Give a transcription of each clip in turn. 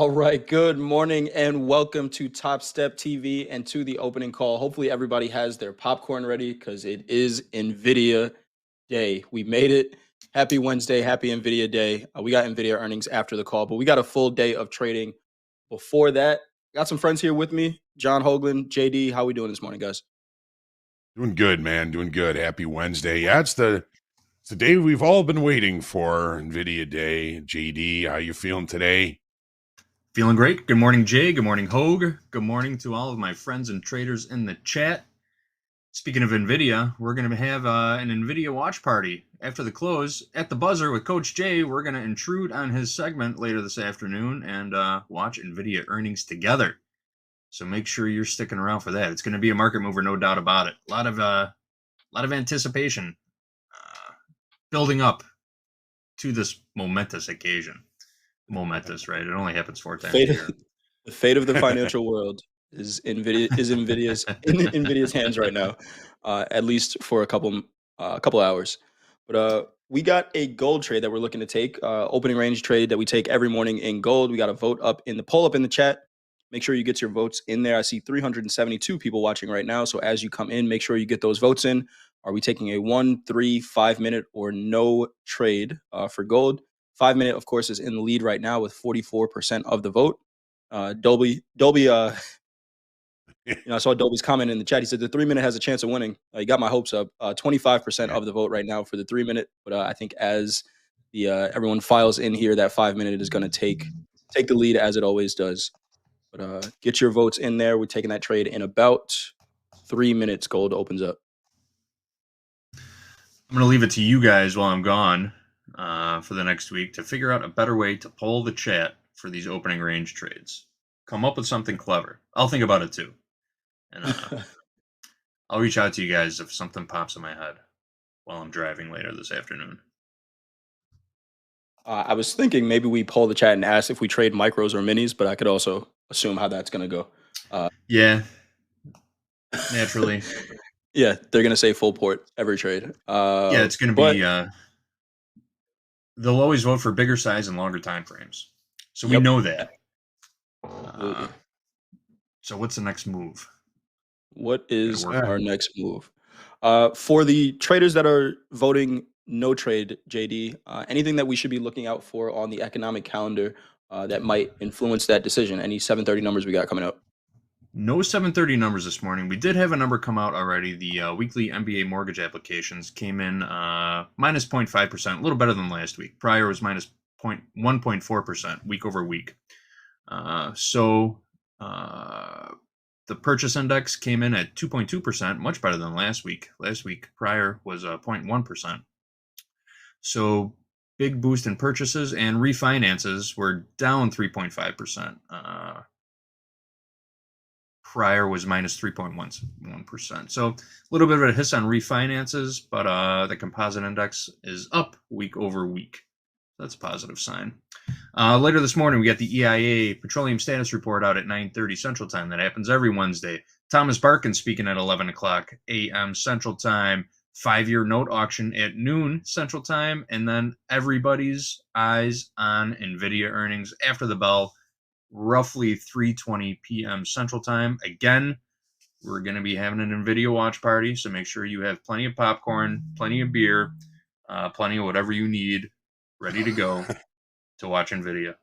All right, good morning and welcome to TopstepTV and to the opening call. Hopefully everybody has their popcorn ready because it is Nvidia day. We made it. Happy Wednesday, happy Nvidia day. We got Nvidia earnings after the call, but we got a full day of trading before that. Got some friends here with me, John Hoagland, JD. How we doing this morning, guys? Doing good, man. Doing good. Happy Wednesday. Yeah, it's the day we've all been waiting for. Nvidia Day. JD, how you feeling today? Feeling great. Good morning, Jay. Good morning, Hoag. Good morning to all of my friends and traders in the chat. Speaking of Nvidia, we're going to have an Nvidia watch party after the close at the buzzer with Coach Jay. We're going to intrude on his segment later this afternoon and watch Nvidia earnings together. So make sure you're sticking around for that. It's going to be a market mover, no doubt about it. A lot of anticipation building up to this momentous occasion. Momentous, right? It only happens 4 times a year. The fate of the financial world is Nvidia's in Nvidia's hands right now, at least for a couple hours. But we got a gold trade that we're looking to take, opening range trade that we take every morning in gold. We got a vote up in the poll up in the chat. Make sure you get your votes in there. I see 372 people watching right now. So as you come in, make sure you get those votes in. Are we taking a 1, 3, 5 minute or no trade for gold? 5 minute, of course, is in the lead right now with 44% of the vote. Dolby, I saw Dolby's comment in the chat. He said the 3 minute has a chance of winning. He got my hopes up. 25% of the vote right now for the 3 minute. But I think as the everyone files in here, that 5 minute is going to take the lead as it always does. But get your votes in there. We're taking that trade in about 3 minutes. Gold opens up. I'm going to leave it to you guys while I'm gone for the next week to figure out a better way to poll the chat for these opening range trades. Come up with something clever. I'll think about it too. And I'll reach out to you guys if something pops in my head while I'm driving later this afternoon. I was thinking maybe we poll the chat and ask if we trade micros or minis, but I could also assume how that's going to go. Yeah, naturally. Yeah, they're going to say full port every trade. Yeah, it's going to be they'll always vote for bigger size and longer time frames. So we know that. So what's the next move? What is our next move? For the traders that are voting no trade, JD, anything that we should be looking out for on the economic calendar that might influence that decision? Any 730 numbers we got coming up? No 730 numbers this morning. We did have a number come out already. The weekly MBA mortgage applications came in minus 0.5%, a little better than last week. Prior was minus 1.4% week over week. The purchase index came in at 2.2%, much better than last week. Last week prior was 0.1%. So big boost in purchases, and refinances were down 3.5%. Prior was minus 3.1%. So a little bit of a hiss on refinances, but the composite index is up week over week. That's a positive sign. Later this morning, we got the EIA Petroleum Status Report out at 9:30 Central Time. That happens every Wednesday. Thomas Barkin speaking at 11 o'clock a.m. Central Time. 5-year note auction at noon Central Time. And then everybody's eyes on Nvidia earnings after the bell, roughly 3:20 p.m. Central Time. Again, we're going to be having an Nvidia watch party, so make sure you have plenty of popcorn, plenty of beer, plenty of whatever you need ready to go to watch Nvidia.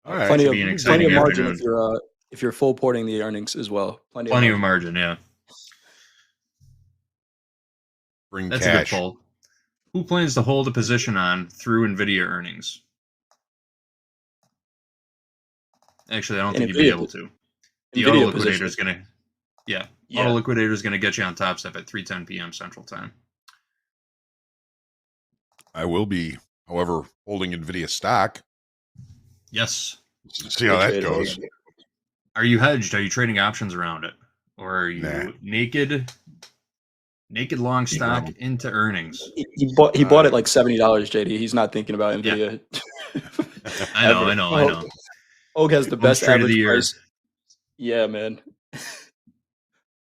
All right. Plenty of margin if you're full porting the earnings as well. Plenty of margin, yeah. That's cash. A good poll. Who plans to hold a position on through Nvidia earnings? Actually, I don't think you'd be able to. The auto liquidator is going to, auto liquidator is going to get you on Topstep at 3:10 p.m. Central Time. I will be, however, holding Nvidia stock. Yes. See how that goes. Are you hedged? Are you trading options around it, or are you naked long stock into earnings? He bought it like $70, JD. He's not thinking about Nvidia. Yeah. I know. Hoag has the best average price. Yeah, man.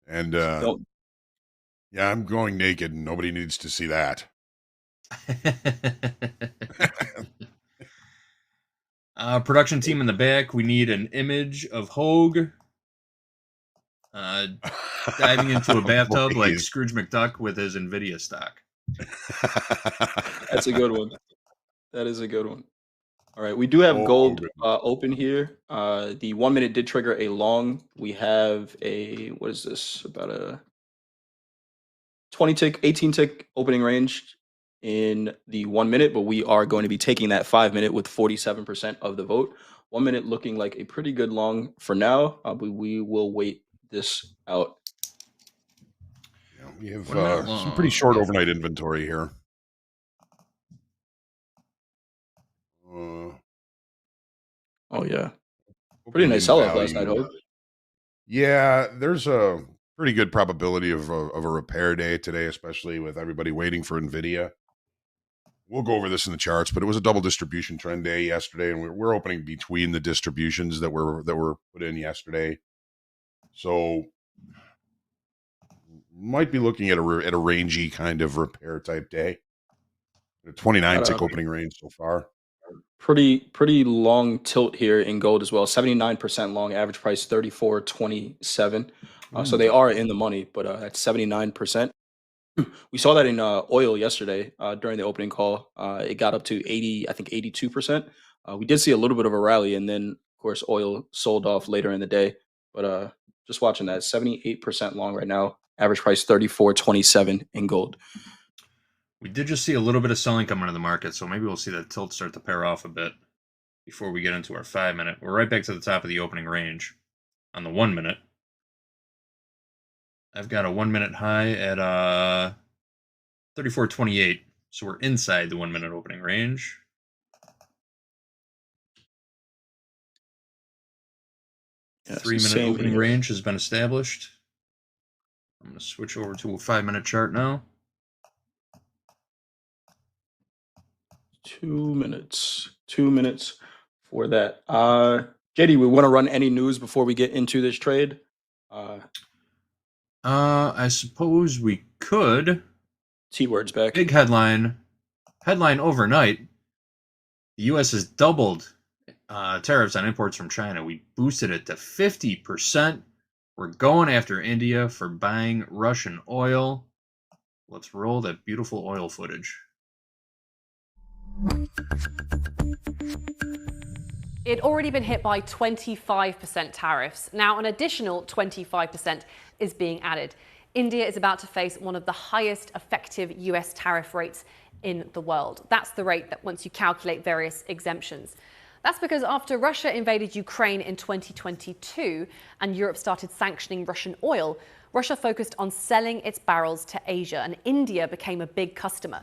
And I'm going naked, and nobody needs to see that. Production team in the back. We need an image of Hoag diving into a bathtub like Please. Scrooge McDuck with his Nvidia stock. That's a good one. That is a good one. All right, we do have Oh, gold goodness. open here. The 1 minute did trigger a long. We have a, what is this? About a 20 tick, 18 tick opening range in the 1 minute, but we are going to be taking that 5 minute with 47% of the vote. 1 minute looking like a pretty good long for now, but we will wait this out. Yeah, we have 1 minute some pretty long. short overnight inventory here. Oh yeah, pretty nice sell off last night, Hope. Yeah, there's a pretty good probability of a repair day today, especially with everybody waiting for Nvidia. We'll go over this in the charts, but it was a double distribution trend day yesterday, and we're opening between the distributions that were put in yesterday. So might be looking at a rangy kind of repair type day. A 29 tick opening range so far. Pretty long tilt here in gold as well. 79% long, average price 34.27. So they are in the money, but at 79%. We saw that in oil yesterday during the opening call. It got up to 80, I think 82%. We did see a little bit of a rally, and then of course oil sold off later in the day. But just watching that, 78% long right now. Average price 34.27 in gold. We did just see a little bit of selling come into the market, so maybe we'll see that tilt start to pair off a bit before we get into our 5 minute. We're right back to the top of the opening range on the 1 minute. I've got a 1 minute high at 34.28, so we're inside the 1 minute opening range. Yes, 3 minute opening range has been established. I'm going to switch over to a 5 minute chart now. 2 minutes. 2 minutes for that. JD, we want to run any news before we get into this trade? I suppose we could. T-words back. Big headline overnight. The U.S. has doubled tariffs on imports from China. We boosted it to 50%. We're going after India for buying Russian oil. Let's roll that beautiful oil footage. It had already been hit by 25% tariffs. Now an additional 25% is being added. India is about to face one of the highest effective US tariff rates in the world. That's the rate that once you calculate various exemptions. That's because after Russia invaded Ukraine in 2022 and Europe started sanctioning Russian oil, Russia focused on selling its barrels to Asia, and India became a big customer.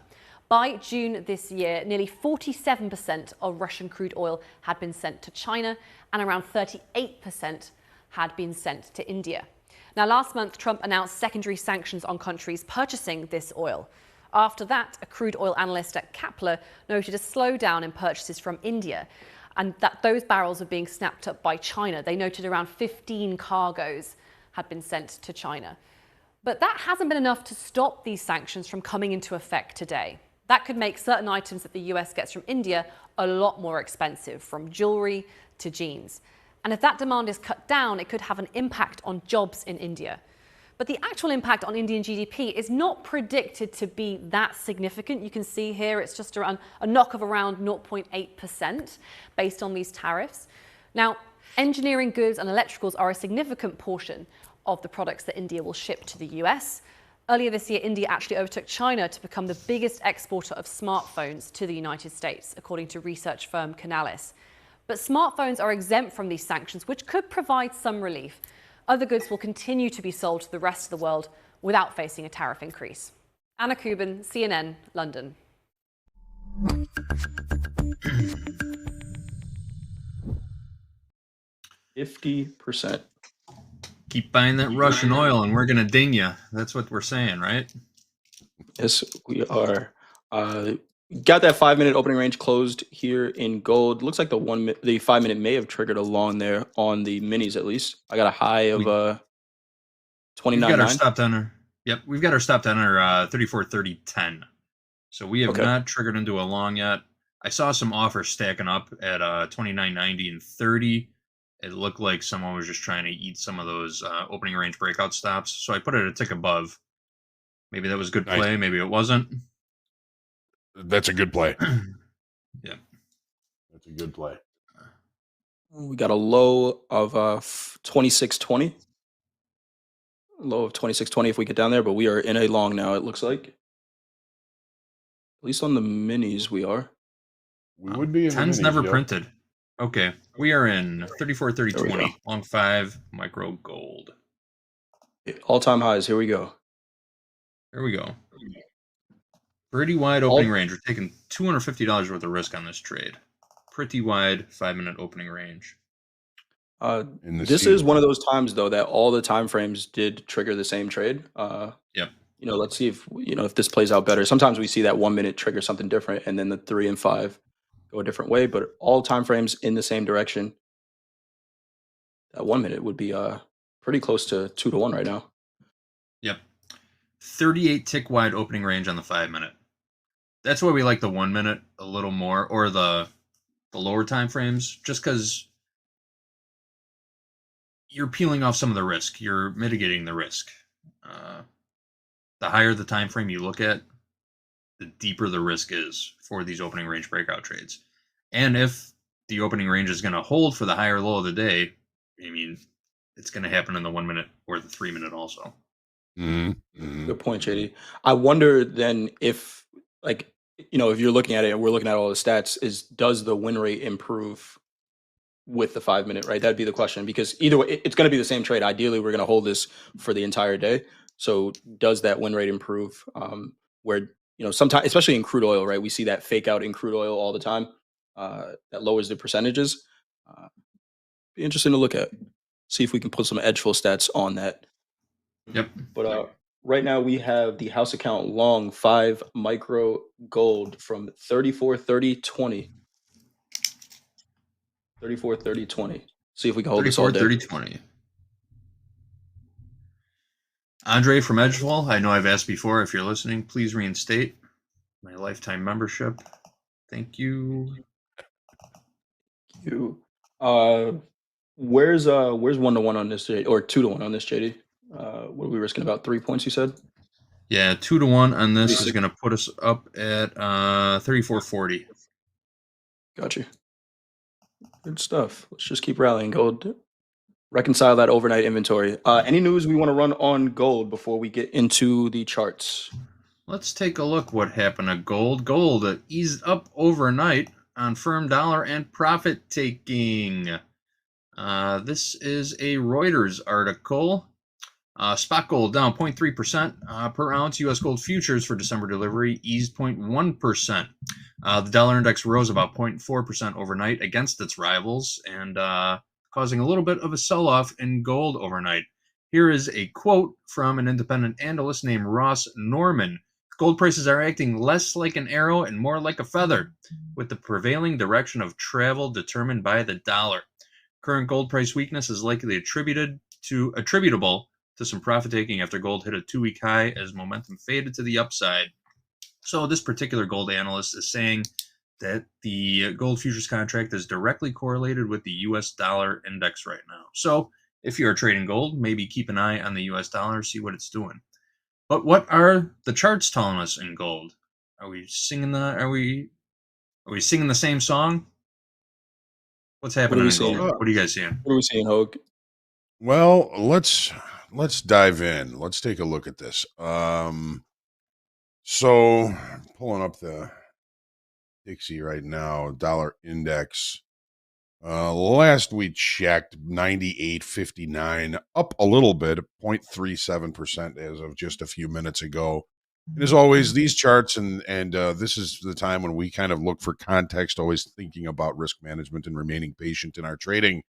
By June this year, nearly 47% of Russian crude oil had been sent to China, and around 38% had been sent to India. Now, last month, Trump announced secondary sanctions on countries purchasing this oil. After that, a crude oil analyst at Kepler noted a slowdown in purchases from India, and that those barrels are being snapped up by China. They noted around 15 cargoes had been sent to China. But that hasn't been enough to stop these sanctions from coming into effect today. That could make certain items that the US gets from India a lot more expensive, from jewelry to jeans. And if that demand is cut down, it could have an impact on jobs in India. But the actual impact on Indian GDP is not predicted to be that significant. You can see here it's just around a knock of around 0.8% based on these tariffs. Now, engineering goods and electricals are a significant portion of the products that India will ship to the US. Earlier this year, India actually overtook China to become the biggest exporter of smartphones to the United States, according to research firm Canalys. But smartphones are exempt from these sanctions, which could provide some relief. Other goods will continue to be sold to the rest of the world without facing a tariff increase. Anna Kubin, CNN, London. 50%. Keep buying that Russian oil and we're going to ding you. That's what we're saying, right? Yes, we are. Got that 5 minute opening range closed here in gold. Looks like the 5 minute may have triggered a long there on the minis at least. I got a high of 29.9. We've got our stop down. Yep, we've got our stop down 34.30.10. So we have not triggered into a long yet. I saw some offers stacking up at 29.90 and 30. It looked like someone was just trying to eat some of those opening range breakout stops. So I put it a tick above. Maybe that was good play. Nice. Maybe it wasn't. That's a good play. Yeah. That's a good play. We got a low of 26.20. Low of 26.20 if we get down there, but we are in a long now, it looks like. At least on the minis we are. We would be in 10's the minis, never yep. printed. Okay. We are in 34, 30, There we 20. go. Long 5, micro gold. All-time highs, here we go. There we go. Pretty wide opening range. We're taking $250 worth of risk on this trade. Pretty wide 5-minute opening range. This is one of those times though that all the time frames did trigger the same trade. Yep. You know, let's see if if this plays out better. Sometimes we see that 1 minute trigger something different, and then the 3 and 5 go a different way. But all time frames in the same direction. That 1 minute would be pretty close to 2 to 1 right now. Yep. 38 tick wide opening range on the 5-minute. That's why we like the 1 minute a little more, or the lower time frames, just because you're peeling off some of the risk. You're mitigating the risk. The higher the time frame you look at, the deeper the risk is for these opening range breakout trades. And if the opening range is going to hold for the higher low of the day, I mean, it's going to happen in the 1 minute or the 3 minute also. Good point, JD. I wonder then if, like, if you're looking at it and we're looking at all the stats, does the win rate improve with the 5 minute, right? That'd be the question, because either way, it's going to be the same trade. Ideally, we're going to hold this for the entire day. So does that win rate improve? Where, sometimes, especially in crude oil, right? We see that fake out in crude oil all the time. That lowers the percentages. Be interesting to look at. See if we can put some edgeful stats on that. Yep. But right now we have the house account long 5 micro gold from 34.30.20. 34.30.20. See if we can hold this all day. 34.30.20. Andre from Edgewall, I know I've asked before. If you're listening, please reinstate my lifetime membership. Thank you. Where's 1 to 1 on this, or 2 to 1 on this, JD? What are we risking? About 3 points, you said? Yeah, 2 to 1 on this is going to put us up at 34.40. Got you. Good stuff. Let's just keep rallying gold. Reconcile that overnight inventory. Any news we want to run on gold before we get into the charts? Let's take a look what happened to gold. Gold eased up overnight on firm dollar and profit taking. This is a Reuters article. Spot gold down 0.3% per ounce. U.S. gold futures for December delivery eased 0.1%. The dollar index rose about 0.4% overnight against its rivals, and causing a little bit of a sell-off in gold overnight. Here is a quote from an independent analyst named Ross Norman. Gold prices are acting less like an arrow and more like a feather, with the prevailing direction of travel determined by the dollar. Current gold price weakness is likely attributable to some profit taking after gold hit a 2-week high as momentum faded to the upside. So this particular gold analyst is saying that the gold futures contract is directly correlated with the U.S. dollar index right now. So if you're trading gold, maybe keep an eye on the U.S. dollar, see what it's doing. But what are the charts telling us in gold? Are we singing the same song? What's happening in gold? What are you guys seeing? What are we seeing, Hoag? Well, let's dive in. Let's take a look at this. So pulling up the Dixie right now, dollar index. Last we checked, 98.59, up a little bit, 0.37% as of just a few minutes ago. And as always, these charts and this is the time when we kind of look for context, always thinking about risk management and remaining patient in our trading.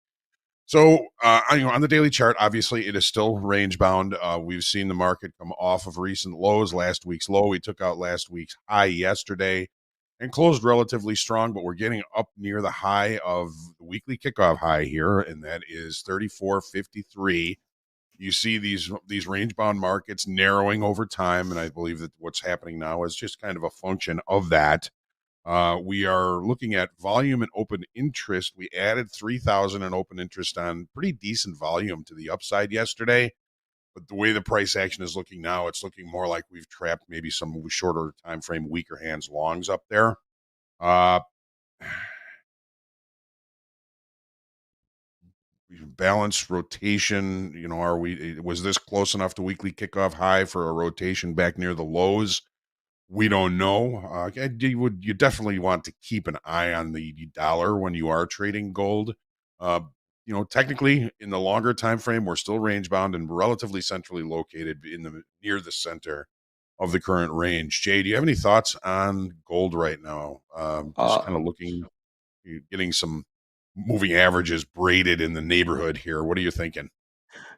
So, on the daily chart, obviously, it is still range bound. We've seen the market come off of recent lows. Last week's low, we took out last week's high yesterday and closed relatively strong, but we're getting up near the high of the weekly kickoff high here, and that is 34.53. You see these range bound markets narrowing over time, and I believe that what's happening now is just kind of a function of that. We are looking at volume and open interest. We added 3,000 in open interest on pretty decent volume to the upside yesterday. But the way the price action is looking now, it's looking more like we've trapped maybe some shorter time frame, weaker hands longs up there. Uh, Balanced rotation. Was this close enough to weekly kickoff high for a rotation back near the lows? We don't know. You definitely want to keep an eye on the dollar when you are trading gold. Technically in the longer time frame, we're still range bound and relatively centrally located near the center of the current range. Jay, do you have any thoughts on gold right now? Just kind of getting some moving averages braided in the neighborhood here. What are you thinking?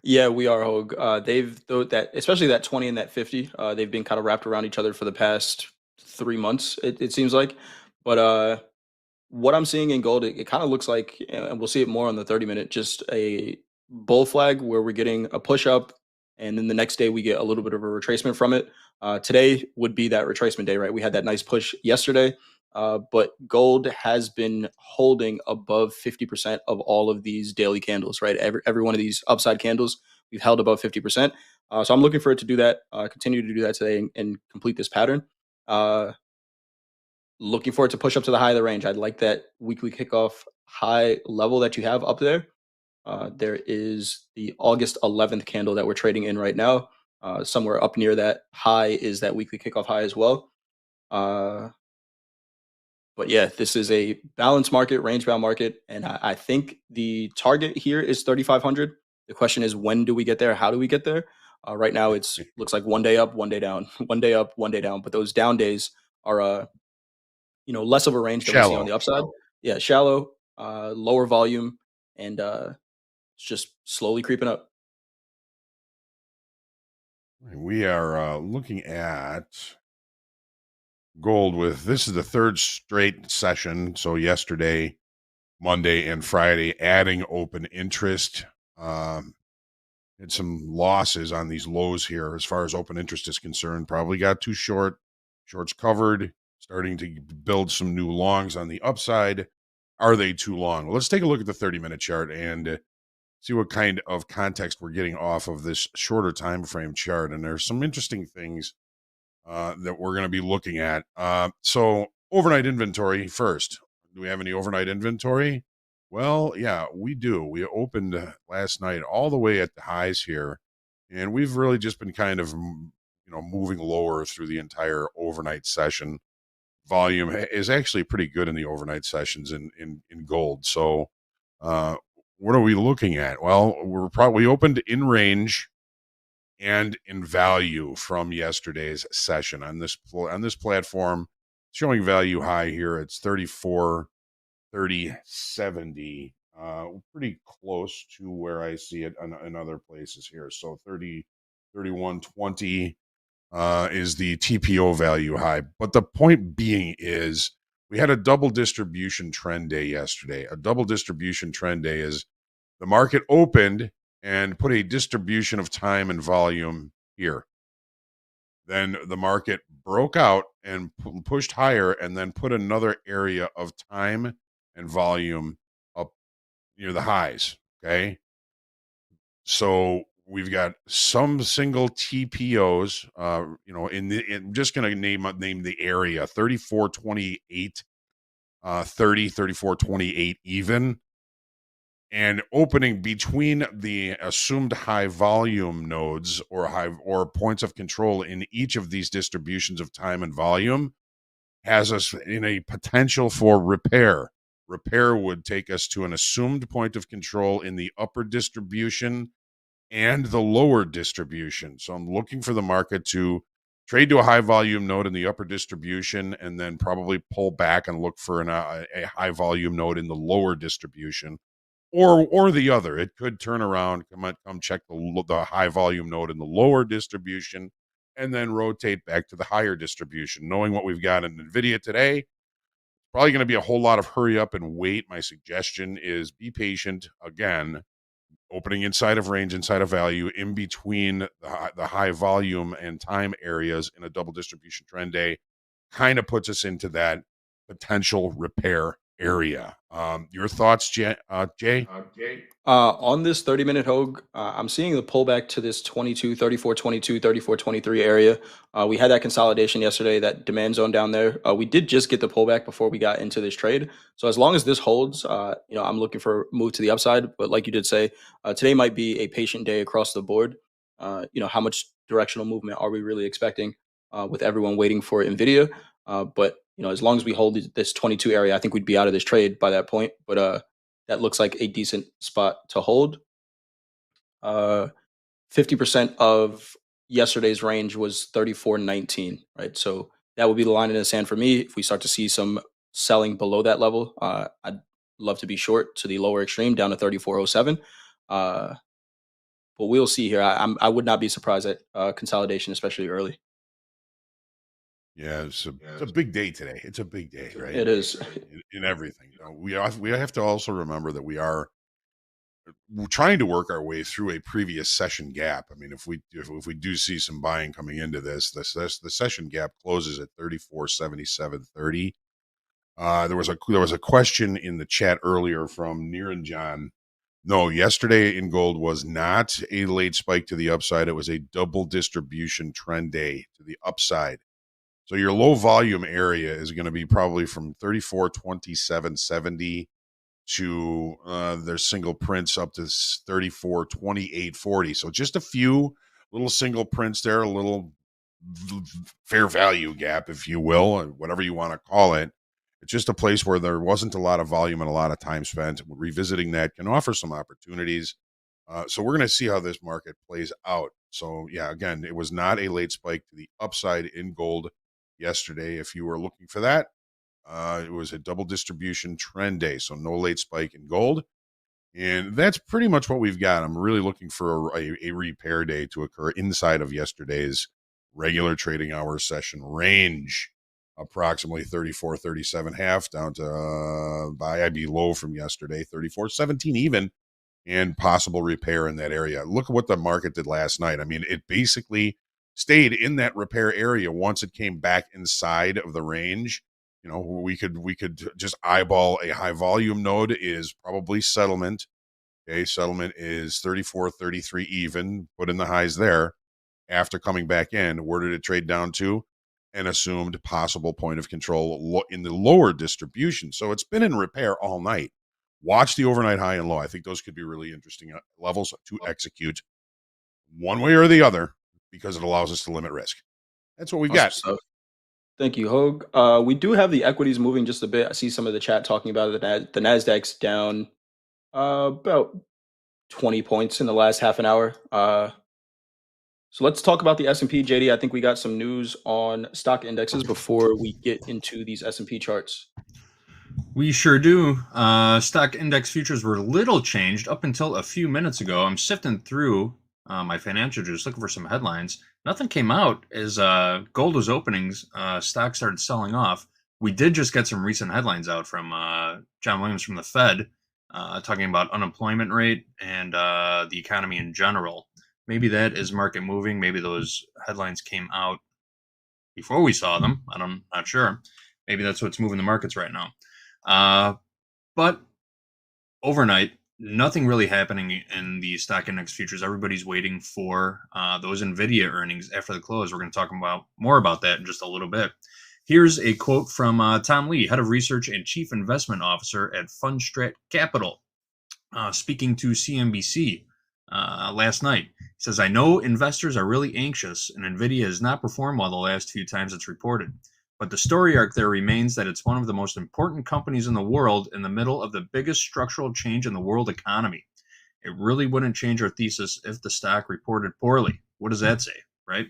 Yeah, we are, Hogue. Especially that 20 and that 50, they've been kind of wrapped around each other for the past 3 months, it seems like. But what I'm seeing in gold, it kind of looks like, and we'll see it more on the 30-minute, just a bull flag where we're getting a push up, and then the next day we get a little bit of a retracement from it. Today would be that retracement day, right? We had that nice push yesterday, but gold has been holding above 50% of all of these daily candles, right? Every one of these upside candles, we've held above 50%. So I'm looking for it to do that, continue to do that today, and complete this pattern. Looking for it to push up to the high of the range. I'd like that weekly kickoff high level that you have up there. There is the August 11th candle that we're trading in right now. Somewhere up near that high is that weekly kickoff high as well. But yeah, this is a balanced market, range bound market, and I think the target here is 3,500. The question is, when do we get there? How do we get there? Right now, it's looks like one day up, one day down, one day up, one day down. But those down days are less of a range than we see on the upside. Yeah, shallow, lower volume, and it's just slowly creeping up. We are looking at gold this is the third straight session. So yesterday, Monday, and Friday, adding open interest. Had some losses on these lows here as far as open interest is concerned. Probably got too short. Shorts covered, starting to build some new longs on the upside. Are they too long? Well, let's take a look at the 30-minute chart and see what kind of context we're getting off of this shorter time frame chart. And there's some interesting things that we're going to be looking at. So overnight inventory first. Do we have any overnight inventory? Well, yeah, we do. We opened last night all the way at the highs here, and we've really just been kind of moving lower through the entire overnight session. Volume is actually pretty good in the overnight sessions in gold. So what are we looking at? Well, we opened in range and in value from yesterday's session on this platform, showing value high here. It's 34.3070, pretty close to where I see it in other places here. So 31.20 is the TPO value high. But the point being is we had a double distribution trend day yesterday. A double distribution trend day is the market opened and put a distribution of time and volume here. Then the market broke out and pushed higher and then put another area of time and volume up near the highs. Okay. So we've got some single TPOs, I'm just going to name the area 34.28, 34.28 even. And opening between the assumed high volume nodes or points of control in each of these distributions of time and volume has us in a potential for repair. Repair would take us to an assumed point of control in the upper distribution and the lower distribution. So I'm looking for the market to trade to a high volume node in the upper distribution and then probably pull back and look for a high volume node in the lower distribution. Or the other. It could turn around, come check the high volume node in the lower distribution, and then rotate back to the higher distribution. Knowing what we've got in Nvidia today, probably going to be a whole lot of hurry up and wait. My suggestion is be patient. Again, opening inside of range, inside of value, in between the high volume and time areas in a double distribution trend day, kind of puts us into that potential repair area. Your thoughts, Jay? On this 30-minute Hogue, I'm seeing the pullback to this 22, 34, 22, 34, 23 area. We had that consolidation yesterday, that demand zone down there. We did just get the pullback before we got into this trade. So as long as this holds, I'm looking for a move to the upside. But like you did say, today might be a patient day across the board. How much directional movement are we really expecting with everyone waiting for Nvidia? But as long as we hold this 22 area, I think we'd be out of this trade by that point. But that looks like a decent spot to hold. 50% of yesterday's range was 34.19, right? So that would be the line in the sand for me. If we start to see some selling below that level, I'd love to be short to the lower extreme down to 34.07. But we'll see here. I would not be surprised at consolidation, especially early. Yeah, it's a big day today. It's a big day, right? It is. In everything. We have to also remember that we're trying to work our way through a previous session gap. I mean, if we do see some buying coming into this, the session gap closes at 34.7730. There was a question in the chat earlier from Near and John. No, yesterday in gold was not a late spike to the upside. It was a double distribution trend day to the upside. So your low volume area is going to be probably from 34.2770 to their single prints up to 34.2840. So just a few little single prints there, a little fair value gap, if you will, or whatever you want to call it. It's just a place where there wasn't a lot of volume and a lot of time spent. Revisiting that can offer some opportunities. So we're going to see how this market plays out. So yeah, again, it was not a late spike to the upside in gold yesterday. If you were looking for that, it was a double distribution trend day, so no late spike in gold. And that's pretty much what we've got. I'm really looking for a repair day to occur inside of yesterday's regular trading hour session range, approximately 34.37.5 down to buy IB low from yesterday, 34.17 even, and possible repair in that area. Look at what the market did last night. I mean, it basically stayed in that repair area once it came back inside of the range. We could just eyeball a high volume node is probably settlement. Okay, settlement is 34.33 even, put in the highs there. After coming back in, where did it trade down to? An assumed possible point of control in the lower distribution. So it's been in repair all night. Watch the overnight high and low. I think those could be really interesting levels to execute one way or the other, because it allows us to limit risk. That's what we've got. Thank you, Hogue. We do have the equities moving just a bit. I see some of the chat talking about it. The NASDAQ's down about 20 points in the last half an hour. So let's talk about the S&P, JD. I think we got some news on stock indexes before we get into these S&P charts. We sure do. Stock index futures were little changed up until a few minutes ago. I'm sifting through my financial just looking for some headlines. Nothing came out as gold was openings. Stocks started selling off. We did just get some recent headlines out from John Williams from the Fed talking about unemployment rate and the economy in general. Maybe that is market moving. Maybe those headlines came out before we saw them. I'm not sure. Maybe that's what's moving the markets right now. But overnight, nothing really happening in the stock index futures. Everybody's waiting for those Nvidia earnings after the close. We're going to talk about more about that in just a little bit. Here's a quote from Tom Lee, head of research and chief investment officer at Fundstrat Capital, speaking to CNBC last night. He says, "I know investors are really anxious, and Nvidia has not performed well the last few times it's reported. But the story arc there remains that it's one of the most important companies in the world in the middle of the biggest structural change in the world economy. It really wouldn't change our thesis if the stock reported poorly." What does that say, right?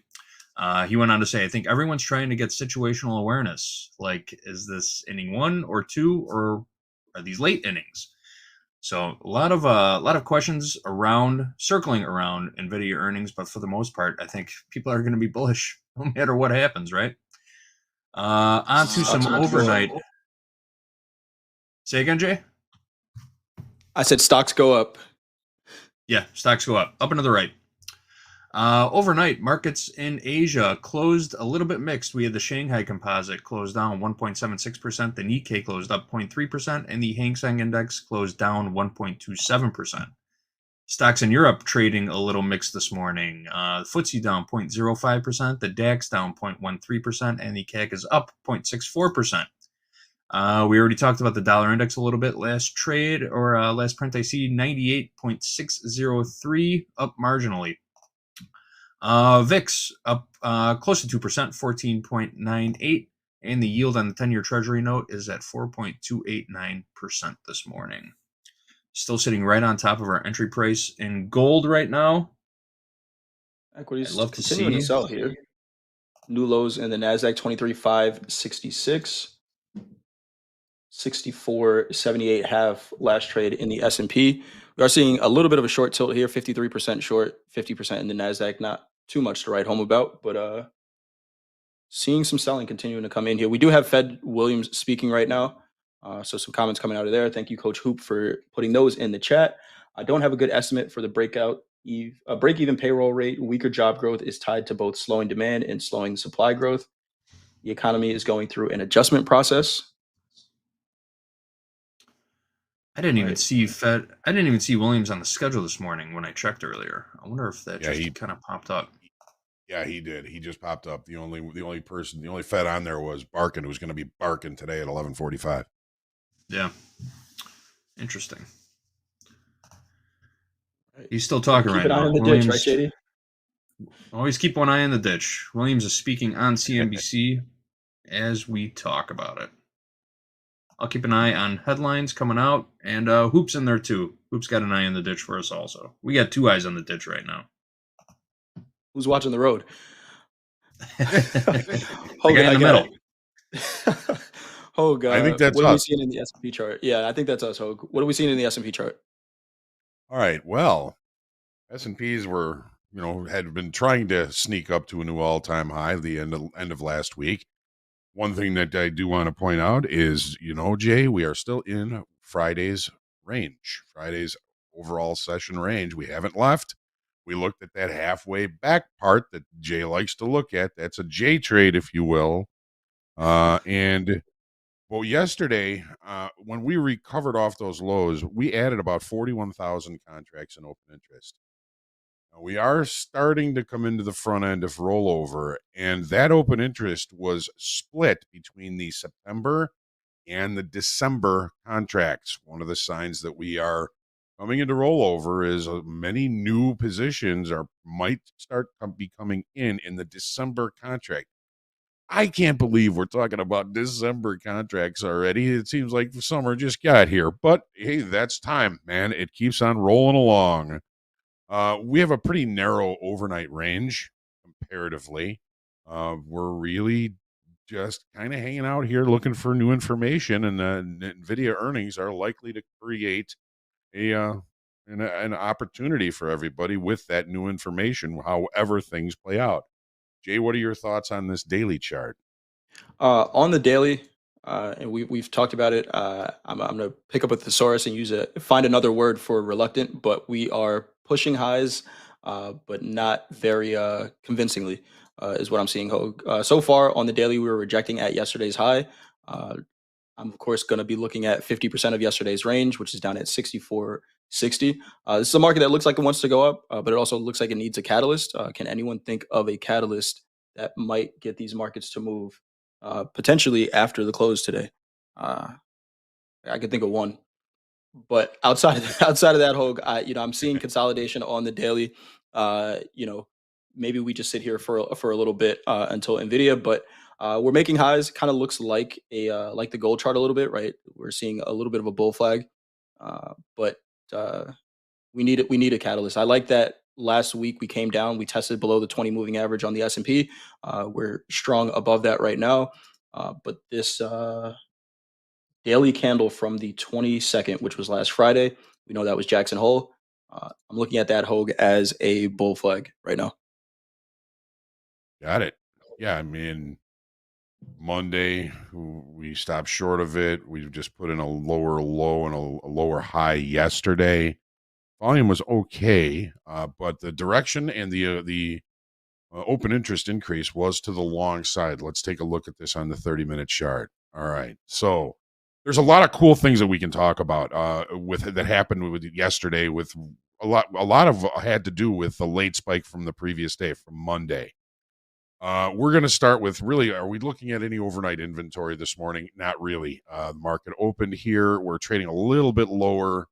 He went on to say, "I think everyone's trying to get situational awareness. Like, is this inning 1 or 2, or are these late innings?" So a lot of questions circling around Nvidia earnings, but for the most part, I think people are going to be bullish no matter what happens, right? On to some overnight. Say again, Jay? I said stocks go up. Yeah, stocks go up and to the right. Overnight, markets in Asia closed a little bit mixed. We had the Shanghai Composite closed down 1.76%, the Nikkei closed up 0.3%, and the Hang Seng Index closed down 1.27%. Stocks in Europe trading a little mixed this morning. The FTSE down 0.05%, the DAX down 0.13%, and the CAC is up 0.64%. We already talked about the dollar index a little bit. Last trade, or last print I see, 98.603, up marginally. VIX up close to 2%, 14.98, and the yield on the 10-year Treasury note is at 4.289% this morning. Still sitting right on top of our entry price in gold right now. Equities I'd love to continuing to see. sell here. New lows in the NASDAQ 23,566. 64.78 half last trade in the S&P. We are seeing a little bit of a short tilt here, 53% short, 50% in the NASDAQ. Not too much to write home about, but seeing some selling continuing to come in here. We do have Fed Williams speaking right now. So some comments coming out of there. Thank you, Coach Hoop, for putting those in the chat. I don't have a good estimate for the break-even payroll rate. Weaker job growth is tied to both slowing demand and slowing supply growth. The economy is going through an adjustment process. I didn't even see Williams on the schedule this morning when I checked earlier. I wonder if that just kind of popped up. Yeah, he did. He just popped up. The only Fed on there was Barkin, who's going to be barking today at 11:45. Yeah. Interesting. He's still talking right now. Keep an eye on the ditch, right, JD? Always keep one eye on the ditch. Williams is speaking on CNBC as we talk about it. I'll keep an eye on headlines coming out, and Hoop's in there too. Hoop's got an eye on the ditch for us also. We got two eyes on the ditch right now. Who's watching the road? The guy in the middle. Hoag, I think that's what are we us. seeing in the S&P chart? Yeah, I think that's us, Hoag. What are we seeing in the S&P chart? All right. Well, S&Ps were, had been trying to sneak up to a new all-time high the end of last week. One thing that I do want to point out is, Jay, we are still in Friday's range, Friday's overall session range. We haven't left. We looked at that halfway back part that Jay likes to look at. That's a J trade, if you will. Well, yesterday, when we recovered off those lows, we added about 41,000 contracts in open interest. Now, we are starting to come into the front end of rollover, and that open interest was split between the September and the December contracts. One of the signs that we are coming into rollover is many new positions might start be coming in the December contract. I can't believe we're talking about December contracts already. It seems like summer just got here, but hey, that's time, man. It keeps on rolling along. We have a pretty narrow overnight range comparatively. We're really just kind of hanging out here looking for new information, and Nvidia earnings are likely to create an opportunity for everybody with that new information, however things play out. Jay, what are your thoughts on this daily chart? On the daily, and we've talked about it. I'm going to pick up a thesaurus and find another word for reluctant, but we are pushing highs, but not very convincingly, is what I'm seeing, Hoag. So far on the daily, we were rejecting at yesterday's high. I'm of course going to be looking at 50% of yesterday's range, which is down at 64.60. This is a market that looks like it wants to go up, but it also looks like it needs a catalyst. Can anyone think of a catalyst that might get these markets to move potentially after the close today? I could think of one, but outside of that, Hoag, I'm seeing consolidation on the daily. Maybe we just sit here for a little bit until Nvidia, but we're making highs. Kind of looks like like the gold chart a little bit, right? We're seeing a little bit of a bull flag, but we need a catalyst. I like that. Last week we came down. We tested below the 20 moving average on the S&P. We're strong above that right now, but this daily candle from the 22nd, which was last Friday, we know that was Jackson Hole. I'm looking at that, Hoag, as a bull flag right now. Got it. Yeah, I mean, Monday we stopped short of it. We just put in a lower low and a lower high yesterday. volume was okay, but the direction and the open interest increase was to the long side. Let's take a look at this on the 30-minute chart. All right, so there's a lot of cool things that we can talk about with that happened with yesterday. With a lot of had to do with the late spike from the previous day, from Monday. We're going to start with, really, are we looking at any overnight inventory this morning? Not really. The market opened here. We're trading a little bit lower.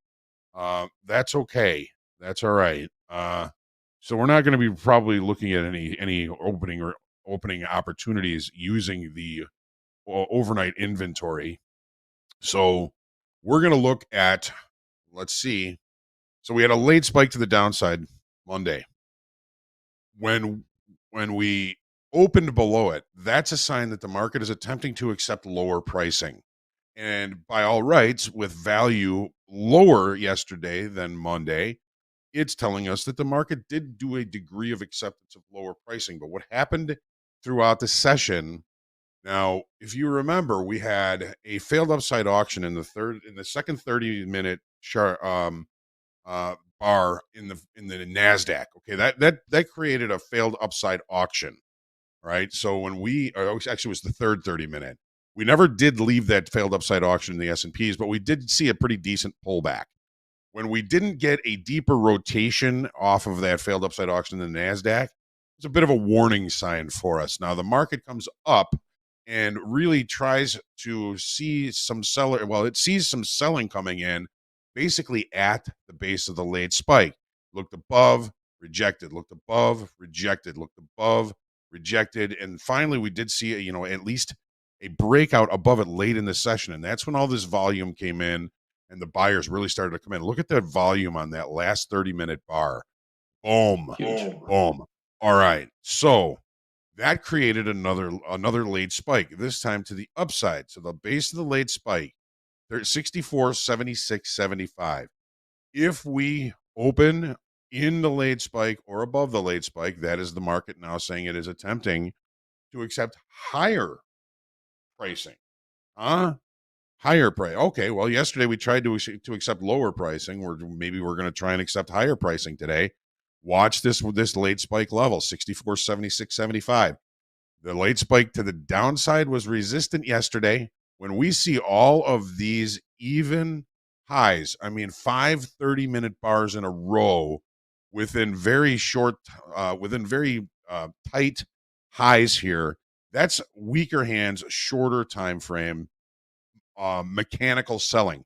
That's okay. That's all right. So we're not going to be probably looking at any opening opportunities using the overnight inventory. So we're going to look at, let's see. So we had a late spike to the downside Monday. When we opened below it, that's a sign that the market is attempting to accept lower pricing. And by all rights, with value lower yesterday than Monday, it's telling us that the market did do a degree of acceptance of lower pricing. But what happened throughout the session, now, if you remember, we had a failed upside auction in the second 30-minute bar in the NASDAQ. Okay, that created a failed upside auction, right? So when actually it was the third 30-minute. We never did leave that failed upside auction in the S&Ps, but we did see a pretty decent pullback. When we didn't get a deeper rotation off of that failed upside auction in the NASDAQ, it's a bit of a warning sign for us. Now, the market comes up and really tries to see some it sees some selling coming in basically at the base of the late spike. Looked above, rejected, looked above, rejected, looked above, rejected. And finally, we did see, at least a breakout above it late in the session. And that's when all this volume came in and the buyers really started to come in. Look at that volume on that last 30-minute bar. Boom. Huge. Boom. All right. So that created another late spike, this time to the upside. So the base of the late spike, 64, 76, 75. If we open in the late spike or above the late spike, that is the market now saying it is attempting to accept higher pricing. Higher price. Okay, well, yesterday we tried to accept lower pricing. Maybe we're going to try and accept higher pricing today. Watch this late spike level, 64, 76, 75. The late spike to the downside was resistant yesterday. When we see all of these even highs, I mean 5 30-minute bars in a row within very tight highs here, that's weaker hands, shorter time frame, mechanical selling.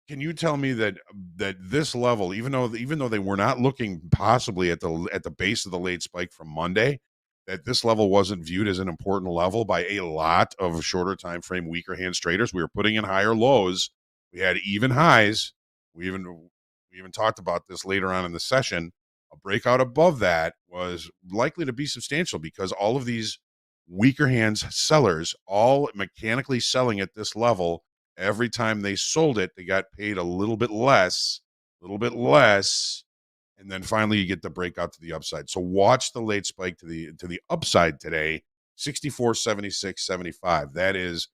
Can you tell me that this level, even though they were not looking possibly at the base of the late spike from Monday, that this level wasn't viewed as an important level by a lot of shorter time frame, weaker hands traders? We were putting in higher lows. We had even highs. We even talked about this later on in the session. A breakout above that was likely to be substantial because all of these weaker hands sellers, all mechanically selling at this level. Every time they sold it, they got paid a little bit less, and then finally you get the breakout to the upside. So watch the late spike to the upside today, 64, 76, 75. That is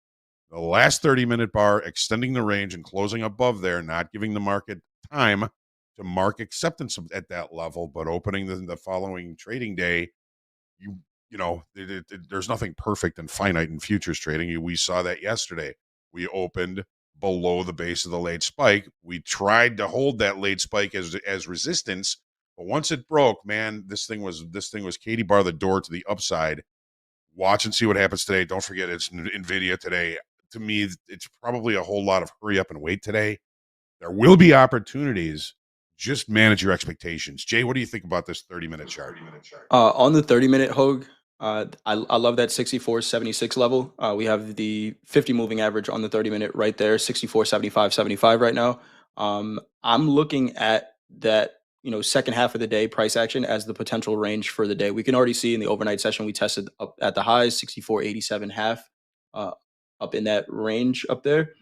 the last 30-minute bar, extending the range and closing above there, not giving the market time to mark acceptance at that level, but opening the following trading day. There's nothing perfect and finite in futures trading. We saw that yesterday. We opened below the base of the late spike. We tried to hold that late spike as resistance, but once it broke, man, this thing was Katie bar the door to the upside. Watch and see what happens today. Don't forget, it's Nvidia today. To me, it's probably a whole lot of hurry up and wait today. There will be opportunities. Just manage your expectations. Jay, what do you think about this 30-minute chart? On the 30-minute, Hoag, I love that 64.76 level. We have the 50 moving average on the 30-minute right there, 64.75 right now. I'm looking at that, second half of the day price action as the potential range for the day. We can already see in the overnight session we tested up at the highs, 64.87 half, up in that range up there.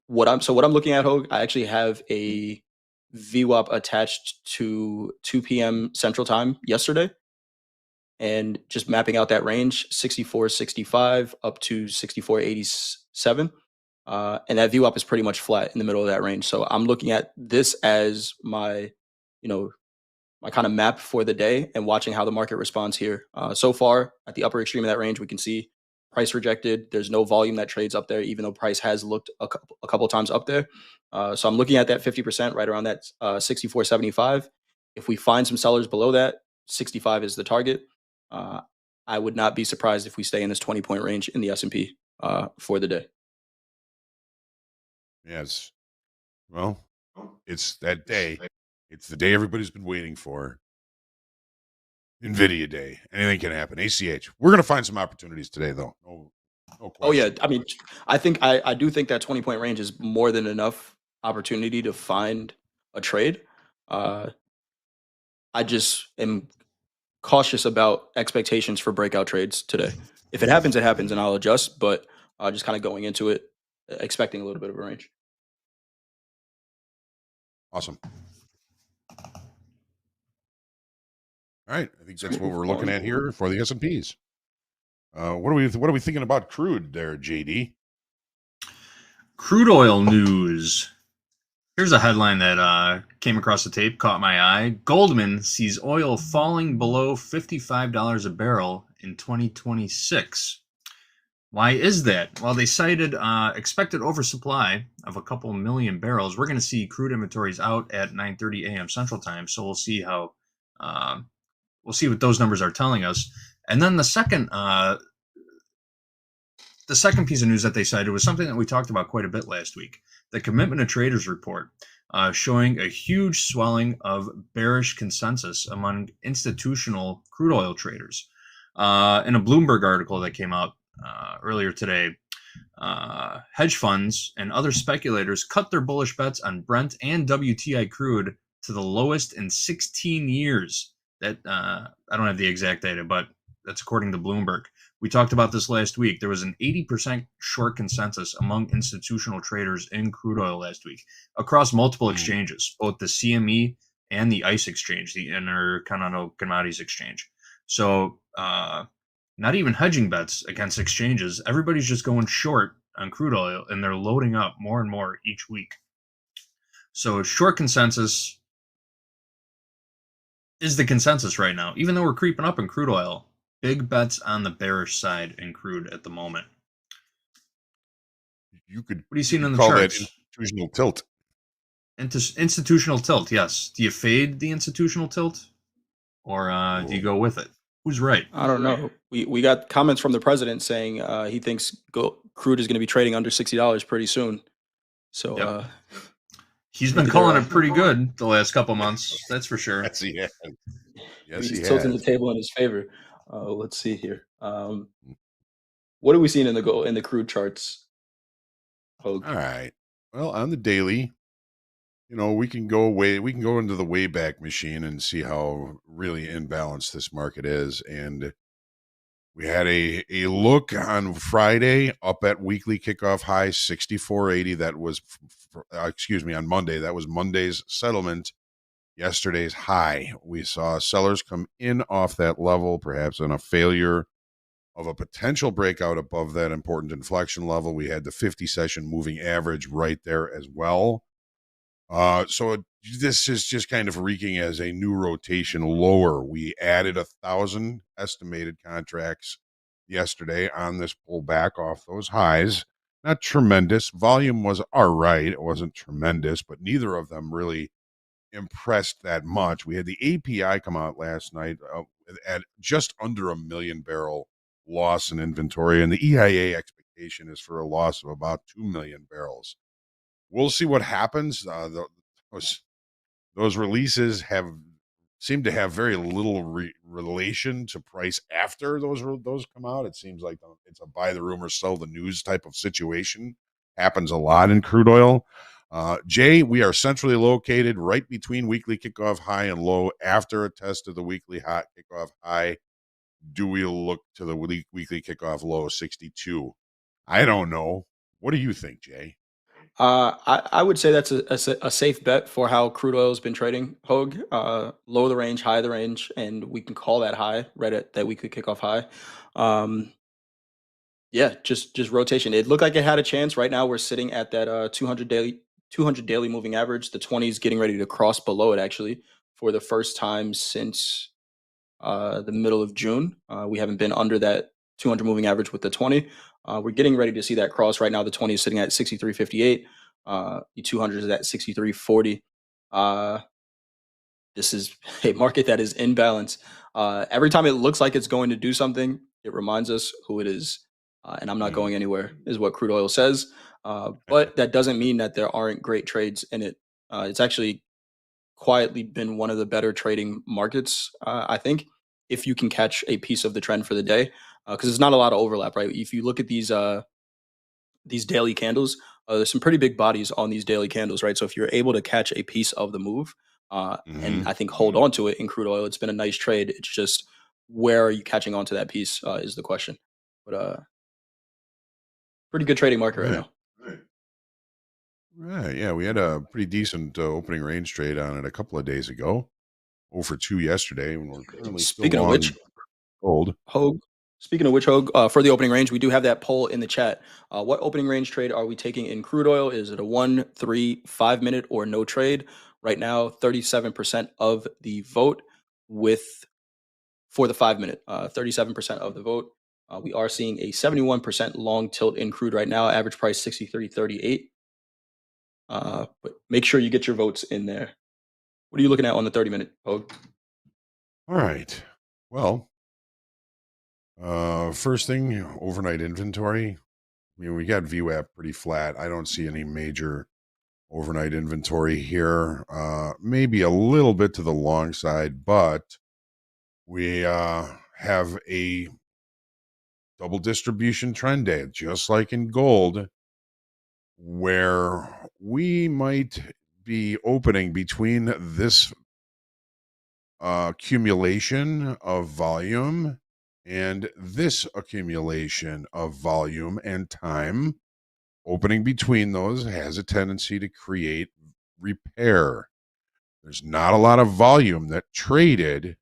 What I'm looking at, Hoag, I actually have a VWAP attached to 2 p.m. Central Time yesterday, and just mapping out that range, 64.65 up to 64.87. and that VWAP is pretty much flat in the middle of that range. So I'm looking at this as my, my kind of map for the day and watching how the market responds here. So far, at the upper extreme of that range, we can see price rejected. There's no volume that trades up there, even though price has looked a couple times up there. So I'm looking at that 50% right around that 64.75. If we find some sellers below that, 65 is the target. I would not be surprised if we stay in this 20-point range in the S&P for the day. Yes. Well, it's that day. It's the day everybody's been waiting for. Nvidia day. Anything can happen. ACH. We're going to find some opportunities today, though. No question. Oh yeah, I mean, I do think that 20-point range is more than enough opportunity to find a trade. I just am cautious about expectations for breakout trades today. If it happens, and I'll adjust. But just kind of going into it, expecting a little bit of a range. Awesome. All right, I think that's what we're looking at here for the S&Ps. What are we thinking about crude there, JD? Crude oil news. Here's a headline that came across the tape, caught my eye. Goldman sees oil falling below $55 a barrel in 2026. Why is that? Well, they cited expected oversupply of a couple million barrels. We're going to see crude inventories out at 9:30 a.m. Central Time, so we'll see how we'll see what those numbers are telling us. And then the second piece of news that they cited was something that we talked about quite a bit last week. The Commitment of Traders report showing a huge swelling of bearish consensus among institutional crude oil traders. In a Bloomberg article that came out earlier today, hedge funds and other speculators cut their bullish bets on Brent and WTI crude to the lowest in 16 years. That I don't have the exact data, but that's according to Bloomberg. We talked about this last week. There was an 80% short consensus among institutional traders in crude oil last week across multiple exchanges, both the CME and the ICE exchange, the Intercontinental Commodities Exchange. So not even hedging bets against exchanges. Everybody's just going short on crude oil, and they're loading up more and more each week. So short consensus is the consensus right now. Even though we're creeping up in crude oil, big bets on the bearish side in crude at the moment. What are you seeing in the call charts? That institutional tilt. Institutional tilt, yes. Do you fade the institutional tilt, or do you go with it? Who's right? I don't know. We got comments from the president saying he thinks crude is going to be trading under $60 pretty soon. So yep. He's been calling it pretty good the last couple months. That's for sure. Yes, he has. Yes, he's tilting the table in his favor. Let's see here. What are we seeing in the crude charts? All right. Well, on the daily, we can go into the Wayback Machine and see how really imbalanced this market is. And we had a look on Friday up at weekly kickoff high 64.80. That was, on Monday. That was Monday's settlement. Yesterday's high. We saw sellers come in off that level, perhaps on a failure of a potential breakout above that important inflection level. We had the 50-session moving average right there as well. So this is just kind of reeking as a new rotation lower. We added 1,000 estimated contracts yesterday on this pullback off those highs. Not tremendous. Volume was all right. It wasn't tremendous, but neither of them really impressed that much. We had the API come out last night at just under 1 million barrel loss in inventory, and the EIA expectation is for a loss of about 2 million barrels. We'll see what happens. Those releases seem to have very little relation to price after those come out. It seems like it's a buy the rumor, sell the news type of situation. Happens a lot in crude oil. Jay, we are centrally located right between weekly kickoff high and low. After a test of the weekly hot kickoff high, do we look to the weekly kickoff low 62? I don't know. What do you think, Jay? I would say that's a safe bet for how crude oil has been trading. Hoag, low the range, high the range, and we can call that high right at that weekly kickoff high. Yeah, just rotation. It looked like it had a chance. Right now, we're sitting at that 200 daily moving average. The 20 is getting ready to cross below it actually for the first time since the middle of June. We haven't been under that 200 moving average with the 20. We're getting ready to see that cross. Right now, the 20 is sitting at 63.58. The 200 is at 63.40. This is a market that is in balance. Every time it looks like it's going to do something, it reminds us who it is. And I'm not going anywhere, is what crude oil says. But that doesn't mean that there aren't great trades in it. It's actually quietly been one of the better trading markets, I think, if you can catch a piece of the trend for the day, because there's not a lot of overlap, right? If you look at these daily candles, there's some pretty big bodies on these daily candles, right? So if you're able to catch a piece of the move, and I think hold on to it in crude oil, it's been a nice trade. It's just where are you catching on to that piece is the question. But pretty good trading market right Right. now. Right. Yeah, we had a pretty decent opening range trade on it a couple of days ago. 0 for 2 yesterday, and we're currently still Speaking of long which, gold. Hogue. Speaking of which, Hogue, for the opening range, we do have that poll in the chat. What opening range trade are we taking in crude oil? Is it a 1, 3, 5 minute or no trade? Right now, 37% of the vote for the 5 minute, 37% of the vote. We are seeing a 71% long tilt in crude right now, average price 63.38. But make sure you get your votes in there. What are you looking at on the 30-minute, Hogue? All right. Well, first thing, overnight inventory. I mean, we got VWAP pretty flat. I don't see any major overnight inventory here. Maybe a little bit to the long side, but we have a double distribution trend day, just like in gold, where we might be opening between this accumulation of volume and this accumulation of volume and time. Opening between those has a tendency to create repair. There's not a lot of volume that traded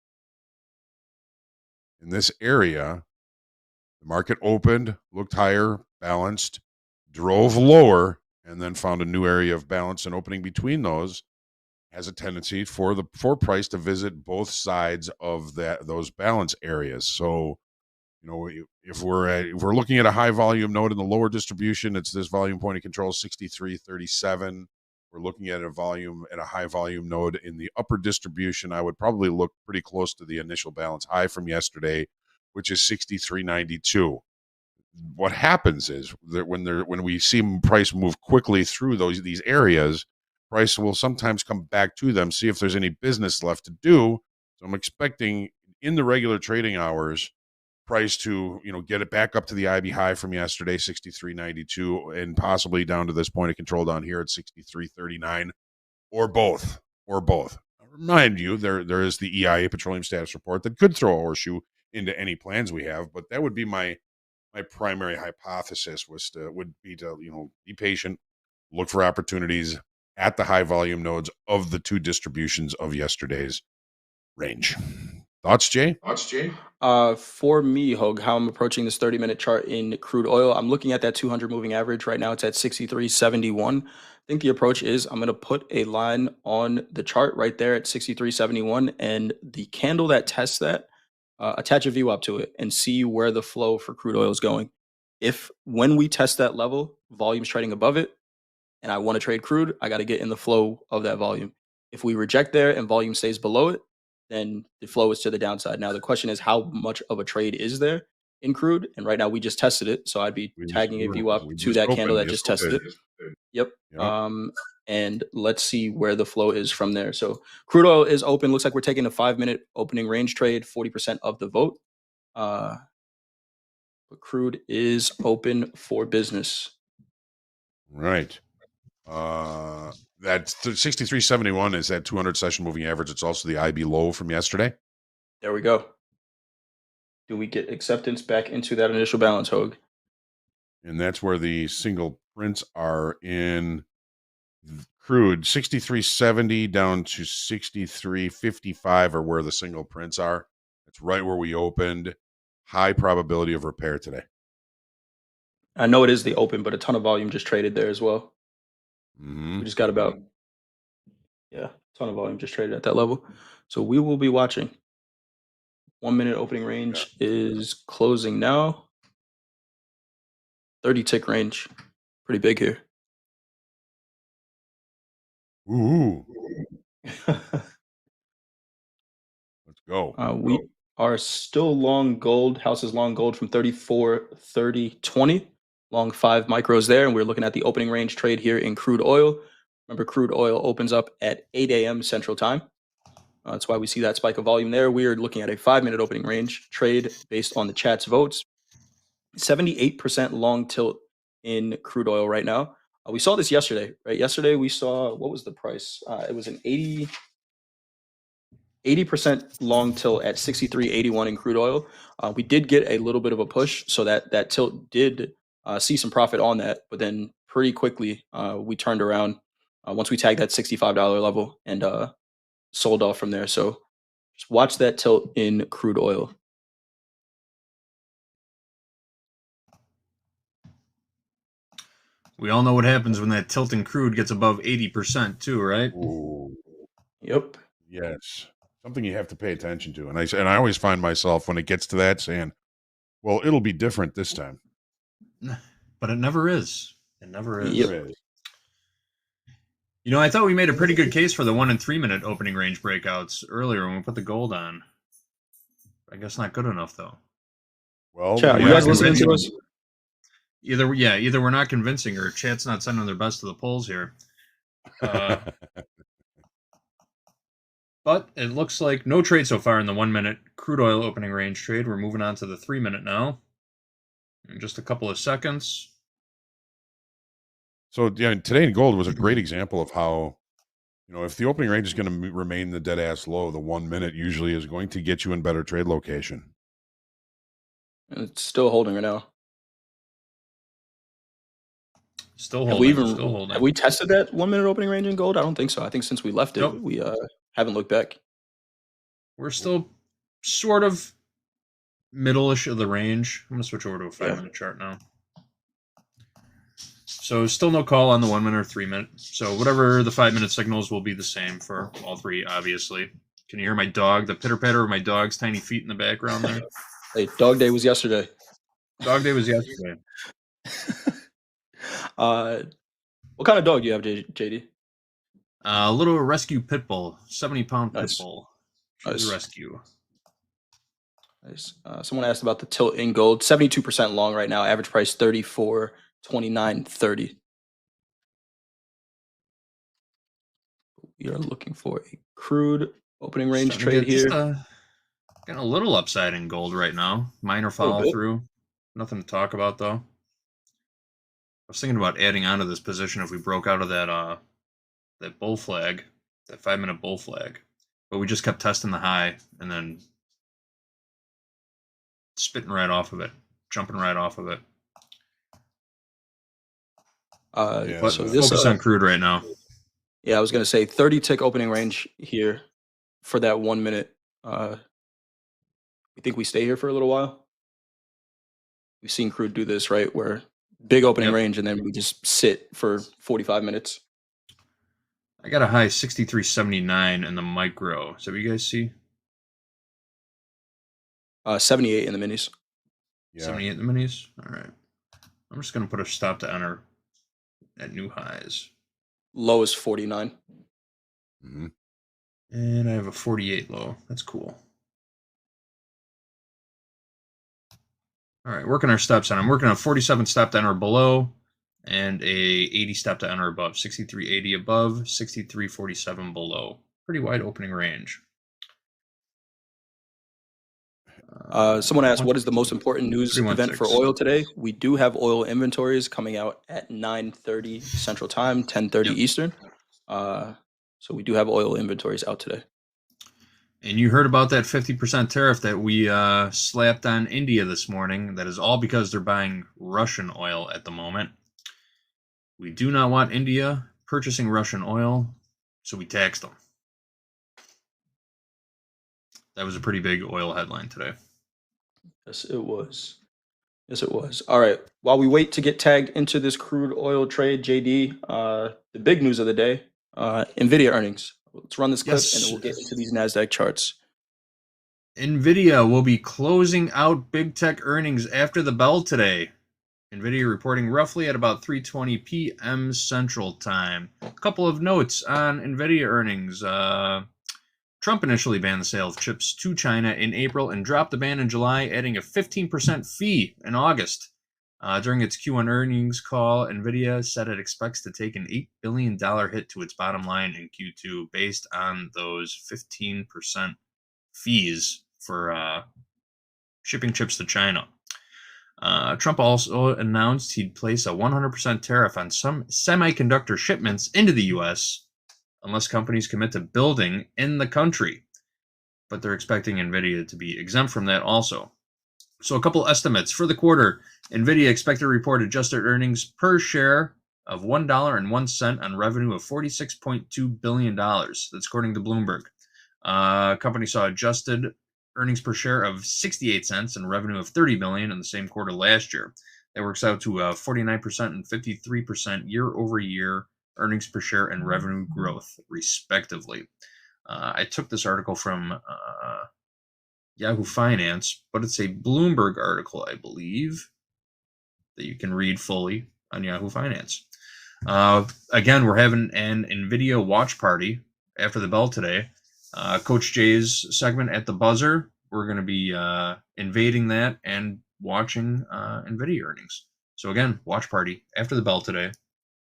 in this area. The market opened, looked higher, balanced, drove lower, and then found a new area of balance, and opening between those has a tendency for price to visit both sides of those balance areas. So, if we're looking at a high volume node in the lower distribution, it's this volume point of control 63.37. We're looking at a high volume node in the upper distribution. I would probably look pretty close to the initial balance high from yesterday, which is 63.92. What happens is that when we see price move quickly through these areas, price will sometimes come back to them, see if there's any business left to do. So I'm expecting in the regular trading hours, price to get it back up to the IB high from yesterday, 63.92, and possibly down to this point of control down here at 63.39, or both. I remind you, there is the EIA petroleum status report that could throw a horseshoe into any plans we have, but that would be my primary hypothesis would be to be patient, look for opportunities at the high volume nodes of the two distributions of yesterday's range. Thoughts, Jay? For me, Hogue, how I'm approaching this 30-minute chart in crude oil, I'm looking at that 200 moving average. Right now, it's at 63.71. I think the approach is I'm going to put a line on the chart right there at 63.71, and the candle that tests that, attach a VWAP to it and see where the flow for crude oil is going. If when we test that level, volume's trading above it, and I want to trade crude, I got to get in the flow of that volume. If we reject there and volume stays below it, then the flow is to the downside. Now the question is how much of a trade is there in crude? And right now we just tested it, so I'd be tagging a VWAP to that candle that just tested it. Yep. And let's see where the flow is from there. So crude oil is open. Looks like we're taking a 5-minute opening range trade, 40% of the vote. But crude is open for business. Right. That 63.71 is that 200 session moving average. It's also the IB low from yesterday. There we go. Do we get acceptance back into that initial balance, Hogue? And that's where the single prints are in crude. 63.70 down to 63.55 are where the single prints are. It's right where we opened. High probability of repair today. I know it is the open, but a ton of volume just traded there as well. Mm-hmm. We just got about, yeah, ton of volume just traded at that level. So we will be watching. 1 minute opening range is closing now. 30 tick range. Pretty big here. Ooh, let's go. We are still long gold. House is long gold from 34, 30, 20. Long 5 micros there. And we're looking at the opening range trade here in crude oil. Remember, crude oil opens up at 8 a.m. Central Time. That's why we see that spike of volume there. We are looking at a 5-minute opening range trade based on the chat's votes. 78% long tilt in crude oil right now. We saw this yesterday, right? Yesterday we saw, what was the price? It was an 80% long tilt at 63.81 in crude oil. We did get a little bit of a push, so that tilt did see some profit on that, but then pretty quickly we turned around once we tagged that $65 level and sold off from there. So just watch that tilt in crude oil. We all know what happens when that tilt in crude gets above 80% too, right? Ooh, Yep. yes, something you have to pay attention to. And I always find myself when it gets to that saying, "Well, it'll be different this time." But it never is. It never is. Yep. There is. You know, I thought we made a pretty good case for the 1 and 3 minute opening range breakouts earlier when we put the gold on. I guess not good enough though. Well, Chat, you you guys guys listening to convincing. us? Either we're not convincing or chat's not sending their best to the polls here. But it looks like no trade so far in the 1 minute crude oil opening range trade. We're moving on to the 3 minute now. In just a couple of seconds. So yeah, today in gold was a great example of how, if the opening range is going to remain the dead ass low, the 1 minute usually is going to get you in better trade location. And it's still holding right now. Still Have we holding. have we tested that 1 minute opening range in gold? I don't think so. I think since we left it, Nope. we haven't looked back. We're still sort of middle-ish of the range. I'm going to switch over to a 5-minute chart now. So still no call on the 1 minute or 3 minute. So whatever the 5-minute signals will be the same for all three, obviously. Can you hear my dog, the pitter-patter of my dog's tiny feet in the background there? Hey, dog day was yesterday. Dog day was yesterday. What kind of dog do you have, JD? A little rescue pit bull, 70-pound Nice. pit bull. She's Nice. a rescue. Nice. Someone asked about the tilt in gold. 72% long right now. Average price 34.29.30. We are looking for a crude opening range trade here. Got a little upside in gold right now. Minor follow through. Nothing to talk about though. I was thinking about adding on to this position if we broke out of that that bull flag, that 5-minute bull flag. But we just kept testing the high and then spitting right off of it, jumping right off of it. Yeah, so focus on crude right now. Yeah, I was going to say 30 tick opening range here for that 1 minute. We think we stay here for a little while. We've seen crude do this, right? Where big opening range and then we just sit for 45 minutes. I got a high 63.79 in the micro. So you guys see? 78 in the minis. Yeah. 78 in the minis? All right. I'm just going to put a stop to enter at new highs. Low is 49. Mm-hmm. And I have a 48 low. That's cool. All right, working our steps on. I'm working on 47 stop to enter below and a 80 stop to enter above. 63.80 above, 63.47 below. Pretty wide opening range. Someone asked, what is the most important news event for oil today? We do have oil inventories coming out at 9:30 Central Time, 10:30 Eastern. So we do have oil inventories out today. And you heard about that 50% tariff that we slapped on India this morning. That is all because they're buying Russian oil at the moment. We do not want India purchasing Russian oil, so we taxed them. That was a pretty big oil headline today. Yes, it was. Yes, it was. All right. While we wait to get tagged into this crude oil trade, JD, the big news of the day, Nvidia earnings. Let's run this clip and then Yes. we'll get into these NASDAQ charts. Nvidia will be closing out big tech earnings after the bell today. Nvidia reporting roughly at about 3:20 p.m. Central Time. A couple of notes on Nvidia earnings. Trump initially banned the sale of chips to China in April and dropped the ban in July, adding a 15% fee in August. During its Q1 earnings call, Nvidia said it expects to take an $8 billion hit to its bottom line in Q2 based on those 15% fees for shipping chips to China. Trump also announced he'd place a 100% tariff on some semiconductor shipments into the U.S. unless companies commit to building in the country. But they're expecting Nvidia to be exempt from that also. So a couple estimates. For the quarter, Nvidia expected to report adjusted earnings per share of $1.01 on revenue of $46.2 billion. That's according to Bloomberg. Company saw adjusted earnings per share of 68 cents and revenue of $30 billion in the same quarter last year. That works out to 49% and 53% year-over-year earnings per share and revenue growth, respectively. I took this article from Yahoo Finance, but it's a Bloomberg article, I believe, that you can read fully on Yahoo Finance. Again, we're having an Nvidia watch party after the bell today. Coach Jay's segment at the buzzer, we're going to be invading that and watching Nvidia earnings. So again, watch party after the bell today.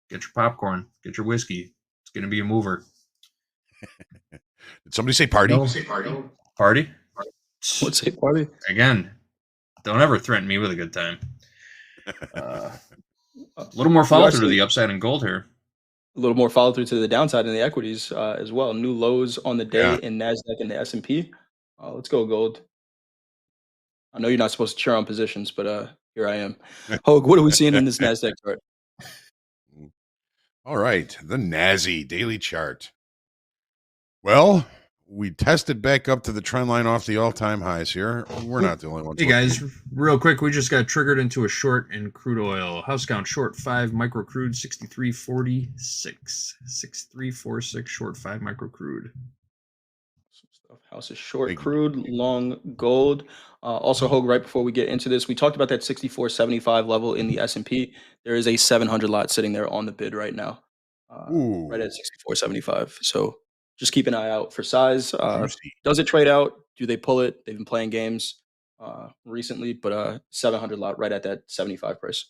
Get your popcorn, get your whiskey. It's going to be a mover. Did somebody say party? No. Party? Let's say party. Again, don't ever threaten me with a good time. A little more follow through to the upside in gold here. A little more follow through to the downside in the equities as well. New lows on the day in NASDAQ and the S&P. Let's go gold. I know you're not supposed to cheer on positions, but here I am. Hoag, what are we seeing in this NASDAQ chart? All right, the NASI daily chart. Well, we tested back up to the trend line off the all-time highs here. We're not the only ones. Hey guys, real quick, we just got triggered into a short in crude oil. House count short 5 micro crude 63.46. 63.46 short 5 micro crude. House is short crude, long gold. Also, Hoag, right before we get into this, we talked about that 64.75 level in the S&P. There is a 700 lot sitting there on the bid right now, right at 64.75. So just keep an eye out for size. Does it trade out? Do they pull it? They've been playing games recently, but 700 lot right at that 75 price.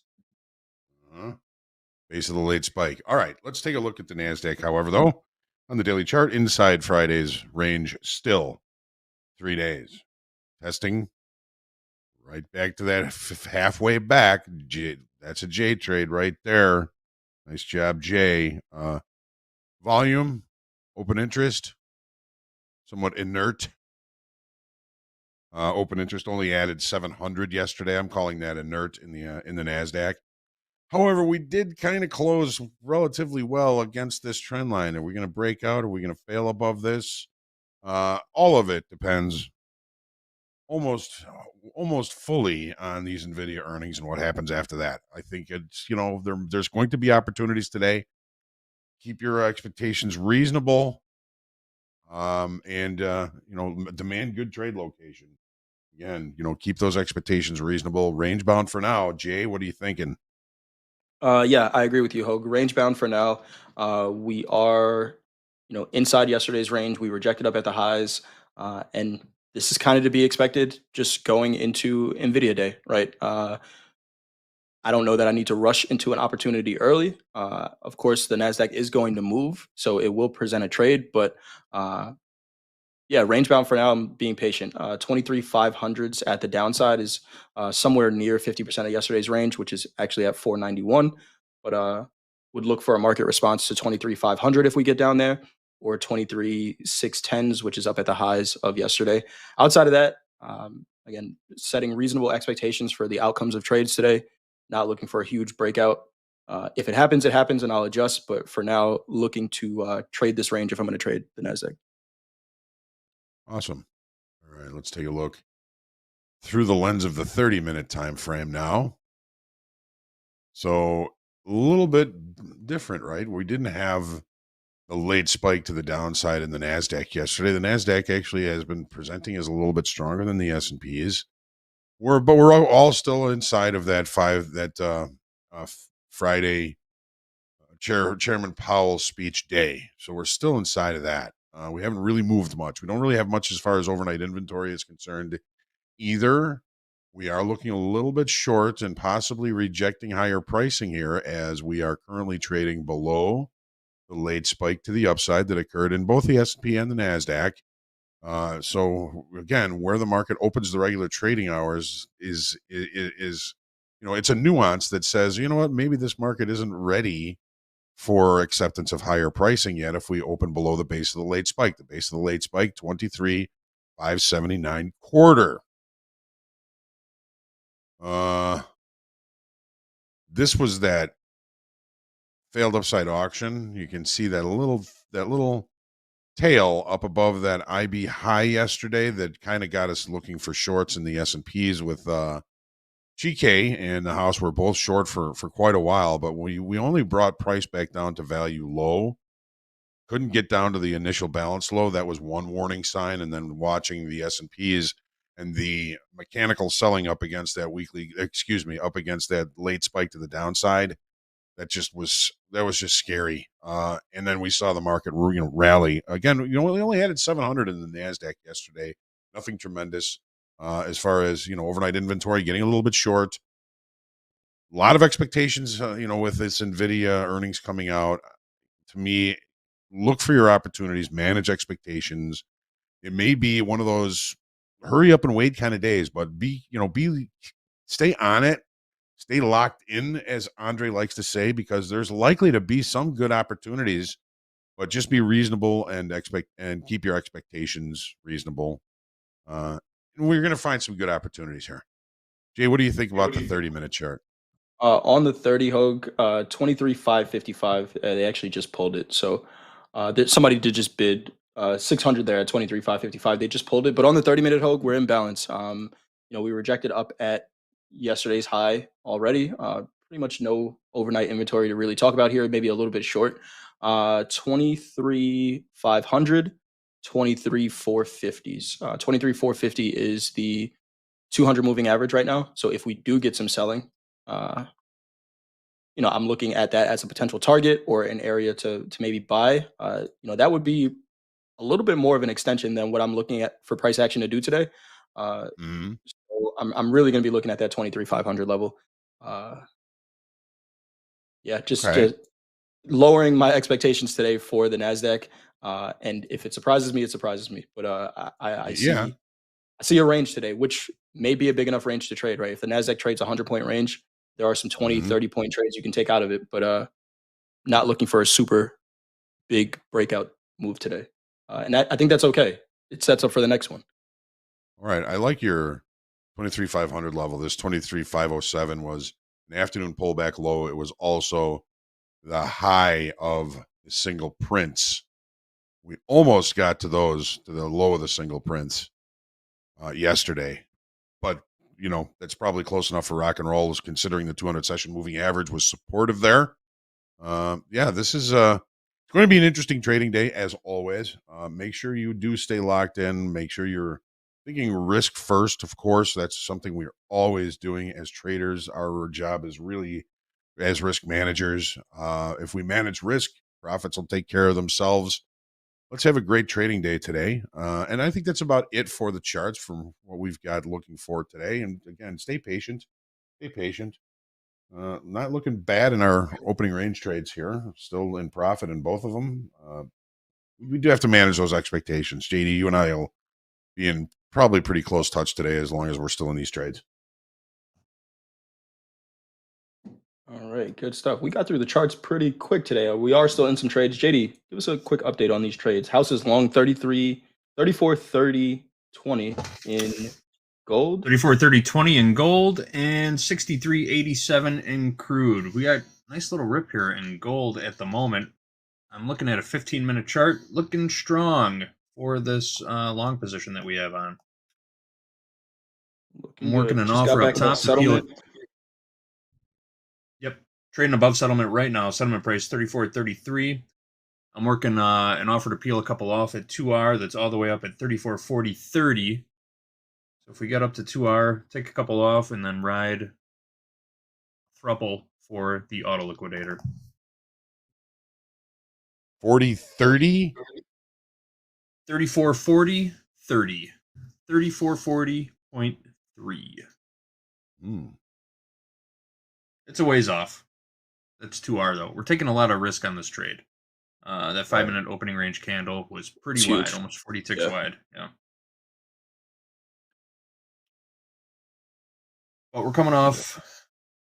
Base of the late spike. All right, let's take a look at the NASDAQ, however, though. On the daily chart, inside Friday's range still. 3 days. Testing right back to that halfway back. That's a J trade right there. Nice job, Jay. Volume, open interest, somewhat inert. Open interest only added 700 yesterday. I'm calling that inert in the NASDAQ. However, we did kind of close relatively well against this trend line. Are we going to break out? Are we going to fail above this? All of it depends almost fully on these Nvidia earnings and what happens after that. I think it's, there's going to be opportunities today. Keep your expectations reasonable. And demand good trade location. Again, keep those expectations reasonable. Range bound for now. Jay, what are you thinking? Yeah, I agree with you, Hoag. Range bound for now. We are, inside yesterday's range. We rejected up at the highs, and this is kind of to be expected just going into Nvidia day, right? I don't know that I need to rush into an opportunity early. Of course, the NASDAQ is going to move, so it will present a trade, but yeah, range bound for now. I'm being patient. 23,500s at the downside is somewhere near 50% of yesterday's range, which is actually at 491. But would look for a market response to 23,500 if we get down there, or 23,610s, which is up at the highs of yesterday. Outside of that, again, setting reasonable expectations for the outcomes of trades today. Not looking for a huge breakout. If it happens, and I'll adjust. But for now, looking to trade this range if I'm going to trade the NASDAQ. Awesome. All right, let's take a look. through the lens of the 30-minute time frame now. So a little bit different, right? We didn't have a late spike to the downside in the NASDAQ yesterday. The NASDAQ actually has been presenting as a little bit stronger than the S&Ps. But we're all still inside of that Friday Chairman Powell's speech day. So we're still inside of that. We haven't really moved much. We don't really have much as far as overnight inventory is concerned either. We are looking a little bit short and possibly rejecting higher pricing here as we are currently trading below the late spike to the upside that occurred in both the S&P and the NASDAQ. So again, where the market opens the regular trading hours is it's a nuance that says, you know what, maybe this market isn't ready for acceptance of higher pricing yet if we open below the base of the late spike. The base of the late spike, 23,579 quarter. This was that failed upside auction. You can see that little tail up above that IB high yesterday that kind of got us looking for shorts in the S&Ps with GK and the house were both short for quite a while, but we only brought price back down to value low. Couldn't get down to the initial balance low. That was one warning sign, and then watching the S&Ps and the mechanical selling up against that up against that late spike to the downside. That was just scary. And then we saw the market, rally again. We only added 700 in the NASDAQ yesterday. Nothing tremendous as far as overnight inventory getting a little bit short. A lot of expectations, with this Nvidia earnings coming out. To me, look for your opportunities, manage expectations. It may be one of those hurry up and wait kind of days, but stay on it. Stay locked in, as Andre likes to say, because there's likely to be some good opportunities, but just be reasonable and keep your expectations reasonable. And we're going to find some good opportunities here. Jay, what do you think about the 30-minute chart? On the 30 Hoag, 23,555. They actually just pulled it. So somebody did just bid 600 there at 23,555. They just pulled it. But on the 30-minute Hoag, we're in balance. We rejected up at yesterday's high already. Pretty much no overnight inventory to really talk about here. Maybe a little bit short. 23,500, 23,450s. 23,450 is the 200 moving average right now. So if we do get some selling, I'm looking at that as a potential target or an area to maybe buy. That would be a little bit more of an extension than what I'm looking at for price action to do today. So I'm really going to be looking at that 23,500 level. Just lowering my expectations today for the NASDAQ. And if it surprises me, it surprises me. But I see a range today, which may be a big enough range to trade, right? If the NASDAQ trades 100-point range, there are some 20, 30-point trades you can take out of it, but not looking for a super big breakout move today. And I think that's okay. It sets up for the next one. All right. I like your 23,500 level. This 23,507 was an afternoon pullback low. It was also the high of the single prints. We almost got to the low of the single prints yesterday. But, that's probably close enough for rock and roll, considering the 200 session moving average was supportive there. This is going to be an interesting trading day, as always. Make sure you do stay locked in. Make sure you're thinking risk first, of course. That's something we're always doing as traders. Our job is really as risk managers. If we manage risk, profits will take care of themselves. Let's have a great trading day today. And I think that's about it for the charts from what we've got looking for today. And again, stay patient. Stay patient. Not looking bad in our opening range trades here. Still in profit in both of them. We do have to manage those expectations. JD, you and I will be in probably pretty close touch today as long as we're still in these trades. All right, good stuff. We got through the charts pretty quick today. We are still in some trades. JD, give us a quick update on these trades. House is long 33, 34, 30, 20 in gold. 34, 30, 20 in gold and 63, 87 in crude. We got a nice little rip here in gold at the moment. I'm looking at a 15-minute chart, looking strong for this long position that we have on. Looking I'm working good. an Just got offer up back from top to peel it. settlement. Yep. Trading above settlement right now. Settlement price 34.33. I'm working an offer to peel a couple off at 2R. That's all the way up at 34.40.30. So if we get up to 2R, take a couple off, and then ride thruple for the auto liquidator. 40-30? 34.40.30. 34.40.3. It's a ways off. That's 2R though. We're taking a lot of risk on this trade. That 5-minute opening range candle was pretty It's wide, huge. almost 40 ticks wide. Yeah. But we're coming off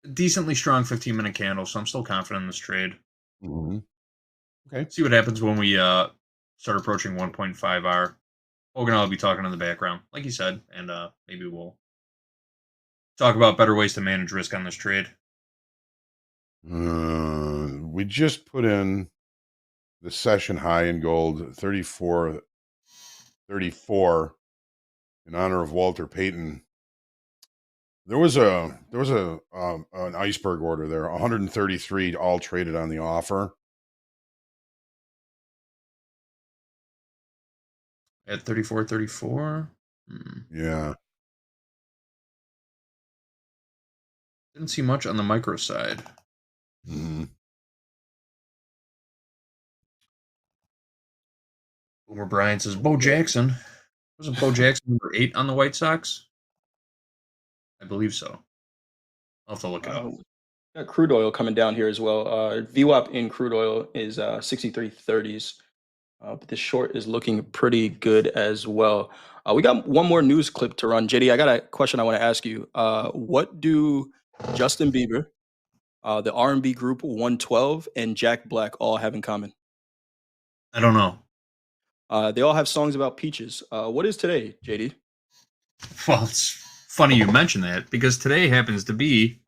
a decently strong 15-minute candle, so I'm still confident in this trade. Okay. See what happens when we start approaching 1.5R. Hogan and I will be talking in the background, like you said, and maybe we'll talk about better ways to manage risk on this trade. We just put in the session high in gold, 34.34, in honor of Walter Payton. There was an iceberg order there, 133 all traded on the offer. At 34.34? Yeah. Didn't see much on the micro side. Boomer Bryant says, Bo Jackson. Wasn't Bo Jackson number 8 on the White Sox? I believe so. I'll have to look it up. Got crude oil coming down here as well. VWAP in crude oil is 63.30s. But the short is looking pretty good as well. We got one more news clip to run. JD, I got a question I want to ask you. What do Justin Bieber, the R&B group 112, and Jack Black all have in common? I don't know. They all have songs about peaches. What is today, JD? Well, it's funny you mention that because today happens to be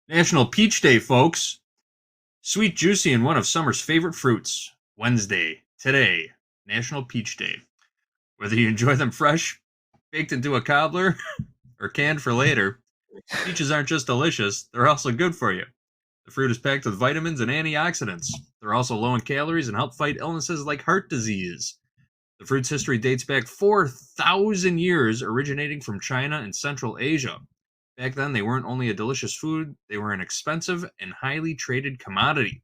National Peach Day, folks. Sweet, juicy, and one of summer's favorite fruits. Wednesday, today, National Peach Day. Whether you enjoy them fresh, baked into a cobbler, or canned for later, peaches aren't just delicious, they're also good for you. The fruit is packed with vitamins and antioxidants. They're also low in calories and help fight illnesses like heart disease. The fruit's history dates back 4,000 years, originating from China and Central Asia. Back then, they weren't only a delicious food, they were an expensive and highly traded commodity.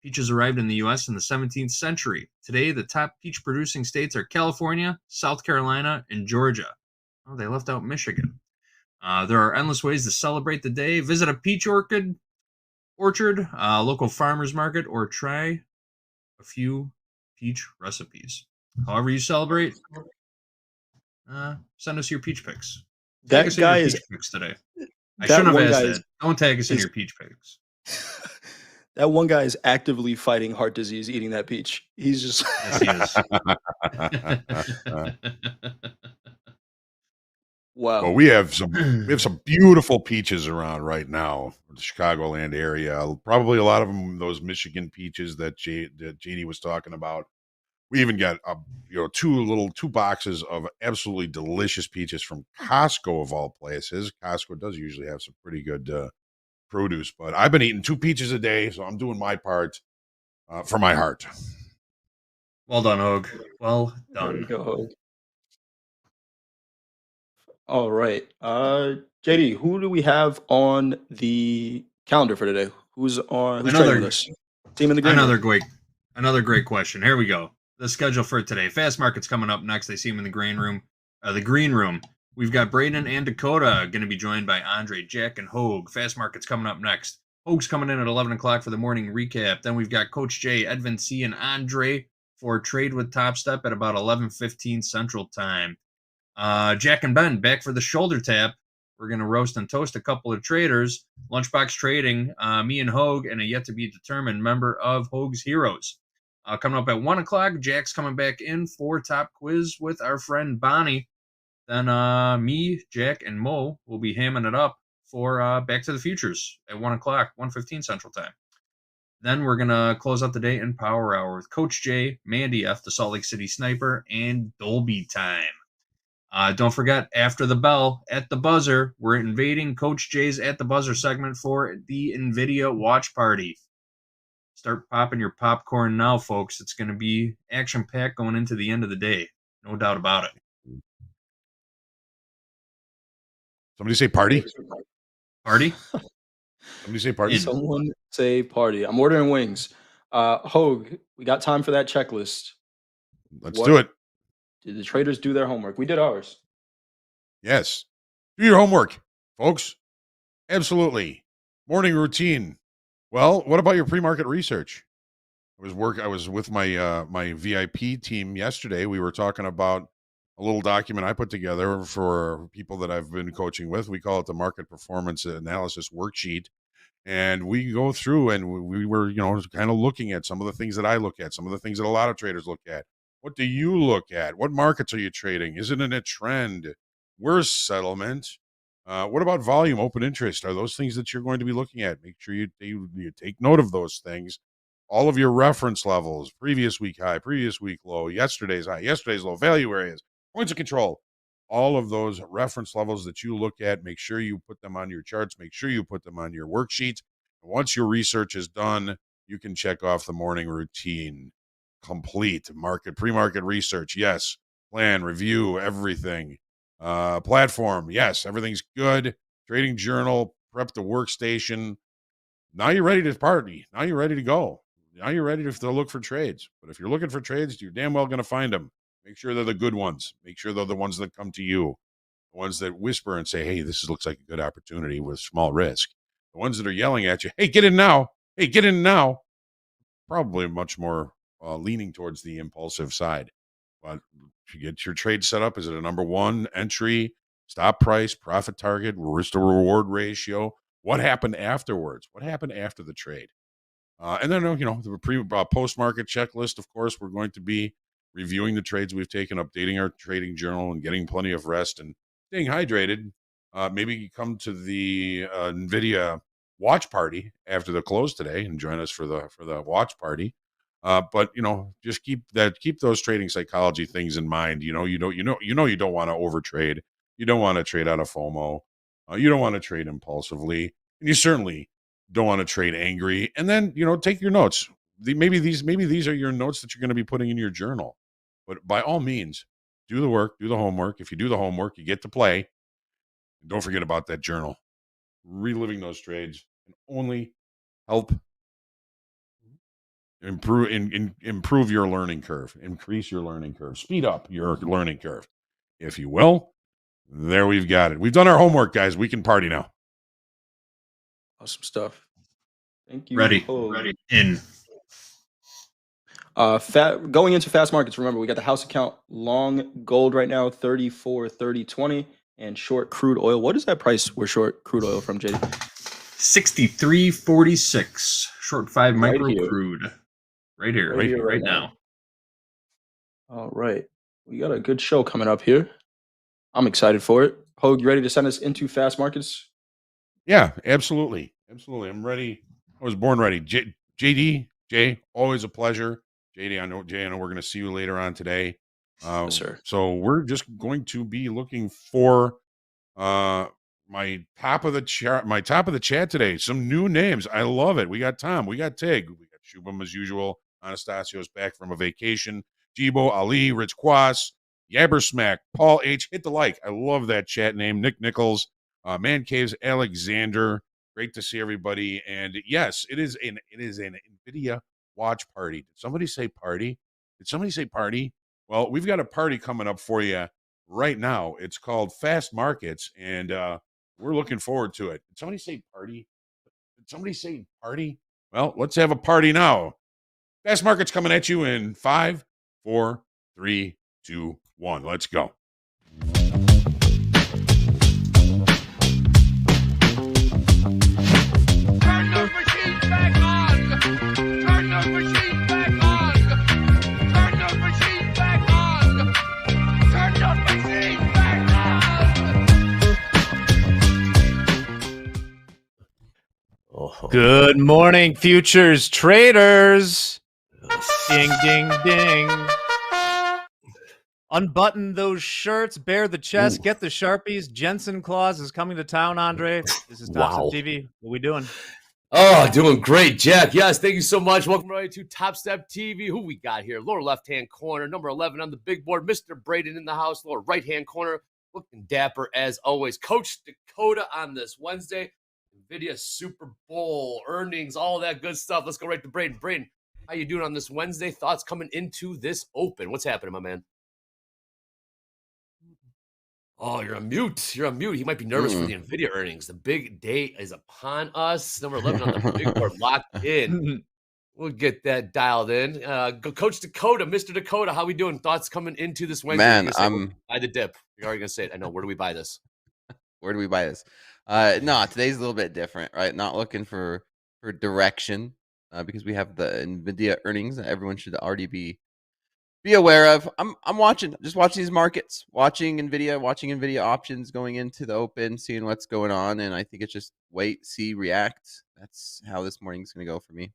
Peaches arrived in the U.S. in the 17th century. Today, the top peach-producing states are California, South Carolina, and Georgia. Oh, they left out Michigan. There are endless ways to celebrate the day. Visit a peach orchard, local farmer's market, or try a few peach recipes. However you celebrate, send us your peach pics. Tag us in your peach pics today. I shouldn't have asked that. Don't tag us in your peach pics. That one guy is actively fighting heart disease eating that peach. He's just Yes, he is. Wow. Well, we have some beautiful peaches around right now in the Chicagoland area. Probably a lot of them those Michigan peaches that JD was talking about. We even got two boxes of absolutely delicious peaches from Costco of all places. Costco does usually have some pretty good produce, but I've been eating 2 peaches a day, so I'm doing my part for my heart. Well done, Hoag. Well done. There you go, Hoag. All right. JD, who do we have on the calendar for today? Who's trading with us? Team in the green room. Another great question. Here we go. The schedule for today. Fast Market's coming up next. I see him in the green room. We've got Braden and Dakota going to be joined by Andre, Jack, and Hoag. Fast Market's coming up next. Hoag's coming in at 11 o'clock for the morning recap. Then we've got Coach J, Edvin C, and Andre for Trade with Topstep at about 11:15 Central Time. Jack and Ben back for the shoulder tap. We're going to roast and toast a couple of traders. Lunchbox Trading, me and Hoag, and a yet-to-be-determined member of Hoag's Heroes. Coming up at 1 o'clock, Jack's coming back in for Top Quiz with our friend Bonnie. Then me, Jack, and Mo will be hamming it up for Back to the Futures at 1 o'clock, 1:15 Central Time. Then we're going to close out the day in Power Hour with Coach J, Mandy F, the Salt Lake City Sniper, and Dolby Time. Don't forget, after the bell, at the buzzer, we're invading Coach Jay's At the Buzzer segment for the Nvidia watch party. Start popping your popcorn now, folks. It's going to be action-packed going into the end of the day. No doubt about it. Somebody say party. Party? Somebody say party. Someone say party. I'm ordering wings. Hoag, we got time for that checklist. Let's do it. Did the traders do their homework? We did ours. Yes. Do your homework, folks. Absolutely. Morning routine. Well, what about your pre-market research? I was with my my VIP team yesterday. We were talking about a little document I put together for people that I've been coaching with. We call it the Market Performance Analysis Worksheet. And we go through and we were, kind of looking at some of the things that I look at, some of the things that a lot of traders look at. What do you look at? What markets are you trading? Is it in a trend? Where's settlement? What about volume, open interest? Are those things that you're going to be looking at? Make sure you take note of those things. All of your reference levels, previous week high, previous week low, yesterday's high, yesterday's low, value areas, points of control. All of those reference levels that you look at, make sure you put them on your charts. Make sure you put them on your worksheets. Once your research is done, you can check off the morning routine. Complete pre-market research. Yes. Plan, review, everything. Platform. Yes. Everything's good. Trading journal, prep the workstation. Now you're ready to party. Now you're ready to go. Now you're ready to look for trades. But if you're looking for trades, you're damn well going to find them. Make sure they're the good ones. Make sure they're the ones that come to you. The ones that whisper and say, hey, this looks like a good opportunity with small risk. The ones that are yelling at you, hey, get in now. Hey, get in now. Probably much more leaning towards the impulsive side. But if you get your trade set up, is it a number one entry, stop price, profit target, risk to reward ratio? What happened afterwards? What happened after the trade? And then, the post-market checklist, of course, we're going to be reviewing the trades we've taken, updating our trading journal, and getting plenty of rest and staying hydrated. Maybe come to the Nvidia watch party after the close today and join us for the watch party. But just keep those trading psychology things in mind. You don't want to overtrade. You don't want to trade out of FOMO. You don't want to trade impulsively, and you certainly don't want to trade angry. And then take your notes. Maybe these are your notes that you're going to be putting in your journal. But by all means, do the work, do the homework. If you do the homework, you get to play. And don't forget about that journal. Reliving those trades can only help improve your learning curve, increase your learning curve, speed up your learning curve, if you will. There we've got it. We've done our homework, guys. We can party now. Awesome stuff. Thank you. Ready. In. Going into fast markets, remember, we got the house account long gold right now, 34.30.20, and short crude oil. What is that price we're short crude oil from, JD? 63.46. Short 5 micro here. crude. Right here, right now. All right. We got a good show coming up here. I'm excited for it. Hoag, you ready to send us into fast markets? Yeah, absolutely. Absolutely. I'm ready. I was born ready. Jay, always a pleasure. JD, I know we're going to see you later on today. Yes, sir. So we're just going to be looking for my top of the chat today. Some new names. I love it. We got Tom. We got Tig. We got Shubham as usual. Anastasio's back from a vacation. Jibo, Ali, Rich Quas, Yabbersmack, Paul H. Hit the like. I love that chat name. Nick Nichols, Man Caves, Alexander. Great to see everybody. And yes, it is an Nvidia watch party. Did somebody say party? Well, we've got a party coming up for you right now. It's called Fast Markets, and we're looking forward to it. Did somebody say party? Well, let's have a party now. Fast Markets coming at you in 5, 4, 3, 2, 1. Let's go. Turn those machines back on! Turn those machines back on! Turn those machines back on! Turn those machines back on! Good morning, futures traders. Ding, ding, ding. Unbutton those shirts, bare the chest, Ooh. get the Sharpies. Jensen Claus is coming to town, Andre. This is Wow. TopstepTV. What we doing? Oh, doing great, Jack. Yes, thank you so much. Welcome everybody to TopstepTV. Who we got here? Lower left-hand corner, number 11 on the big board. Mr. Braden in the house. Lower right-hand corner, looking dapper as always. Coach Dakota on this Wednesday. Nvidia Super Bowl earnings, all that good stuff. Let's go right to Braden. Braden, how you doing on this Wednesday? Thoughts coming into this open? What's happening, my man? Oh, you're on mute. You're on mute. He might be nervous for the Nvidia earnings. The big day is upon us. Number 11 on the big board locked in. We'll get that dialed in. Coach Dakota, Mr. Dakota, how we doing? Thoughts coming into this Wednesday? Man, buy the dip. You're already gonna say it. I know. Where do we buy this? Where do we buy this? No, today's a little bit different, right? Not looking for direction because we have the Nvidia earnings that everyone should already be aware of. I'm just watching these markets, watching Nvidia options going into the open, seeing what's going on, and I think it's just wait, see, react. That's how this morning's gonna go for me.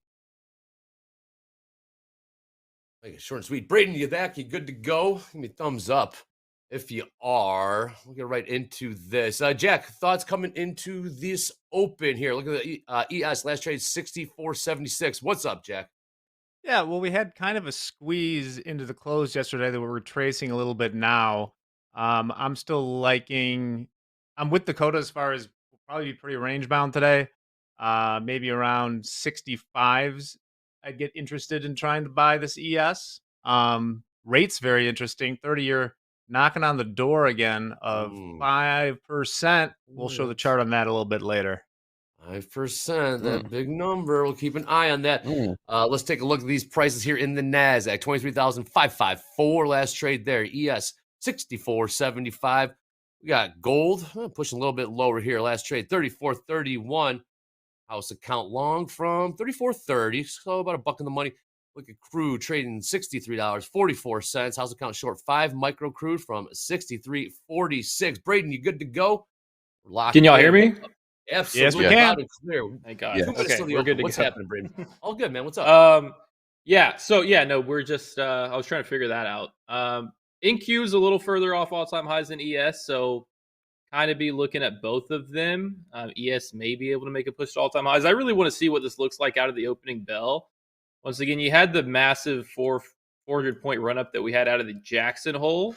Make it short and sweet. Braden, you back? You good to go? Give me a thumbs up if you are. We'll get right into this. Jack, thoughts coming into this open here? Look at the ES last trade 64.76. What's up, Jack? Yeah, well, we had kind of a squeeze into the close yesterday that we're retracing a little bit now. I'm still liking. I'm with Dakota as far as we'll probably be pretty range bound today. Maybe around 65s. I'd get interested in trying to buy this ES. Rates very interesting. 30-year knocking on the door again of 5%. We'll show the chart on that a little bit later. 5%, that big number. We'll keep an eye on that. Let's take a look at these prices here in the NASDAQ. 23,554 last trade there. ES 64.75. We got gold pushing a little bit lower here. Last trade 34.31. House account long from 34.30, so about $1 in the money. Look at crude trading $63.44. House account short 5 micro crude from 63.46. Braden, you good to go? Can y'all hear me? Absolutely. Yes, we can. Loud and clear. Thank God. Yes. Okay, we're good to What's go. happening, Braden? All good, man. What's up? Yeah. So yeah, no, we're just. I was trying to figure that out. NQ is a little further off all-time highs than ES, so kind of be looking at both of them. ES may be able to make a push to all-time highs. I really want to see what this looks like out of the opening bell. Once again, you had the massive 400-point run-up that we had out of the Jackson hole,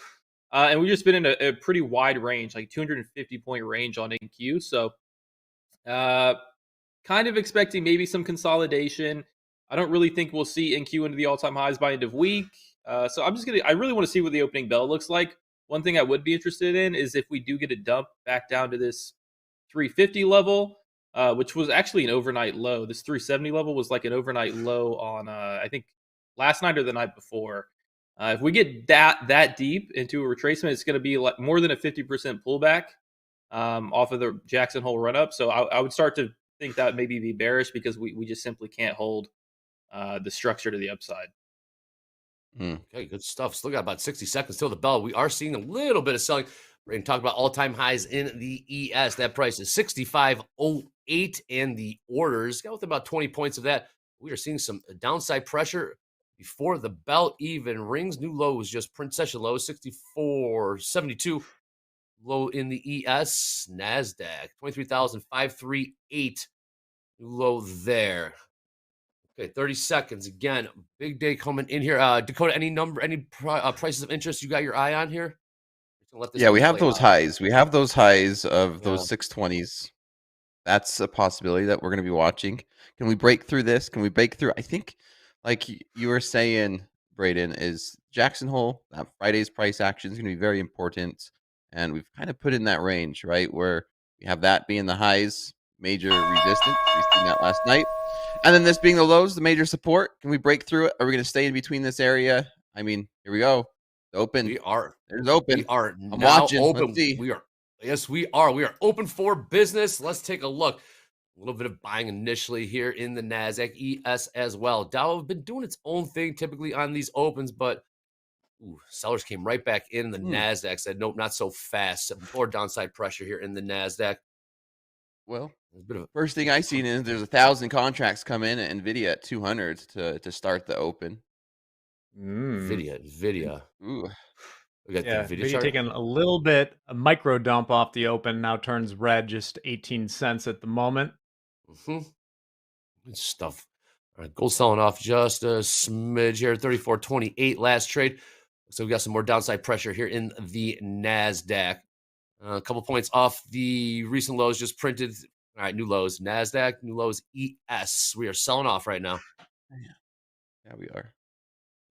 and we've just been in a pretty wide range, like 250-point range on NQ. So kind of expecting maybe some consolidation. I don't really think we'll see NQ into the all-time highs by end of week. So I really want to see what the opening bell looks like. One thing I would be interested in is if we do get a dump back down to this 350 level, which was actually an overnight low. This 370 level was like an overnight low on, I think, last night or the night before. If we get that deep into a retracement, it's going to be like more than a 50% pullback off of the Jackson hole run up. So I would start to think that maybe be bearish because we just simply can't hold the structure to the upside. Okay, good stuff. Still got about 60 seconds till the bell. We are seeing a little bit of selling. We're going to talk about all-time highs in the ES. That price is 65.08, and the orders got with about 20 points of that. We are seeing some downside pressure before the bell even rings. New low was just print session low, 64.72. Low in the ES. NASDAQ, 23,538. New low there. Okay, 30 seconds. Again, big day coming in here. Dakota, any prices of interest you got your eye on here? Yeah, we have those highs. We have those highs of those 620s. That's a possibility that we're going to be watching. Can we break through this? Can we break through? I think, like you were saying, Braden, is Jackson Hole, that Friday's price action is going to be very important. And we've kind of put in that range, right, where we have that being the highs, major resistance. We've seen that last night. And then this being the lows, the major support. Can we break through it? Are we going to stay in between this area? I mean, here we go. Open. We are. There's open. We are I'm now watching. open. Let's see. We are. Yes, we are. We are open for business. Let's take a look. A little bit of buying initially here in the NASDAQ ES as well. Dow have been doing its own thing typically on these opens, but sellers came right back in the NASDAQ. Said, nope, not so fast. More downside pressure here in the NASDAQ. Well, first thing I seen is there's 1,000 contracts come in at Nvidia at 200 to start the open. Nvidia. Ooh. We got Yeah, the Nvidia Nvidia chart. taking a micro dump off the open, now turns red, just 18 cents at the moment. Good stuff. All right, gold selling off just a smidge here, 34.28 last trade. So we got some more downside pressure here in the NASDAQ. A couple points off the recent lows just printed. All right, new lows. NASDAQ, new lows, ES. We are selling off right now. Yeah, we are.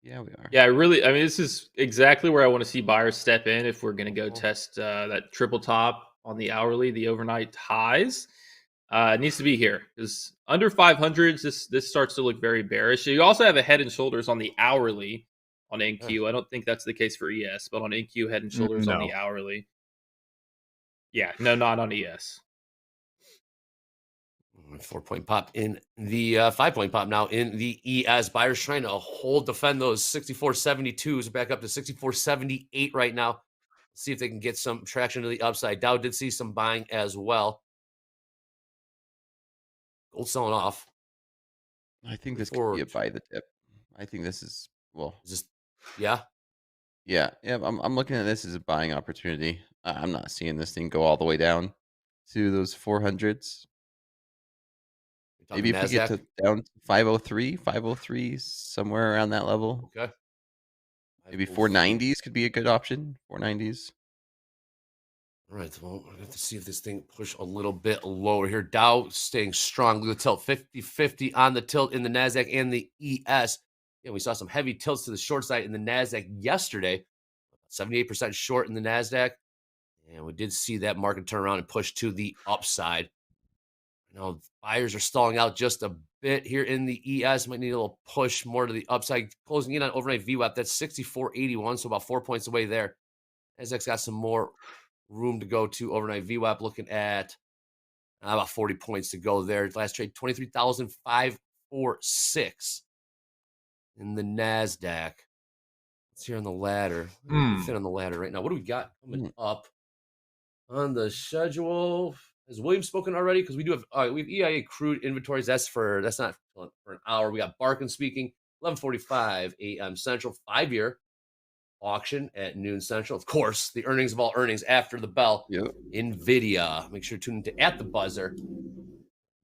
Yeah, we are. Yeah, I mean, this is exactly where I want to see buyers step in if we're going to go test that triple top on the hourly, the overnight highs. It needs to be here because under 500s, this starts to look very bearish. You also have a head and shoulders on the hourly on NQ. I don't think that's the case for ES, but on NQ, head and shoulders on the hourly. Yeah, no, not on ES. 4-point pop in the 5-point pop now in the ES. Buyers trying to defend those 64.72s back up to 64.78 right now. See if they can get some traction to the upside. Dow did see some buying as well. Gold selling off. I think this could be a buy the dip. I think this is yeah. I'm looking at this as a buying opportunity. I'm not seeing this thing go all the way down to those 400s. Maybe if we get to down to 503, somewhere around that level. Okay. Maybe 490s could be a good option. 490s. All right. Well, we're going to have to see if this thing push a little bit lower here. Dow staying strong. Look at the tilt. 50-50 on the tilt in the NASDAQ and the ES. Yeah, we saw some heavy tilts to the short side in the NASDAQ yesterday. 78% short in the NASDAQ. And we did see that market turn around and push to the upside. Buyers are stalling out just a bit here in the ES. Might need a little push more to the upside. Closing in on overnight VWAP. That's 64.81, so about 4 points away there. NASDAQ's got some more room to go to overnight VWAP. Looking at about 40 points to go there. Last trade, 23,546 in the NASDAQ. It's here on the ladder. Thin on the ladder right now. What do we got coming up on the schedule? Has William spoken already? Because we do have we have EIA crude inventories. That's not for an hour. We got Barkin speaking 11:45 a.m. Central, 5-year auction at noon Central. Of course, the earnings of all earnings after the bell. Yep. Nvidia. Make sure to tune into At the Buzzer.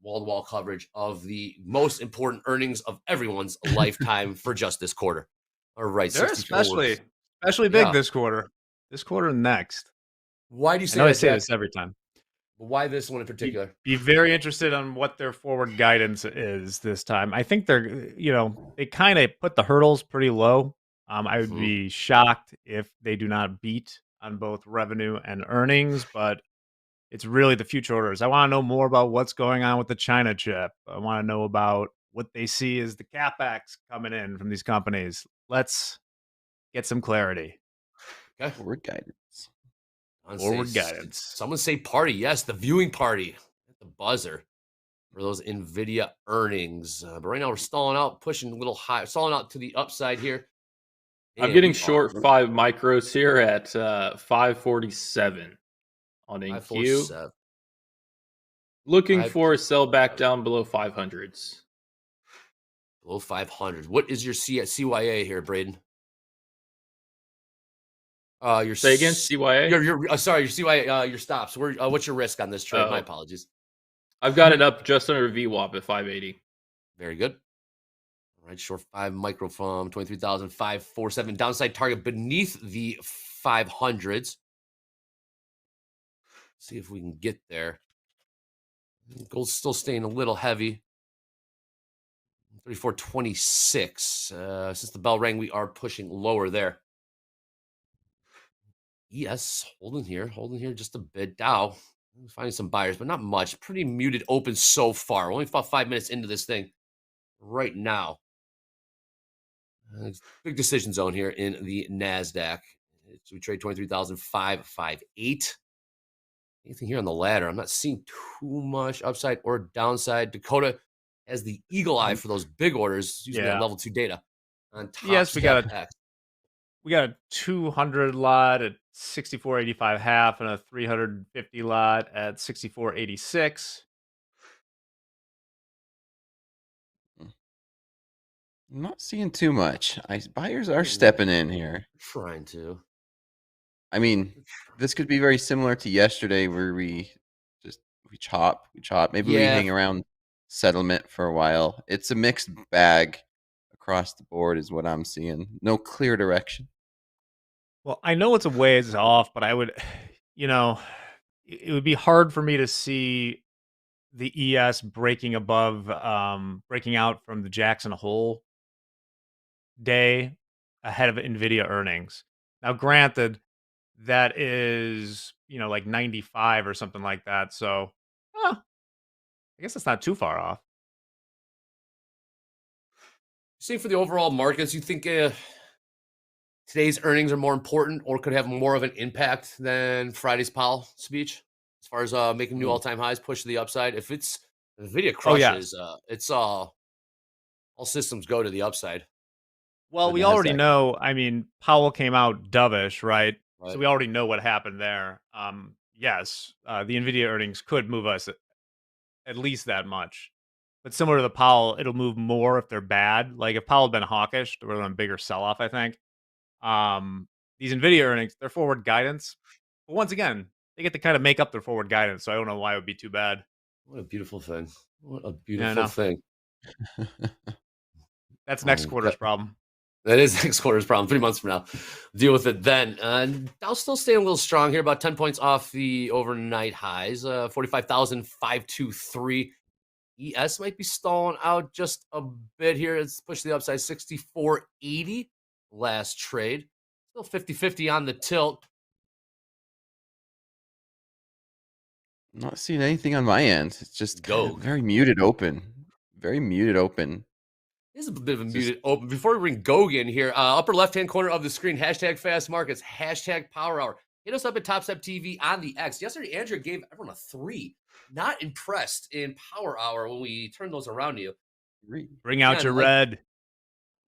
Wall-to-wall coverage of the most important earnings of everyone's lifetime for just this quarter. All right, they're especially big this quarter. This quarter and next. Why do you say I know that, I say Jack? this every time. Why this one in particular? Be very interested on what their forward guidance is this time. I think they're, they kind of put the hurdles pretty low. I would be shocked if they do not beat on both revenue and earnings, but it's really the future orders. I want to know more about what's going on with the China chip. I want to know about what they see as the CapEx coming in from these companies. Let's get some clarity. Okay. Forward guidance. Forward guidance. Someone say party. Yes, the viewing party at the buzzer for those Nvidia earnings. But right now we're stalling out, pushing a little high, stalling out to the upside here. I'm getting short 5 micros here at 547 on NQ. Looking for a sell back down below 500s. Below 500. What is your CYA here, Braden? Say again, CYA? Your sorry, your CYA, your stops. What's your risk on this trade? My apologies. I've got it up just under VWAP at 580. Very good. All right, short 5 micro from 23,547. Downside target beneath the 500s. See if we can get there. Gold's still staying a little heavy. 34.26. Since the bell rang, we are pushing lower there. Yes, holding here just a bit. Dow finding some buyers, but not much. Pretty muted open so far. Only about 5 minutes into this thing right now. Big decision zone here in the NASDAQ. So we trade 23,558. Anything here on the ladder? I'm not seeing too much upside or downside. Dakota has the eagle eye for those big orders using that level 2 data. On top yes, we got a 200 lot at 64.85 half and a 350 lot at 64.86. I'm not seeing too much. Buyers are stepping in here. Trying to. I mean, this could be very similar to yesterday where we chop. Maybe we hang around settlement for a while. It's a mixed bag across the board is what I'm seeing. No clear direction. Well, I know it's a ways off, but I would, it would be hard for me to see the ES breaking out from the Jackson Hole day ahead of Nvidia earnings. Now, granted, that is, like 95 or something like that. So, I guess it's not too far off. Same for the overall markets. You think today's earnings are more important or could have more of an impact than Friday's Powell speech as far as making new all-time highs, push to the upside? If it's Nvidia crushes, it's all systems go to the upside. Well, we already know. I mean, Powell came out dovish, right? Right. So we already know what happened there. Yes, the Nvidia earnings could move us at least that much. But similar to the Powell, it'll move more if they're bad. Like if Powell had been hawkish, there would have been a bigger sell-off, I think. These Nvidia earnings, they're forward guidance. But once again, they get to kind of make up their forward guidance, so I don't know why it would be too bad. What a beautiful thing. What a beautiful thing. That's next quarter's problem. That is next quarter's problem. 3 months from now. Deal with it then. Dow's still staying a little strong here, about 10 points off the overnight highs. 45,523. ES might be stalling out just a bit here. It's pushed to the upside, 64.80 last trade. Still 50-50 on the tilt. I'm not seeing anything on my end. It's just very muted open. Very muted open. This is a bit of a muted open. Before we bring Gog in here, upper left-hand corner of the screen, hashtag fast markets, hashtag power hour. Hit us up at TopstepTV on the X. Yesterday, Andrew gave everyone a 3. Not impressed in power hour when we turned those around to you. Bring out your red.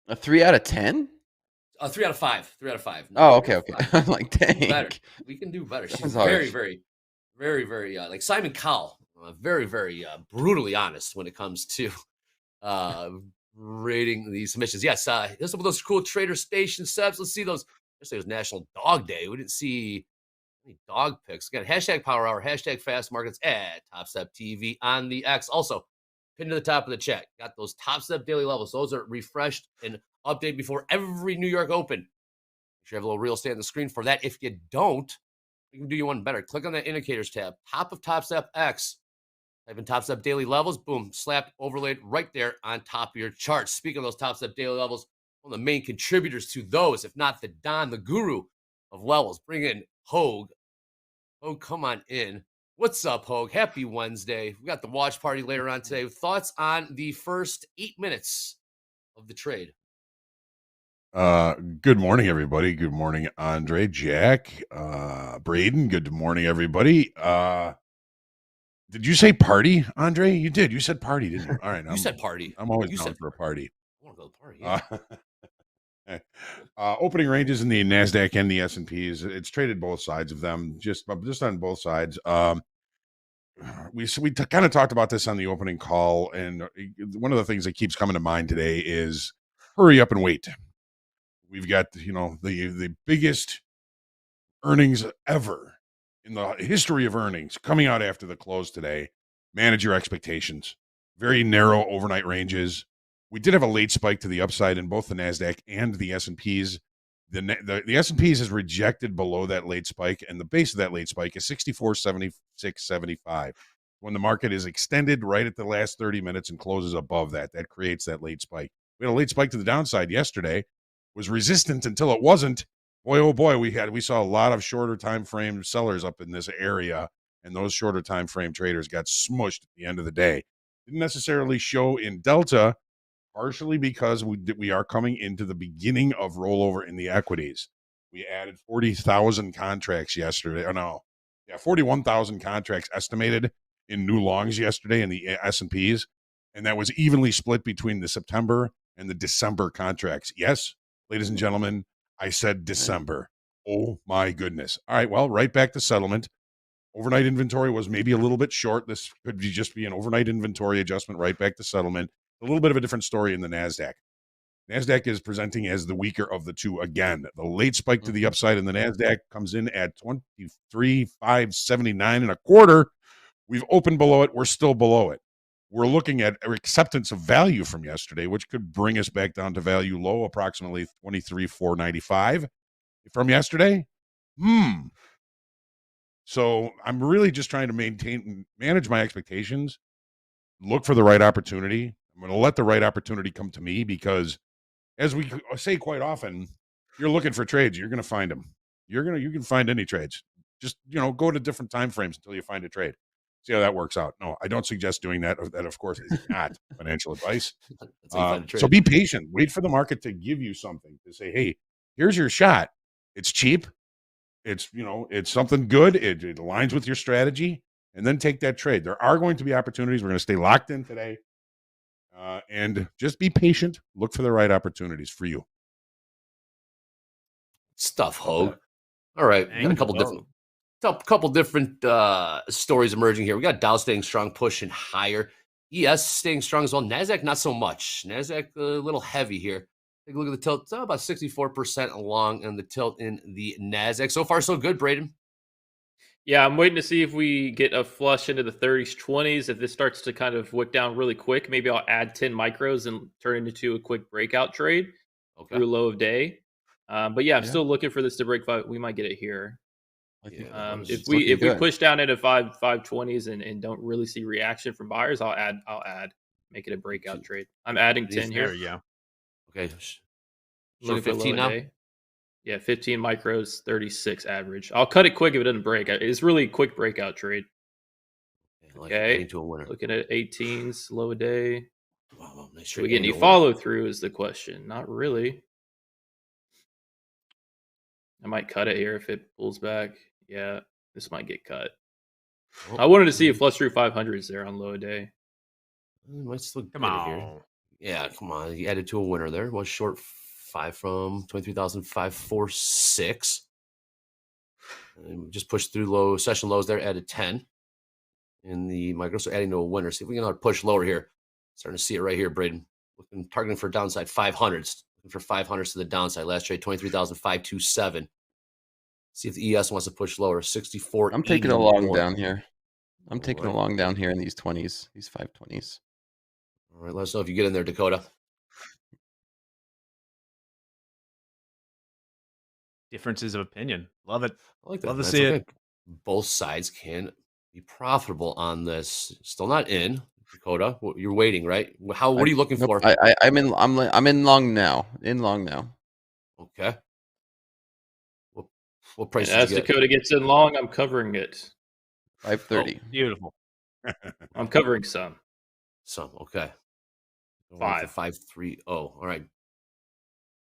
A 3 out of 10? 3 out of 5. 3 out of 5. No, okay. I'm like, dang. Better. We can do better. She's very, very, like Simon Cowell. Very, very brutally honest when it comes to rating these submissions. Yes, here's some of those cool trader station steps. Let's see those. Yesterday was National Dog Day. We didn't see any dog picks. Again, hashtag power hour, hashtag fast markets at TopstepTV on the X. Also, pinned to the top of the chat. Got those Topstep daily levels. Those are refreshed and updated before every New York Open. Make sure you have a little real estate on the screen for that. If you don't, we can do you one better. Click on that indicators tab, top of Topstep X. Type in Topstep daily levels. Boom, slap overlaid right there on top of your chart. Speaking of those Topstep daily levels, one of the main contributors to those, if not the Don, the guru of levels. Bring in Hoag. Hoag, come on in. What's up, Hoag? Happy Wednesday. We got the watch party later on today. Thoughts on the first 8 minutes of the trade? Good morning, everybody. Good morning, Andre, Jack, Braden. Good morning, everybody. Did you say party, Andre? You did. You said party, didn't you? All right. You said party. I'm always down for a party. I want to go to the party. Yeah. Opening ranges in the NASDAQ and the S&Ps. It's traded both sides of them, just on both sides. We kind of talked about this on the opening call, and one of the things that keeps coming to mind today is hurry up and wait. We've got the biggest earnings ever in the history of earnings coming out after the close today. Manage your expectations. Very narrow overnight ranges. We did have a late spike to the upside in both the NASDAQ and the S&Ps. The S&Ps is rejected below that late spike, and the base of that late spike is 64.7675. When the market is extended right at the last 30 minutes and closes above that, that creates that late spike. We had a late spike to the downside yesterday, was resistant until it wasn't. Boy, oh boy, we saw a lot of shorter time frame sellers up in this area, and those shorter time frame traders got smushed at the end of the day. Didn't necessarily show in Delta, partially because we are coming into the beginning of rollover in the equities. We added 40,000 contracts yesterday. 41,000 contracts estimated in new longs yesterday in the S&Ps, and that was evenly split between the September and the December contracts. Yes, ladies and gentlemen, I said December. Oh my goodness. All right, well, right back to settlement. Overnight inventory was maybe a little bit short. This could just be an overnight inventory adjustment right back to settlement. A little bit of a different story in the NASDAQ. NASDAQ is presenting as the weaker of the two again. The late spike to the upside in the NASDAQ comes in at 23,579 and a quarter. We've opened below it. We're still below it. We're looking at acceptance of value from yesterday, which could bring us back down to value low, approximately 23,495 from yesterday. So I'm really just trying to manage my expectations, look for the right opportunity. I'm going to let the right opportunity come to me because, as we say quite often, you're looking for trades, you're going to find them. You can find any trades. Just, go to different time frames until you find a trade. See how that works out. No, I don't suggest doing that. That, of course, is not financial advice. So be patient. Wait for the market to give you something to say, hey, here's your shot. It's cheap. It's, it's something good. It aligns with your strategy. And then take that trade. There are going to be opportunities. We're going to stay locked in today. And just be patient. Look for the right opportunities for you. Stuff, Hoag. All right, we got a couple different stories emerging here. We got Dow staying strong, pushing higher. ES staying strong as well. NASDAQ, not so much. NASDAQ a little heavy here. Take a look at the tilt. It's about 64% along in the tilt in the NASDAQ. So far, so good, Braden. Yeah, I'm waiting to see if we get a flush into the 30s, 20s. If this starts to kind of wick down really quick, maybe I'll add 10 micros and turn it into a quick breakout trade through low of day. But yeah, I'm still looking for this to break 5. We might get it here. If we push down into 520s and don't really see reaction from buyers, I'll add, make it a breakout trade. I'm adding 10 here. Yeah. Okay. Looking for 15 now. Day. Yeah, 15 micros, 36 average. I'll cut it quick if it doesn't break. It's really a quick breakout trade. Okay. To a winner. Looking at 18s, low a day. Wow, nice. Should we get any follow through is the question. Not really. I might cut it here if it pulls back. Yeah, this might get cut. I wanted to see a flush through 500s there on low a day. Might still come on here. Yeah, come on. You added to a winner there. Was short 5 from 23,546. Just pushed through low session lows there. Added 10 in the micro. So adding to a winner. See if we can push lower here. Starting to see it right here, Braden. Looking targeting for downside 500s. Looking for 500s to the downside. Last trade 23,527. See if the ES wants to push lower. 64. I'm taking a long down here. I'm taking a long down here in these 20s, these 520s. All right, let us know if you get in there, Dakota. Differences of opinion. Love it. I like that. Love to see it. Both sides can be profitable on this. Still not in, Dakota. You're waiting, right? What are you looking for? I'm in long now. In long now. Okay. What price? As Dakota gets in long, I'm covering it. 530. Beautiful. I'm covering some. Okay. 530. All right.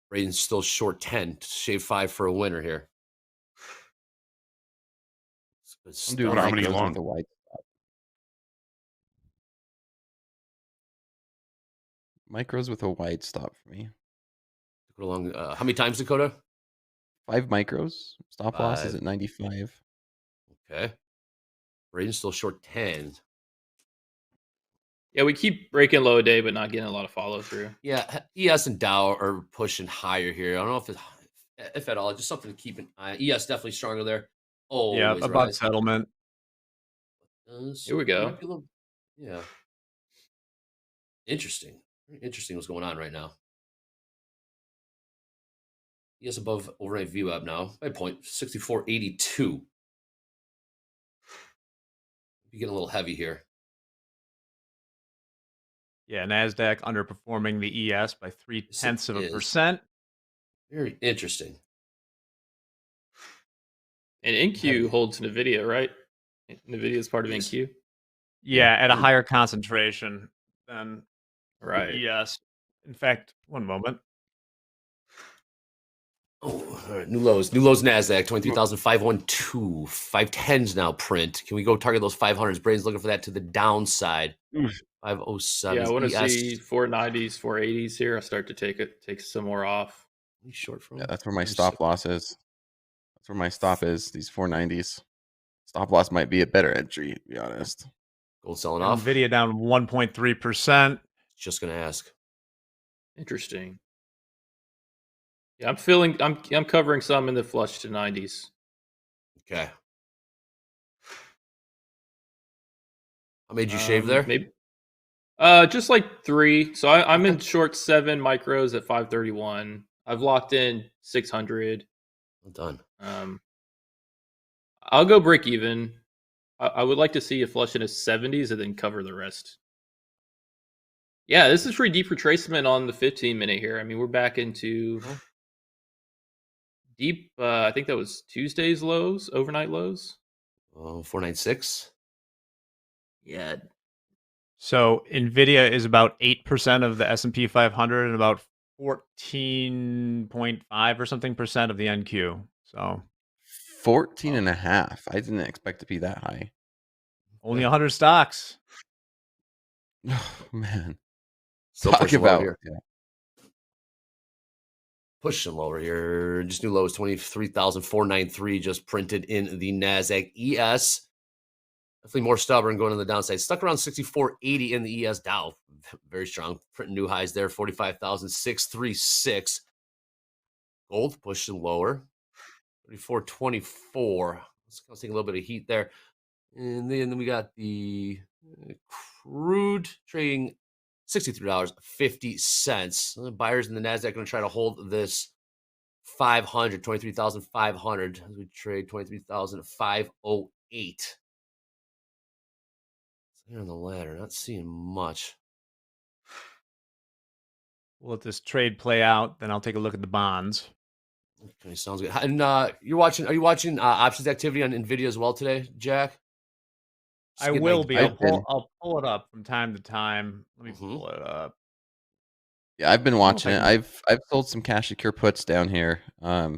Braden's still short 10. Shave 5 for a winner here. I'm doing how many long? The wide stop. Micros with a wide stop for me. How many times, Dakota? 5 micros. Stop loss is at 95. Okay. Braden's still short 10. Yeah, we keep breaking low a day, but not getting a lot of follow through. Yeah, ES and Dow are pushing higher here. I don't know if at all, just something to keep an eye. ES definitely stronger there. Oh, yeah, about settlement. Here we go. Yeah, interesting. Interesting what's going on right now. ES above overnight VWAP now by 0.6482. You're getting a little heavy here. Yeah, NASDAQ underperforming the ES by 0.3%. Very interesting. And NQ holds Nvidia, right? Nvidia is part of NQ. Yeah, at a higher concentration than ES. In fact, one moment. Oh, all right. New lows NASDAQ 23,512. 510s now print. Can we go target those 500s? Braden's looking for that to the downside. 507. Yeah, I want to see 490s, 480s here. I'll start to take some more off. Short from. Yeah, that's where my stop loss is. That's where my stop is. These 490s. Stop loss might be a better entry, to be honest. Gold selling off. Nvidia down 1.3%. Just gonna ask. Interesting. Yeah, I'm covering some in the flush to 90s. Okay. How made you shave there? Maybe just like 3. So I'm in short 7 micros at 531. I've locked in 600. Well done. I'll go break even. I would like to see a flush in his 70s and then cover the rest. Yeah, this is pretty deep retracement on the 15-minute here. I mean, we're back into deep. I think that was Tuesday's lows, overnight lows. 496. Yeah. So Nvidia is about 8% of the S&P 500 and about 14.5 or something percent of the NQ. So 14.5. I didn't expect to be that high. only 100 stocks. Oh, man. Still Talk pushing lower about here. Pushing lower here. Just new low is 23,493 just printed in the NASDAQ ES. Definitely more stubborn going on the downside. Stuck around 64.80 in the ES Dow. Very strong. Printing new highs there, 45,636. Gold pushing lower, 34.24. Let's go take a little bit of heat there. And then we got the crude trading $63.50. Buyers in the NASDAQ going to try to hold this 23,500 as we trade 23,508. Here on the ladder, not seeing much. We'll let this trade play out. Then I'll take a look at the bonds. Okay, sounds good. And are you watching options activity on Nvidia as well today, Jack? I will be. I'll pull it up from time to time. Let me pull it up. Yeah, I've been watching it. I've sold some cash secure puts down here. At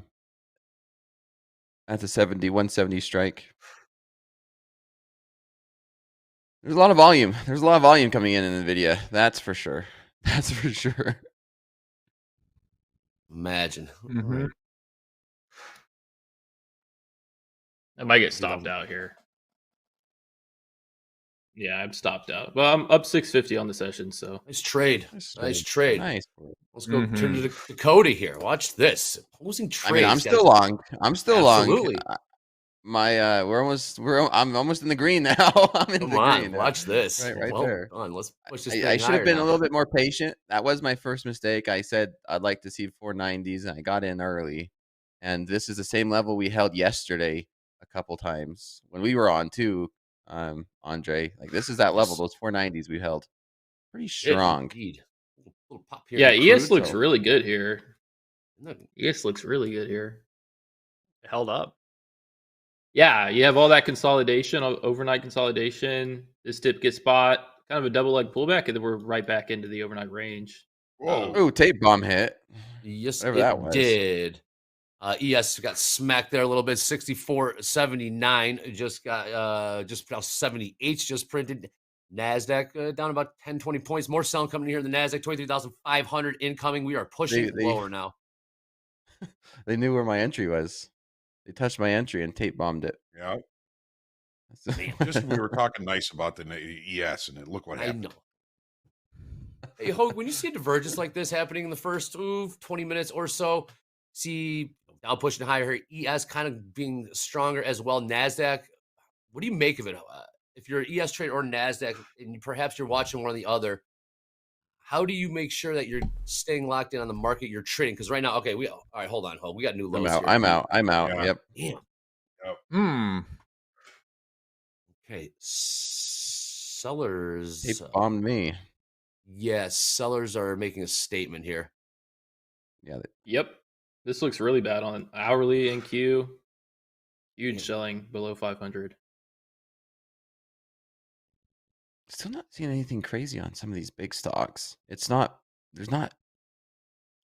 the 170 strike. There's a lot of volume. There's a lot of volume coming in Nvidia. That's for sure. That's for sure. Imagine. Mm-hmm. I might get stopped out here. Yeah, I'm stopped out. Well, I'm up 650 on the session, so nice trade. Nice trade. Nice. Let's go turn to Cody here. Watch this. Opposing trades. I mean, I'm still long. I'm still Absolutely. long. I'm almost in the green now. I'm in Come the on, green. watch this. Right well there. Done. Let's push this. I should have been a little bit more patient. That was my first mistake. I said I'd like to see 490s, and I got in early. And this is the same level we held yesterday a couple times when we were on too, Andre. Like this is that level. Those 490s we held pretty strong. Little pop here. Yeah, ES looks really good here. ES looks really good here. It held up. Yeah, you have all that consolidation, overnight consolidation. This dip gets bought, kind of a double leg pullback, and then we're right back into the overnight range. Whoa! Oh, tape bomb hit. Yes, whatever that was. Did. ES got smacked there a little bit. 64.79 just got just about 78 just printed. NASDAQ down about 10, 20 points. More selling coming here in the NASDAQ. 23,500 incoming. We are pushing lower now. They knew where my entry was. They touched my entry and tape bombed it. Yeah. Just we were talking nice about the ES, and look what happened. I know. Hey, Hoag, when you see a divergence like this happening in the first 20 minutes or so, see Dow pushing higher here, ES kind of being stronger as well. NASDAQ, what do you make of it? If you're an ES trader or NASDAQ, and perhaps you're watching one or the other, how do you make sure that you're staying locked in on the market you're trading? Because right now, okay, all right, hold on, Hoag. We got new lows. I'm out. Yeah. Yep. Damn. Yep. Okay. Sellers. Tape bombed me. Yes, sellers are making a statement here. Yeah. Yep. This looks really bad on hourly NQ. Huge selling below 500. Still not seeing anything crazy on some of these big stocks. There's not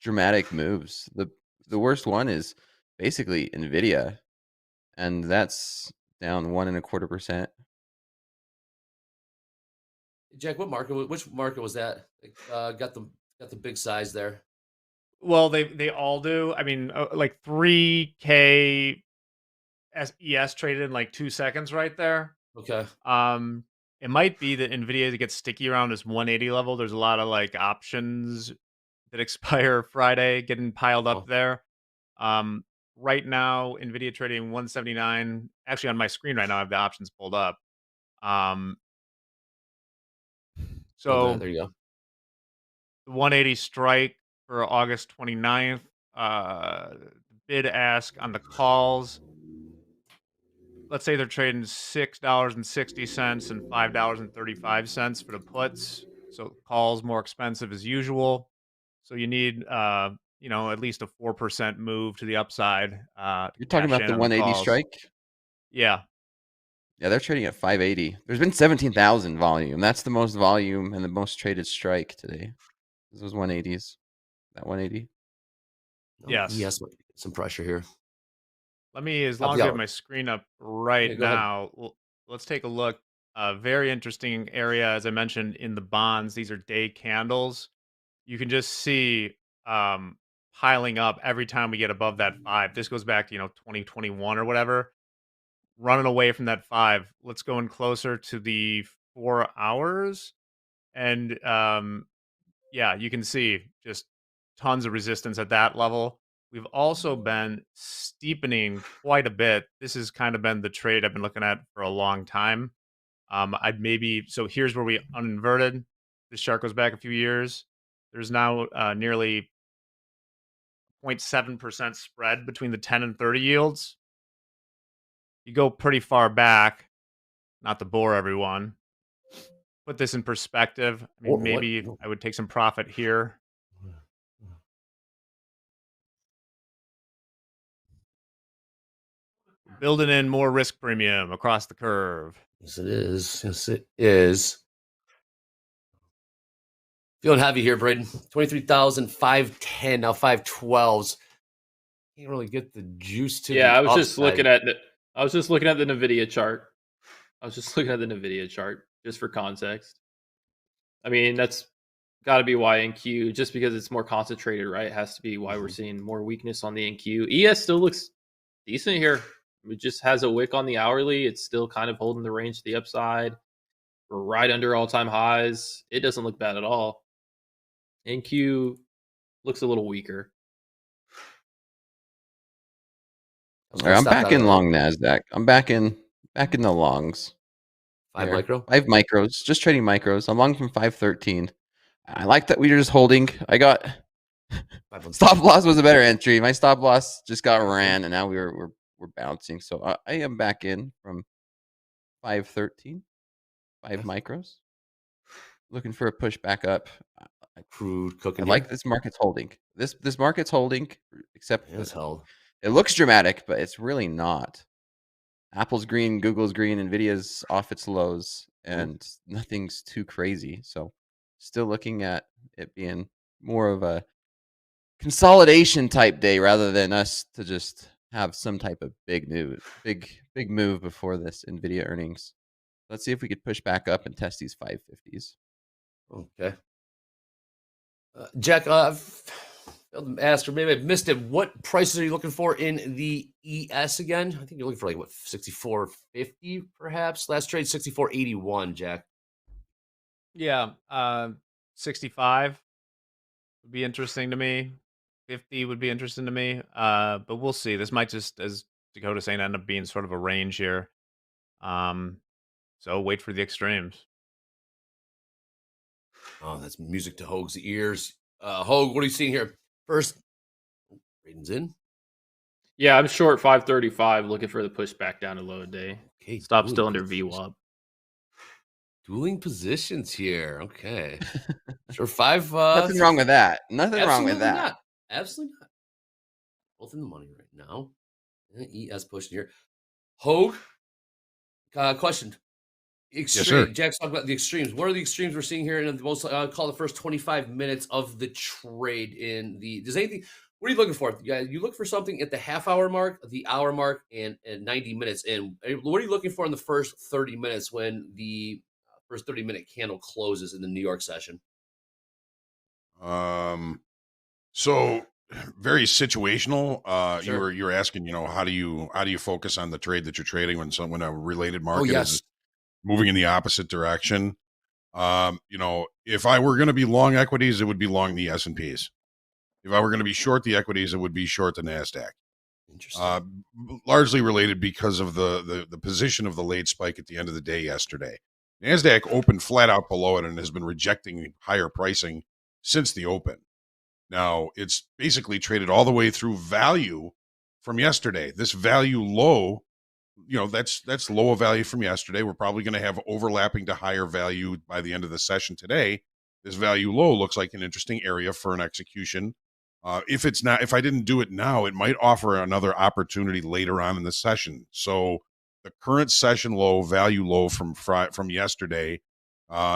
dramatic moves. The worst one is basically Nvidia, and that's down 1.25%. Jack, which market was that? Got the big size there. Well, they all do. I mean, like 3K ES traded in like 2 seconds right there. Okay. It might be that Nvidia gets sticky around this 180 level. There's a lot of like options that expire Friday getting piled up Oh. there. Right now, Nvidia trading 179. Actually, on my screen right now, I have the options pulled up. Okay, So there you go. the 180 strike for August 29th. Bid ask on the calls. Let's say they're trading $6.60 and $5.35 for the puts. So calls more expensive as usual. So you need at least a 4% move to the upside. You're talking Cash about in the on 180 calls. strike? Yeah. Yeah, they're trading at 580. There's been 17,000 volume. That's the most volume and the most traded strike today. Those 180s. That 180. Yes. Yes, some pressure here. Let me, as Top long of as the I have hour. my screen up right Yeah, go ahead. now, let's take a look. A very interesting area, as I mentioned, in the bonds. These are day candles. You can just see piling up every time we get above that 5. This goes back to 2021 or whatever. Running away from that 5. Let's go in closer to the 4 hours, and yeah, you can see just tons of resistance at that level. We've also been steepening quite a bit. This has kind of been the trade I've been looking at for a long time. So here's where we uninverted. This chart goes back a few years. There's now nearly 0.7% spread between the 10 and 30 yields. You go pretty far back, not to bore everyone. Put this in perspective. I mean, maybe I would take some profit here. Building in more risk premium across the curve. Yes, it is. Yes, it is. Feeling heavy here, Braden. 23,510, now 512s. Can't really get the juice to Yeah, the I was just upside. looking at the Nvidia chart. Just for context. I mean, that's got to be why NQ, just because it's more concentrated, right? It has to be why we're seeing more weakness on the NQ. ES still looks decent here. It just has a wick on the hourly. It's still kind of holding the range to the upside. We're right under all-time highs. It doesn't look bad at all. NQ looks a little weaker. All right, I'm back in long NASDAQ. I'm back in the longs. 5 Here. micro? 5 micros. Just trading micros. I'm long from 513. I like that we were just holding. I got stop loss was a better entry. My stop loss just got ran, and now we're bouncing. So I am back in from 513. 5 micros. Looking for a push back up. Crude cooking. I like this market's holding. This market's holding, except it's held. It looks dramatic, but it's really not. Apple's green, Google's green, Nvidia's off its lows, and nothing's too crazy. So still looking at it being more of a consolidation type day rather than us to just have some type of big move before this Nvidia earnings. Let's see if we could push back up and test these 550s. Okay. Jack, asked, or maybe I missed it. What prices are you looking for in the ES again? I think you're looking for 64.50 perhaps. Last trade 64.81, Jack. Yeah, 65 would be interesting to me. 50 would be interesting to me. But we'll see. This might just, as Dakota's saying, end up being sort of a range here. So wait for the extremes. Oh, that's music to Hoag's ears. Hoag, what are you seeing here? First, Braden's in. Yeah, I'm short 535, looking for the push back down to low day. Okay, Stop still under VWAP. Dueling positions here. Okay. Sure, 5. Nothing wrong with that. Nothing wrong with that. Not. Absolutely not. Both in the money right now. ES pushing here. Hoag, question. Extreme. Yes, sir. Jack's talking about the extremes. What are the extremes we're seeing here in the most call the first 25 minutes of the trade in the does anything what are you looking for? You look for something at the half-hour mark, the hour mark, and 90 minutes. And what are you looking for in the first 30 minutes when the first 30-minute candle closes in the New York session? So very situational. Sure. You were asking, how do you focus on the trade that you're trading when a related market is moving in the opposite direction? If I were going to be long equities, it would be long the S&Ps. If I were going to be short the equities, it would be short the NASDAQ. Interesting. Largely related because of the position of the late spike at the end of the day yesterday. NASDAQ opened flat out below it and has been rejecting higher pricing since the open. Now, it's basically traded all the way through value from yesterday. This value low, that's low value from yesterday. We're probably going to have overlapping to higher value by the end of the session today. This value low looks like an interesting area for an execution. If I didn't do it now, it might offer another opportunity later on in the session. So the current session low, value low from yesterday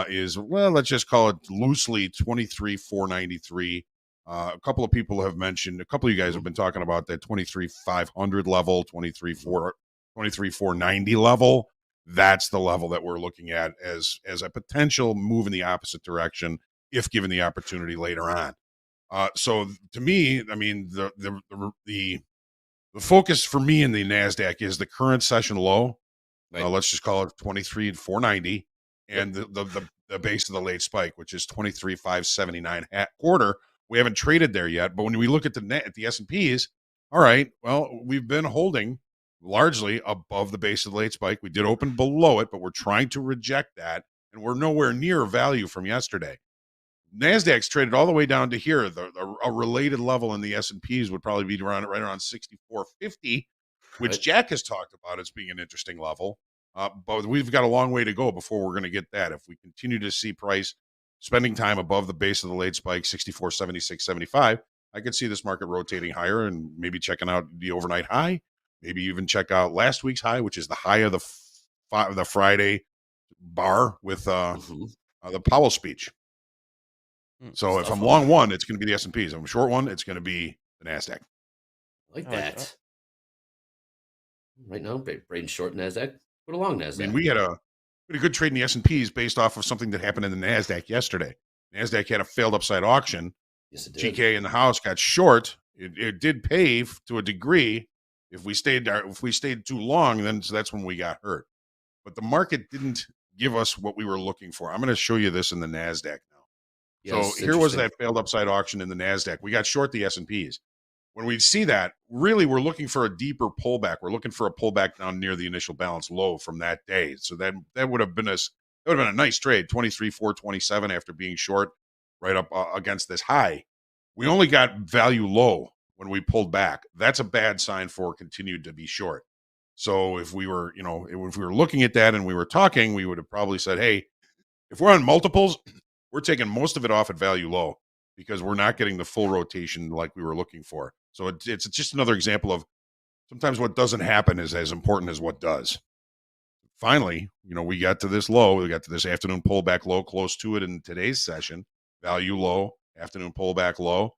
is, well, let's just call it loosely 23,493. A couple of people have mentioned, a couple of you guys have been talking about that 23,500 level, 23,490 level. That's the level that we're looking at as a potential move in the opposite direction if given the opportunity later on. So to me, I mean, the focus for me in the NASDAQ is the current session low. Right. Let's just call it 23,490, and the base of the late spike, which is 23,579 at quarter. We haven't traded there yet, but when we look at the S&Ps, all right, well, we've been holding largely above the base of the late spike. We did open below it, but we're trying to reject that, and we're nowhere near value from yesterday. NASDAQ's traded all the way down to here. A related level in the S&Ps would probably be right around 6450, which Right. Jack has talked about as being an interesting level. But we've got a long way to go before we're going to get that. If we continue to see price spending time above the base of the late spike, 64.76.75, I could see this market rotating higher and maybe checking out the overnight high, maybe even check out last week's high, which is the high of the Friday bar with the Powell speech. So if I'm long one, it's going to be the S&Ps. If I'm short one, it's going to be the NASDAQ. Like that. Right now, Braden short NASDAQ. Put a long NASDAQ. I mean, we had a pretty good trade in the S&Ps based off of something that happened in the NASDAQ yesterday. NASDAQ had a failed upside auction. Yes, it did. GK in the house got short. It did pay to a degree. If we stayed too long, then that's when we got hurt. But the market didn't give us what we were looking for. I'm going to show you this in the NASDAQ now. Yes, So here was that failed upside auction in the NASDAQ. We got short the S&Ps. When we see that, really, we're looking for a deeper pullback. We're looking for a pullback down near the initial balance low from that day. So that would have been a nice trade, 23,427 after being short right up against this high. We only got value low when we pulled back. That's a bad sign for continued to be short. So if we were looking at that and we were talking, we would have probably said, hey, if we're on multiples, we're taking most of it off at value low because we're not getting the full rotation like we were looking for. So it's just another example of sometimes what doesn't happen is as important as what does. Finally, we got to this low. We got to this afternoon pullback low, close to it in today's session. Value low, afternoon pullback low.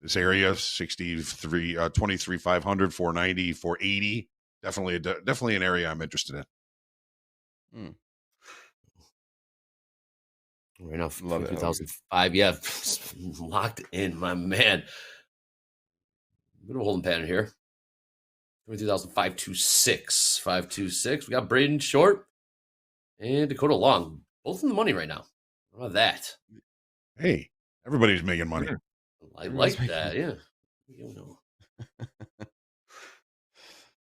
This area, 23,500, 490, 480. Definitely an area I'm interested in. Right now, 2005. Yeah, locked in, my man. Bit of a holding pattern here. 22,526. 526. We got Braden short and Dakota long. Both in the money right now. How about that? Hey, everybody's making money. I like that. Yeah.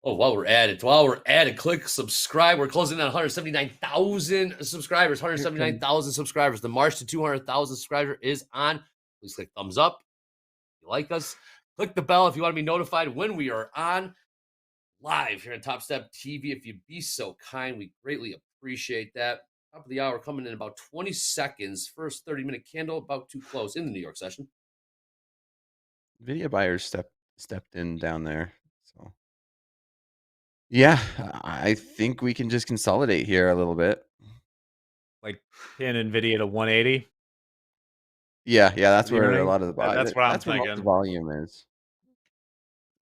Oh, while we're at it, click subscribe. We're closing on 179,000 subscribers. 179,000 subscribers. The march to 200,000 subscribers is on. Please click thumbs up if you like us. Click the bell if you want to be notified when we are on live here on TopstepTV. If you'd be so kind, we greatly appreciate that. Top of the hour coming in about 20 seconds. First 30-minute candle about to close in the New York session. Nvidia buyers stepped in down there. So yeah, I think we can just consolidate here a little bit. Like pin Nvidia to 180. Yeah, that's You know where what I a mean? lot of the That's what I'm most of the thinking. volume is.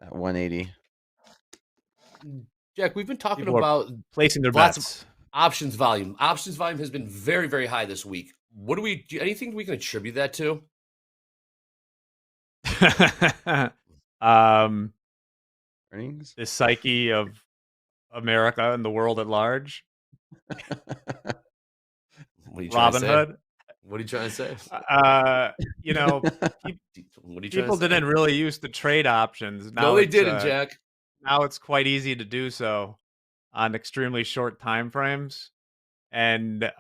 At 180. Jack, we've been talking People are about placing their lots bets. of options volume. Options volume has been very, very high this week. What do anything we can attribute that to? Earnings? The psyche of America and the world at large. What are you trying to say? Robinhood. What are you trying to say? You know, What are you trying people to say? didn't really use the trade options. No, Now they it's didn't, Jack. now it's quite easy to do so on extremely short time frames, and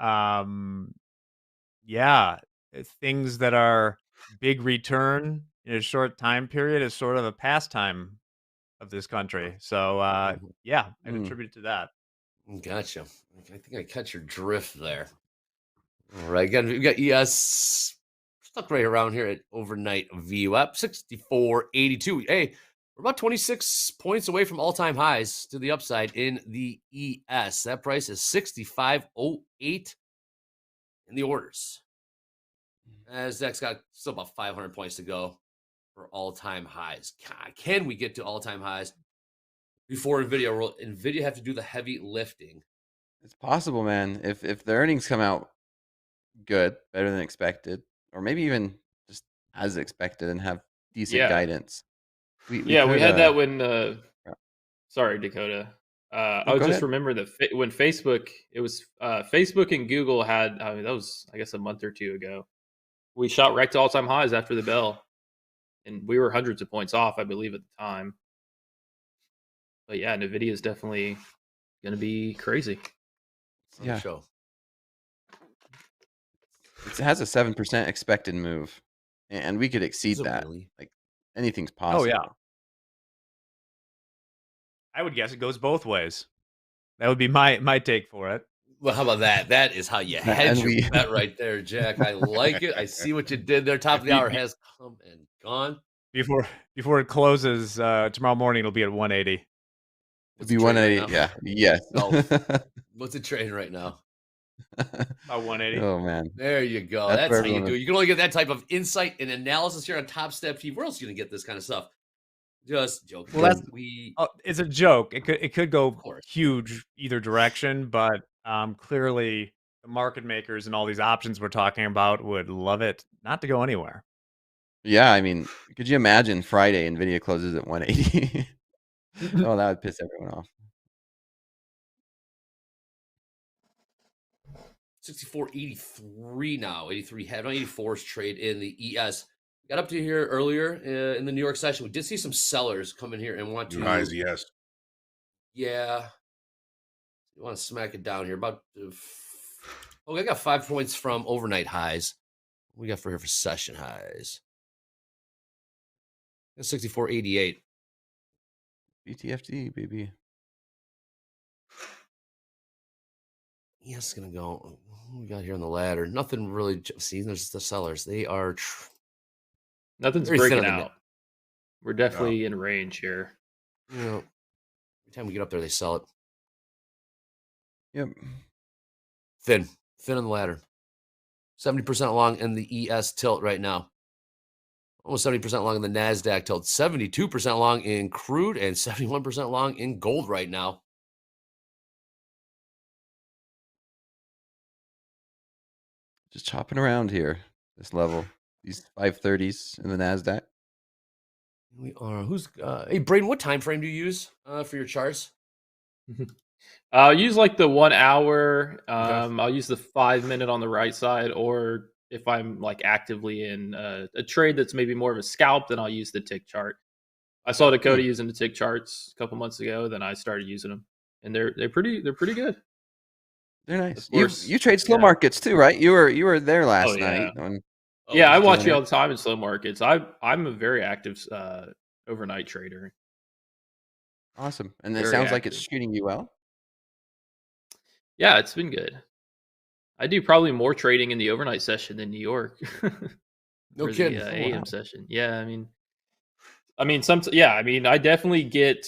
yeah, things that are big return in a short time period is sort of a pastime of this country. So yeah, I'd Mm. attribute it to that. Gotcha. I think I catch your drift there. All right, again, we got ES stuck right around here at overnight VWAP 64.82. Hey, we're about 26 points away from all-time highs to the upside in the ES. That price is 65.08 in the orders. NASDAQ's got still about 500 points to go for all-time highs. Can we get to all-time highs before Nvidia? Will Nvidia have to do the heavy lifting? It's possible, man. If the earnings come out good, better than expected, or maybe even just as expected and have decent Yeah. guidance. We Yeah, we could, had that when. yeah. Sorry, Dakota. I No, was go just ahead. remember that when Facebook, it was Facebook and Google had. I mean, that was I guess a month or two ago. We shot right to all-time highs after the bell, and we were hundreds of points off, I believe, at the time. But yeah, Nvidia is definitely going to be crazy. On the show. It has a 7% expected move, and we could exceed Is it that. really? Like anything's Oh possible. yeah, I would guess it goes both ways. That would be my take for it. Well, how about that? That is how you hedge your bet right there, Jack. I like it. I see what you did there. Top of the hour has come and gone. Before it closes tomorrow morning, it'll be at 180. It'd be 180. Yeah. Yes. No. What's it trading right now? About 180. Oh man. There you go. That's That's where how you everyone do it. is. You can only get that type of insight and analysis here on TopstepTV. Where else are you gonna get this kind of stuff? Just joking. Well, it's a joke. It could go huge either direction, but clearly the market makers and all these options we're talking about would love it not to go anywhere. Yeah, I mean, could you imagine Friday Nvidia closes at 180? Oh, that would piss everyone off. 64.83 now. 83 head on 84's trade in the ES. Got up to here earlier in the New York session. We did see some sellers come in here and want to. New highs, yes. Yeah. You want to smack it down here. About. I got 5 points from overnight highs. What we got for here for session highs? 64.88. BTFT, baby. Yes, it's gonna go. What we got here on the ladder? Nothing really. See, there's the sellers. They are. Nothing's very breaking thin on the out. We're definitely in range here. You know, every time we get up there, they sell it. Yep. Thin on the ladder. 70% long in the ES tilt right now. Almost 70% long in the NASDAQ tilt. 72% long in crude and 71% long in gold right now. Just chopping around here, this level. These 530s in the NASDAQ. We are. Hey, Braden, what time frame do you use for your charts? I'll use like the 1 hour. I'll use the 5 minute on the right side, or if I'm like actively in a trade that's maybe more of a scalp, then I'll use the tick chart. I saw Dakota using the tick charts a couple months ago. Then I started using them, and they're pretty good. They're nice. You trade slow markets too, right? You were there last night. Yeah, I watch you all the time in slow markets. I'm a very active overnight trader. Awesome. And it Very sounds like active. it's treating you well. Yeah, it's been good. I do probably more trading in the overnight session than New York. No for kidding. The AM session. Yeah, I mean, I definitely get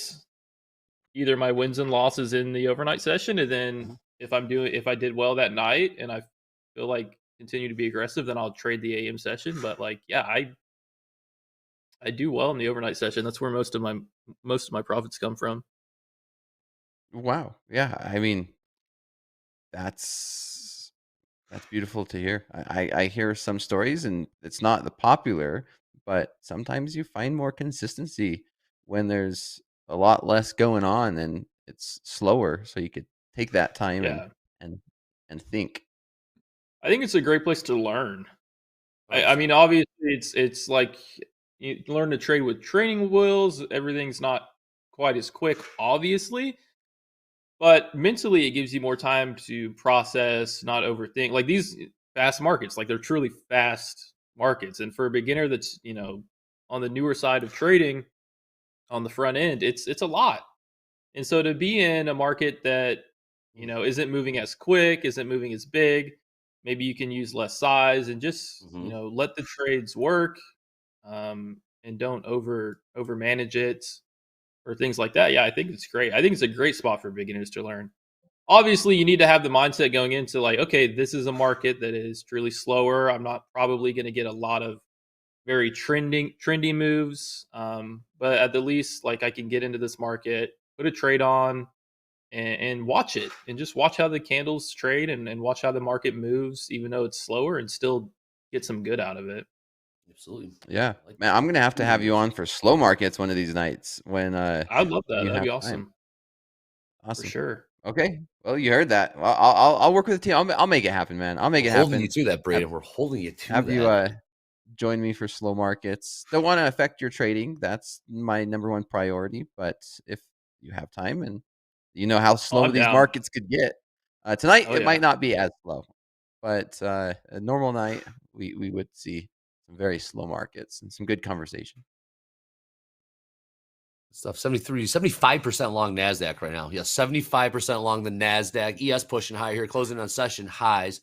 either my wins and losses in the overnight session, and then if I did well that night and I feel like continue to be aggressive, then I'll trade the AM session. But like, yeah, I do well in the overnight session. That's where most of my profits come from. Wow. Yeah. I mean, that's beautiful to hear. I hear some stories, and it's not the popular, but sometimes you find more consistency when there's a lot less going on and it's slower, so you could take that time and think. I think it's a great place to learn. I Oh, mean, obviously, it's like you learn to trade with training wheels. Everything's not quite as quick, obviously, but mentally, it gives you more time to process, not overthink. Like these fast markets, like they're truly fast markets, and for a beginner that's on the newer side of trading on the front end, it's a lot. And so to be in a market that isn't moving as quick, isn't moving as big, maybe you can use less size and just mhm. let the trades work, and don't over manage it or things like that. Yeah, I think it's great. I think it's a great spot for beginners to learn. Obviously, you need to have the mindset going into like, okay, this is a market that is truly slower. I'm not probably going to get a lot of very trendy moves, but at the least, like I can get into this market, put a trade on, and watch it, and just watch how the candles trade, and watch how the market moves, even though it's slower, and still get some good out of it. Absolutely. Yeah, I like man, I'm gonna have to have you moves. on for slow markets one of these nights when I'd love that. you That'd have be time. awesome for Awesome. sure. Okay, well, you heard that. Well, I'll work with the team. I'll make it happen, man. I'll make We're it holding you happen. to that, Have, Braden. We're holding you to have you that. join me for slow markets. Don't want to affect your trading. That's my number one priority. But if you have time and you know how Oh, slow I'm these down. markets could get, tonight Oh it yeah. might not be as slow, but a normal night we would see some very slow markets and some good conversation. Stuff 75% long NASDAQ right now. Yeah, 75% long the NASDAQ. ES pushing higher here, closing on session highs.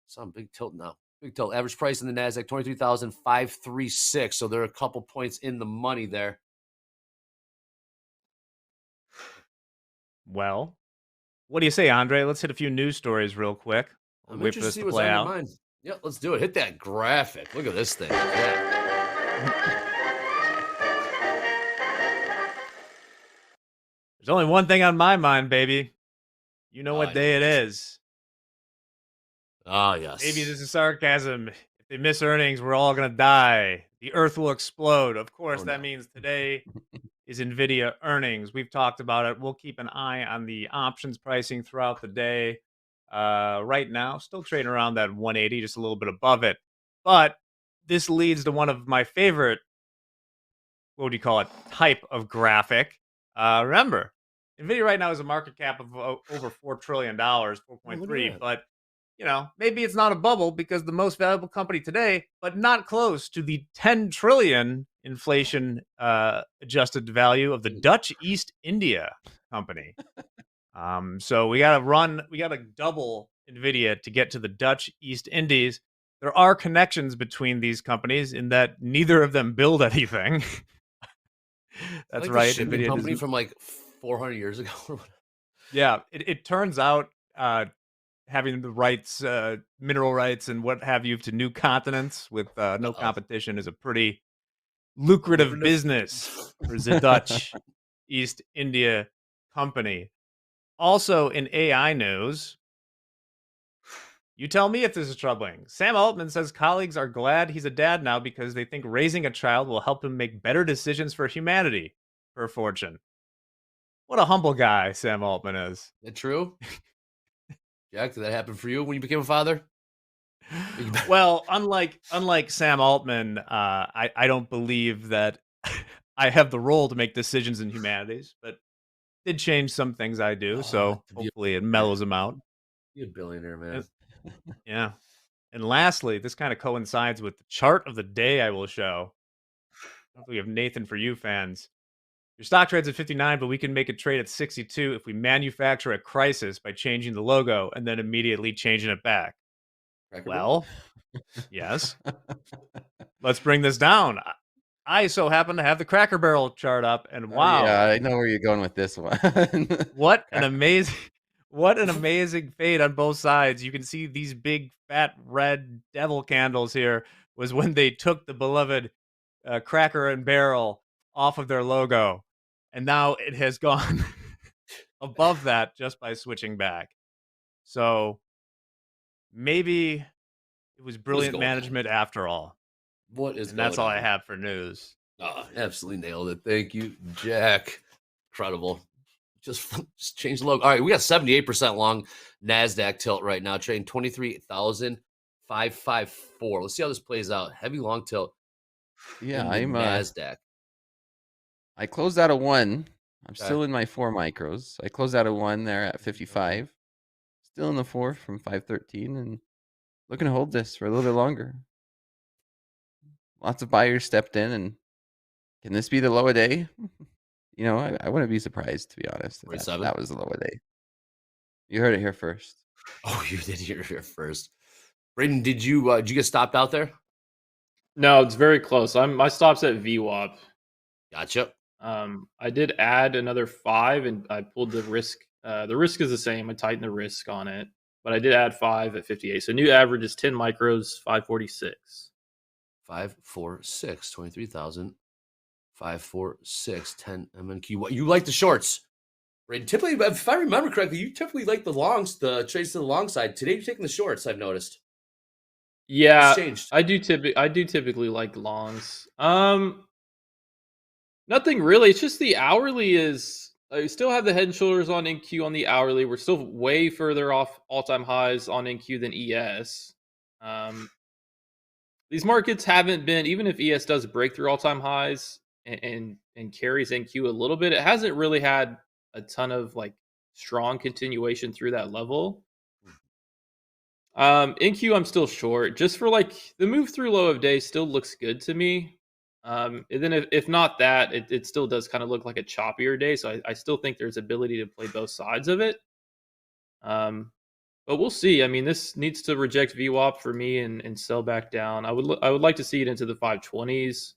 Some big tilt now. Big tilt. Average price in the NASDAQ, 23,536. So they're a couple points in the money there. Well, what do you say, Andre? Let's hit a few news stories real quick. We'll I'm wait for interested to this see to what's play on your out. mind. Yeah, let's do it. Hit that graphic. Look at this thing. Yeah. There's only one thing on my mind, baby. You know what I day know it it. is. Ah, yes. Maybe this is sarcasm. If they miss earnings, we're all going to die. The earth will explode. Of course, Oh, that no. means today is Nvidia earnings. We've talked about it. We'll keep an eye on the options pricing throughout the day. Right now, still trading around that 180, just a little bit above it. But this leads to one of my favorite, what do you call it, type of graphic. Remember, Nvidia right now is a market cap of over $4 trillion, Oh, look at 4.3. that. But, maybe it's not a bubble because the most valuable company today, but not close to the 10 trillion inflation adjusted value of the Dutch East India company. So we got to double Nvidia to get to the Dutch East Indies. There are connections between these companies in that neither of them build anything. That's Like the right. shipping Nvidia company does. from like 400 years ago. Yeah, it turns out having the rights, mineral rights, and what have you to new continents with no Uh-oh. competition is a pretty lucrative business for the Dutch East India Company. Also, in AI news, you tell me if this is troubling. Sam Altman says colleagues are glad he's a dad now because they think raising a child will help him make better decisions for humanity. Per Fortune. What a humble guy Sam Altman is. Is that true? Jack, did that happen for you when you became a father? Well, unlike Sam Altman, I don't believe that I have the role to make decisions in humanities, but did change some things I do. So To be hopefully it mellows him out. a billionaire, man. And- yeah. And lastly, this kind of coincides with the chart of the day I will show. Hopefully, we have Nathan for you fans. Your stock trades at 59, but we can make it trade at 62 if we manufacture a crisis by changing the logo and then immediately changing it back. Cracker Well, yes. Let's bring this down. I so happen to have the Cracker Barrel chart up, and wow, Yeah, I know where you're going with this one. what an amazing fade on both sides. You can see these big fat red devil candles here was when they took the beloved Cracker and Barrel off of their logo, and now it has gone above that just by switching back. So maybe it was brilliant going on? management after all. What is And going that's all I on? have for news. Absolutely nailed it. Thank you, Jack. Incredible. Just change the logo. All right, we got 78% long NASDAQ tilt right now, trading 23,554. Let's see how this plays out. Heavy long tilt. Yeah, in the NASDAQ. I closed out of 1. I'm Okay. still in my 4 micros. I closed out of 1 there at 55. Still in the 4 from 513 and looking to hold this for a little bit longer. Lots of buyers stepped in, and can this be the low a day? You know, I wouldn't be surprised, to be honest. If that was the low a day. You heard it here first. Oh, you did hear it here first. Braden, did you get stopped out there? No, it's very close. My stop's at VWAP. Gotcha. I did add another 5, and I pulled the risk. The risk is the same. I tightened the risk on it, but I did add 5 at 58. So new average is 10 micros, 546. 546, 23,000. 546, 10 MNQ. What you like the shorts? Braden, typically, if I remember correctly, you typically like the longs, the trades to the long side. Today you're taking the shorts, I've noticed. Yeah, It's changed. I do typically like longs. Nothing really. It's just the hourly is. I still have the head and shoulders on NQ on the hourly. We're still way further off all-time highs on NQ than ES. These markets haven't been, even if ES does break through all-time highs and carries NQ a little bit, it hasn't really had a ton of like strong continuation through that level. NQ I'm still short, just for like the move through low of day still looks good to me. And then if not that, it still does kind of look like a choppier day. So I still think there's ability to play both sides of it. But we'll see. I mean, this needs to reject VWAP for me and sell back down. I would like to see it into the 520s,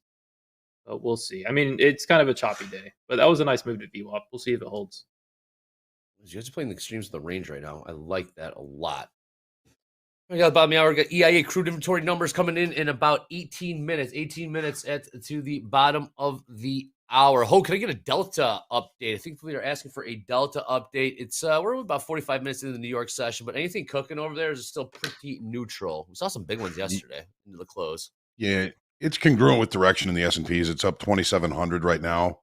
but we'll see. I mean, it's kind of a choppy day, but that was a nice move to VWAP. We'll see if it holds. You guys are playing the extremes of the range right now. I like that a lot. We got about an hour. We got EIA crude inventory numbers coming in about 18 minutes. 18 minutes to the bottom of the hour. Ho, can I get a Delta update? I think we are asking for a Delta update. It's we're about 45 minutes into the New York session, but anything cooking over there is still pretty neutral. We saw some big ones yesterday into the close. Yeah, it's congruent with direction in the S&Ps. It's up 2,700 right now,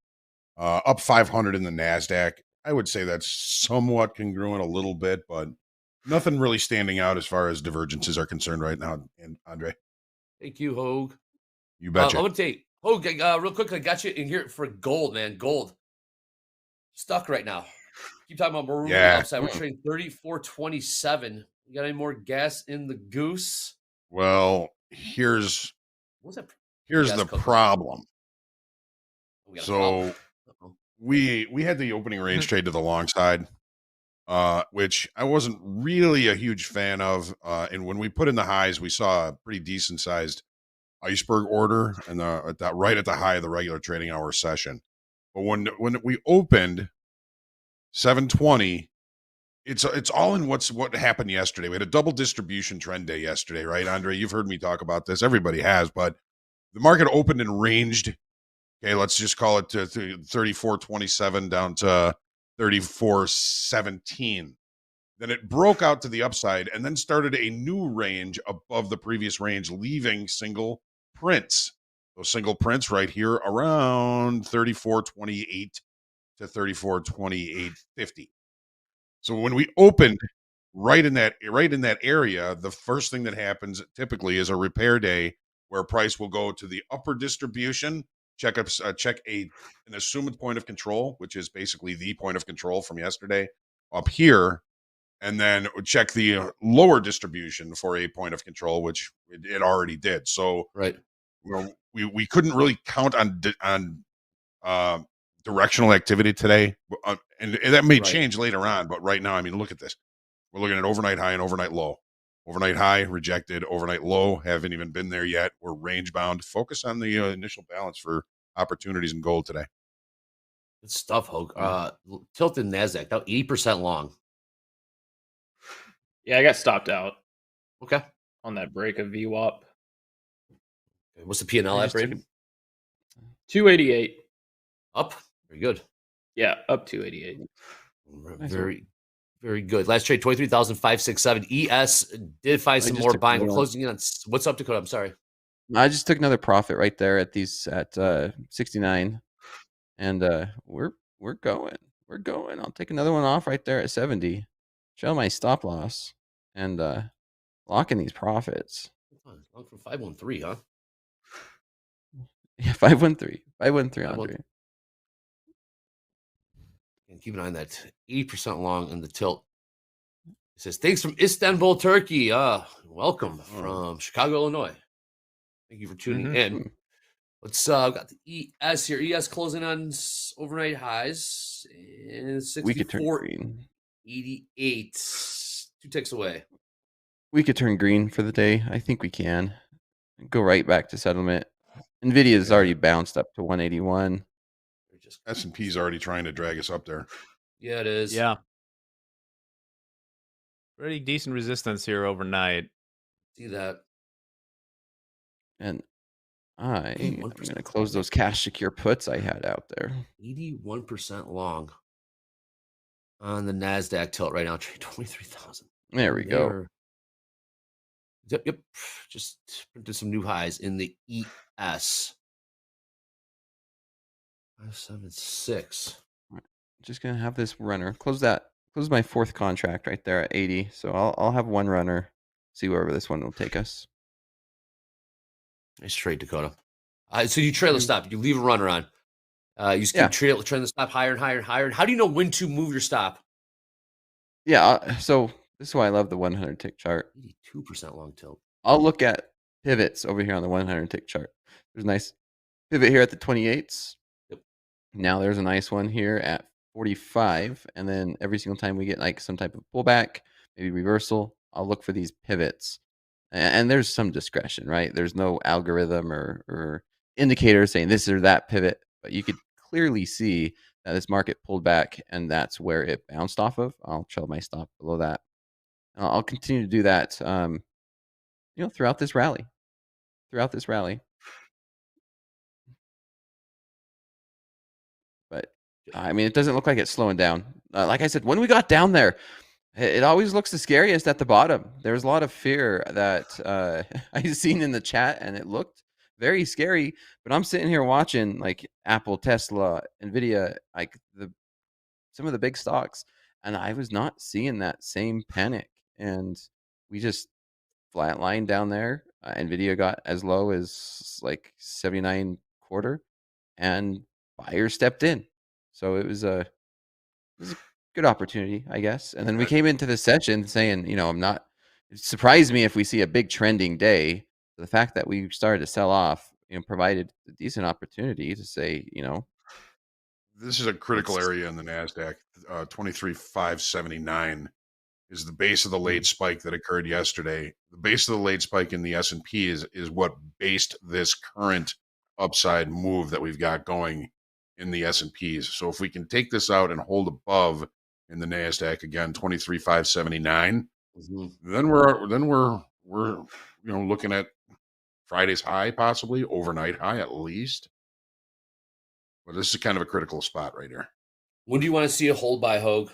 up 500 in the NASDAQ. I would say that's somewhat congruent a little bit, but nothing really standing out as far as divergences are concerned right now, and Andre. Thank you, Hoag. You betcha. I'm going to take, Hoag, real quick, I got you in here for gold, man. Gold. Stuck right now. Keep talking about maroon upside. We're trading 34.27. You got any more gas in the goose? Well, here's the problem. So we had the opening range trade to the long side, which I wasn't really a huge fan of. And when we put in the highs, we saw a pretty decent sized iceberg order and right at the high of the regular trading hour session. But when we opened 720, it's all in what happened yesterday. We had a double distribution trend day yesterday, right, Andre? You've heard me talk about this. Everybody has, but the market opened and ranged. Okay, let's just call it to 34.27 down to 34.17. Then it broke out to the upside and then started a new range above the previous range, leaving single prints. Those single prints right here around 34.28 to 34.28.50. So when we opened right in that area, the first thing that happens typically is a repair day where price will go to the upper distribution, check an assumed point of control, which is basically the point of control from yesterday, up here, and then check the lower distribution for a point of control, which it already did. So right, we couldn't really count on directional activity today, and that may change later on. But right now, I mean, look at this. We're looking at overnight high and overnight low. Overnight high rejected, overnight low haven't even been there yet. We're range bound. Focus on the initial balance for opportunities in gold today. Good stuff, Hoag. Tilted NASDAQ, now 80% long. Yeah, I got stopped out. Okay. On that break of VWAP. What's the P&L at, Braden? 288. Up. Very good. Yeah, up 288. Very, very good. Last trade, 23,567. ES did find some more buying. We're closing in on what's up, Dakota? I'm sorry. I just took another profit right there at 69, and we're going. We're going. I'll take another one off right there at 70. Show my stop loss and lock in these profits. Long from 513, huh? Yeah, 513. 513, Andre. And keep an eye on that 80% long in the tilt. It says, thanks from Istanbul, Turkey. Welcome from Chicago, Illinois. Thank you for tuning in. Let's got the ES here. ES closing on overnight highs and 64.88. 2 ticks away. We could turn green for the day. I think we can. Go right back to settlement. Nvidia's already bounced up to 181. S&P's already trying to drag us up there. Yeah, it is. Yeah. Pretty decent resistance here overnight. See that. And I'm going to close those cash secure puts I had out there. 81% long on the NASDAQ tilt right now. Trade 23,000. There we go. Yep. Just printed some new highs in the ES. 576. Just going to have this runner. Close my fourth contract right there at 80. So I'll have one runner. See wherever this one will take us. Nice trade, Dakota. So you trail the stop. You leave a runner on. You just keep trailing the stop higher and higher and higher. And how do you know when to move your stop? Yeah. So this is why I love the 100 tick chart. 82% long tilt. I'll look at pivots over here on the 100 tick chart. There's a nice pivot here at the 28s. Yep. Now there's a nice one here at 45. And then every single time we get like some type of pullback, maybe reversal, I'll look for these pivots. And there's some discretion, right? There's no algorithm or indicator saying this or that pivot, but you could clearly see that this market pulled back and that's where it bounced off of. I'll trail my stop below that. I'll continue to do that, throughout this rally. But I mean, it doesn't look like it's slowing down. Like I said, when we got down there, it always looks the scariest at the bottom. There's a lot of fear that I've seen in the chat, and it looked very scary. But I'm sitting here watching like Apple, Tesla, Nvidia, like some of the big stocks, and I was not seeing that same panic. And we just flatlined down there. Nvidia got as low as like 79.25, and buyers stepped in. So it was a good opportunity, I guess. And then we came into the session saying, it surprised me if we see a big trending day. The fact that we started to sell off, provided a decent opportunity to say, this is a critical area in the NASDAQ. 23,579 is the base of the late spike that occurred yesterday. The base of the late spike in the S&P is what based this current upside move that we've got going in the S&Ps. So if we can take this out and hold above in the NASDAQ again, 23,579, then we're looking at Friday's high, possibly overnight high at least. But this is kind of a critical spot right here. When do you want to see a hold by, Hoag?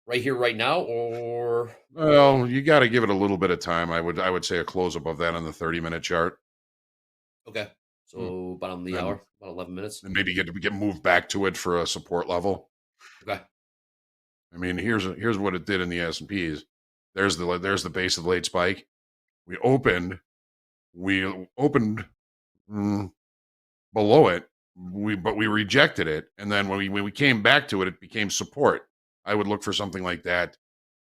Right here, right now, or? Well, you got to give it a little bit of time. I would say a close above that on the 30-minute chart. Okay, so about on the hour, about 11 minutes, and maybe get moved back to it for a support level. Okay. I mean, here's what it did in the S&Ps. There's the base of the late spike. We opened below it. But we rejected it, and then when we came back to it, it became support. I would look for something like that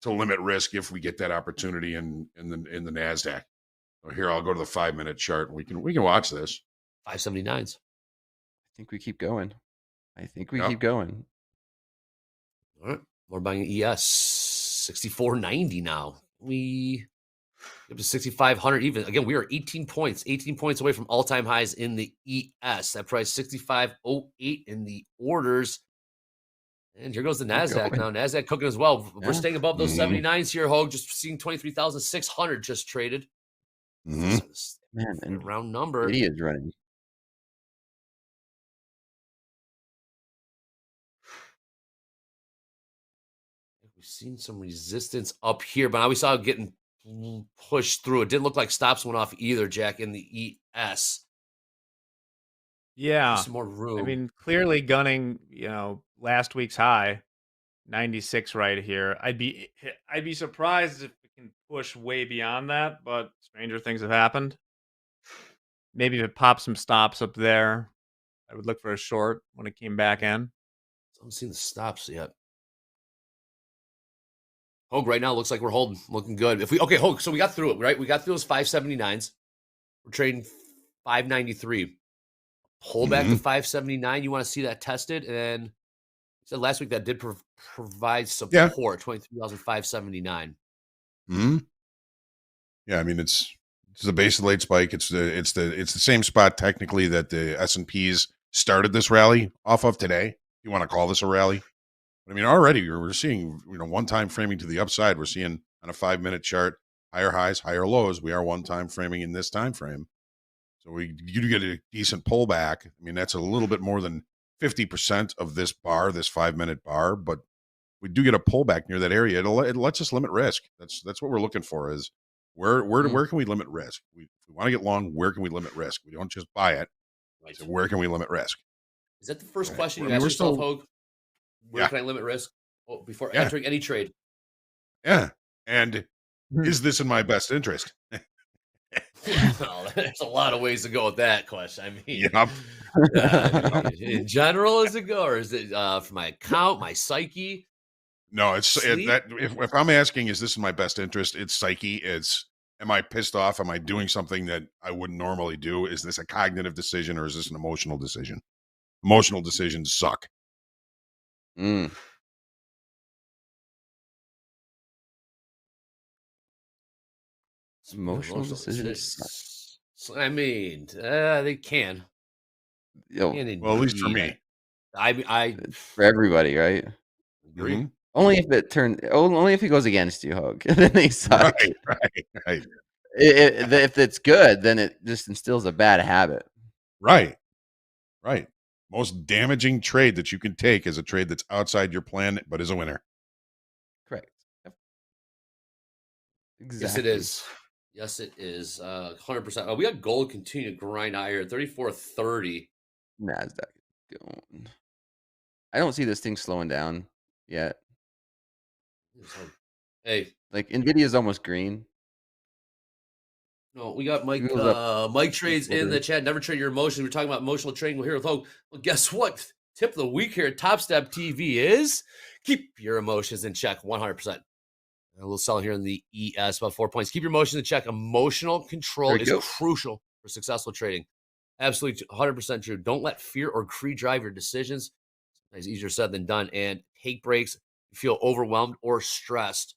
to limit risk if we get that opportunity in the NASDAQ. So here, I'll go to the 5-minute chart. We can watch this. 579s. I think we keep going. Keep going. All right, we're buying ES 64.90 now. We up to 6,500 even. Again, we are 18 points away from all-time highs in the ES. That price 65.08 in the orders. And here goes the NASDAQ now. NASDAQ cooking as well. We're staying above those 79s here, Hoag. Just seeing 23,600 just traded. Man, and round number. Nvidia is running. We've seen some resistance up here, but now we saw it getting pushed through. It didn't look like stops went off either, Jack, in the ES. Yeah. Some more room. I mean, clearly gunning, last week's high, 96 right here. I'd be surprised if it can push way beyond that, but stranger things have happened. Maybe if it pops some stops up there, I would look for a short when it came back in. I haven't seen the stops yet. Hoag right now looks like we're holding, looking good. Hoag, so we got through it, right? We got through those 579s. We're trading 593. Pull back to 579. You want to see that tested? And you said last week that did provide support, 23,579. Hmm. Yeah, I mean it's the base of the late spike. It's the same spot technically that the S&Ps started this rally off of today. You want to call this a rally? I mean, already we're seeing, one time framing to the upside. We're seeing on a 5-minute chart higher highs, higher lows. We are one time framing in this time frame. So you do get a decent pullback. I mean, that's a little bit more than 50% of this bar, this 5-minute bar, but we do get a pullback near that area. It lets us limit risk. That's what we're looking for is where can we limit risk? If we want to get long, where can we limit risk? We don't just buy it. Right. So where can we limit risk? Is that the first question you I mean, ask we're yourself, still- Hoag? Where can I limit risk before Yeah. entering any trade? Yeah. And is this in my best interest? Well, there's a lot of ways to go with that question. I mean, Yep. in general, is it go, or is it for my account, my psyche? No, it's Sleep? that if I'm asking, is this in my best interest? It's psyche. It's, am I pissed off? Am I doing something that I wouldn't normally do? Is this a cognitive decision or is this an emotional decision? Emotional decisions suck. Mm. Emotional decisions. I mean, they can. Yo, Well, at least for me. I for everybody, right? agree. Mhm. Only if it goes against you, Hoag. Then they suck. Right. If it's good, then it just instills a bad habit. Right. Most damaging trade that you can take is a trade that's outside your plan, but is a winner. Correct. Yep. Exactly. Yes, it is. Yes, it is. 100%. We got gold continue to grind higher at 34.30. NASDAQ going. I don't see this thing slowing down yet. Hey, like Nvidia is almost green. No, we got Mike. Google's up. Mike trades in the Twitter. chat. Never trade your emotions. We're talking about emotional trading. We're here with Hoag. Well, guess what? Tip of the week here at TopstepTV is keep your emotions in check 100%. A little sell here in the ES, about 4 points. Keep your emotions in check. Emotional control There you is go. crucial for successful trading. Absolutely 100% true. Don't let fear or greed drive your decisions. It's easier said than done. And take breaks if you feel overwhelmed or stressed.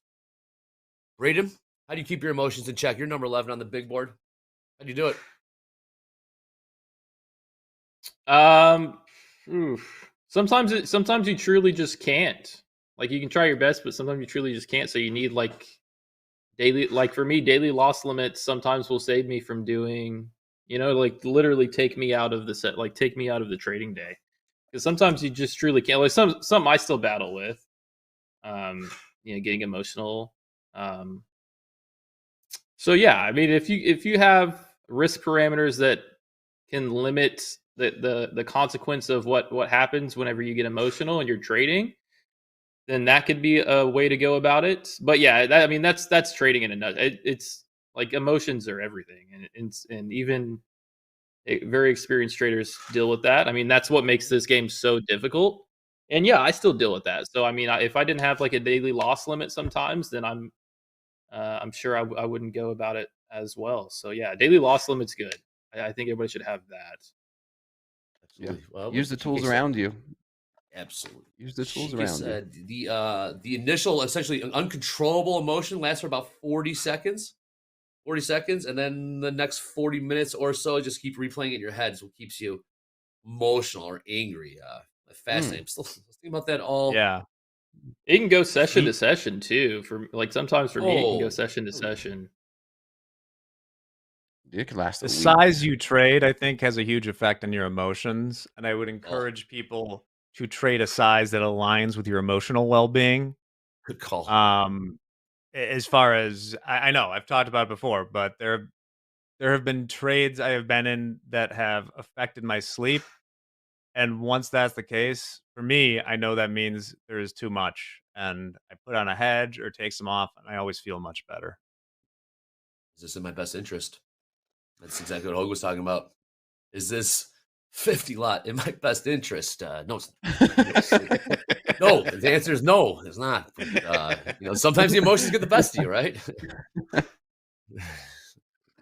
Braden, how do you keep your emotions in check? You're number 11 on the big board. How do you do it? Sometimes you truly just can't. Like, you can try your best, but sometimes you truly just can't. So you need like daily, like for me, daily loss limits sometimes will save me from doing, like literally take me out of the set, like take me out of the trading day. Because sometimes you just truly can't. Like some I still battle with, getting emotional. So yeah, I mean, if you have risk parameters that can limit the consequence of what happens whenever you get emotional and you're trading, then that could be a way to go about it. But yeah, that's trading in a nut. It's like emotions are everything, and even very experienced traders deal with that. I mean, that's what makes this game so difficult. And yeah, I still deal with that. So I mean, if I didn't have like a daily loss limit sometimes, then I'm sure I wouldn't go about it as well. So yeah, daily loss limit's good. I think everybody should have that. Absolutely. Well, Use the like tools Kike around said, you. Absolutely. Use the tools Kike around you. said the initial, essentially, an uncontrollable emotion lasts for about 40 seconds. 40 seconds, and then the next 40 minutes or so, just keep replaying it in your head. So it keeps you emotional or angry. Fascinating. Still thinking about that all. Yeah. It can go session to session too. Sometimes for me, it can go session to session. It could last a The week. size you trade, I think, has a huge effect on your emotions. And I would encourage people to trade a size that aligns with your emotional well-being. Good call. As far as I know, I've talked about it before, but there have been trades I have been in that have affected my sleep. And once that's the case, for me, I know that means there is too much, and I put on a hedge or take some off, and I always feel much better. Is this in my best interest? That's exactly what Hoag was talking about. Is this 50 lot in my best interest? No, no. The answer is no. It's not. But, sometimes the emotions get the best of you, right?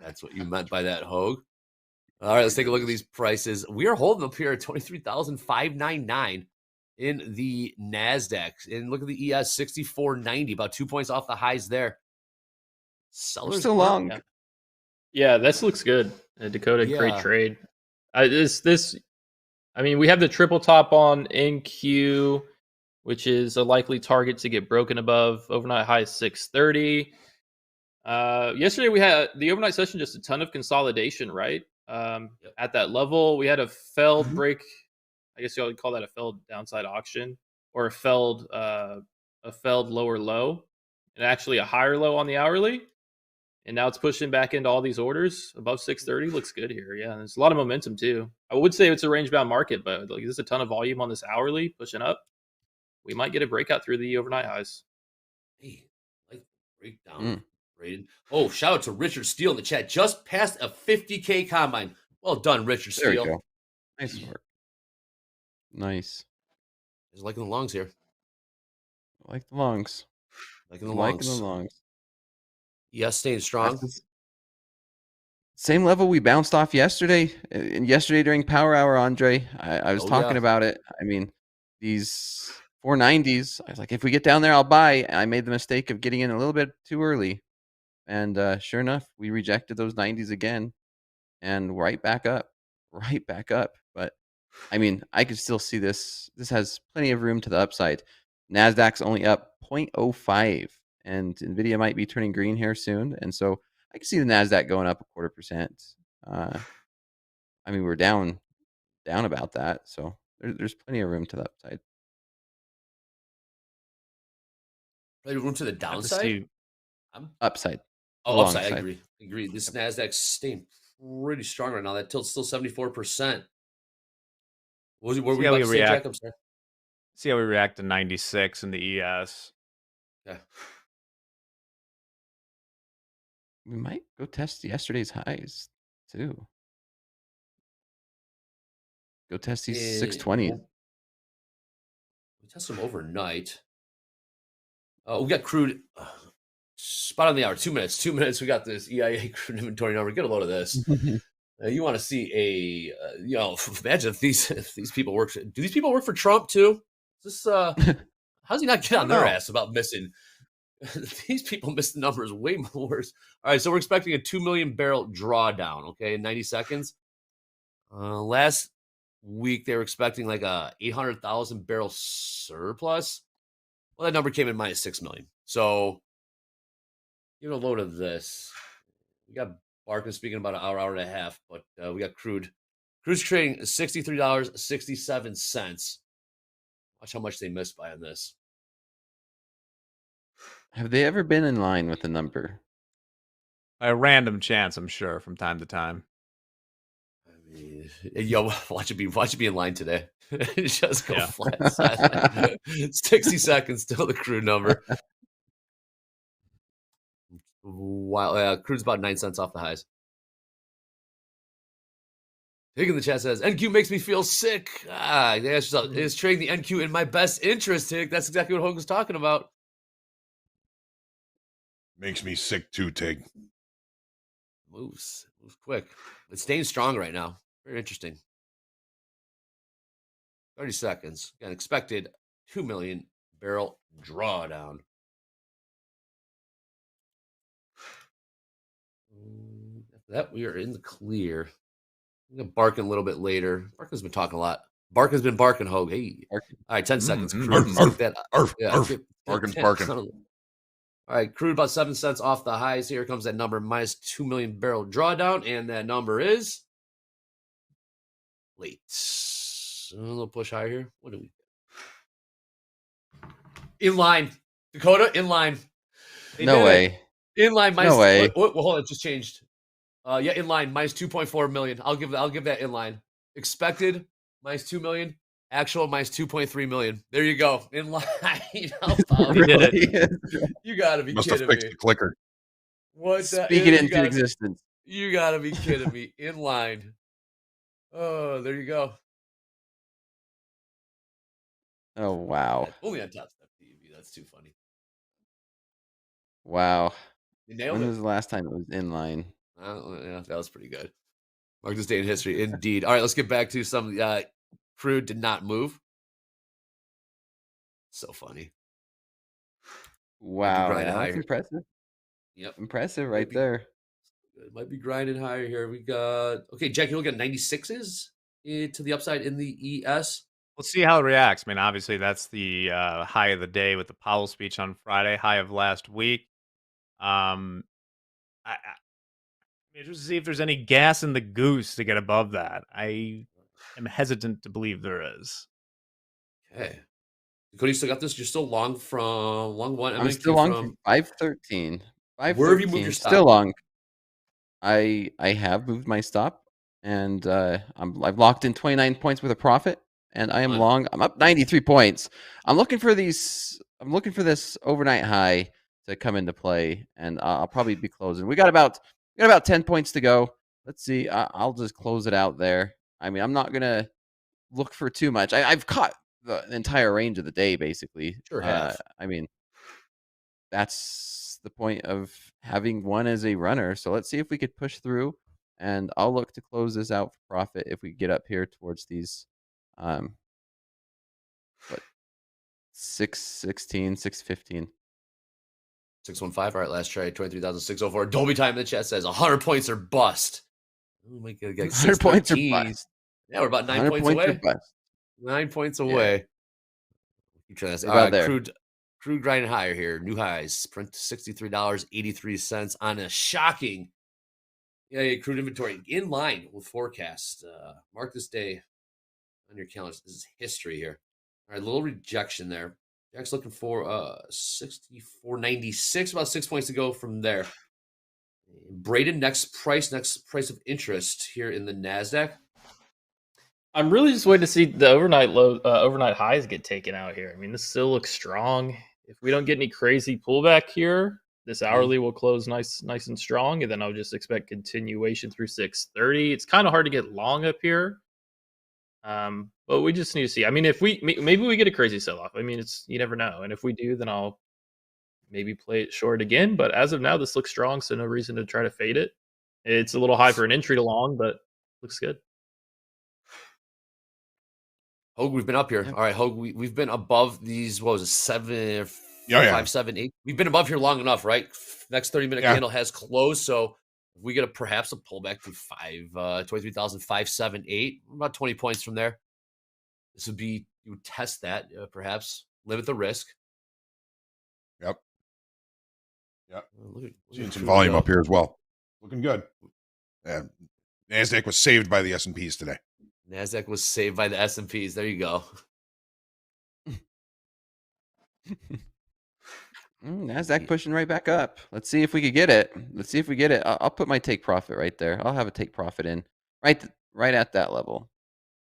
That's what you meant by that, Hoag. All right, let's take a look at these prices. We are holding up here at 23,599 in the NASDAQ. And look at the ES 6490, about 2 points off the highs there. Sellers still long. Yeah, this looks good. Dakota, great Yeah. trade. I mean, we have the triple top on NQ, which is a likely target to get broken above overnight high 630. Yesterday we had the overnight session, just a ton of consolidation, right? At that level, we had a failed break. I guess you would call that a failed downside auction, or a failed lower low, and actually a higher low on the hourly. And now it's pushing back into all these orders above 630. Looks good here. Yeah, there's a lot of momentum too. I would say it's a range bound market, but there's a ton of volume on this hourly pushing up. We might get a breakout through the overnight highs. Hey, like breakdown. Oh, shout out to Richard Steele in the chat. Just passed a 50K combine. Well done, Richard There Steele. we go. Nice work. Nice. He's liking the longs here. I like the longs. Liking the Liking longs. the longs. Yes, staying strong. That's the same level we bounced off yesterday. And yesterday during Power Hour, Andre, I was talking about it. I mean, these 490s, I was like, if we get down there, I'll buy. I made the mistake of getting in a little bit too early. And sure enough, we rejected those 90s again. And right back up. But, I mean, I could still see this. This has plenty of room to the upside. NASDAQ's only up 0.05. And Nvidia might be turning green here soon. And so I can see the NASDAQ going up 0.25%. I mean, we're down about that. So there's plenty of room to the upside. Plenty of room to the downside? Upside. Oh, upside. I agree. This NASDAQ's staying pretty strong right now. That tilt's still 74%. What were we about to say, Jack? I'm sorry. See how we react to 96 in the ES. Okay. We might go test yesterday's highs too. Go test these 620. We test them overnight. We got crude spot on the hour. 2 minutes. 2 minutes. We got this EIA crude inventory number. Get a load of this. You want to see imagine if these people work. Do these people work for Trump too? Is this how's he not get on their ass about missing? These people missed the numbers way more worse. All right, so we're expecting a 2 million barrel drawdown, okay, in 90 seconds. Last week, they were expecting like a 800,000 barrel surplus. Well, that number came in minus 6 million. So, give a load of this. We got Barkin speaking about an hour and a half, but we got Crude. Crude's trading $63.67. Watch how much they missed by on this. Have they ever been in line with a number? A random chance, I'm sure, from time to time. I mean, watch it be in line today. Just go flat. 60 seconds till the Crude number. Wow, Crude's about 9 cents off the highs. Hick in the chat says, NQ makes me feel sick. Is trading the NQ in my best interest, Hick. That's exactly what Hogan was talking about. Makes me sick too, Tig. Moves quick. It's staying strong right now. Very interesting. 30 seconds. An expected 2 million barrel drawdown. After that, we are in the clear. I'm going to bark a little bit later. Barkin's been talking a lot. Barkin's been barking, Hogue. Hey. All right, 10 seconds. Barkin's barking. All right, Crude about 7 cents off the highs. Here comes that number, minus 2 million barrel drawdown, and that number is late. A little push higher here. What do we? In line, Dakota. In line. No way. In line. Minus, no way. Well, hold on, it just changed. Yeah, in line, minus 2.4 million. I'll give that in line. Expected minus 2 million. Actual minus 2.3 million. There you go. In line. How about We did it? You gotta be Must have kidding fixed me. the clicker. What the Speak it you into gotta, existence. you gotta be kidding me. In line. Oh, there you go. Oh wow. Only on TopstepTV. That's too funny. Wow. You nailed When it. was the last time it was in line? Yeah, that was pretty good. Mark this day in history, indeed. All right, let's get back to some. Crude did not move. So funny. Wow, grinding yeah, that's higher. impressive. Yep. Impressive Might right be- there. It might be grinding higher here. We got Jack. You look at 96s to the upside in the ES. We'll see how it reacts. I mean, obviously, that's the high of the day with the Powell speech on Friday, high of last week. I'm interested to see if there's any gas in the goose to get above that. I am hesitant to believe there is. Okay. Cody, you still got this? You're still long from long one. I'm still long from 513. Where have you moved your stop? Still long. I have moved my stop, and I've locked in 29 points with a profit, and I am long. I'm up 93 points. I'm looking for this overnight high to come into play, and I'll probably be closing. We got about 10 points to go. Let's see. I'll just close it out there. I mean, I'm not gonna look for too much. I've caught the entire range of the day, basically. Sure have. I mean, that's the point of having one as a runner. So let's see if we could push through, and I'll look to close this out for profit if we get up here towards these, 616, 615. 615. All right, last try. 23,604. Dolby time in the chat says 100 points or bust. Oh my God, 100 points or bust. Yeah, we're about 9 points away. Or bust. 9 points away. Keep trying to say, about there. Crude grinding higher here. New highs. Print $63.83 on a shocking crude inventory in line with forecast. Mark this day on your calendars. This is history here. All right, a little rejection there. Jack's looking for 64.96, about 6 points to go from there. Braden, next price of interest here in the NASDAQ. I'm really just waiting to see the overnight highs get taken out here. I mean, this still looks strong. If we don't get any crazy pullback here, this hourly will close nice and strong, and then I'll just expect continuation through 630. It's kind of hard to get long up here, but we just need to see. I mean, if maybe we get a crazy sell-off. I mean, you never know, and if we do, then I'll maybe play it short again. But as of now, this looks strong, so no reason to try to fade it. It's a little high for an entry to long, but looks good. Hoag, we've been up here. All right, Hoag, we've been above these. What was it, 7, 5, 7, 8? We've been above here long enough, right? Next 30-minute candle has closed, so if we get perhaps a pullback to 23,578, about 20 points from there. This would be, you would test that, perhaps limit the risk. Yep. Look Seeing some volume up here as well. Looking good. Yeah. NASDAQ was saved by the S&Ps today. NASDAQ was saved by the S&Ps. There you go. NASDAQ pushing right back up. Let's see if we could get it. I'll put my take profit right there. I'll have a take profit in right at that level.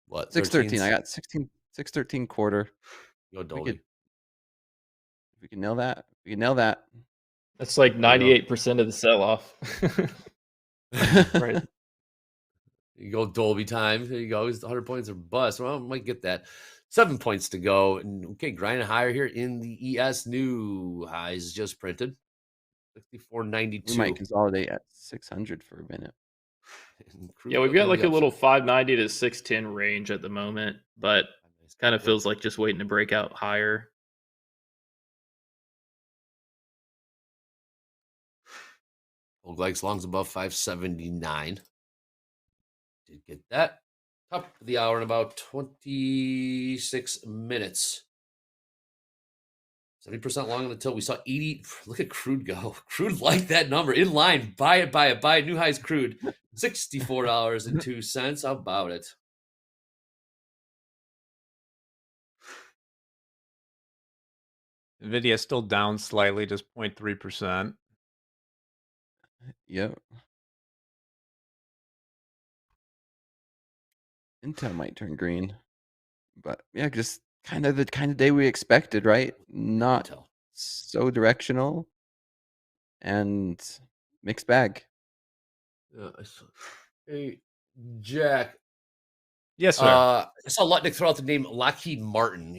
What? 613. I got 613 quarter. Go Dolby. If we can nail that. That's like 98% of the sell-off. Right. You go Dolby time. There you go. It's 100 points or bust. Well, I might get that. 7 points to go. And grinding higher here in the ES. New highs just printed. 64.92. We might consolidate at 600 for a minute. Yeah, we've got like a little 590 to 610 range at the moment, but it kind of feels like just waiting to break out higher. Old legs longs above 579. Did get that. Top of the hour in about 26 minutes. 70% long on the tilt. We saw 80. Look at Crude go. Crude like that number. In line. Buy it. New highs Crude. $64.02. How about it? Nvidia still down slightly, just 0.3%. Yep. Intel might turn green. But yeah, just kind of the kind of day we expected, right? Not Intel. so directional and mixed bag. Yeah, hey, Jack. Yes, sir. I saw Lutnick throw out the name Lockheed Martin.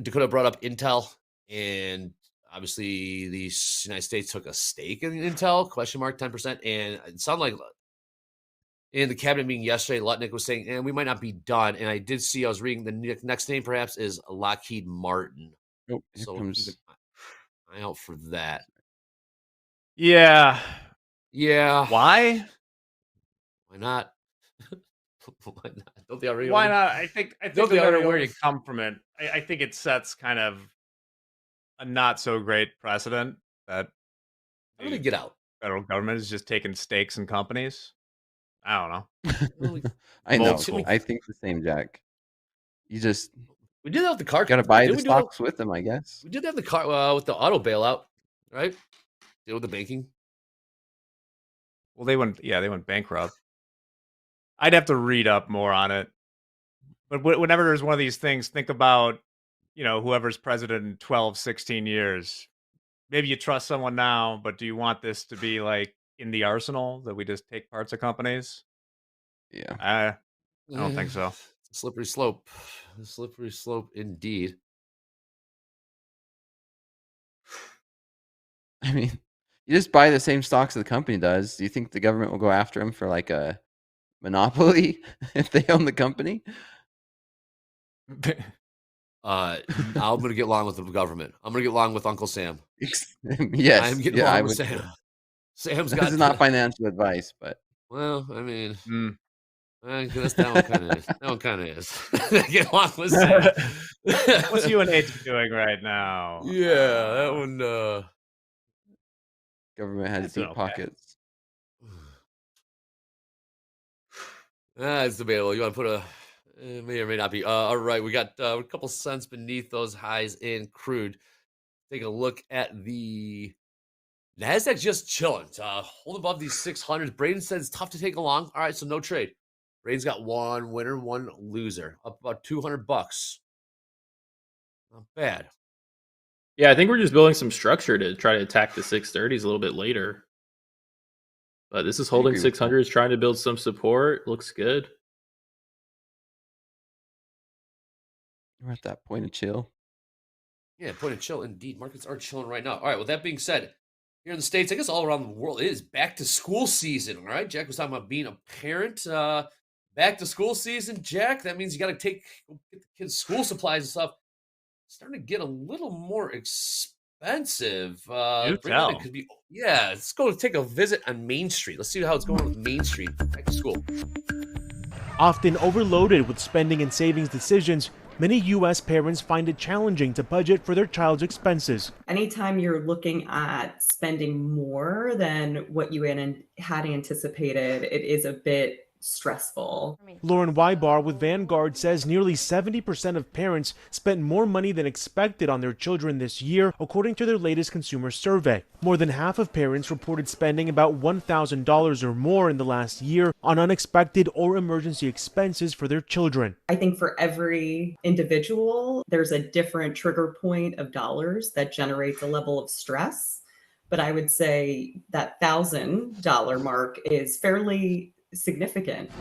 Dakota brought up Intel, and obviously the United States took a stake in Intel, 10%. And it sounded like in the cabinet meeting yesterday, Lutnick was saying, and we might not be done. And I did see, I was reading the next name perhaps is Lockheed Martin. Oh, here So comes. keep an eye out for that. Yeah. Yeah. Why? Why not? Why not? Don't they already Why own? not? I think Don't no they matter already where own? you come from it, I think it sets kind of a not so great precedent that How do they the get out? federal government is just taking stakes in companies. I don't know. Well, I know. school. I think the same, Jack. You just we did that with the car. got to buy Didn't the we do that? stocks with them, I guess. We did have the car with the auto bailout, right? Deal with the banking. Well, they went bankrupt. I'd have to read up more on it. But whenever there's one of these things, think about, whoever's president in 12, 16 years. Maybe you trust someone now, but do you want this to be like in the arsenal that we just take parts of companies? Yeah. I don't think so. It's a slippery slope. A slippery slope indeed. I mean, you just buy the same stocks the company does. Do you think the government will go after them for like a monopoly if they own the company? I'm gonna get along with the government. I'm gonna get along with Uncle Sam. Yes. I'm getting along with Sam. Sam's got. This is not financial advice, but Well, I mean, Mm. that one kind of is. Get along with Sam. What's UNH doing right now? Yeah, that one. government has That's deep okay. pockets. It's debatable. You want to put may or may not be. All right, we got a couple cents beneath those highs in crude. Take a look at the NASDAQ just chilling. Hold above these 600s. Braden said it's tough to take along. All right, so no trade. Braden's got one winner, one loser. Up about $200. Not bad. Yeah, I think we're just building some structure to try to attack the 630s a little bit later. But this is holding agree with that. 600s, trying to build some support. Looks good. We're at that point of chill. Yeah, point of chill indeed. Markets are chilling right now. All right, with that being said, here in the States, I guess all around the world, it is back to school season. All right, Jack was talking about being a parent. Back to school season, Jack. That means you got to get the kids' school supplies and stuff. Starting to get a little more expensive. Do Brandon, tell. it could be. Yeah, let's go take a visit on Main Street. Let's see how it's going with Main Street back to school. Often overloaded with spending and savings decisions, many U.S. parents find it challenging to budget for their child's expenses. Anytime you're looking at spending more than what you had anticipated, it is a bit stressful. Lauren Wybar with Vanguard says nearly 70% of parents spent more money than expected on their children this year, according to their latest consumer survey. More than half of parents reported spending about $1,000 or more in the last year on unexpected or emergency expenses for their children. I think for every individual, there's a different trigger point of dollars that generates a level of stress. But I would say that $1,000 mark is fairly significant.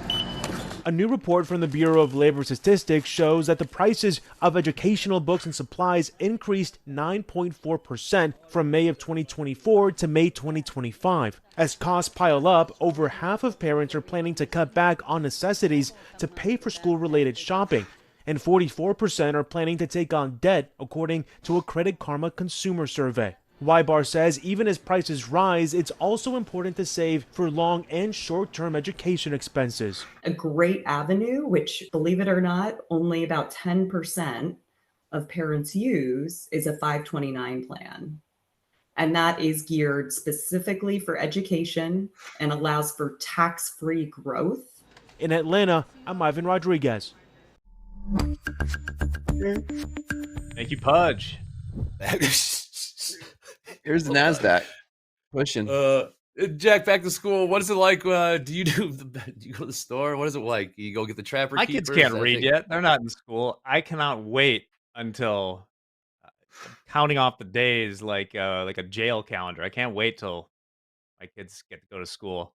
A new report from the Bureau of Labor Statistics shows that the prices of educational books and supplies increased 9.4% from May of 2024 to May 2025. As costs pile up, over half of parents are planning to cut back on necessities to pay for school-related shopping, and 44% are planning to take on debt, according to a Credit Karma consumer survey. Wybar says even as prices rise, it's also important to save for long and short-term education expenses. A great avenue, which, believe it or not, only about 10% of parents use, is a 529 plan. And that is geared specifically for education and allows for tax-free growth. In Atlanta, I'm Ivan Rodriguez. Thank you, Pudge. Here's the NASDAQ pushing. Jack, back to school. What is it like? Do you go to the store? What is it like? You go get the Trapper My kids Keepers? can't read yet. They're not in school. I cannot wait until counting off the days like a jail calendar. I can't wait till my kids get to go to school.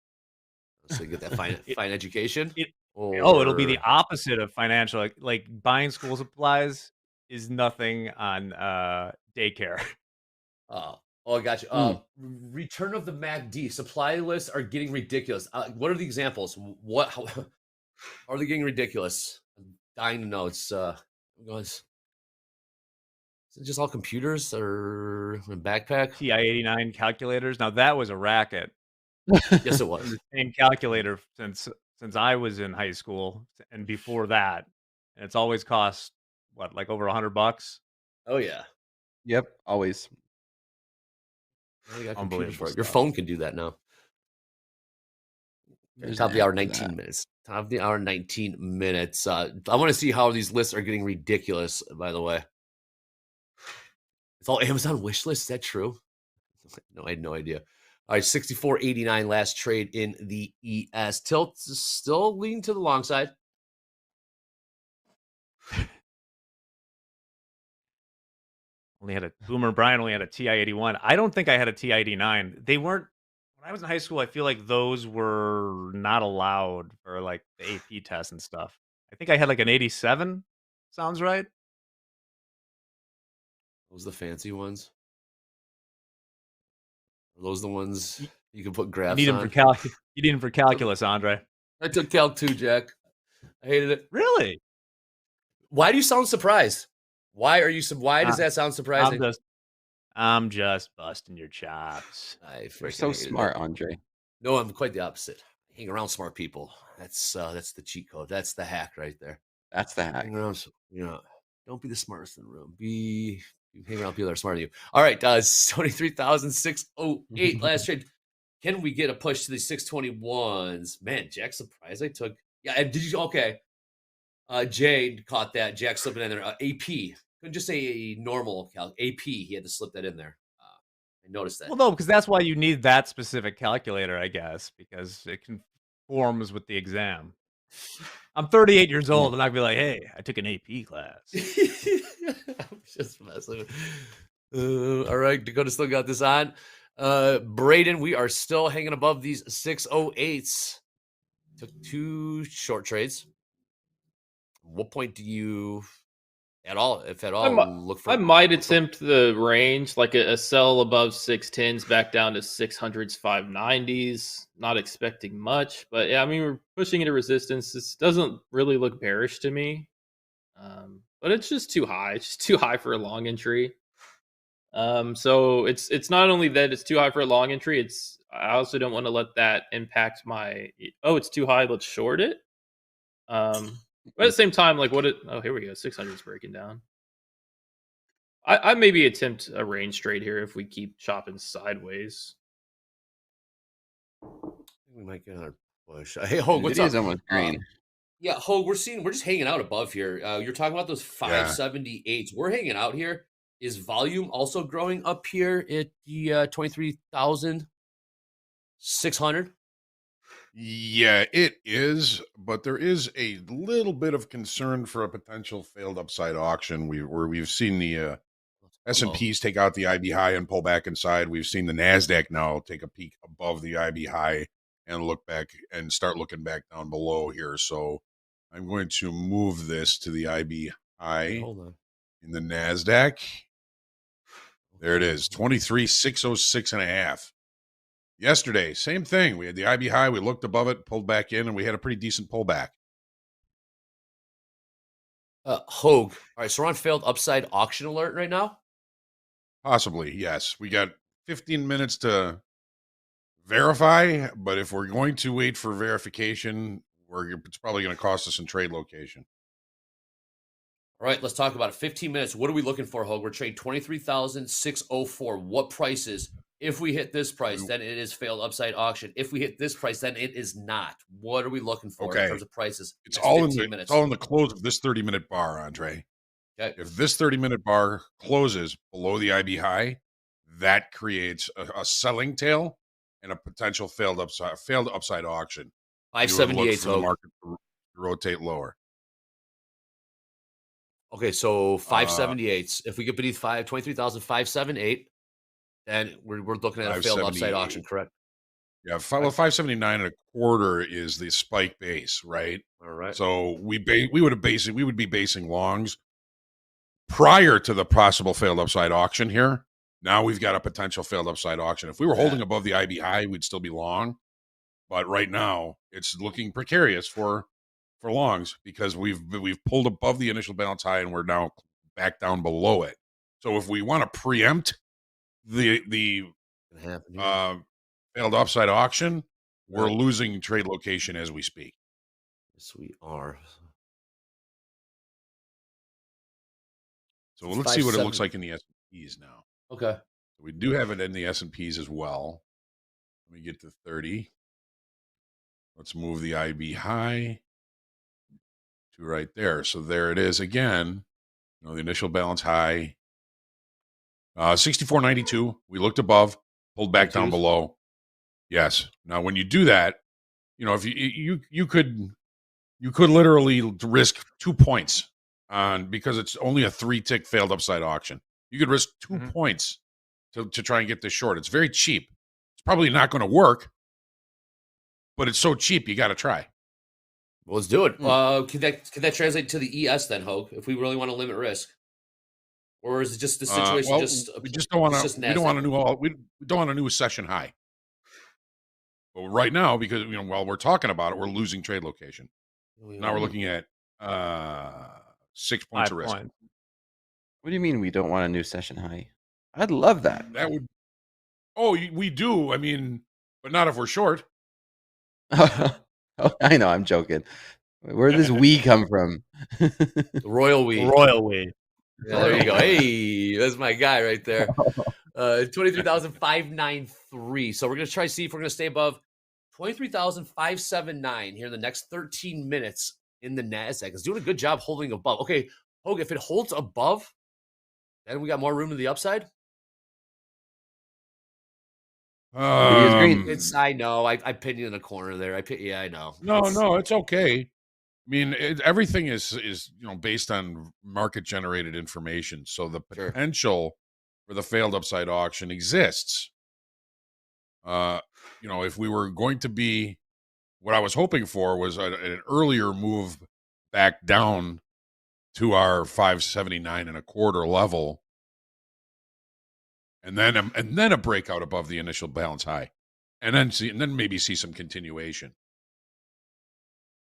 So you get that fine It- education? it'll be the Or opposite of financial. Like buying school supplies is nothing on daycare. I got you. Mm. Return of the MACD supply lists are getting ridiculous. What are the examples? How are they getting ridiculous? I'm dying to know. It's guys. Is it just all computers or a backpack? TI-89 calculators. Now that was a racket. Yes, it was. The same calculator since I was in high school and before that, and it's always cost what, like over $100. Oh yeah. Yep, always. Well, you got computers Unbelievable for it. Your stuff. phone can do that now. There's Top of an the hour, app for 19 that. minutes. Top of the hour, 19 minutes. I want to see how these lists are getting ridiculous, by the way. It's all Amazon wish list. Is that true? No, I had no idea. All right, 64.89 last trade in the ES. Tilt still leaning to the long side. Boomer Brian only had a TI-81. I don't think I had a TI-89. They weren't when I was in high school. I feel like those were not allowed for like the AP test and stuff. I think I had like an 87. Sounds right. Those the fancy ones. Are those the ones you can put graphs You on? need them for calculus, Andre. I took Calc 2, Jack. I hated it. Really? Why do you sound surprised? Why does that sound surprising? I'm just busting your chops. I You're freaking so hated smart, it. Andre. No, I'm quite the opposite. Hang around smart people. That's the cheat code. That's the hack right there. That's the hack. Hang around, don't be the smartest in the room. Hang around people that are smarter than you. All right, 23,608 last trade. Can we get a push to the 621s? Man, Jack surprised I took. Yeah, and did you? Okay. Jade caught that. Jack slipping in there. AP. Couldn't just say a normal calc. AP. He had to slip that in there. I noticed that. Well, no, because that's why you need that specific calculator, I guess, because it conforms with the exam. I'm 38 years old, and I'd be like, "Hey, I took an AP class." I'm just messing. All right, Dakota still got this on. Braden, we are still hanging above these 608s. Took 2 short trades. What point do you, if at all, look for? I might attempt the range, like a sell above 610s back down to 600s, 590s. Not expecting much, but yeah, I mean, we're pushing into resistance. This doesn't really look bearish to me, but it's just too high. It's just too high for a long entry. So it's not only that it's too high for a long entry. I also don't want to let that impact my. Oh, it's too high. Let's short it. But at the same time, like here we go. 600 is breaking down. I maybe attempt a range trade here if we keep chopping sideways. We might get another push. Hey, Hoag, what's Nvidia's up? almost green. Yeah, Hoag, we're just hanging out above here. You're talking about those 578s. We're hanging out here. Is volume also growing up here at the 23,600? Yeah, it is, but there is a little bit of concern for a potential failed upside auction. Where we've seen the S&Ps take out the IB high and pull back inside. We've seen the NASDAQ now take a peek above the IB high and look back and start looking back down below here. So I'm going to move this to the IB high in the NASDAQ. There it is, 23,606.5. Yesterday, same thing. We had the IB high. We looked above it, pulled back in, and we had a pretty decent pullback. Hoag. All right, so we're on failed upside auction alert right now? Possibly, yes. We got 15 minutes to verify, but if we're going to wait for verification, it's probably going to cost us in trade location. All right, let's talk about it. 15 minutes. What are we looking for, Hoag? We're trading 23,604. What prices? If we hit this price, then it is failed upside auction. If we hit this price, then it is not. What are we looking for in terms of prices? It's all in the close of this 30-minute bar, Andre. Okay. If this 30-minute bar closes below the IB high, that creates a selling tail and a potential failed upside auction, we would look 578, for the market to rotate lower. Okay, so 578. If we get beneath 23,578, then we're looking at a failed upside auction, correct? Yeah, 579.25 is the spike base, right? All right. So we would be basing longs prior to the possible failed upside auction here. Now we've got a potential failed upside auction. If we were holding above the IB high, we'd still be long. But right now, it's looking precarious for longs because we've pulled above the initial balance high and we're now back down below it. So if we want to preempt the failed upside auction, we're losing trade location as we speak. Yes, we are. So let's see what it looks like in the S&Ps now. Okay. So we do have it in the S&Ps as well. Let me get to 30. Let's move the IB high to right there. So there it is again. You know, the initial balance high. 64.92. We looked above, pulled back down below. Yes. Now, when you do that, you know, if you could literally risk 2 points on because it's only a 3-tick failed upside auction. You could risk 2 points to try and get this short. It's very cheap. It's probably not going to work, but it's so cheap you got to try. Well, let's do it. Can that translate to the ES then, Hoag? If we really want to limit risk, or is it just the situation? We just don't want to. We don't want to know. We don't want a new session high. But right now, because while we're talking about it, we're losing trade location. Now we're looking at 6 points of risk. What do you mean we don't want a new session high? I'd love that. That would. Oh, we do. I mean, but not if we're short. Oh, I know. I'm joking. Where does we come from? The royal we. Royal we. Yeah, there you go. Hey, that's my guy right there. 23,593. So we're going to try to see if we're going to stay above 23,579 here in the next 13 minutes in the NASDAQ. It's doing a good job holding above. Okay, Hoag, if it holds above, then we got more room to the upside. I know. I pinned you in the corner there. Yeah, I know. No, it's okay. I mean, everything is based on market generated information. So the potential for the failed upside auction exists. If we were going to be, what I was hoping for was an earlier move back down to our 579.25 level. And then a breakout above the initial balance high, and then maybe see some continuation.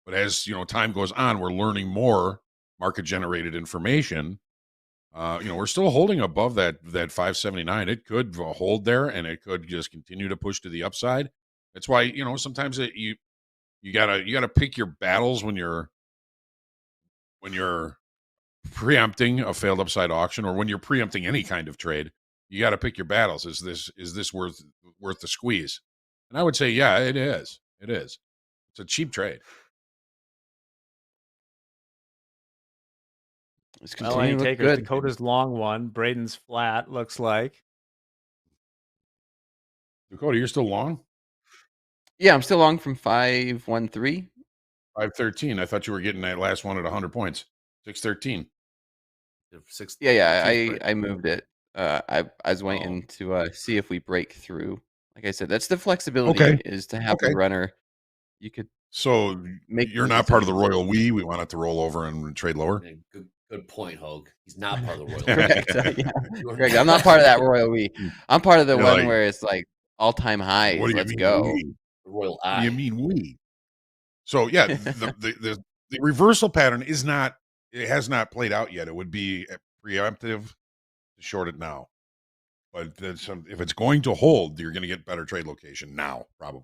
But as time goes on, we're learning more market generated information. We're still holding above that 579. It could hold there, and it could just continue to push to the upside. That's why sometimes you gotta pick your battles when you're preempting a failed upside auction, or when you're preempting any kind of trade. You got to pick your battles. Is this worth the squeeze? And I would say, yeah, it is. It is. It's a cheap trade. Well, any takers? Dakota's long one. Braden's flat. Looks like. Dakota, you're still long? Yeah, I'm still long from 513. 513. I thought you were getting that last one at 100 points. 613. Yeah. I moved it. I was waiting to see if we break through. Like I said, that's the flexibility is to have a runner. You could you're not part of the royal we. We want it to roll over and trade lower. Good point, Hoag. He's not part of the royal. Correct. Correct. I'm not part of that royal we. I'm part of the one where it's like all-time highs. Let's go. We? The royal I. What do you mean we? So yeah, the reversal pattern is not. It has not played out yet. It would be preemptive to short it now, but if it's going to hold, you're going to get better trade location now, probably.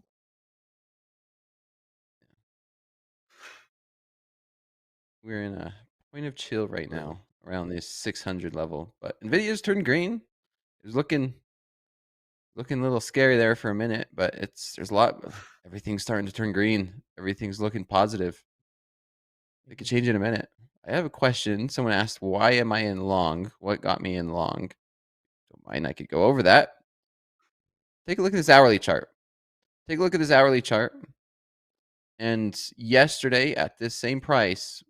We're in a point of chill right now around this 600 level, but Nvidia's turned green. It was looking a little scary there for a minute, but there's a lot. Everything's starting to turn green. Everything's looking positive. It could change in a minute. I have a question. Someone asked, why am I in long? What got me in long? Don't mind, I could go over that. Take a look at this hourly chart. take a look at this hourly chart. And yesterday at this same price,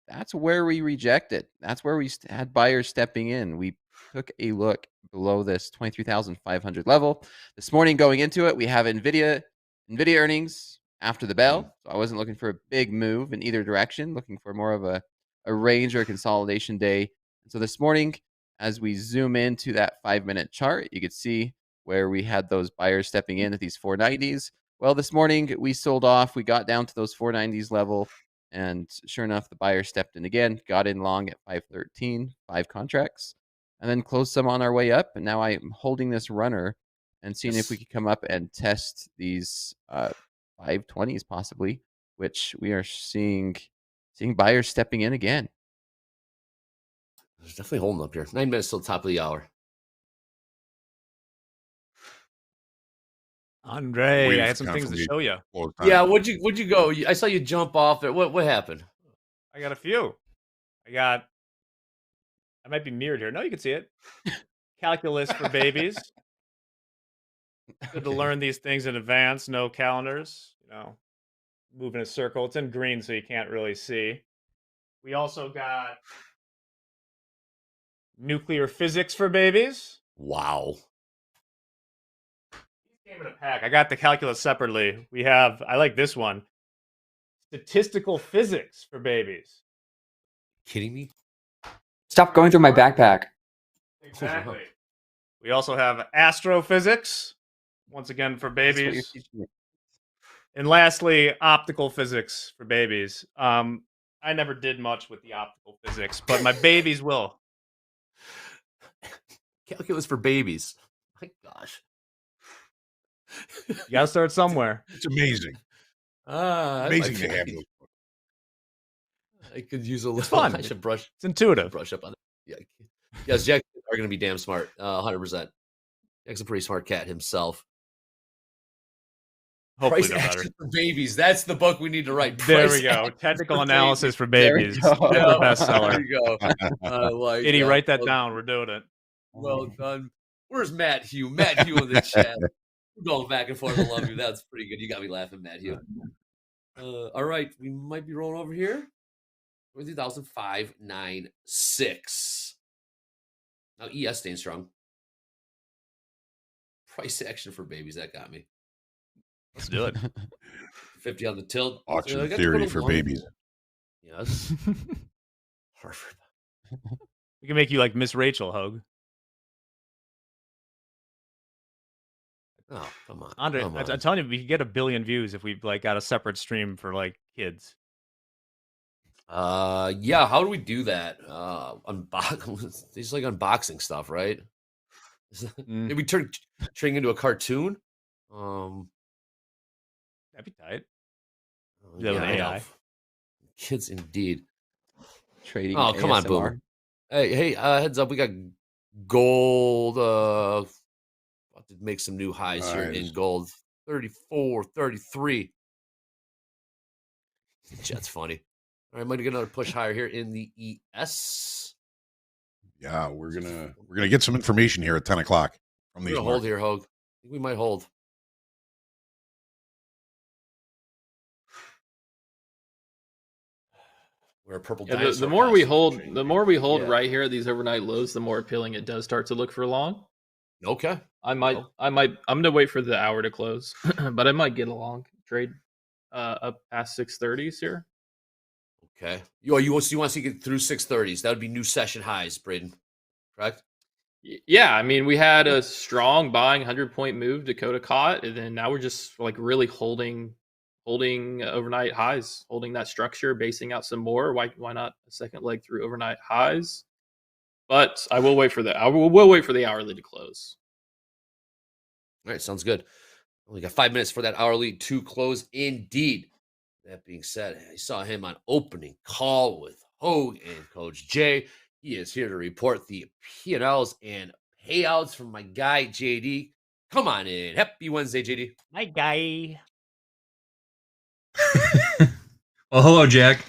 that's where we rejected. That's where we had buyers stepping in. We took a look below this 23,500 level. This morning going into it, we have Nvidia earnings after the bell. So I wasn't looking for a big move in either direction, looking for more of a range or a consolidation day. And so this morning, as we zoom into that 5-minute chart, you could see where we had those buyers stepping in at these 490s. Well, this morning we sold off. We got down to those 490s level. And sure enough, the buyer stepped in again, got in long at 513, 5 contracts, and then closed some on our way up. And now I'm holding this runner and seeing if we could come up and test these 520s possibly, which we are seeing buyers stepping in again. There's definitely holding up here. 9 minutes till top of the hour. Andre, I had some things to show you. Yeah, what'd you go? I saw you jump off it. What happened? I got a few. I might be mirrored here. No, you can see it. Calculus for babies. Good to learn these things in advance. No calendars. Move in a circle. It's in green, so you can't really see. We also got nuclear physics for babies. Wow. Came in a pack. I got the calculus separately. I like this one. Statistical physics for babies. Kidding me? Stop going through my backpack. Exactly. We also have astrophysics, once again for babies. And lastly, optical physics for babies. I never did much with the optical physics, but my babies will. Calculus for babies. My gosh. You gotta start somewhere. It's amazing. Amazing to have those books. I could use a little. It's fun. I should brush. It's intuitive. Brush up on it. Yeah. Yes, Jack are going to be damn smart. 100%. Jack's a pretty smart cat himself. Hopefully Price they're better. Action for Babies. That's the book we need to write. There Price we go. Action Technical analysis for babies. There we go. Bestseller. There you go. I like Katie, that. write that down. We're doing it. Well done. Where's Matt Hugh? Matt Hugh in the chat. We're going back and forth. I love you. That's pretty good. You got me laughing, Matt Hugh. All right. We might be rolling over here. 23,596. Now ES staying strong. Price action for babies. That got me. Let's do it. 50 on the tilt. Auction theory for babies. Yes. Harvard. We can make you like Miss Rachel, Hoag. Oh, come on. Andre, come on. I'm telling you, we could get 1 billion views if we got a separate stream for kids. Yeah, how do we do that? It's like unboxing stuff, right? Did we turn into a cartoon? That'd be tight. Yeah, with AI. Kids indeed. Trading. Oh, come on, ASMR. Boomer. Hey, heads up, we got gold. About to make some new highs here in gold. 34, 33. That's funny. All right, I'm gonna get another push higher here in the ES. Yeah, we're gonna get some information here at 10 o'clock from We're these. gonna hold here, Hoag. I think we might hold. We're a purple. Yeah, the more we hold, Yeah. right here at these overnight lows, the more appealing it does start to look for long. Okay. I'm gonna wait for the hour to close, but I might get a long trade up past 630s here. Okay. You want to see it through 630s? That would be new session highs, Braden. Correct? Yeah, I mean, we had a strong buying 100-point move, Dakota caught, and then now we're just really holding overnight highs, holding that structure, basing out some more. Why not a second leg through overnight highs? But I will wait for the hourly to close. All right, sounds good. Only got 5 minutes for that hourly to close. Indeed. That being said, I saw him on opening call with Hoag and Coach Jay. He is here to report the P&Ls and payouts from my guy JD. Come on in. Happy Wednesday, JD. My guy. Well, hello, Jack.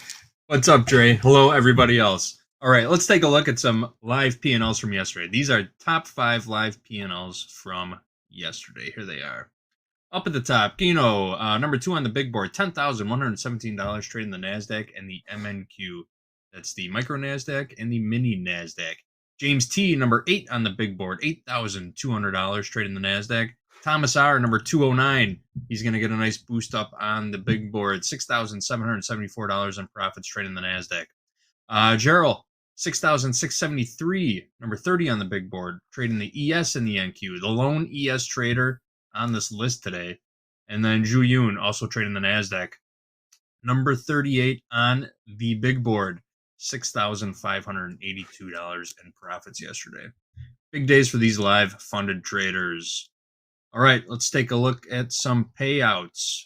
What's up, Dre? Hello, everybody else. All right, let's take a look at some live P&Ls from yesterday. These are top 5 live P&Ls from yesterday. Here they are. Up at the top, Gino, number 2 on the big board, $10,117 trading the NASDAQ and the MNQ. That's the micro NASDAQ and the mini NASDAQ. James T, number 8 on the big board, $8,200 trading the NASDAQ. Thomas R, number 209. He's going to get a nice boost up on the big board, $6,774 in profits trading the NASDAQ. Gerald, 6,673, number 30 on the big board, trading the ES and the NQ, the lone ES trader on this list today. And then Zhu Yun, also trading the NASDAQ, number 38 on the big board, $6,582 in profits yesterday. Big days for these live funded traders. All right, let's take a look at some payouts.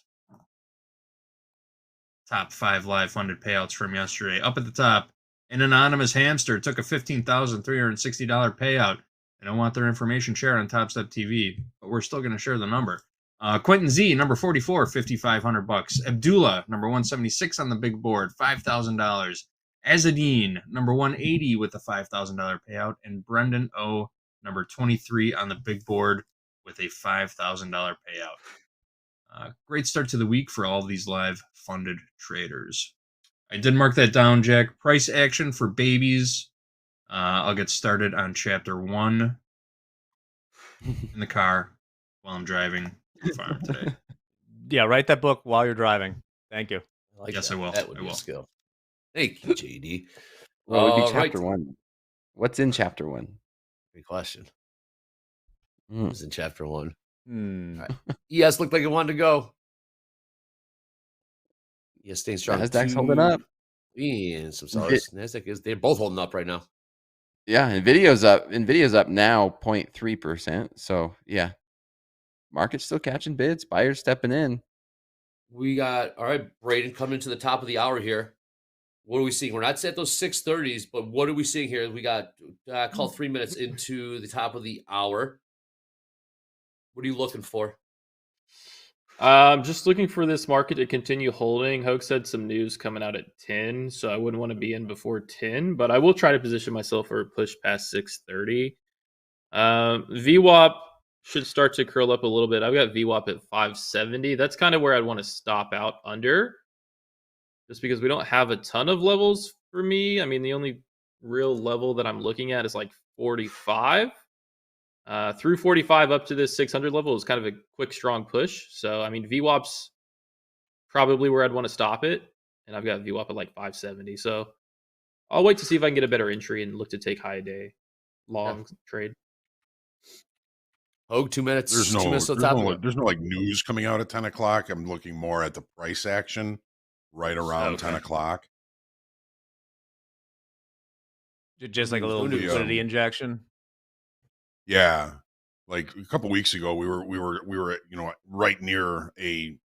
Top 5 live funded payouts from yesterday. Up at the top, an anonymous hamster took a $15,360 payout. I don't want their information shared on TopstepTV, but we're still going to share the number. Quentin Z, number 44, $5,500. Abdullah, number 176 on the big board, $5,000. Azadine, number 180 with a $5,000 payout. And Brendan O, number 23 on the big board with a $5,000 payout. Great start to the week for all of these live funded traders. I did mark that down, Jack. Price action for babies. I'll get started on chapter 1 in the car while I'm driving to the farm today. Yeah, write that book while you're driving. Thank you. Yes, I will. That would I be will. a skill. Thank you, JD. Well, it would be All chapter right. 1. What's in chapter 1? Great question. Mm. What's in chapter 1? Hmm. All right. ES looked like it wanted to go. ES staying strong. NASDAQ's holding up. And some sellers. NASDAQ is, they're both holding up right now. Yeah, Nvidia's up. Nvidia's up now 0.3%. So yeah, market's still catching bids. Buyers stepping in. We got, all right, Braden coming to the top of the hour here. What are we seeing? We're not at those 6:30s, but what are we seeing here? We got, call 3 minutes into the top of the hour. What are you looking for? Just looking for this market to continue holding. Hoag said some news coming out at 10, so I wouldn't want to be in before 10, but I will try to position myself for a push past 6:30. VWAP should start to curl up a little bit. I've got VWAP at 570. That's kind of where I'd want to stop out under, just because we don't have a ton of levels for me. I mean, the only real level that I'm looking at is like 45. Through 45 up to this 600 level is kind of a quick, strong push. So, I mean, VWAP's probably where I'd want to stop it. And I've got VWAP at like 570. So, I'll wait to see if I can get a better entry and look to take high day long trade. Hoag, 2 minutes. There's 2 minutes to the top. there's no like news coming out at 10 o'clock. I'm looking more at the price action right around 10 o'clock. Just like a little liquidity injection. Yeah, like a couple weeks ago, we were right near a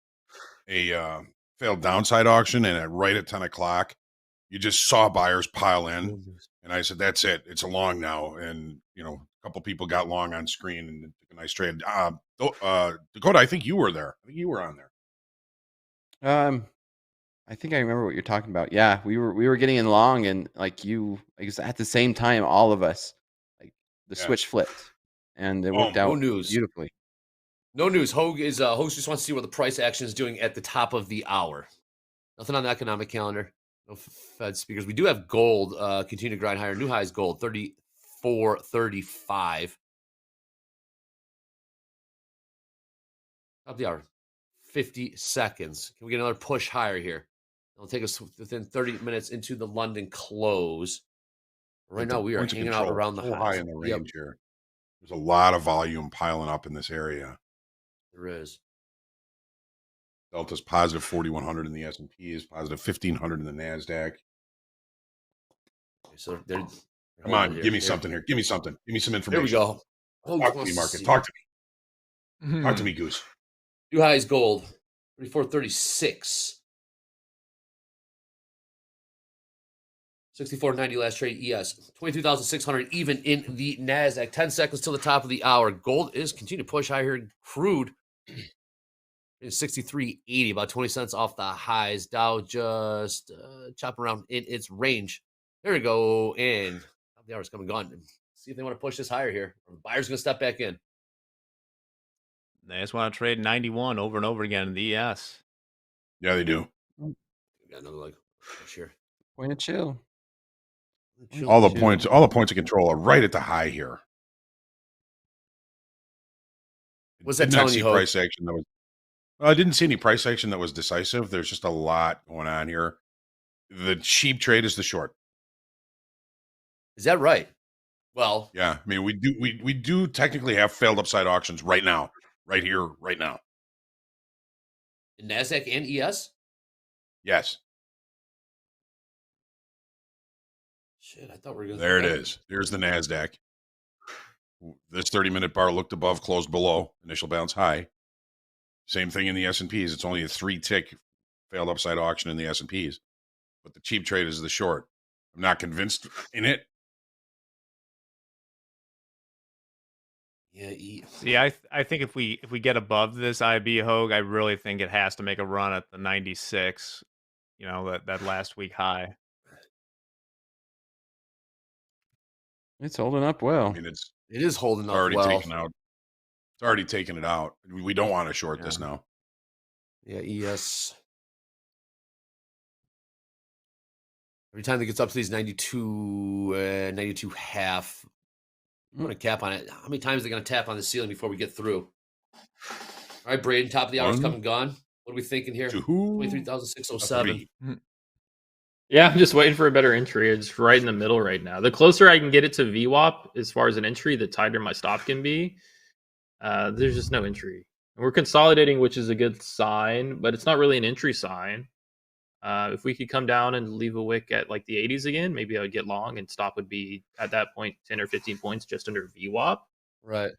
failed downside auction, and right at 10 o'clock, you just saw buyers pile in, and I said, "That's it. It's a long now." And a couple people got long on screen and took a nice trade. Dakota, I think you were there. I think you were on there. I think I remember what you're talking about. Yeah, we were getting in long, and like at the same time, all of us, like the switch flipped, and it worked out beautifully. No news. Hoag just wants to see what the price action is doing at the top of the hour. Nothing on the economic calendar. No Fed speakers. We do have gold continue to grind higher. New highs gold 34.35. Top of the hour. 50 seconds. Can we get another push higher here? It'll take us within 30 minutes into the London close. Right now, we are hanging out around the high in the range here. There's a lot of volume piling up in this area. There is. Delta's positive 4,100 in the S&P, is positive 1,500 in the NASDAQ. Okay, so they're come on, give me something here. Give me something. Give me some information. Here we go. Talk to me, market. Talk to me. Talk to me, Goose. New highs gold 34.36. 64.90 last trade ES. 22,600 even in the NASDAQ. 10 seconds till the top of the hour. Gold is continuing to push higher. Crude is 63.80, about 20 cents off the highs. Dow just chopping around in its range. There we go. And top of the hour is coming gone. See if they want to push this higher here. Or the buyer's going to step back in. They just want to trade 91 over and over again in the ES. Yeah, they do. We got another like here. Point of chill. All the points of control are right at the high here. What's that Did not telling see you, Hope? price action that was. I didn't see any price action that was decisive. There's just a lot going on here. The cheap trade is the short. Is that right? Well, Yeah, I mean we do technically have failed upside auctions right now, right here, right now. in NASDAQ and ES? Yes, Shit, I thought we were going to. there it is. Here's the NASDAQ. This 30-minute bar looked above, closed below, initial bounce high. Same thing in the S&Ps. It's only a 3-tick failed upside auction in the S&Ps, but the cheap trade is the short. I'm not convinced in it. Yeah. See, I think if we get above this IB Hogue, I really think it has to make a run at the 96. You know, that last week high. It's holding up well. I mean, It is holding up already well. taken out. It's already taken it out. We don't want to short this now. Yeah, ES. Every time it gets up to these 92, 92 half, I'm going to cap on it. How many times are they going to tap on the ceiling before we get through? All right, Braden, top of the hour is come and gone. What are we thinking here? 23,607. Yeah, I'm just waiting for a better entry. It's right in the middle right now. The closer I can get it to VWAP as far as an entry, the tighter my stop can be. There's just no entry. And we're consolidating, which is a good sign, but it's not really an entry sign. If we could come down and leave a wick at like the 80s again, maybe I would get long and stop would be at that point 10 or 15 points just under VWAP. Right.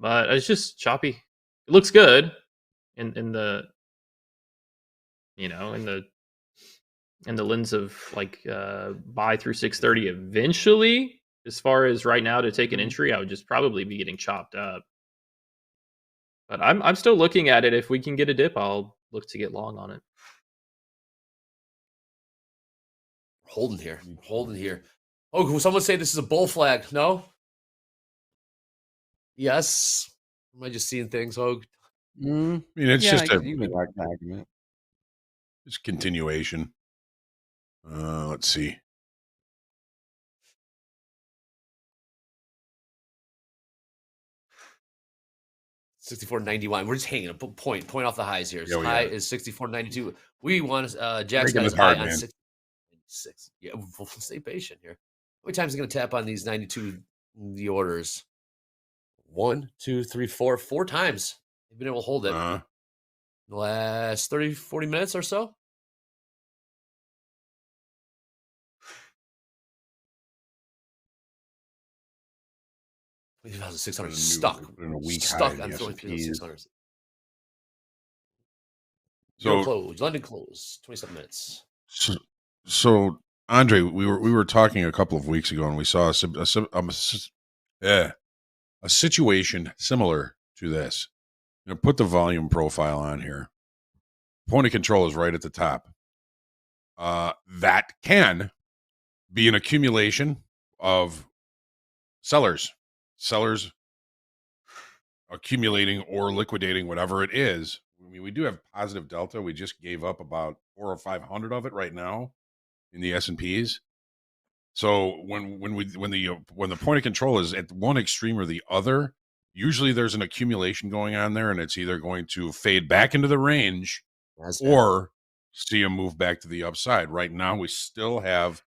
But it's just choppy. It looks good in the in the lens of like buy through 630 eventually. As far as right now to take an entry, I would just probably be getting chopped up. But I'm still looking at it. If we can get a dip, I'll look to get long on it. Holding here. Oh, can someone say this is a bull flag? No? Yes. Am I just seeing things, Hogue? I mean, it's just you can make that argument. It's continuation. Let's see. $64.91. We're just hanging a point off the highs here. Yeah, we high are. is $64.92. We want Jack's Breaking got his it hard, high on man. 66. Yeah, we'll stay patient here. How many times is he going to tap on these 92 the orders? 1, 2, 3, 4. 4 times. They've been able to hold it. In the last 30, 40 minutes or so. $20,600 stuck. In a week Stuck high on in the $20,600. So close. London close. 27 minutes. So Andre, we were talking a couple of weeks ago, and we saw a situation similar to this. Put the volume profile on here. Point of control is right at the top. That can be an accumulation of sellers accumulating or liquidating whatever it is. I mean, we do have positive delta. We just gave up about 400 or 500 of it right now in the S&Ps. So when the point of control is at one extreme or the other, usually there's an accumulation going on there, and it's either going to fade back into the range or see them move back to the upside. Right now, we still have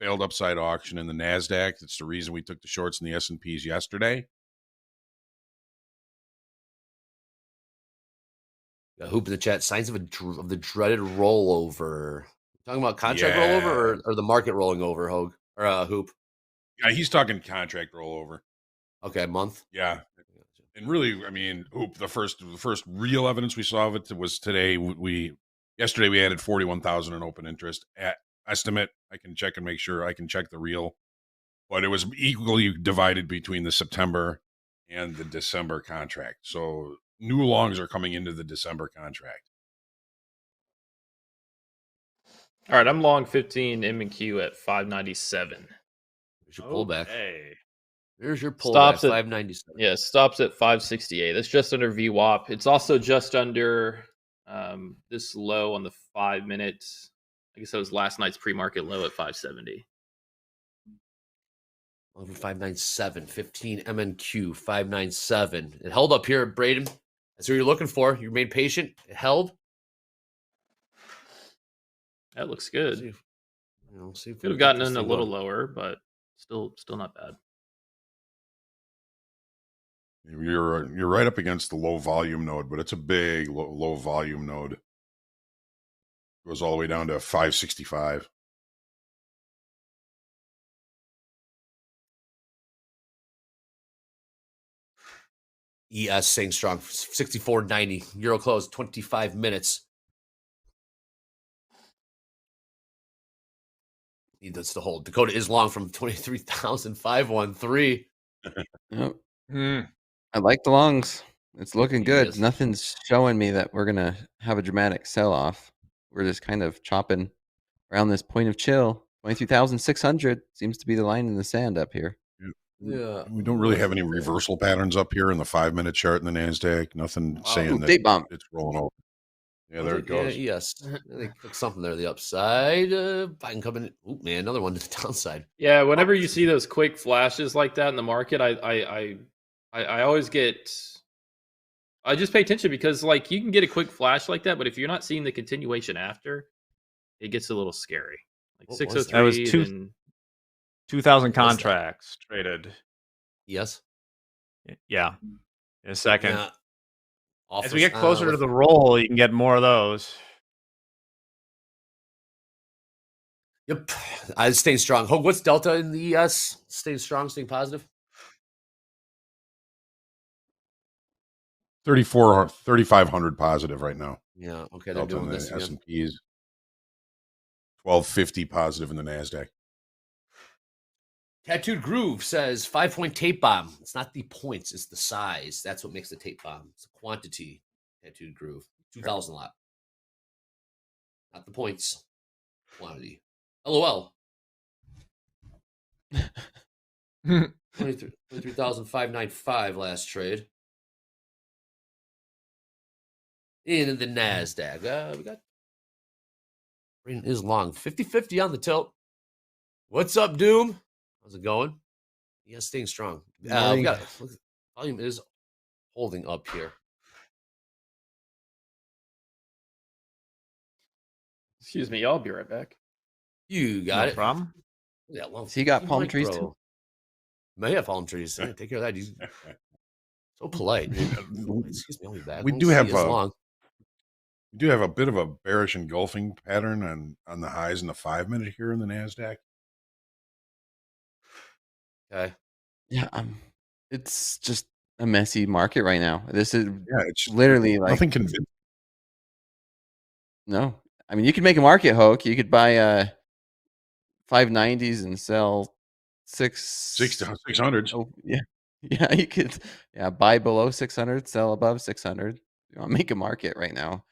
failed upside auction in the NASDAQ. That's the reason we took the shorts in the S&Ps yesterday. Hoop in the chat. Signs of the dreaded rollover. Talking about contract rollover or the market rolling over, Hogue or Hoop? Yeah, he's talking contract rollover. Okay, month. Yeah, and really, I mean, Hoop. The first real evidence we saw of it was today. Yesterday we added 41,000 in open interest at estimate. I can check and make sure. I can check the real, but it was equally divided between the September and the December contract. So new longs are coming into the December contract. All right, I'm long 15 M&Q at 597. There's your pullback. Hey. There's your pullback, Stops at 597. yeah, stops at 568. That's just under VWAP. It's also just under this low on the 5 minutes. I guess that was last night's pre-market low at 570. 597, 15 MNQ, 597. It held up here, Braden. That's what you're looking for. You remained patient. It held. That looks good. See if Could have gotten in a little lower, but still not bad. You're right up against the low volume node, but it's a big low volume node. Goes all the way down to 565. ES staying strong, 64.90. Euro close, 25 minutes. Need this to hold. Dakota is long from 23,513. Yep. I like the longs. It's looking good. Yes. Nothing's showing me that we're gonna have a dramatic sell-off. We're just kind of chopping around this point of chill. 23,600 seems to be the line in the sand up here. Yeah. We don't really have any reversal patterns up here in the 5-minute chart in the NASDAQ. Nothing saying that date bomb. it's rolling over. Yeah, there it goes. Yeah, yes. They click something there to the upside. Biden coming in. Oh, man, another one to the downside. Yeah, whenever you see those quick flashes like that in the market, I always I just pay attention because like you can get a quick flash like that, but if you're not seeing the continuation after, it gets a little scary. Like What was 603. That was then 2,000 contracts traded. Yes. Yeah. In a second. Yeah. As we get closer to the roll, you can get more of those. Yep. Staying strong. Hoag, what's Delta in the ES? Staying strong, staying positive? 3,500 positive right now. Yeah. Okay. They're Delta doing in this the again. S&Ps. 1250 positive in the NASDAQ. Tattooed Groove says 5-point tape bomb. It's not the points, it's the size. That's what makes the tape bomb. It's the quantity. Tattooed Groove. 2,000 lot. Not the points. Quantity. LOL. 23,595 last trade. In the NASDAQ. We got Braden is long. 50-50 on the tilt. What's up, Doom? How's it going? Yeah, staying strong. We got volume is holding up here. excuse me, I'll be right back. You got No it. problem. Yeah, well, So you got palm trees too? May have palm trees. Hey, take care of that. He's so polite. Excuse me, I'll be back. We Won't do see have you as long. We do have a bit of a bearish engulfing pattern on the highs in the 5-minute here in the NASDAQ. Okay. Yeah, it's just a messy market right now. This is It's literally like nothing convincing. No, I mean you could make a market, Hoke. You could buy 590s and sell 600s. Oh yeah, yeah. You could buy below 600, sell above 600. You want to make a market right now.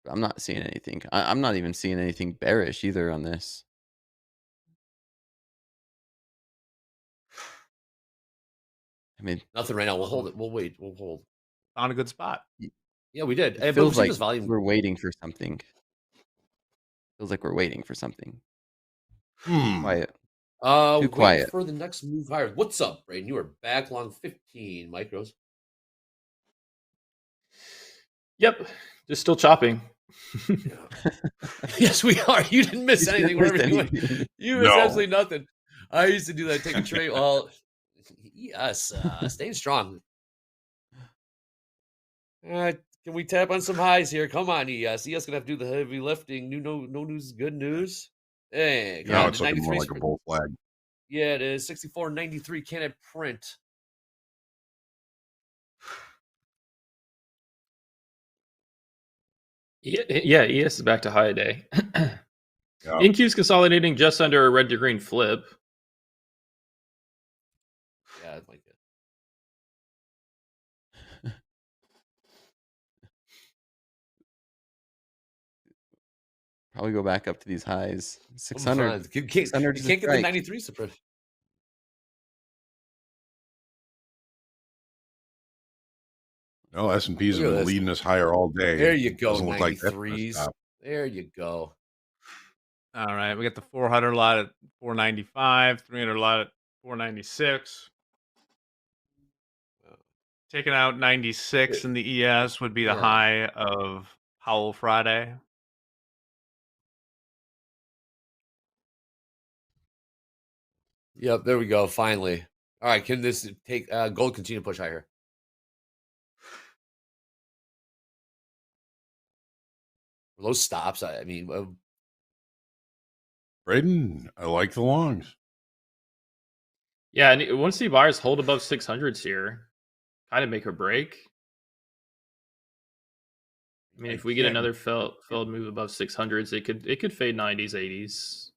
I'm not seeing anything. I'm not even seeing anything bearish either on this. I mean, Nothing right now. We'll hold it. We'll wait. We'll hold. Found a good spot. Yeah, we did. It But feels we've seen like this volume. we're waiting for something. Feels like we're waiting for something. Quiet. Too Wait quiet. for the next move higher. What's up, Braden? You are back long 15 micros. Yep, just still chopping. Yes, we are. You didn't miss You anything. didn't miss Wherever you went. anything. You missed No. absolutely nothing. I used to do that. Take a trade. Well, yes, staying strong. Can we tap on some highs here? Come on, ES. ES gonna have to do the heavy lifting. No news is good news. Hey, Now on, it's the looking more 93 like a bull flag. Yeah, it is. 64.93. Can it print? Yeah, ES is back to high day. Yeah. NQ's consolidating just under a red to green flip. Yeah, it's like it. probably go back up to these highs. I'm 600. fine. You 600 can't is a get the strike. 93 spread. Well, S&Ps Look have at been this. leading us higher all day. There you go, Doesn't look like that's gonna 93s. stop. There you go. All right, we got the 400 lot at 495, 300 lot at 496. Taking out 96 in the ES would be the Yeah. high of Powell Friday. Yep, there we go. Finally. All right, can this take gold continue to push higher? Those stops, I mean, Braden, I like the longs. Yeah, and once the buyers hold above 600s here, kind of make or break. I mean, if we get another failed move above 600s, it could fade 90s, 80s.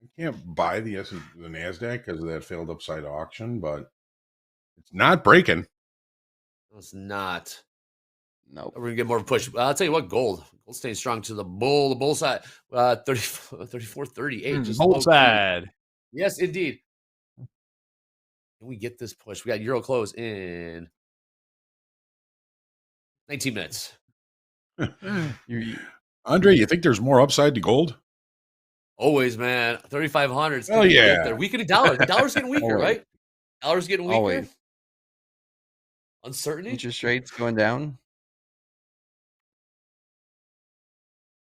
You can't buy the NASDAQ because of that failed upside auction, but it's not breaking. it's not. Nope. We're gonna get more of a push. I'll tell you what, gold staying strong to the bull side. 34, 38. Just Bull low-key. side. Yes, indeed. Can we get this push? We got Euro close in 19 minutes. Andre, you think there's more upside to gold? Always, man. 3,500. Oh yeah. There. Weakening dollar. The dollar's getting weaker, Always. right? Dollar's getting weaker. Always. Uncertainty. Interest rates going down.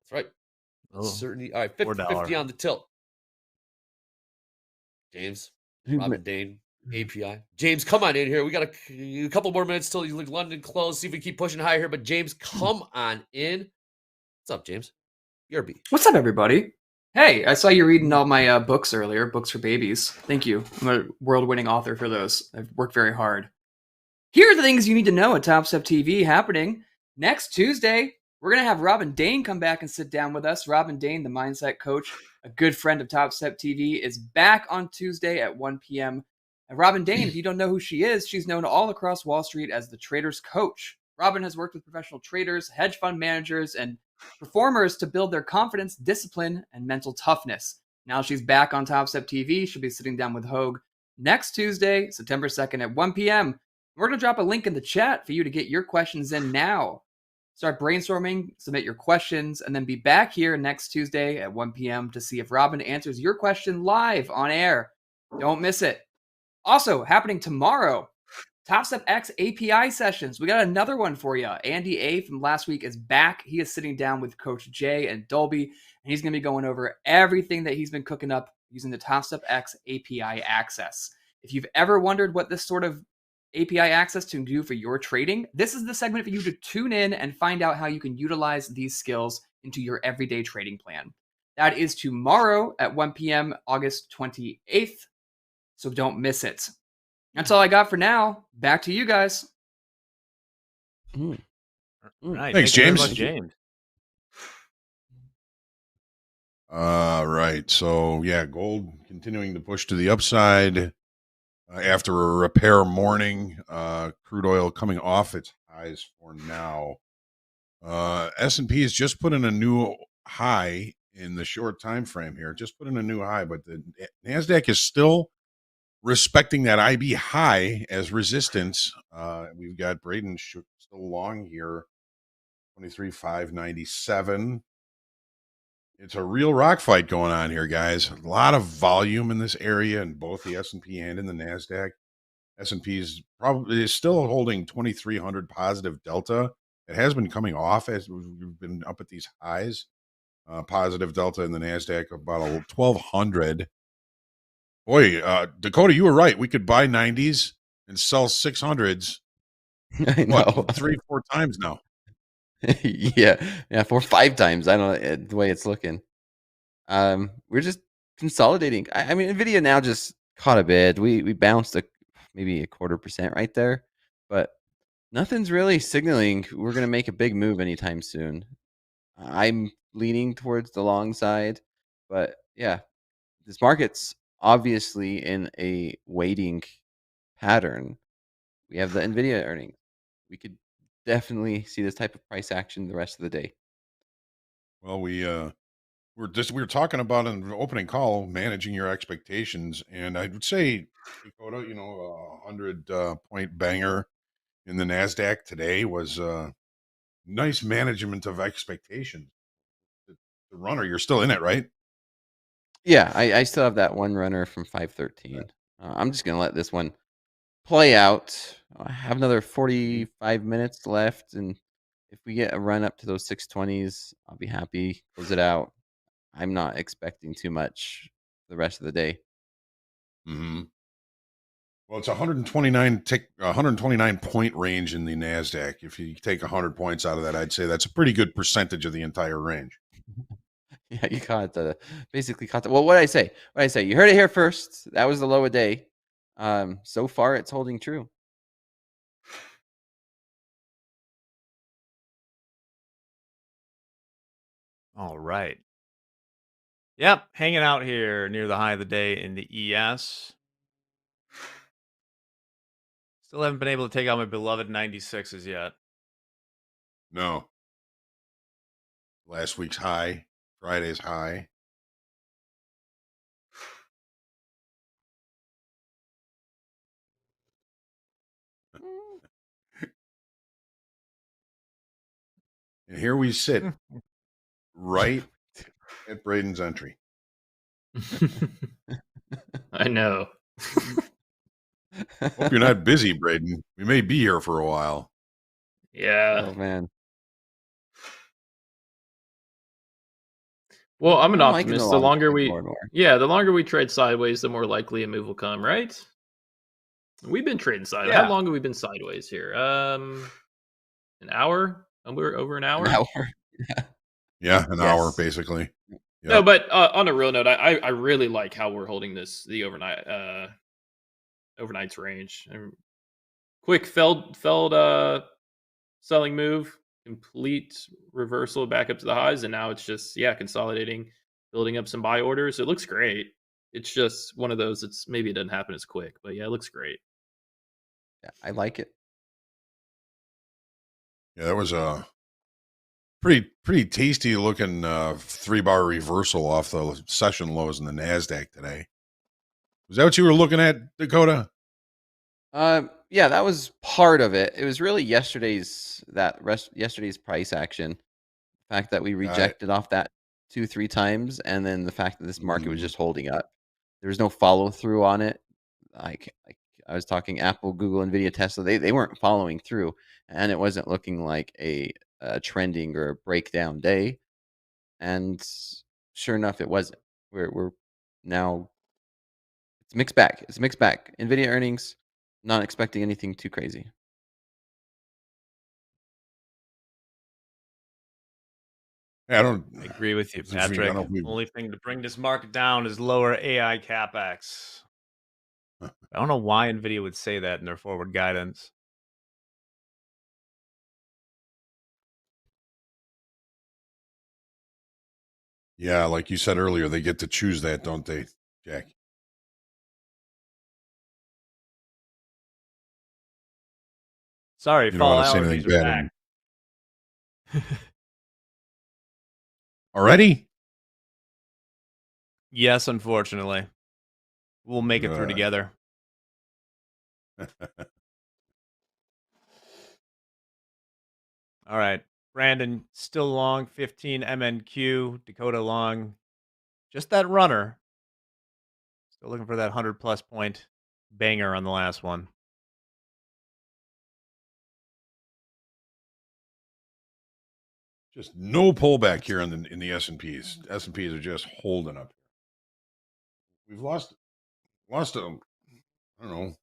That's right. Oh, Uncertainty. All right, 50 $4. on the tilt. James, Robin Dane, API. James, come on in here. We got a couple more minutes till London close. See if we keep pushing high here. But James, come on in. What's up, James? BRB. What's up, everybody? Hey, I saw you reading all my books earlier, books for babies. Thank you. I'm a world-winning author for those. I've worked very hard. Here are the things you need to know at Topstep TV happening next Tuesday. We're going to have Robin Dane come back and sit down with us. Robin Dane, the mindset coach, a good friend of Topstep TV, is back on Tuesday at 1 p.m. And Robin Dane, if you don't know who she is, she's known all across Wall Street as the trader's coach. Robin has worked with professional traders, hedge fund managers, and performers to build their confidence, discipline, and mental toughness. Now she's back on Topstep TV. She'll be sitting down with Hoag next Tuesday, September 2nd at 1 p.m. We're going to drop a link in the chat for you to get your questions in now. Start brainstorming, submit your questions, and then be back here next Tuesday at 1 p.m. to see if Robin answers your question live on air. Don't miss it. Also, happening tomorrow, Topstep X API sessions. We got another one for you. Andy A from last week is back. He is sitting down with Coach Jay and Dolby, and he's going to be going over everything that he's been cooking up using the Topstep X API access. If you've ever wondered what this sort of API access to do for your trading, this is the segment for you to tune in and find out how you can utilize these skills into your everyday trading plan. That is tomorrow at 1 p.m., August 28th. So don't miss it. That's all I got for now. Back to you guys. Right. Thanks, Thank you very James. much, James. Right. So yeah, gold continuing to push to the upside after a repair morning. Crude oil coming off its highs for now. S&P has just put in a new high in the short time frame here. Just put in a new high, but the NASDAQ is still respecting that IB high as resistance. We've got Braden still long here, 23,597. It's a real rock fight going on here, guys. A lot of volume in this area in both the S&P and in the NASDAQ. S&P is probably still holding 2,300 positive delta. It has been coming off as we've been up at these highs. Positive delta in the NASDAQ about 1,200. Boy, Dakota, you were right. We could buy 90s and sell 600s. I know. What, 3-4 times now? yeah, 4 or 5 times. I don't know the way it's looking. We're just consolidating. I mean, Nvidia now just caught a bid. We bounced maybe a 0.25% right there, but nothing's really signaling we're going to make a big move anytime soon. I'm leaning towards the long side, but yeah, this market's obviously in a waiting pattern. We have the Nvidia earnings. We could definitely see this type of price action the rest of the day. Well, we we were talking about in the opening call managing your expectations, and I would say Dakota, a 100 point banger in the NASDAQ today was nice management of expectations. The runner, you're still in it, right? Yeah, I still have that one runner from 513. I'm just gonna let this one play out. I have another 45 minutes left, and if we get a run up to those 620s, I'll be happy. Close it out. I'm not expecting too much the rest of the day. Mm-hmm. Well, it's 129 point range in the NASDAQ. If you take 100 points out of that, I'd say that's a pretty good percentage of the entire range. Yeah, you basically caught the. Well, what did I say? What did I say? You heard it here first. That was the low of day. So far, it's holding true. All right. Yep, hanging out here near the high of the day in the ES. Still haven't been able to take out my beloved 96s yet. No. Last week's high, Friday's high. And here we sit right at Braden's entry. I know. Hope you're not busy, Braden. We may be here for a while. Yeah. Oh man. Well, I'm an I'm liking optimist. the The long longer trade we, more and more. yeah, the longer we trade sideways, the more likely a move will come, right? We've been trading sideways. Yeah. How long have we been sideways here? An hour? We're over an hour. An hour. Yeah, an Yes. hour basically. No, but on a real note, I really like how we're holding the overnight's range. Quick failed selling move, complete reversal back up to the highs, and now it's just consolidating, building up some buy orders. It looks great. It's just one of those. It's maybe it doesn't happen as quick, but yeah, it looks great. Yeah, I like it. Yeah, that was a pretty tasty looking 3-bar reversal off the session lows in the NASDAQ today. Was that what you were looking at, Dakota? Yeah, that was part of it. It was really yesterday's price action. The fact that we rejected off that 2-3 times, and then the fact that this market was just holding up. There was no follow through on it. Like I was talking Apple, Google, Nvidia, Tesla. They weren't following through, and it wasn't looking like a trending or a breakdown day. And sure enough, it wasn't. We're now it's mixed bag. It's mixed bag. Nvidia earnings, not expecting anything too crazy. Yeah, I agree with you, Since we- I Patrick. don't know if we- Only thing to bring this market down is lower AI capex. I don't know why Nvidia would say that in their forward guidance. Yeah, like you said earlier, they get to choose that, don't they, Jack? Sorry, You don't fall want to say allergies anything are bad. back. Already? Yes, unfortunately. We'll make it through Good. together. All right. Brandon, still long, 15 MNQ. Dakota long. Just that runner. Still looking for that 100+ point banger on the last one. Just no pullback here in the S&Ps. S&Ps are just holding up. We've lost I don't know,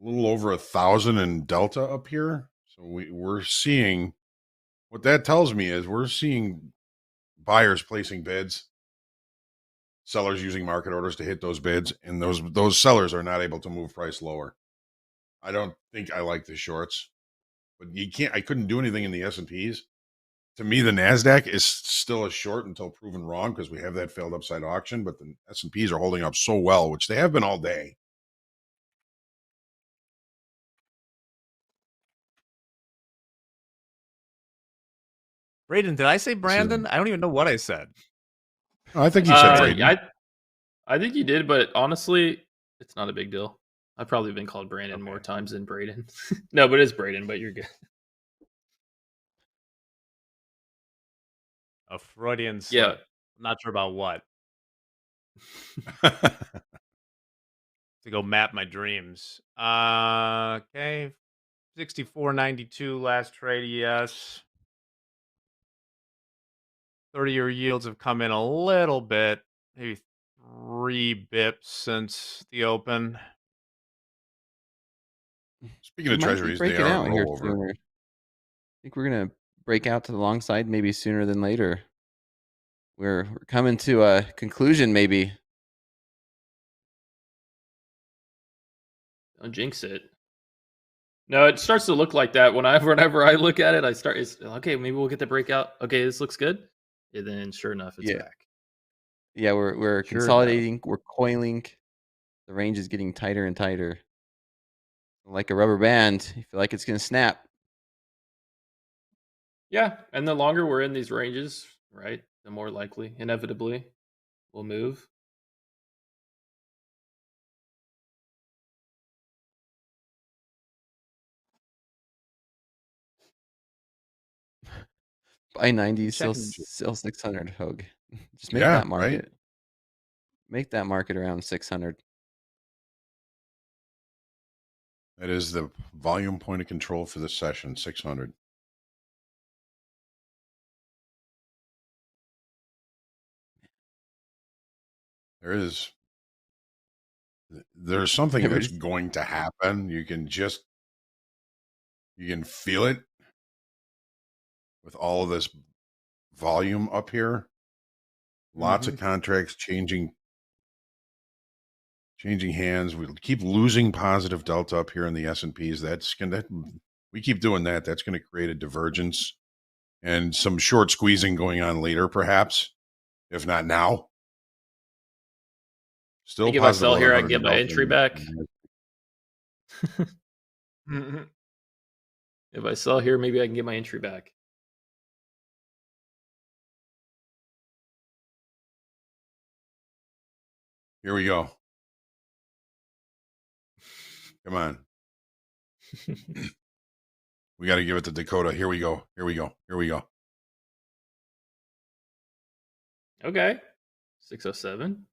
a little over 1,000 in Delta up here. So we're seeing, what that tells me is we're seeing buyers placing bids, sellers using market orders to hit those bids, and those sellers are not able to move price lower. I don't think I like the shorts, but I couldn't do anything in the S&Ps. To me, the NASDAQ is still a short until proven wrong because we have that failed upside auction, but the S&Ps are holding up so well, which they have been all day. Braden, did I say Brandon? I don't even know what I said. I think you said Braden. I think you did, but honestly, it's not a big deal. I've probably been called Brandon more times than Braden. No, but it's Braden, but you're good. A Freudian slip. Yeah. I'm not sure about what. To go map my dreams. Okay. 64.92 last trade, yes. 30-year yields have come in a little bit, maybe 3 bips since the open. Speaking of treasuries, they are out here rollover. sooner. I think we're gonna break out to the long side maybe sooner than later. We're coming to a conclusion, maybe. Don't jinx it. No, it starts to look like that whenever I look at it. It's okay. Maybe we'll get the breakout. Okay, this looks good. And then, sure enough, it's back. Yeah, we're Sure consolidating. We're coiling. The range is getting tighter and tighter, like a rubber band. You feel like it's gonna snap. Yeah, and the longer we're in these ranges, right, the more likely, inevitably, we'll move. Buy 90, still Checking. 600. Hoag. Just make Yeah, that market. right? Make that market around 600. That is the volume point of control for this session, 600. There's something that's going to happen. You can feel it with all of this volume up here. Lots of contracts changing hands. We keep losing positive delta up here in the S&Ps. We keep doing that. That's going to create a divergence and some short squeezing going on later, perhaps, if not now. Still, if I sell here, I can get my entry back. If I sell here, maybe I can get my entry back. Here we go. Come on. We got to give it to Dakota. Here we go. Here we go. Here we go. Okay. 607.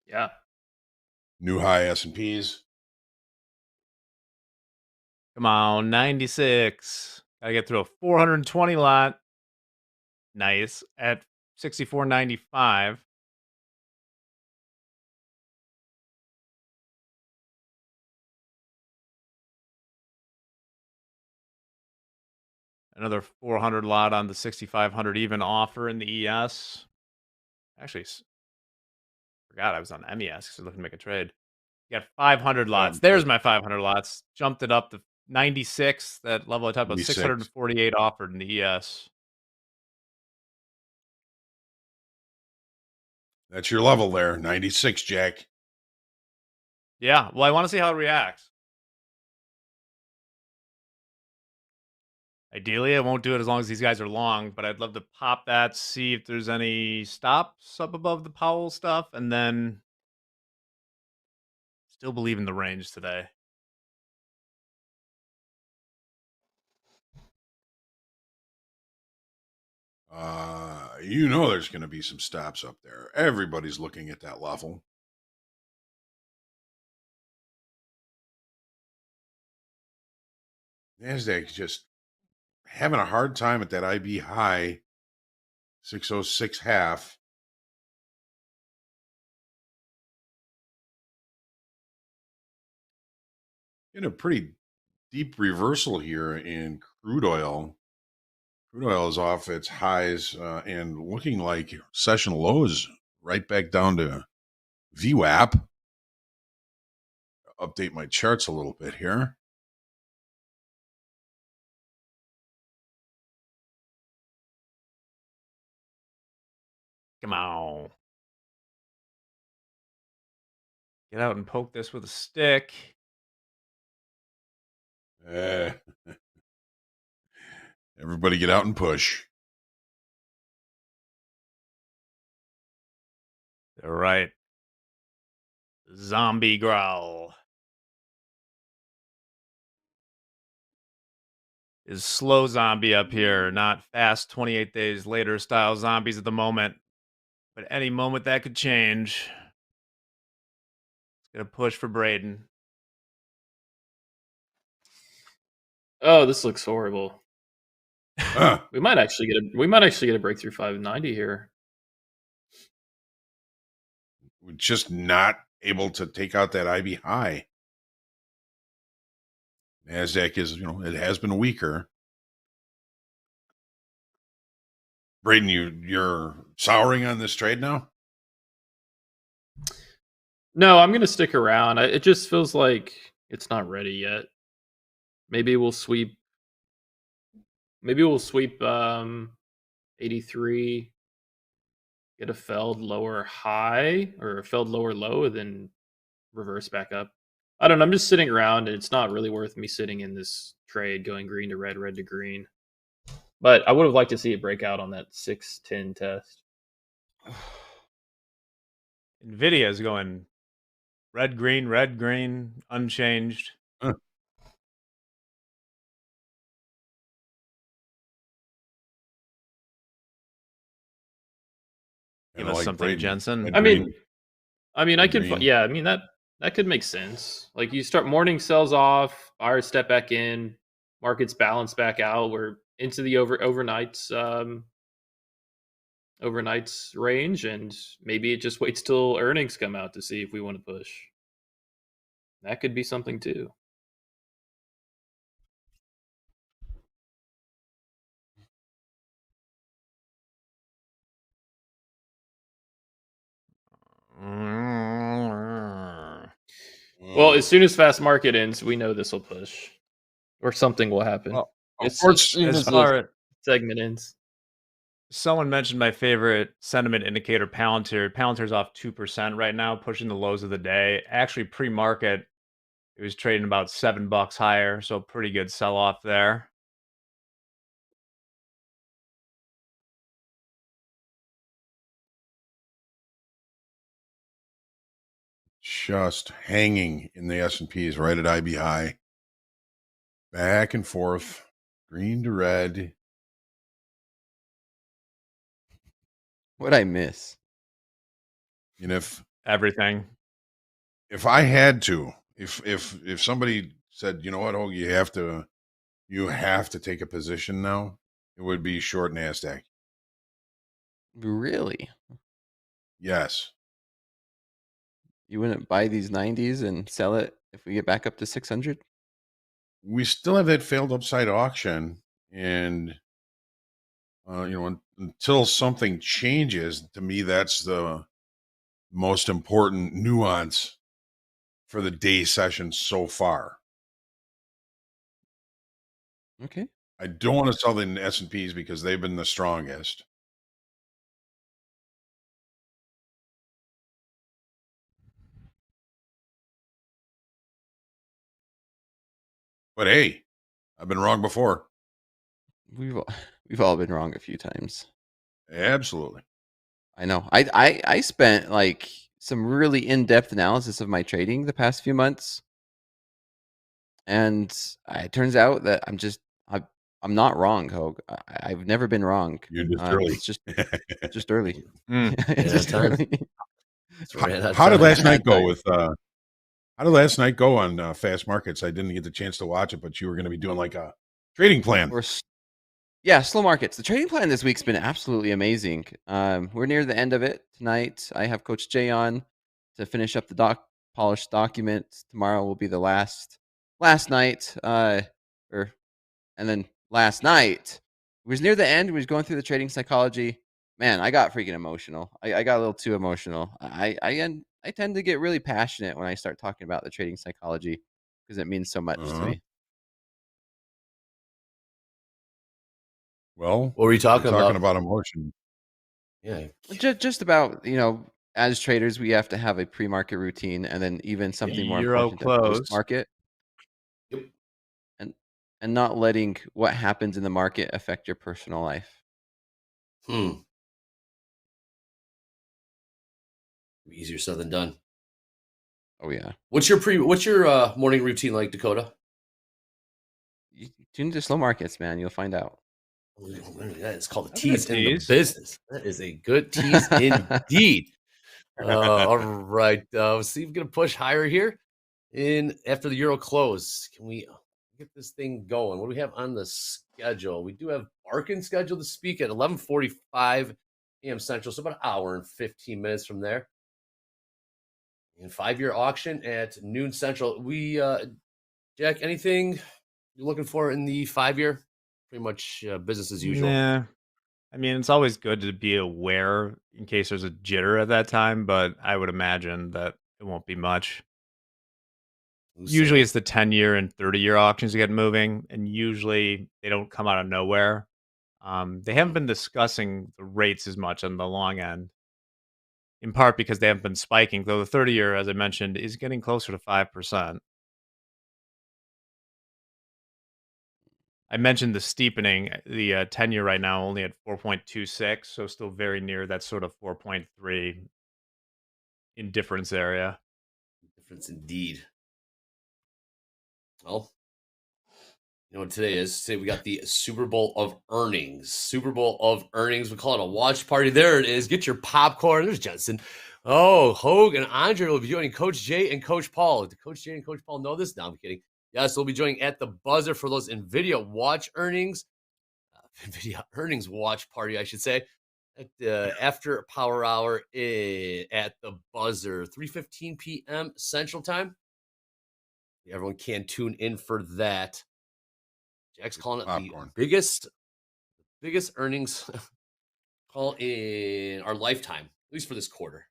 Yeah. New high S&Ps. Come on, 96. Gotta get through a 420 lot. Nice. At 64.95. Another 400 lot on the 6,500 even offer in the ES. Actually, forgot I was on MES because I'm looking to make a trade. You got 500 lots. There's my 500 lots. Jumped it up to 96. That level I talked about, 648 offered in the ES. That's your level there, 96, Jack. Yeah, well, I want to see how it reacts. Ideally, I won't do it as long as these guys are long, but I'd love to pop that, see if there's any stops up above the Powell stuff, and then still believe in the range today. You know there's going to be some stops up there. Everybody's looking at that level. NASDAQ just having a hard time at that IB high, 606 half. In a pretty deep reversal here in crude oil. Crude oil is off its highs and looking like session lows right back down to VWAP. Update my charts a little bit here. Come on. Get out and poke this with a stick. Everybody get out and push. All right. Zombie growl. Is slow zombie up here, not fast 28 days later style zombies at the moment. But any moment that could change. It's gonna push for Braden. Oh, this looks horrible. Huh. We might actually get a breakthrough 590 here. We're just not able to take out that IB high. NASDAQ is, it has been weaker. Braden, you're souring on this trade now? No, I'm gonna stick around. It just feels like it's not ready yet. Maybe we'll sweep. Maybe we'll sweep 83, get a failed lower high or a failed lower low, and then reverse back up. I don't know. I'm just sitting around, and it's not really worth me sitting in this trade going green to red, red to green. But I would have liked to see it break out on that 610 test. Nvidia is going red, green, unchanged. Huh. Give us something, Braden. Jensen. I mean, I could, green. yeah. I mean that could make sense. Like you start morning sells off, buyers step back in, markets balance back out. We're into the overnight's range, and maybe it just waits till earnings come out to see if we want to push. That could be something too. Well, as soon as fast market ends, we know this will push, or something will happen. Well, as soon as the segment ends. Someone mentioned my favorite sentiment indicator, Palantir. Palantir's off 2% right now, pushing the lows of the day. Actually, pre-market, it was trading about $7 higher, so pretty good sell-off there. Just hanging in the S&Ps right at IB high. Back and forth, green to red. What'd I miss? And everything. If I had to, if somebody said, you know what, Hoagie, you have to take a position now, it would be short NASDAQ. Really? Yes. You wouldn't buy these 90s and sell it if we get back up to 600? We still have that failed upside auction, and until something changes, to me, that's the most important nuance for the day session so far. Okay. I don't want to sell the S&Ps because they've been the strongest. But hey, I've been wrong before. We've all been wrong a few times. Absolutely. I know. I spent like some really in-depth analysis of my trading the past few months, and it turns out that I'm not wrong, Hogue. I've never been wrong. You're just early. It's just early. It's just early. How did last night go with? How did last night go on fast markets? I didn't get the chance to watch it, but you were going to be doing like a trading plan. Yeah, slow markets. The trading plan this week's been absolutely amazing. We're near the end of it tonight. I have Coach Jay on to finish up the polished document. Tomorrow will be the last night. And then last night, it was near the end. We was going through the trading psychology. Man, I got freaking emotional. I got a little too emotional. I tend to get really passionate when I start talking about the trading psychology because it means so much to me. Well, what were you talking about? Talking about emotion. Yeah. Just about, as traders, we have to have a pre-market routine and then even something more important than post-market. Yep. And not letting what happens in the market affect your personal life. Easier said than done. Oh yeah. What's your morning routine like, Dakota? You tune into slow markets, man. You'll find out. That is called a That's a good tease in the tease. business. That is a good tease indeed. All right. See if we're going to push higher here after the Euro close. Can we get this thing going? What do we have on the schedule? We do have Barkin scheduled to speak at 11:45 a.m. Central, so about an hour and 15 minutes from there. And 5-year auction at noon Central. Jack, anything you're looking for in the 5-year? Pretty much business as usual. Nah. I mean, it's always good to be aware in case there's a jitter at that time, but I would imagine that it won't be much. Usually it's the 10-year and 30-year auctions that get moving, and usually they don't come out of nowhere. They haven't been discussing the rates as much on the long end, in part because they haven't been spiking, though the 30-year, as I mentioned, is getting closer to 5%. I mentioned the steepening. The 10-year right now only at 4.26, so still very near that sort of 4.3 indifference area. Difference indeed. Well, you know what today is? Today we got the Super Bowl of earnings. Super Bowl of earnings. We call it a watch party. There it is. Get your popcorn. There's Jensen. Oh, Hoag and Andre will be joining Coach Jay and Coach Paul. Do Coach Jay and Coach Paul know this? No, I'm kidding. Yes, they'll be joining at the buzzer for those Nvidia watch earnings. Nvidia earnings watch party, I should say. At after power hour at the buzzer, 3:15 p.m. Central Time. Everyone can tune in for that. Jack's calling it Popcorn. the biggest earnings call in our lifetime, at least for this quarter.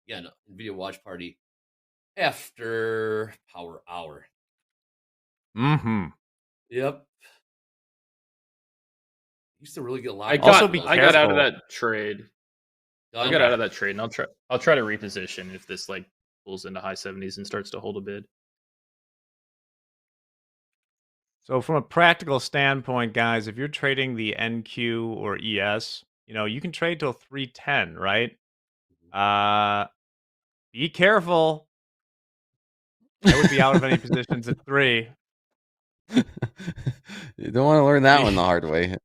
Again, Nvidia watch party after power hour. Mm-hmm. Yep. Used to really get a lot. I got out of that trade. I got out of that trade, and I'll try to reposition if this like pulls into high 70s and starts to hold a bid. So from a practical standpoint, guys, if you're trading the NQ or ES, you can trade till 310, right? Be careful. I would be out of any positions at 3. You don't want to learn that one the hard way.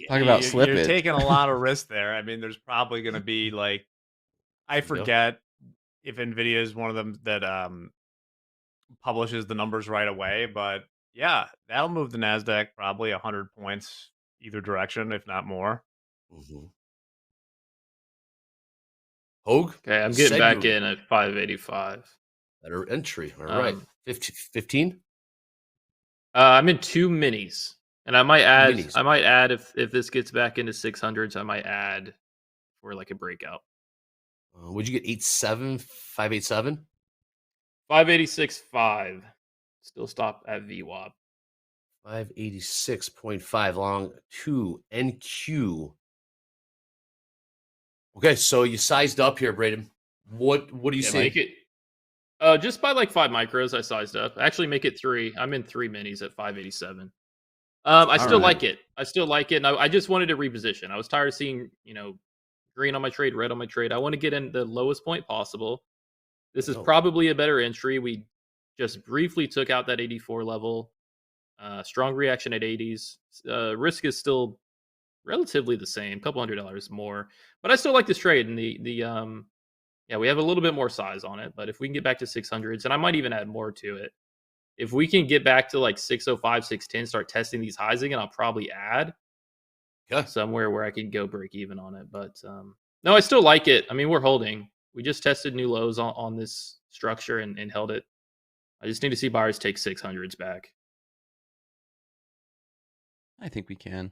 Talk about slippage. You're taking a lot of risk there. I mean, there's probably going to be like, I forget if Nvidia is one of them that publishes the numbers right away, but yeah, that'll move the NASDAQ probably 100 points either direction, if not more. Mm-hmm. Hoag? Okay, I'm getting back in at 585. Better entry. All right. 15? I'm in 2 minis. And I might add if this gets back into 600s, I might add for like a breakout. Would you get 8.7, 5.87? 586.5. Still stop at VWAP. 586.5 long to NQ. Okay, so you sized up here, Braden. What do you see? Make it just by like 5 micros. I sized up. Actually, make it 3. I'm in 3 minis at 587. I still like it. And I just wanted to reposition. I was tired of seeing green on my trade, red on my trade. I want to get in the lowest point possible. This is probably a better entry. We just briefly took out that 84 level. Strong reaction at 80s. Risk is still relatively the same, couple $100 more. But I still like this trade. And we have a little bit more size on it. But if we can get back to 600s, and I might even add more to it. If we can get back to like 605, 610, start testing these highs again, I'll probably add somewhere where I can go break even on it. But no, I still like it. I mean, we're holding. We just tested new lows on this structure and held it. I just need to see buyers take 600s back. I think we can.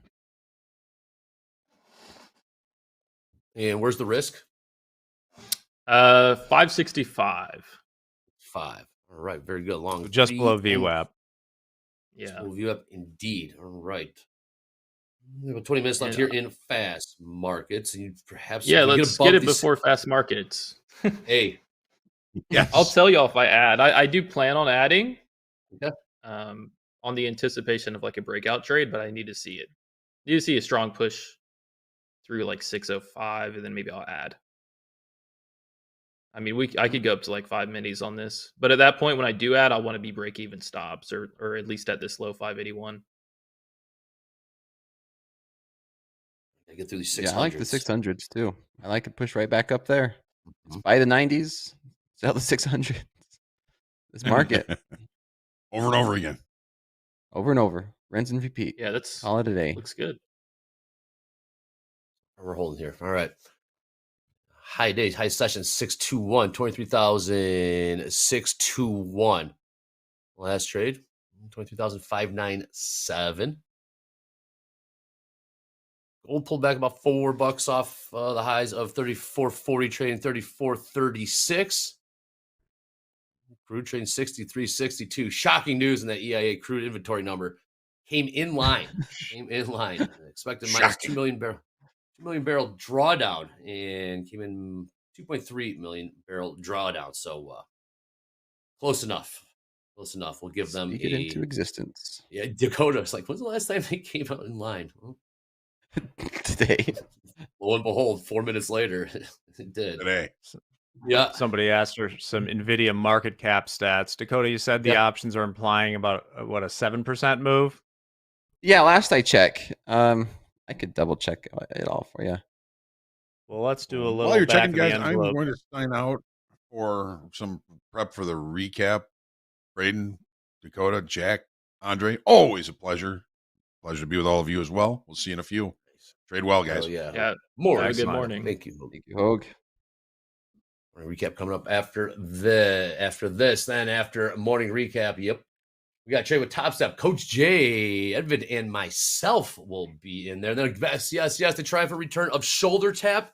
And where's the risk? 565. 5. All right, very good. Long just below VWAP. Yeah. Below VWAP indeed. All right. We have 20 minutes left here in fast markets. And you perhaps let's get it before fast markets. Hey. Yes. I'll tell y'all if I add. I do plan on adding. Okay. On the anticipation of like a breakout trade, but I need to see it. I need to see a strong push through like 605, and then maybe I'll add. I mean, I could go up to like 5 minis on this, but at that point, when I do add, I want to be break even stops or at least at this low 581. I get through these 600s. Yeah, I like the 600s too. I like it push right back up there. Let's buy the 90s, sell the 600s. This market over and over again. over and over, rinse and repeat. Yeah, that's Call it a day. looks good. We're holding here. All right. High days, high session 621, 23,621. Last trade 23,597. Gold pulled back about $4 off the highs of 34.40, trading 34.36. Crude trading 63.62. Shocking news in that EIA crude inventory number came in line. Expected minus 2 million barrel drawdown and came in 2.3 million barrel drawdown. So close enough. We'll give them Speak it into existence. Yeah, Dakota's like, when's the last time they came out in line? Well, today. Lo and behold, 4 minutes later, it did. Today. Yeah. Somebody asked her some Nvidia market cap stats. Dakota, you said the options are implying about a 7% move. Yeah, last I check. I could double check it all for you. Well, let's do a little. While you're back checking, of the guys, I'm envelope. going to sign out for some prep for the recap. Braden, Dakota, Jack, Andre, always a pleasure. Pleasure to be with all of you as well. We'll see you in a few. Trade well, guys. Oh, yeah. Yeah. More. Good morning. Thank you. Thank you, Hoag. Recap coming up after morning recap. Yep. We got trade with Topstep. Coach Jay, Edvid, and myself will be in there. Then yes, to try for return of Shoulder Tap,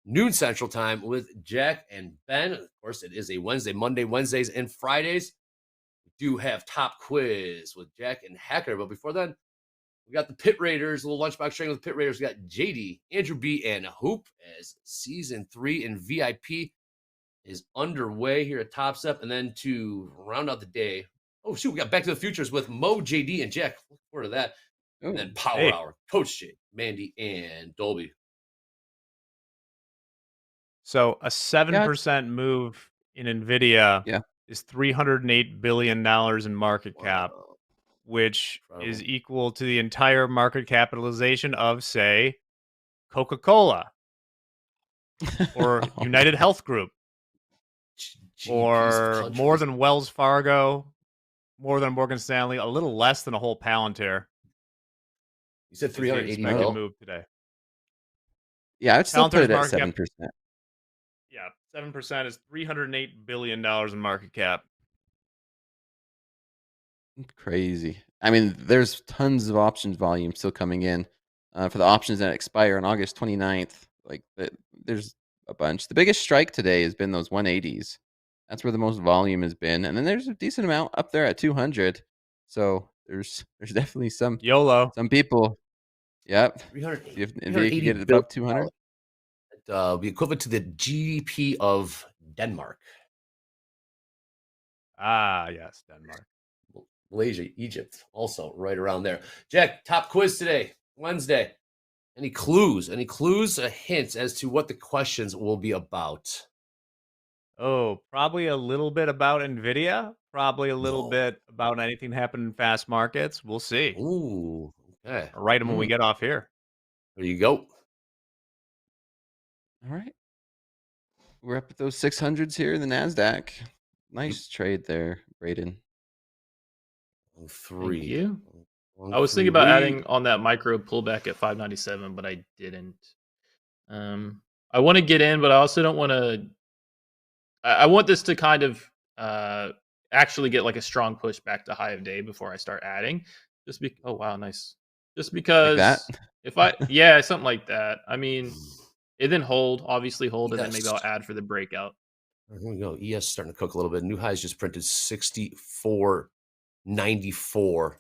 noon Central Time with Jack and Ben. Of course, it is a Wednesday, Monday, Wednesdays, and Fridays. We do have Top Quiz with Jack and Hacker. But before then, we got the Pit Raiders, a little lunchbox training with the Pit Raiders. We got JD, Andrew B, and Hoop as Season 3 in VIP is underway here at Topstep. And then to round out the day, oh, shoot, we got Back to the Futures with Mo, JD, and Jack. Look forward to that. And then Power Hour, Coach J, Mandy, and Dolby. So a 7% move in Nvidia is $308 billion in market cap, which is equal to the entire market capitalization of, say, Coca-Cola or United Health Group or more than Wells Fargo, more than Morgan Stanley, a little less than a whole Palantir. You said 380 million move today. Yeah, I'd still put it at market 7%. Cap, yeah, 7% is $308 billion in market cap. Crazy. I mean, there's tons of options volume still coming in for the options that expire on August 29th. Like, there's a bunch. The biggest strike today has been those 180s. That's where the most volume has been. And then there's a decent amount up there at 200. So there's definitely some YOLO. Some people. Yep. If Nvidia can get it above 200. It'll be equivalent to the GDP of Denmark. Ah, yes, Denmark. Malaysia, Egypt, also right around there. Jack, top quiz today, Wednesday. Any clues? Hints as to what the questions will be about? Oh, probably a little bit about Nvidia. Probably a little bit about anything happening in fast markets. We'll see. Ooh, okay. I'll write them when we get off here. There you go. All right. We're up at those 600s here in the NASDAQ. Nice trade there, Braden. Thank you. I was thinking about adding on that micro pullback at 597, but I didn't. I want to get in, but I also don't want to. I want this to kind of actually get like a strong push back to high of day before I start adding. Oh wow, nice. Just because like that? Something like that. I mean, it then obviously hold, and then maybe I'll add for the breakout. Here we go. ES starting to cook a little bit. New highs just printed 64.94.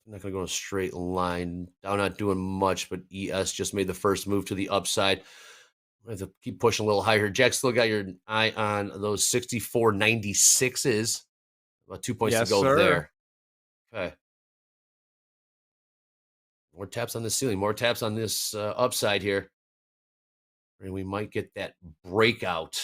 I'm not going to go in a straight line. Dow not doing much, but ES just made the first move to the upside. I have to keep pushing a little higher. Jack, still got your eye on those 64.96s. About 2 points to go there. Okay. More taps on the ceiling. More taps on this upside here. and we might get that breakout.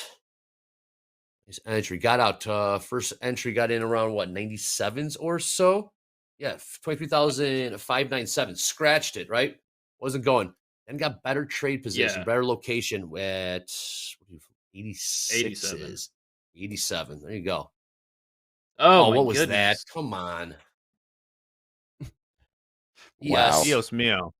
This entry got out. First entry got in around what 97s or so. Yeah, 23,597. Scratched it, right? Wasn't going. Then got better trade position, Yeah. better location at 86 87. is 87. There you go. Oh, my what was that? goodness. Come on. Wow. Dios mío.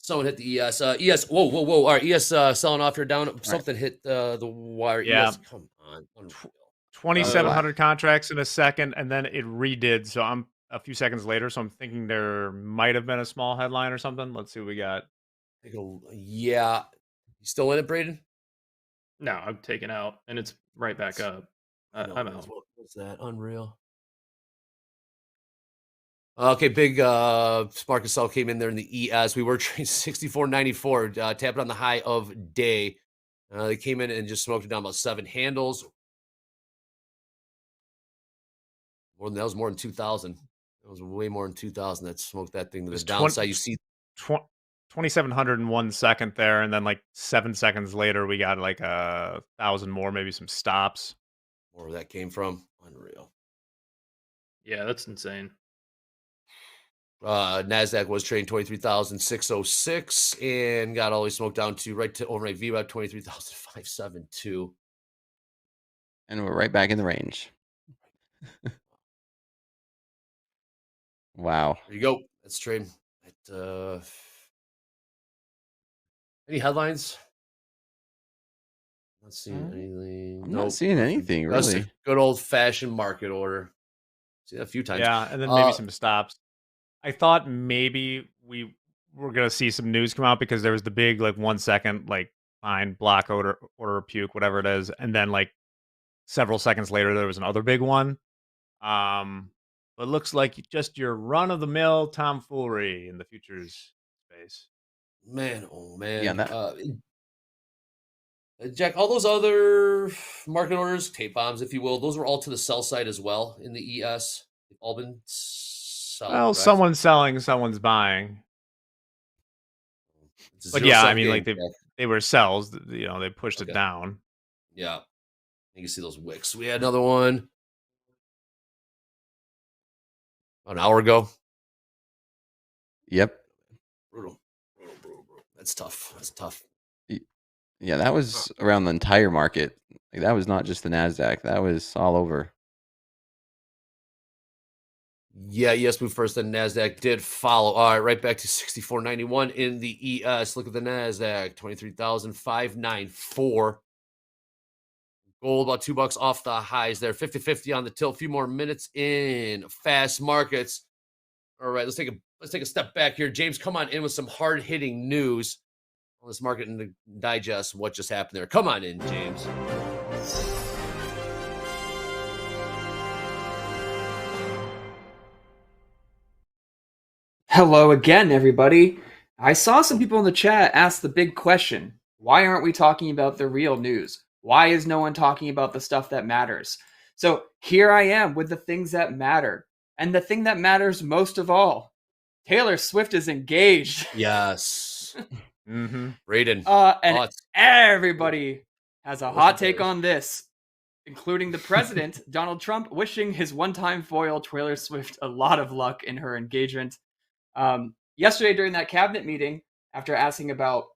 Someone hit the ES. ES. Whoa. All right, ES selling off here down. Something hit the wire. Yeah. ES. Come on. Unreal. 2,700 contracts in a second, and then it redid. So I'm a few seconds later. So I'm thinking there might have been a small headline or something. Let's see what we got. Yeah. You still in it, Braden? No, I'm taken out, and it's right back up. I'm out. What was that? Unreal. Okay, big market sell came in there in the ES. We were trading 64.94, tapping on the high of day. They came in and just smoked it down about 7 handles. That was more than 2,000. That was way more than 2,000 that smoked that thing to the downside. You see 2,700 in 1 second there, and then like 7 seconds later, we got like 1,000 more, maybe some stops. where that came from. Unreal. Yeah, that's insane. NASDAQ was trading 23,606 and got all the way smoked down to right to overnight VWAP 23,572. And we're right back in the range. Wow. There you go. Let's trade. Any headlines? Not seeing anything. I'm not seeing anything, That's really. a good old fashioned market order. See that a few times. Yeah, and then maybe some stops. I thought maybe we were gonna see some news come out because there was the big like 1 second like fine block order puke, whatever it is, and then like several seconds later there was another big one. But looks like just your run of the mill tomfoolery in the futures space. Man, oh man. Yeah, that- Jack, all those other market orders, tape bombs, if you will, those were all to the sell side as well in the ES. They've all been sold. Well, correct? someone's selling, someone's buying. It's a But zero yeah, sum I mean, game, like Jack. they were sells. You know, they pushed Okay. it down. Yeah. You can see those wicks. We had another one an hour ago. Yep. Brutal. That's tough. That's tough. Yeah, that was around the entire market. Like, that was not just the NASDAQ. That was all over. Yeah, ES moved first, then NASDAQ did follow. All right, right back to 64.91 in the ES. Look at the NASDAQ, 23,594. Gold about $2 off the highs there. 50-50 on the tilt. A few more minutes in fast markets. All right, let's take a step back here. James, come on in with some hard-hitting news on this market and digest what just happened there. Come on in, James. Hello again, everybody. I saw some people in the chat ask the big question. Why aren't we talking about the real news? Why is no one talking about the stuff that matters? So here I am with the things that matter. And the thing that matters most of all, Taylor Swift is engaged. Yes. Mm-hmm. Braden. And thoughts? everybody has a What's hot the take first? on this, including the president, Donald Trump, wishing his one-time foil Taylor Swift a lot of luck in her engagement. Yesterday during that cabinet meeting, after asking about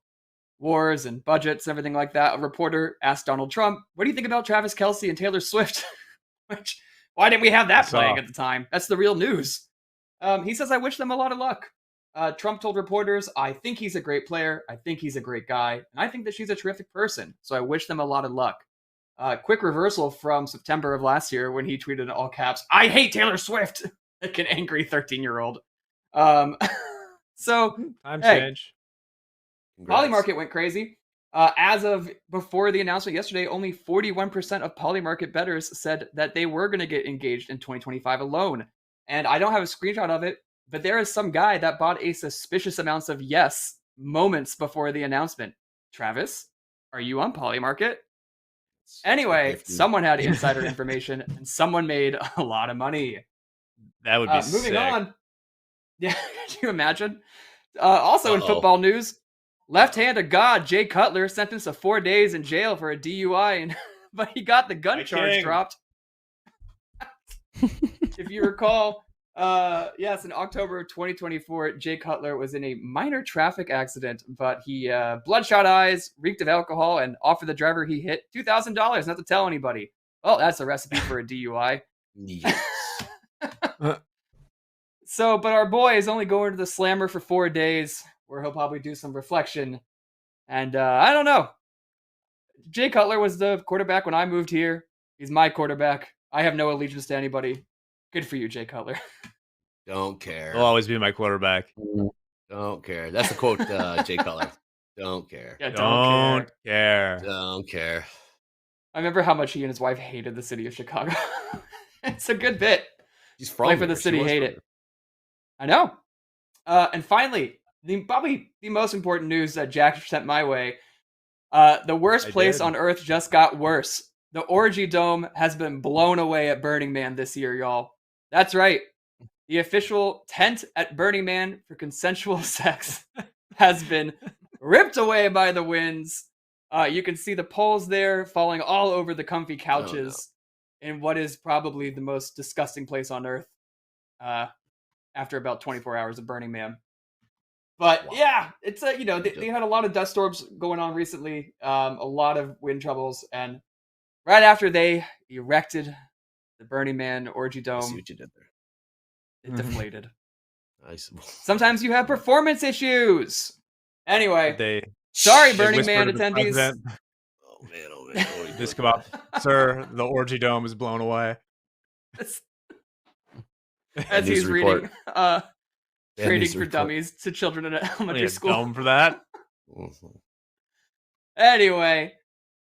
wars and budgets and everything like that, a reporter asked Donald Trump, what do you think about Travis Kelce and Taylor Swift? Why didn't we have that playing at the time? That's the real news. He says, I wish them a lot of luck. Trump told reporters, I think he's a great player. I think he's a great guy. And I think that she's a terrific person. So I wish them a lot of luck. Quick reversal from September of last year when he tweeted in all caps, I hate Taylor Swift, like an angry 13-year-old. So, Time hey, change. Poly market went crazy. As of before the announcement yesterday, only 41% of poly market bettors said that they were going to get engaged in 2025 alone. And I don't have a screenshot of it, but there is some guy that bought a suspicious amounts of yes moments before the announcement. Travis, are you on poly market? Anyway, someone had insider information and someone made a lot of money. That would be moving sick. on. Yeah, can you imagine? Also in football news, Left hand of God, Jay Cutler, sentenced to 4 days in jail for a DUI, but he got the gun charge dropped. If you recall, yes, in October of 2024, Jay Cutler was in a minor traffic accident, but he bloodshot eyes, reeked of alcohol, and offered the driver he hit $2,000 not to tell anybody. Well, that's a recipe for a DUI. Yes. So, but our boy is only going to the slammer for 4 days, where he'll probably do some reflection. And I don't know. Jay Cutler was the quarterback when I moved here. He's my quarterback. I have no allegiance to anybody. Good for you, Jay Cutler. Don't care. He'll always be my quarterback. Don't care. That's the quote, Jay Cutler. Don't care. Yeah, Don't care. Don't care. I remember how much he and his wife hated the city of Chicago. It's a good bit. He's from Life of the there. She city was hate from it. I know. And finally, probably the most important news that Jack sent my way. The worst place on earth just got worse. The Orgy Dome has been blown away at Burning Man this year, y'all. That's right. The official tent at Burning Man for consensual sex has been ripped away by the winds. You can see the poles there falling all over the comfy couches in what is probably the most disgusting place on earth after about 24 hours of Burning Man. But yeah, it's they had a lot of dust storms going on recently, a lot of wind troubles, and right after they erected the Burning Man Orgy Dome, I see what you did there. it deflated. Nice. Sometimes you have performance issues. Anyway, Sorry, Burning Man attendees. Oh man. This come up, sir. The Orgy Dome is blown away. As he's reading Trading for Dummies to children in elementary school. Dome for that. Anyway,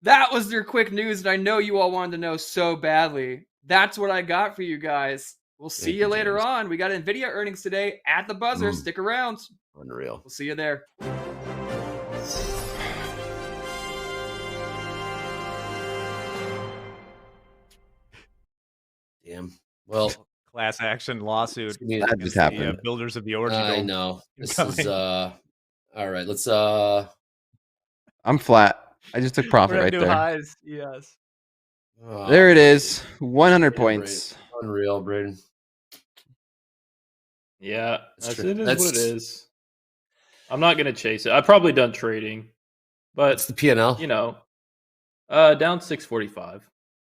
that was your quick news that I know you all wanted to know so badly. That's what I got for you guys. We'll see you later on. We got Nvidia earnings today at the buzzer. Stick around. Unreal. We'll see you there. Damn. Well, class action lawsuit. That just happened. The builders of the Orgy Dome. I know. This is all right. Let's I'm flat. I just took profit We're at right new there. highs. Yes. There it is. 100 points. Unreal, Braden. Yeah, That's it true. is That's- what it is. I'm not gonna chase it. I've probably done trading, but What's the P&L? down 645.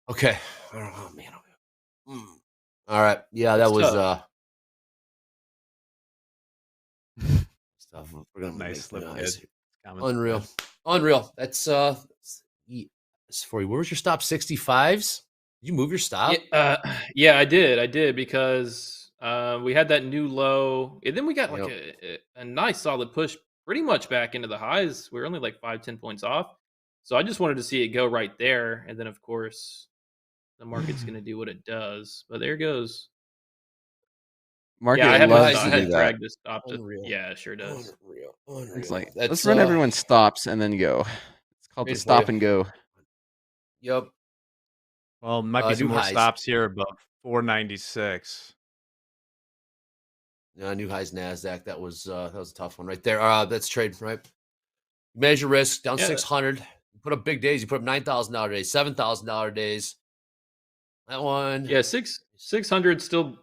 Okay. Oh man. All right. Yeah, that It's was tough. stuff. We're gonna Nice make slip, nice. kid. Comments. Unreal. That's for you. Where was your stop? 65s? Did you move your stop? Yeah, I did because we had that new low, and then we got like a nice solid push pretty much back into the highs. We were only like 5-10 points off. So I just wanted to see it go right there. And then, of course, the market's going to do what it does. But there it goes. Market Yeah, I loves to had do dragged that. this stop to, Unreal. yeah, it sure does. Unreal. It's like, That's, let's run everyone's stops and then go. It's called the Made for stop you. and go. Yep. Well, might be some new more highs. stops here above 496. New highs NASDAQ. That was a tough one right there. That's trade, right? Measure risk down 600. You put up big days. You put up $9,000 days, $7,000 days. That one. Yeah, 600 still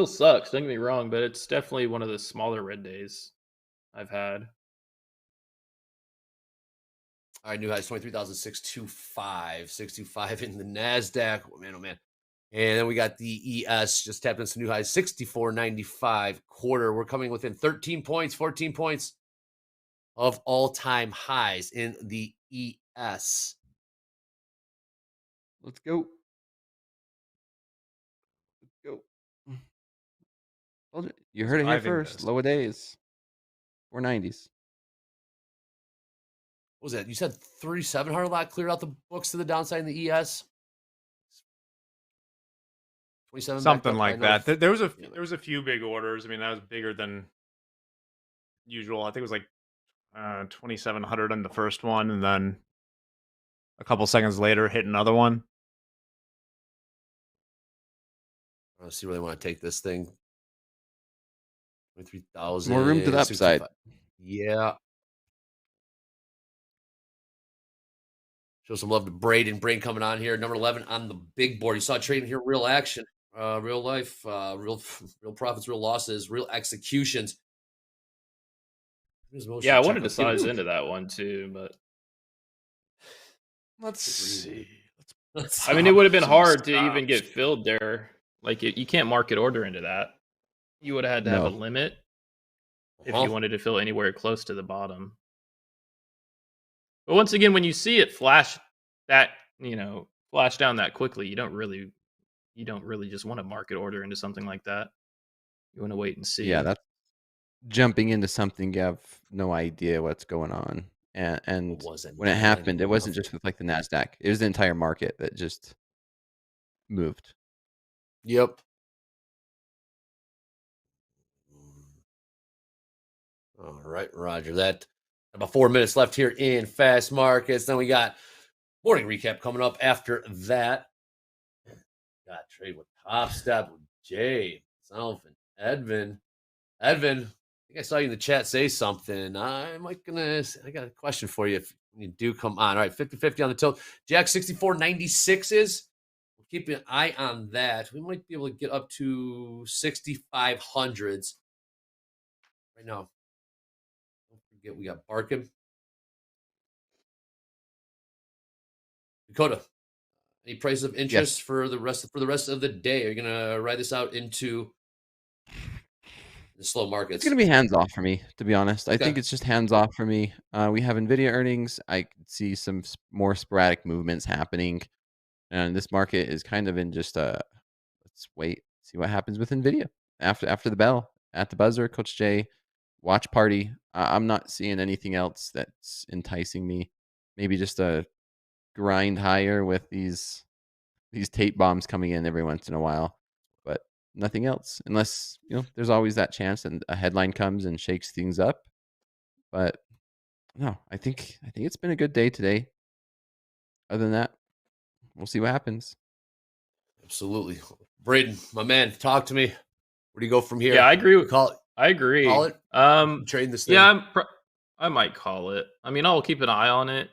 sucks. Don't get me wrong, but it's definitely one of the smaller red days I've had. All right, new highs 23,625. 625 in the NASDAQ. Oh, man. And then we got the ES just tapped into some new highs, 64.95 quarter. We're coming within 13 points, 14 points of all-time highs in the ES. Let's go. Told you. You heard it here Surviving first. this. Low days. 490s. What was that? You said 3,700 lot cleared out the books to the downside in the ES? 27 backed Something up like by that. another- There was a few big orders. I mean, that was bigger than usual. I think it was like 2,700 on the first one, and then a couple seconds later, hit another one. Let's see where they want to take this thing. 23,000. More room to the upside. 65. Yeah. Show some love to Braden. Braden coming on here. Number 11 on the big board. You saw trading here, real action, real life, real profits, real losses, real executions. Yeah, I wanted to size into that one too, but Let's see. I mean, it would have been hard to even get filled there. Like, you can't market order into that. You would have had to have a limit if you wanted to fill anywhere close to the bottom. But once again, when you see it flash down that quickly, you don't really just want to market order into something like that. You want to wait and see. Yeah, that's jumping into something you have no idea what's going on. And when it happened, it wasn't just with like the NASDAQ. It was the entire market that just moved. Yep. All right, Roger that. About 4 minutes left here in Fast Markets. Then we got morning recap coming up after that. Got trade with Topstep with Jay, myself, and Edvin. Edvin, I think I saw you in the chat say something. I got a question for you if you do come on. All right, 50-50 on the tilt. Jack 64.96 we'll keep an eye on that. We might be able to get up to 6,500s right now. Don't forget we got Barkin. Dakota, any price of interest for the rest of the day? Are you gonna ride this out into the slow markets? It's gonna be hands off for me, to be honest. I think it's just hands off for me. We have Nvidia earnings. I could see some more sporadic movements happening, and this market is kind of in just a let's wait, see what happens with Nvidia after the bell at the buzzer. Coach Jay, watch party. I'm not seeing anything else that's enticing me. Maybe just a grind higher with these tape bombs coming in every once in a while, but nothing else, unless there's always that chance and a headline comes and shakes things up. But no, I think it's been a good day today. Other than that, we'll see what happens. Absolutely. Braden, my man, talk to me. Where do you go from here? Yeah, I agree with call it. I agree. Call it. Trading this thing. Yeah, I might call it. I mean, I'll keep an eye on it.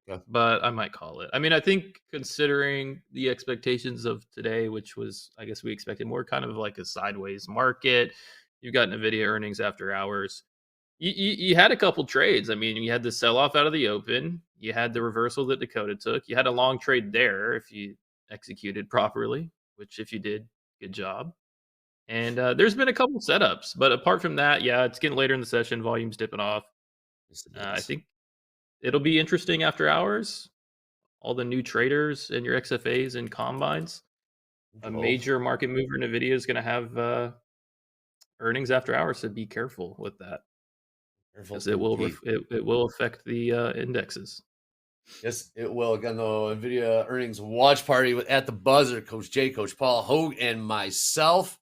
Yeah. But I might call it. I mean, I think considering the expectations of today, which was, I guess we expected more kind of like a sideways market. You've got Nvidia earnings after hours. You had a couple trades. I mean, you had the sell-off out of the open. You had the reversal that Dakota took. You had a long trade there if you executed properly, which if you did, good job. And there's been a couple setups. But apart from that, yeah, it's getting later in the session. Volume's dipping off. I think it'll be interesting after hours. All the new traders and your XFAs and combines. A major market mover, Nvidia, is going to have earnings after hours, so be careful with that. Because it will affect the indexes. Yes, it will. Again, though, Nvidia earnings watch party at the buzzer. Coach Jay, Coach Paul, Hoag, and myself.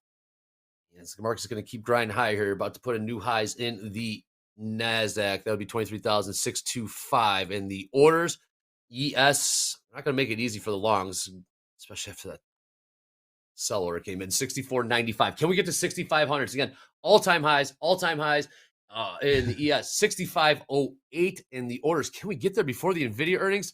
Yes, the market's going to keep grinding higher here. About to put in new highs in the NASDAQ. That would be 23,625 in the orders. ES, not going to make it easy for the longs, especially after that sell order came in. 64.95. Can we get to 6,500s? Again, all-time highs. In the ES, 65.08 in the orders. Can we get there before the Nvidia earnings?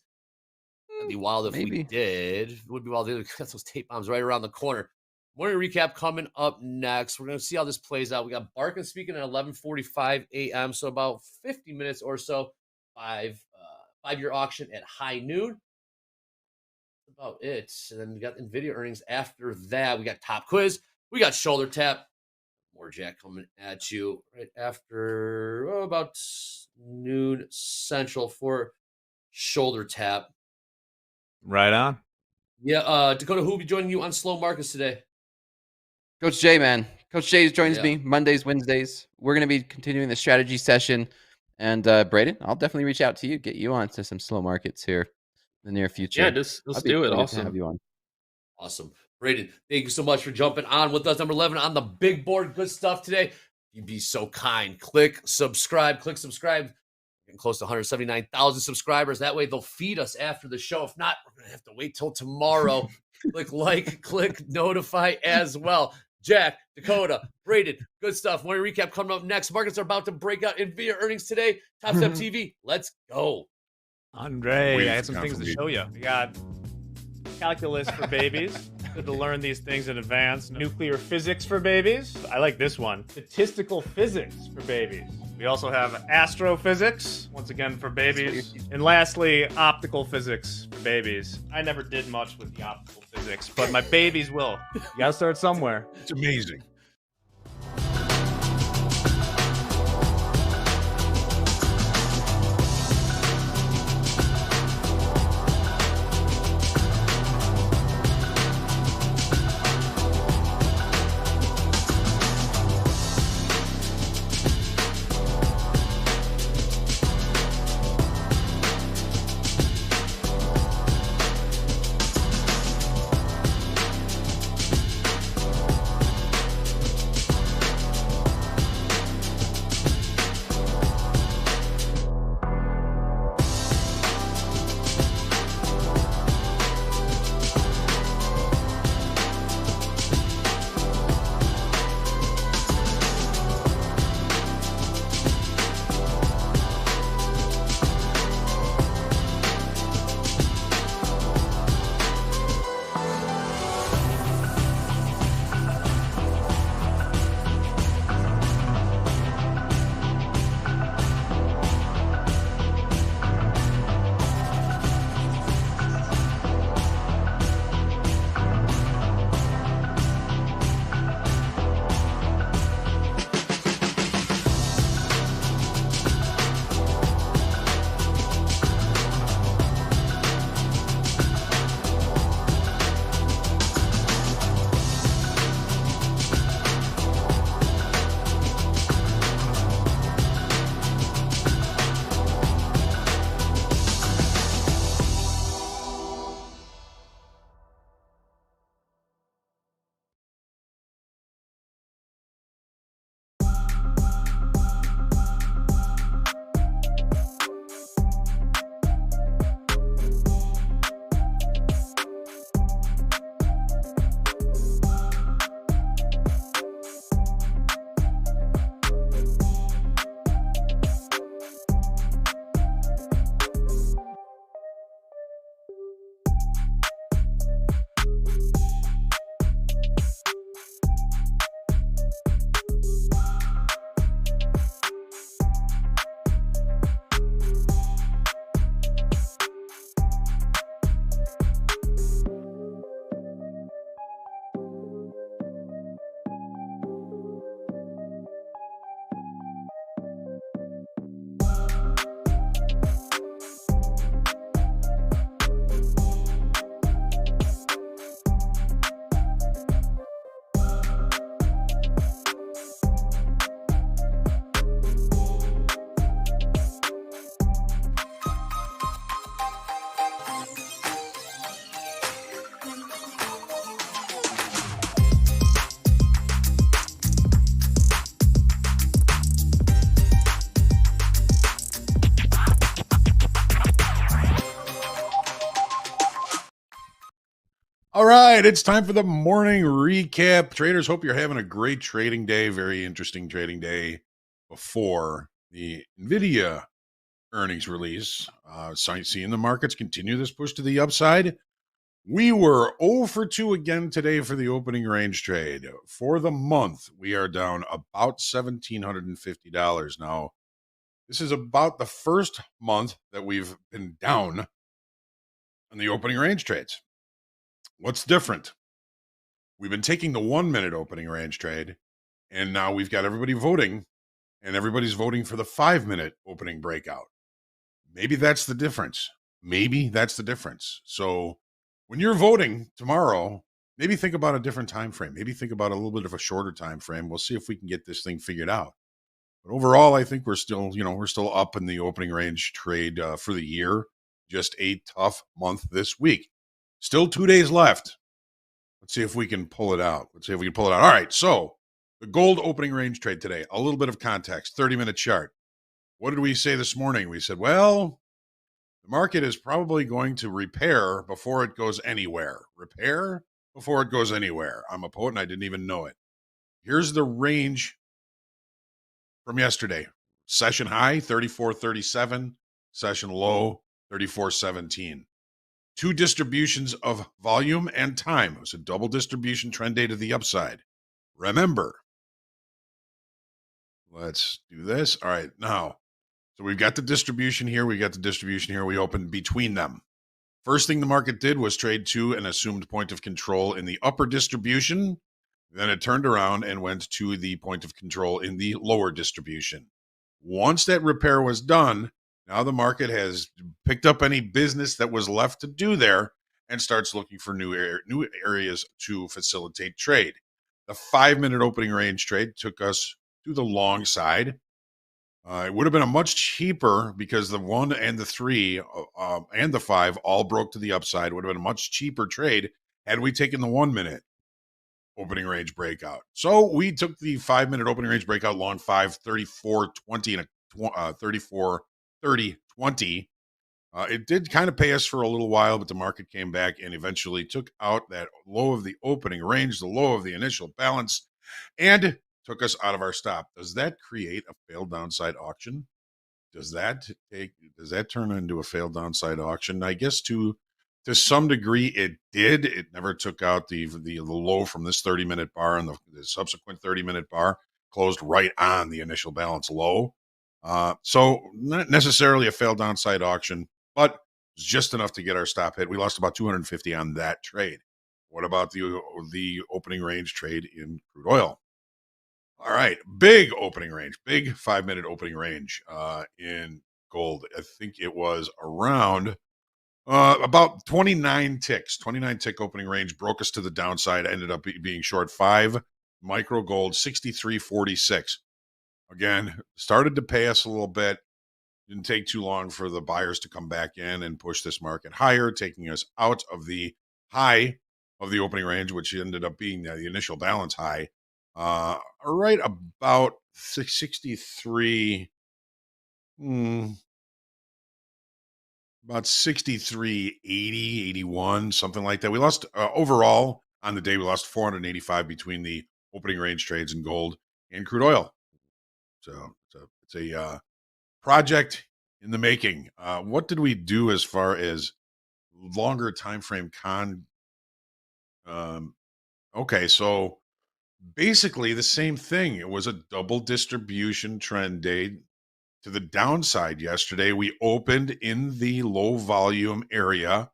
That'd be wild if we did. It would be wild if we got those tape bombs right around the corner. Morning recap coming up next. We're going to see how this plays out. We got Barkin speaking at 11:45 a.m., so about 50 minutes or so. Five-year auction at high noon. That's about it. And then we got Nvidia earnings after that. We got top quiz. We got shoulder tap. More Jack coming at you right after about noon central for shoulder tap. Right on. Yeah, Dakota, who will be joining you on slow markets today? Coach Jay, man. Coach Jay joins me Mondays, Wednesdays. We're going to be continuing the strategy session. And Braden, I'll definitely reach out to you, get you on to some slow markets here in the near future. Yeah, let's do it. Awesome. Have you on. Awesome. Braden, thank you so much for jumping on with us. Number 11 on the big board. Good stuff today. You'd be so kind. Click subscribe. Getting close to 179,000 subscribers. That way they'll feed us after the show. If not, we're going to have to wait till tomorrow. click notify as well. Jack, Dakota, Braden, good stuff. Morning recap coming up next. Markets are about to break out Nvidia earnings today. TopstepTV, let's go. Andre, Waiting I had for some things to confirmation. show you. We got calculus for babies. Good to learn these things in advance. Nuclear physics for babies. I like this one. Statistical physics for babies. We also have astrophysics, once again for babies. And lastly, optical physics for babies. I never did much with the optical physics, but my babies will. You gotta start somewhere. It's amazing. All right, it's time for the morning recap. Traders, hope you're having a great trading day. Very interesting trading day before the Nvidia earnings release. Seeing the markets continue this push to the upside. We were 0 for 2 again today for the opening range trade. For the month, we are down about $1,750. Now, this is about the first month that we've been down on the opening range trades. What's different? We've been taking the 1 minute opening range trade, and now we've got everybody voting, and everybody's voting for the 5 minute opening breakout. Maybe that's the difference. So when you're voting tomorrow, maybe think about a different time frame. Maybe think about a little bit of a shorter time frame. We'll see if we can get this thing figured out. But overall, I think we're still up in the opening range trade for the year. Just a tough month this week. Still 2 days left. Let's see if we can pull it out. All right, so the gold opening range trade today. A little bit of context, 30-minute chart. What did we say this morning? We said, well, the market is probably going to repair before it goes anywhere. Repair before it goes anywhere. I'm a poet and I didn't even know it. Here's the range from yesterday. Session high, 34.37. Session low, 34.17. Two distributions of volume and time. It was a double distribution trend day to the upside. Remember, let's do this. All right, now, so we've got the distribution here. We got the distribution here. We opened between them. First thing the market did was trade to an assumed point of control in the upper distribution. Then it turned around and went to the point of control in the lower distribution. Once that repair was done, now the market has picked up any business that was left to do there and starts looking for new areas to facilitate trade. The 5-minute opening range trade took us to the long side. It would have been a much cheaper, because the 1 and the 3 and the 5 all broke to the upside. Would have been a much cheaper trade had we taken the 1-minute opening range breakout. So we took the 5-minute opening range breakout long 5, 34.20 and a 34.30.20. It did kind of pay us for a little while, but the market came back and eventually took out that low of the opening range, the low of the initial balance, and took us out of our stop. Does that create a failed downside auction? Does that turn into a failed downside auction? I guess to some degree it did. It never took out the low from this 30-minute bar, and the subsequent 30-minute bar closed right on the initial balance low. So not necessarily a failed downside auction, but it's just enough to get our stop hit. We lost about 250 on that trade. What about the opening range trade in crude oil? All right, big opening range, big 5-minute opening range in gold. I think it was around about 29 ticks. 29 tick opening range broke us to the downside. Ended up being short 5 micro gold, 63.46. Again, started to pay us a little bit. Didn't take too long for the buyers to come back in and push this market higher, taking us out of the high of the opening range, which ended up being the initial balance high. Right about 63, about 63.80, 81, something like that. We lost overall on the day, we lost 485 between the opening range trades in gold and crude oil. So it's a project in the making. What did we do as far as longer time frame okay, so basically the same thing. It was a double distribution trend day to the downside yesterday. We opened in the low volume area.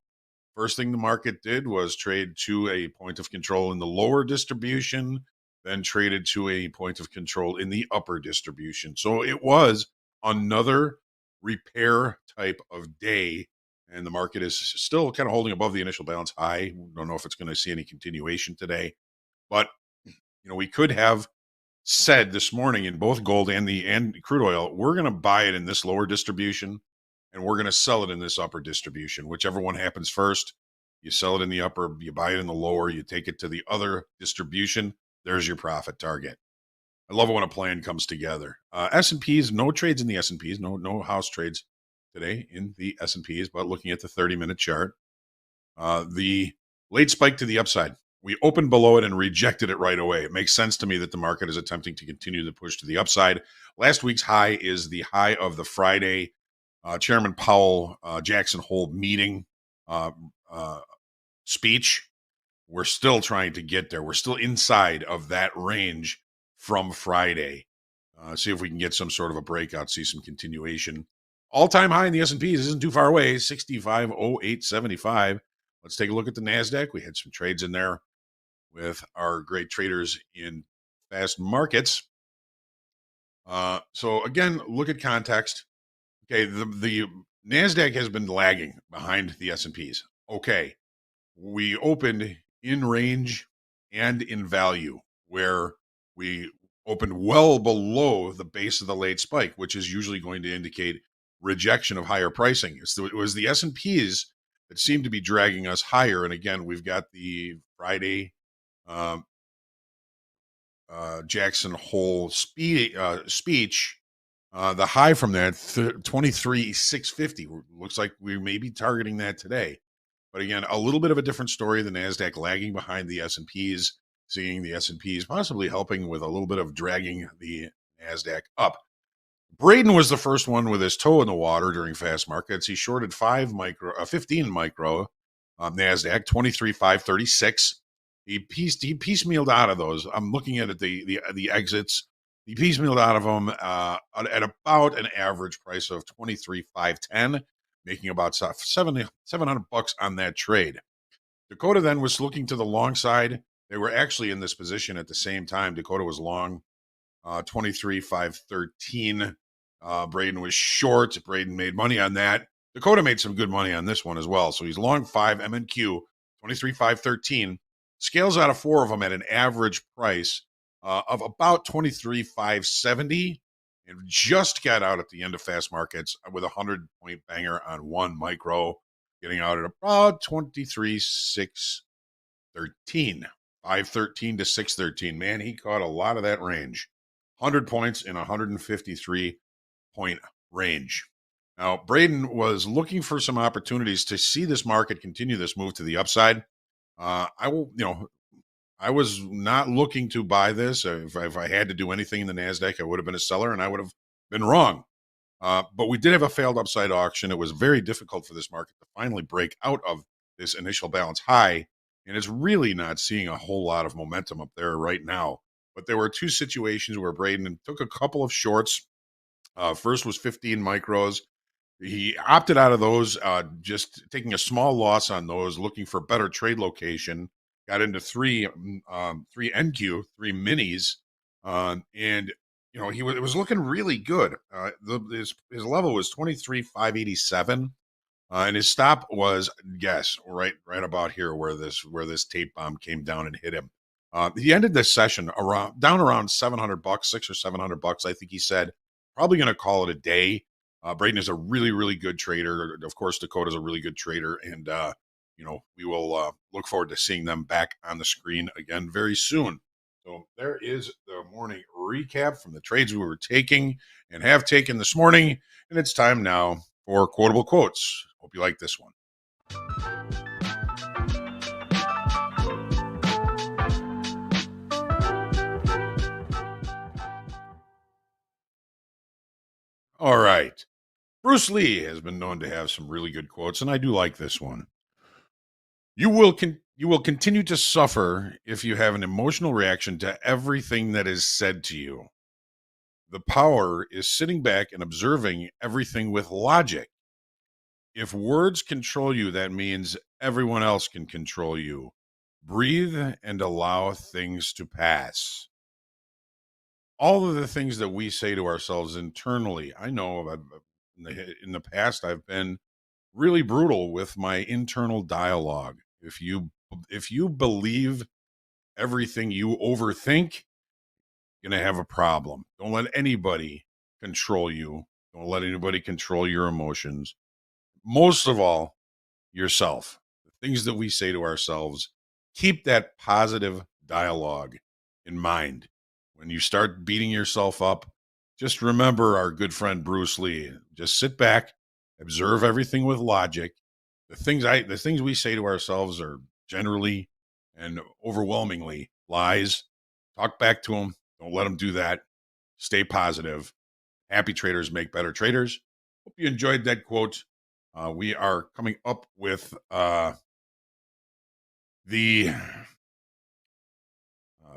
First thing the market did was trade to a point of control in the lower distribution, then traded to a point of control in the upper distribution. So it was another repair type of day, and the market is still kind of holding above the initial balance high. Don't know if it's going to see any continuation today, but we could have said this morning in both gold and crude oil, we're going to buy it in this lower distribution and we're going to sell it in this upper distribution. Whichever one happens first, you sell it in the upper, you buy it in the lower, you take it to the other distribution. There's your profit target. I love it when a plan comes together. S&Ps, no trades in the S&Ps, no house trades today in the S&Ps, but looking at the 30-minute chart, the late spike to the upside. We opened below it and rejected it right away. It makes sense to me that the market is attempting to continue the push to the upside. Last week's high is the high of the Friday Chairman Powell Jackson Hole meeting speech. We're still trying to get there. We're still inside of that range from Friday. See if we can get some sort of a breakout, see some continuation. All-time high in the S&Ps isn't too far away, 65.0875. Let's take a look at the NASDAQ. We had some trades in there with our great traders in fast markets. So again, look at context. Okay, the NASDAQ has been lagging behind the S&Ps. Okay, we opened in range and in value, where we opened well below the base of the late spike, which is usually going to indicate rejection of higher pricing. It was the S&Ps that seemed to be dragging us higher. And again, we've got the Friday Jackson Hole speech. The high from that, 23,650. Looks like we may be targeting that today. But again, a little bit of a different story. The NASDAQ lagging behind the S&Ps, seeing the S&Ps possibly helping with a little bit of dragging the NASDAQ up. Braden was the first one with his toe in the water during fast markets. He shorted 15 micro NASDAQ, 23,536. He piecemealed out of those. I'm looking at the exits. He piecemealed out of them at about an average price of 23,510, making about $700 on that trade. Dakota then was looking to the long side. They were actually in this position at the same time. Dakota was long 23,513. Braden was short. Braden made money on that. Dakota made some good money on this one as well. So he's long 5 MNQ, 23,513. Scales out of 4 of them at an average price of about 23,570, and just got out at the end of fast markets with a 100-point banger on 1 micro, getting out at about 23,613. 513 to 613. Man, he caught a lot of that range. 100 points in 153-point range. Now, Braden was looking for some opportunities to see this market continue this move to the upside. I was not looking to buy this. If I had to do anything in the NASDAQ, I would have been a seller, and I would have been wrong. But we did have a failed upside auction. It was very difficult for this market to finally break out of this initial balance high, and it's really not seeing a whole lot of momentum up there right now. But there were 2 situations where Braden took a couple of shorts. First was 15 micros. He opted out of those, just taking a small loss on those, looking for better trade location. Got into 3 NQ, 3 minis, and it was looking really good. His level was 23,587, and his stop was, guess, right about here where this tape bomb came down and hit him. He ended this session down around $700, $600 or $700. I think he said probably going to call it a day. Braden is a really, really good trader. Of course, Dakota's a really good trader, and we will look forward to seeing them back on the screen again very soon. So there is the morning recap from the trades we were taking and have taken this morning, and it's time now for quotable quotes. Hope you like this one. All right. Bruce Lee has been known to have some really good quotes, and I do like this one. You will continue to suffer if you have an emotional reaction to everything that is said to you. The power is sitting back and observing everything with logic. If words control you, that means everyone else can control you. Breathe and allow things to pass. All of the things that we say to ourselves internally, I know in the past I've been really brutal with my internal dialogue. If you believe everything you overthink, you're going to have a problem. Don't let anybody control you. Don't let anybody control your emotions. Most of all, yourself. The things that we say to ourselves, keep that positive dialogue in mind. When you start beating yourself up, just remember our good friend Bruce Lee. Just sit back, observe everything with logic. The things we say to ourselves are generally and overwhelmingly lies. Talk back to them. Don't let them do that. Stay positive. Happy traders make better traders. Hope you enjoyed that quote. We are coming up with the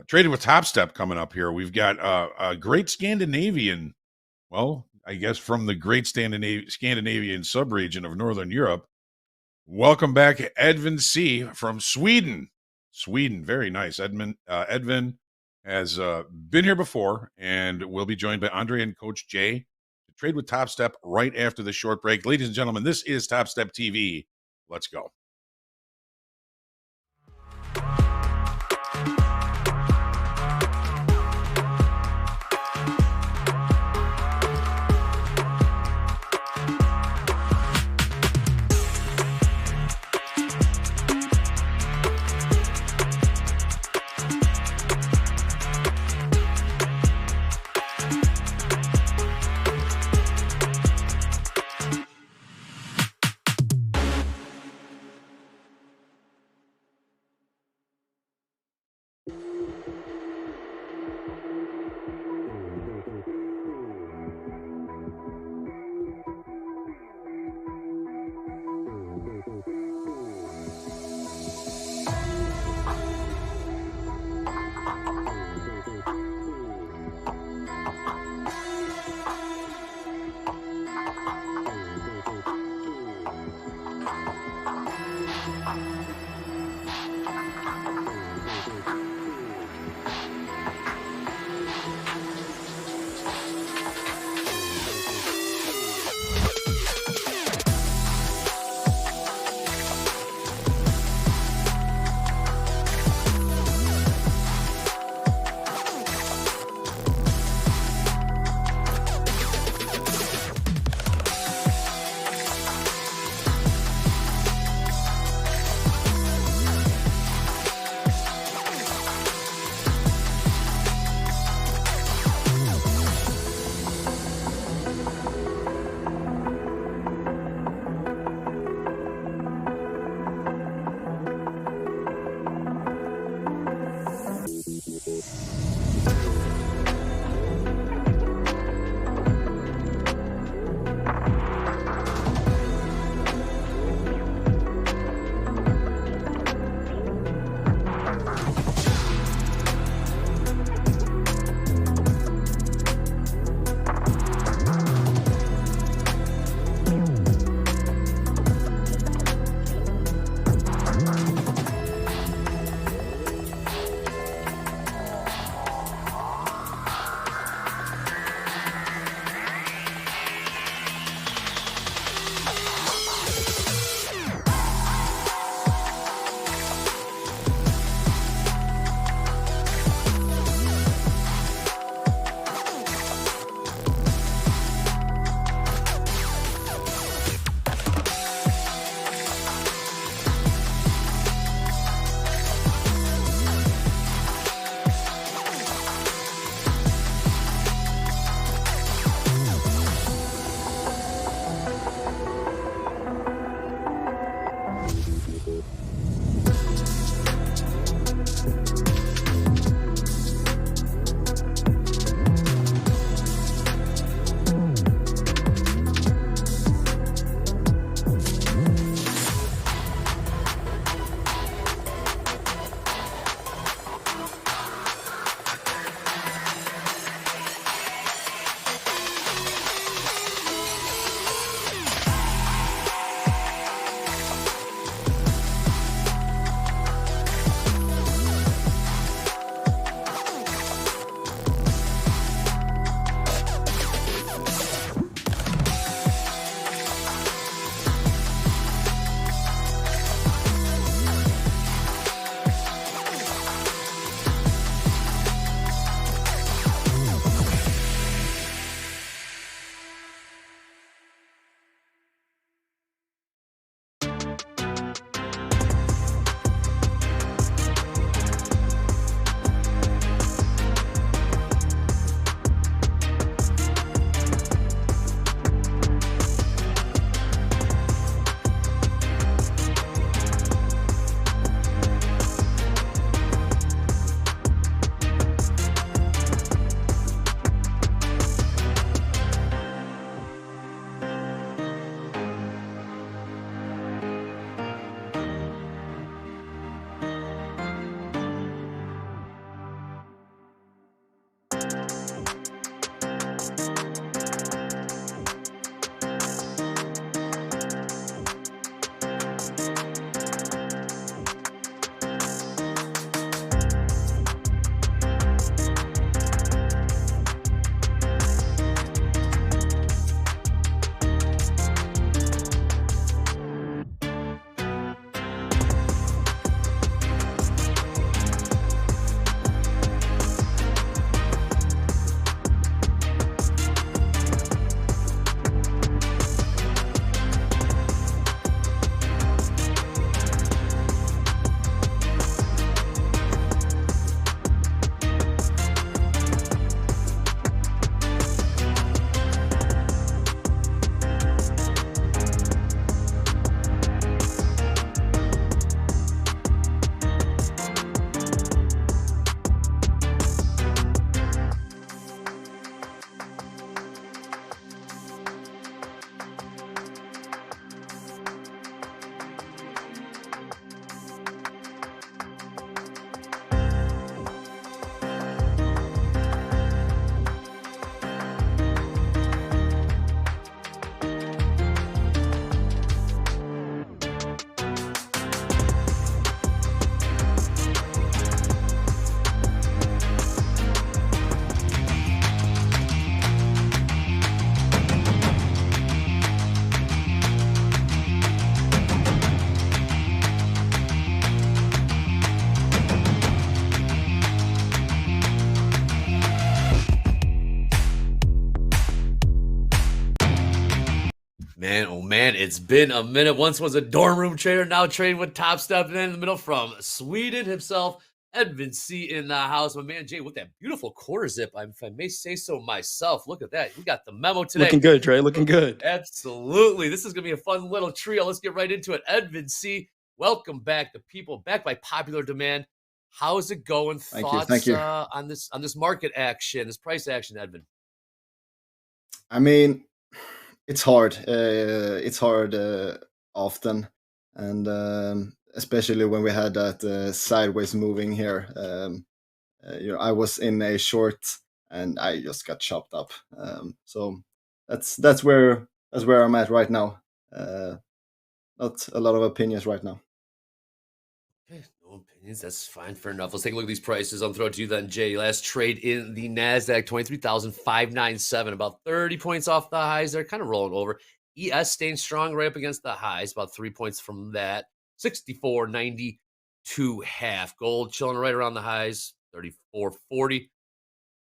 Traded with Topstep coming up here. We've got a great Scandinavian, well, I guess from the great Scandinavian subregion of Northern Europe. Welcome back, Edvin C. from Sweden. Sweden, very nice. Edvin has been here before and will be joined by Andre and Coach Jay to trade with Topstep right after the short break. Ladies and gentlemen, this is Topstep TV. Let's go. man, it's been a minute. Once was a dorm room trader, now trading with Topstep. And then in the middle from Sweden himself, Edvin C in the house. My man Jay with that beautiful quarter zip, if I may say so myself. Look at that. We got the memo today. Looking good, Dre. Looking good. Absolutely. This is going to be a fun little trio. Let's get right into it. Edvin C, welcome back. The people back by popular demand. How's it going? Thank you. On this market action, this price action, Edvin? I mean, it's hard. It's hard often, and especially when we had that sideways moving here. I was in a short, and I just got chopped up. So that's where I'm at right now. Not a lot of opinions right now. Okay, no opinions. That's fine. Fair enough. Let's take a look at these prices. I'll throw it to you then, Jay. Last trade in the NASDAQ, 23,597. About 30 points off the highs. They're kind of rolling over. ES staying strong right up against the highs. About 3 points from that. 64.92 half. Gold chilling right around the highs. 34.40.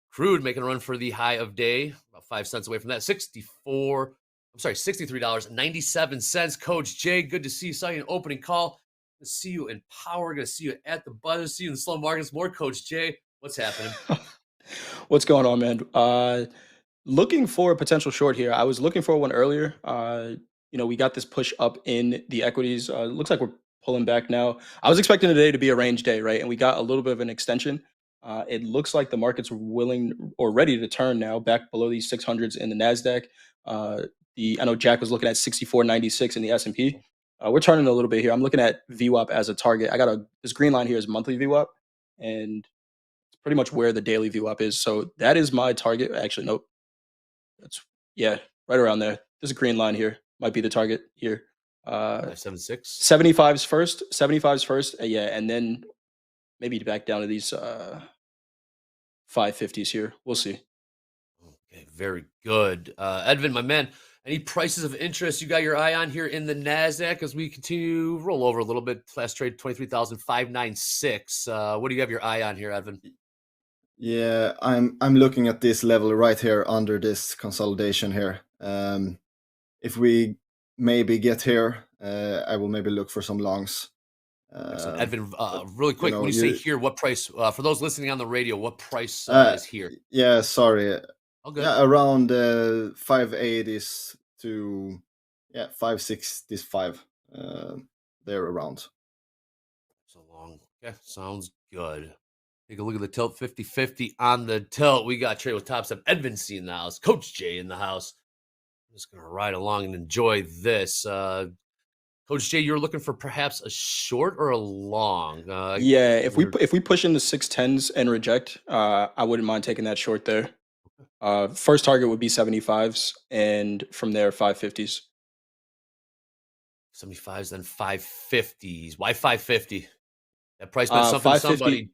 Crude making a run for the high of day. About 5 cents away from that. $63.97. Coach Jay, good to see you. Saw you in opening call. Good to see you in power. Good to see you at the buzzer. See you in the slow markets. More Coach Jay. What's happening? What's going on, man? Looking for a potential short here. I was looking for one earlier. We got this push up in the equities. Looks like we're pulling back now. I was expecting today to be a range day, right? And we got a little bit of an extension. It looks like the market's willing or ready to turn now back below these 600s in the NASDAQ. I know Jack was looking at 64.96 in the S&P. We're turning a little bit here. I'm looking at VWAP as a target. I got this green line here is monthly VWAP, and it's pretty much where the daily VWAP is. So that is my target. Actually, nope. Right around there. There's a green line here. Might be the target here. 576. 75's first. 75's first. And then maybe back down to these 550s here. We'll see. Okay, very good. Edvin, my man, any prices of interest you got your eye on here in the NASDAQ as we continue to roll over a little bit? Last trade, 23,596. What do you have your eye on here, Edvin? Yeah, I'm looking at this level right here under this consolidation here. If we maybe get here, I will maybe look for some longs. Edvin, really quick, when you say here, what price? For those listening on the radio, what price is here? Yeah, sorry. Okay. Yeah, around 580s to 565. There around. So long. Okay, sounds good. Take a look at the tilt, 50-50 on the tilt. We got trade with Topstep, Edvin C in the house, Coach Jay in the house. I'm just gonna ride along and enjoy this. Coach Jay, you're looking for perhaps a short or a long? If we push in the 610s and reject, I wouldn't mind taking that short there. First target would be 75s, and from there 550s. 75s, then 550s. Why 550? That price meant something to somebody.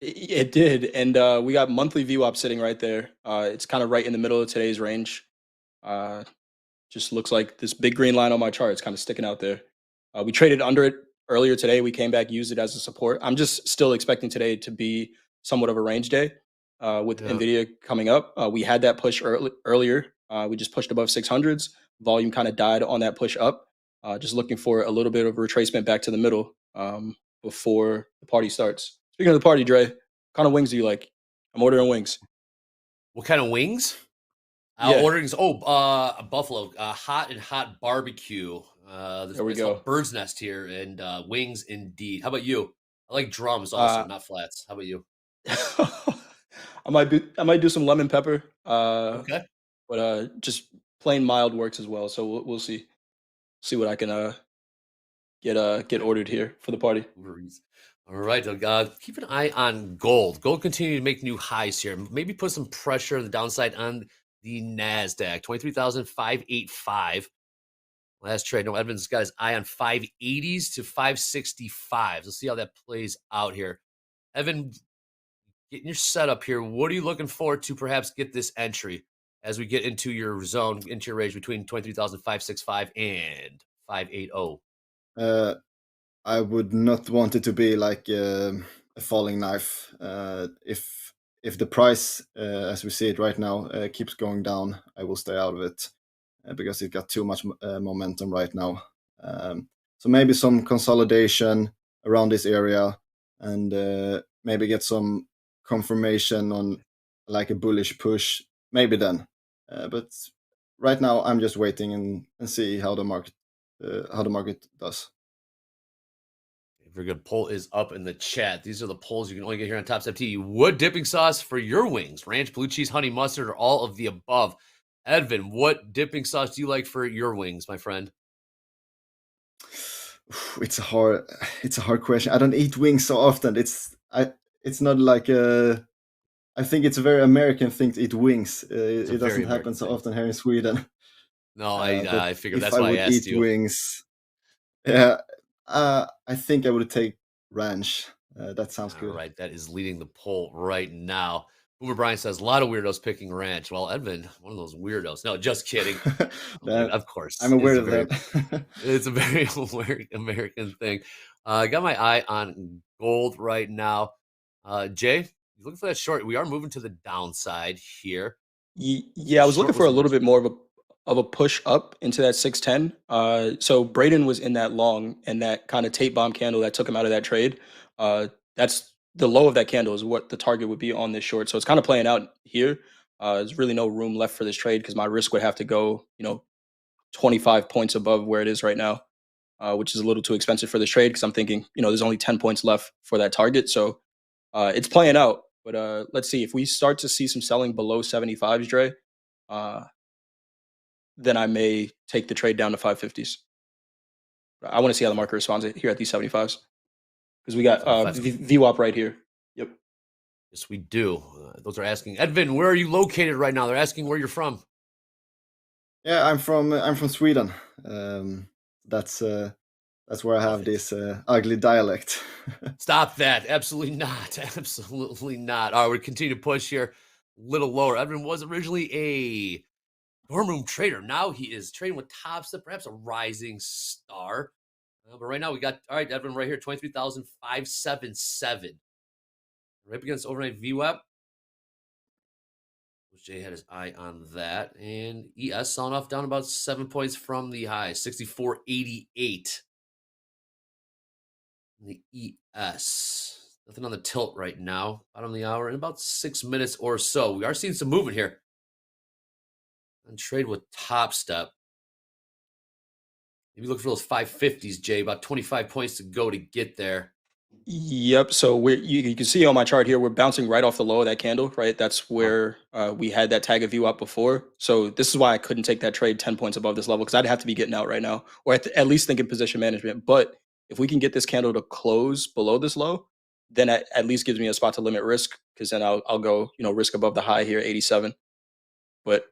It did, and we got monthly VWAP sitting right there. It's kind of right in the middle of today's range. Just looks like this big green line on my chart. It's kind of sticking out there. We traded under it earlier today. We came back, used it as a support. I'm just still expecting today to be somewhat of a range day with Nvidia coming up. We had that push earlier. We just pushed above 600s. Volume kind of died on that push up. Just looking for a little bit of a retracement back to the middle before the party starts. Speaking of the party, Dre, what kind of wings do you like? I'm ordering wings. What kind of wings? Ordering buffalo, hot barbecue. There we go. Bird's Nest here, and wings indeed. How about you? I like drums also, not flats. How about you? I might do some lemon pepper. Okay. But just plain mild works as well. So we'll see what I can get ordered here for the party. All right, keep an eye on gold. Gold continue to make new highs here. Maybe put some pressure on the downside on the NASDAQ. 23,585. Last trade. No, Edvin's got his eye on 580s to 565s. Let's see how that plays out here. Edvin, getting your setup here. What are you looking for to perhaps get this entry as we get into your zone, into your range between 23,565 and 580? I would not want it to be like a falling knife. If the price, as we see it right now, keeps going down, I will stay out of it. because it got too much momentum right now. So maybe some consolidation around this area, and maybe get some confirmation on like a bullish push, maybe then. But right now, I'm just waiting and see how the market does. Very good. Poll is up in the chat. These are the polls you can only get here on Topstep TV. What dipping sauce for your wings? Ranch, blue cheese, honey mustard, or all of the above? Edvin, what dipping sauce do you like for your wings, my friend? It's a hard question. I don't eat wings so often. It's not like I think it's a very American thing to eat wings. It doesn't happen so often here in Sweden. No, I figured if that's I why I would asked eat you. wings, yeah, I think I would take ranch. That sounds good. All right, that is leading the poll right now. Boomer Brian says a lot of weirdos picking ranch. Well, Edvin, one of those weirdos. No, just kidding. Of course, I'm aware of that. It's a very American thing. I got my eye on gold right now. Jay, you looking for that short? We are moving to the downside here. Yeah, I was looking for a little bit more of a push up into that 610. So Braden was in that long, and that kind of tape bomb candle that took him out of that trade. That's the low of that candle is what the target would be on this short. So it's kind of playing out here. There's really no room left for this trade because my risk would have to go, 25 points above where it is right now, which is a little too expensive for this trade because I'm thinking, there's only 10 points left for that target. So it's playing out. But let's see if we start to see some selling below 75s, Dre. Then I may take the trade down to 550s. I want to see how the market responds here at these 75s because we got VWAP right here. Yep. Yes, we do. Those are asking, Edvin, where are you located right now? They're asking where you're from. Yeah, I'm from Sweden. That's where I have this ugly dialect. Stop that. Absolutely not. Absolutely not. All right, we continue to push here a little lower. Edvin was originally a dorm room trader. Now he is trading with Topstep, perhaps a rising star. But right now we got, all right, Edvin right here, 23,577. Right up against overnight VWAP. Jay had his eye on that. And ES selling off down about 7 points from the high, 64.88. The ES. Nothing on the tilt right now. Bottom of the hour in about 6 minutes or so. We are seeing some movement here. And trade with Topstep. Maybe look for those 550s, Jay. About 25 points to go to get there. Yep. So you can see on my chart here, we're bouncing right off the low of that candle, right? That's where we had that tag of view up before. So this is why I couldn't take that trade 10 points above this level because I'd have to be getting out right now or at least think in position management. But if we can get this candle to close below this low, then at least gives me a spot to limit risk because then I'll go, risk above the high here, 87. But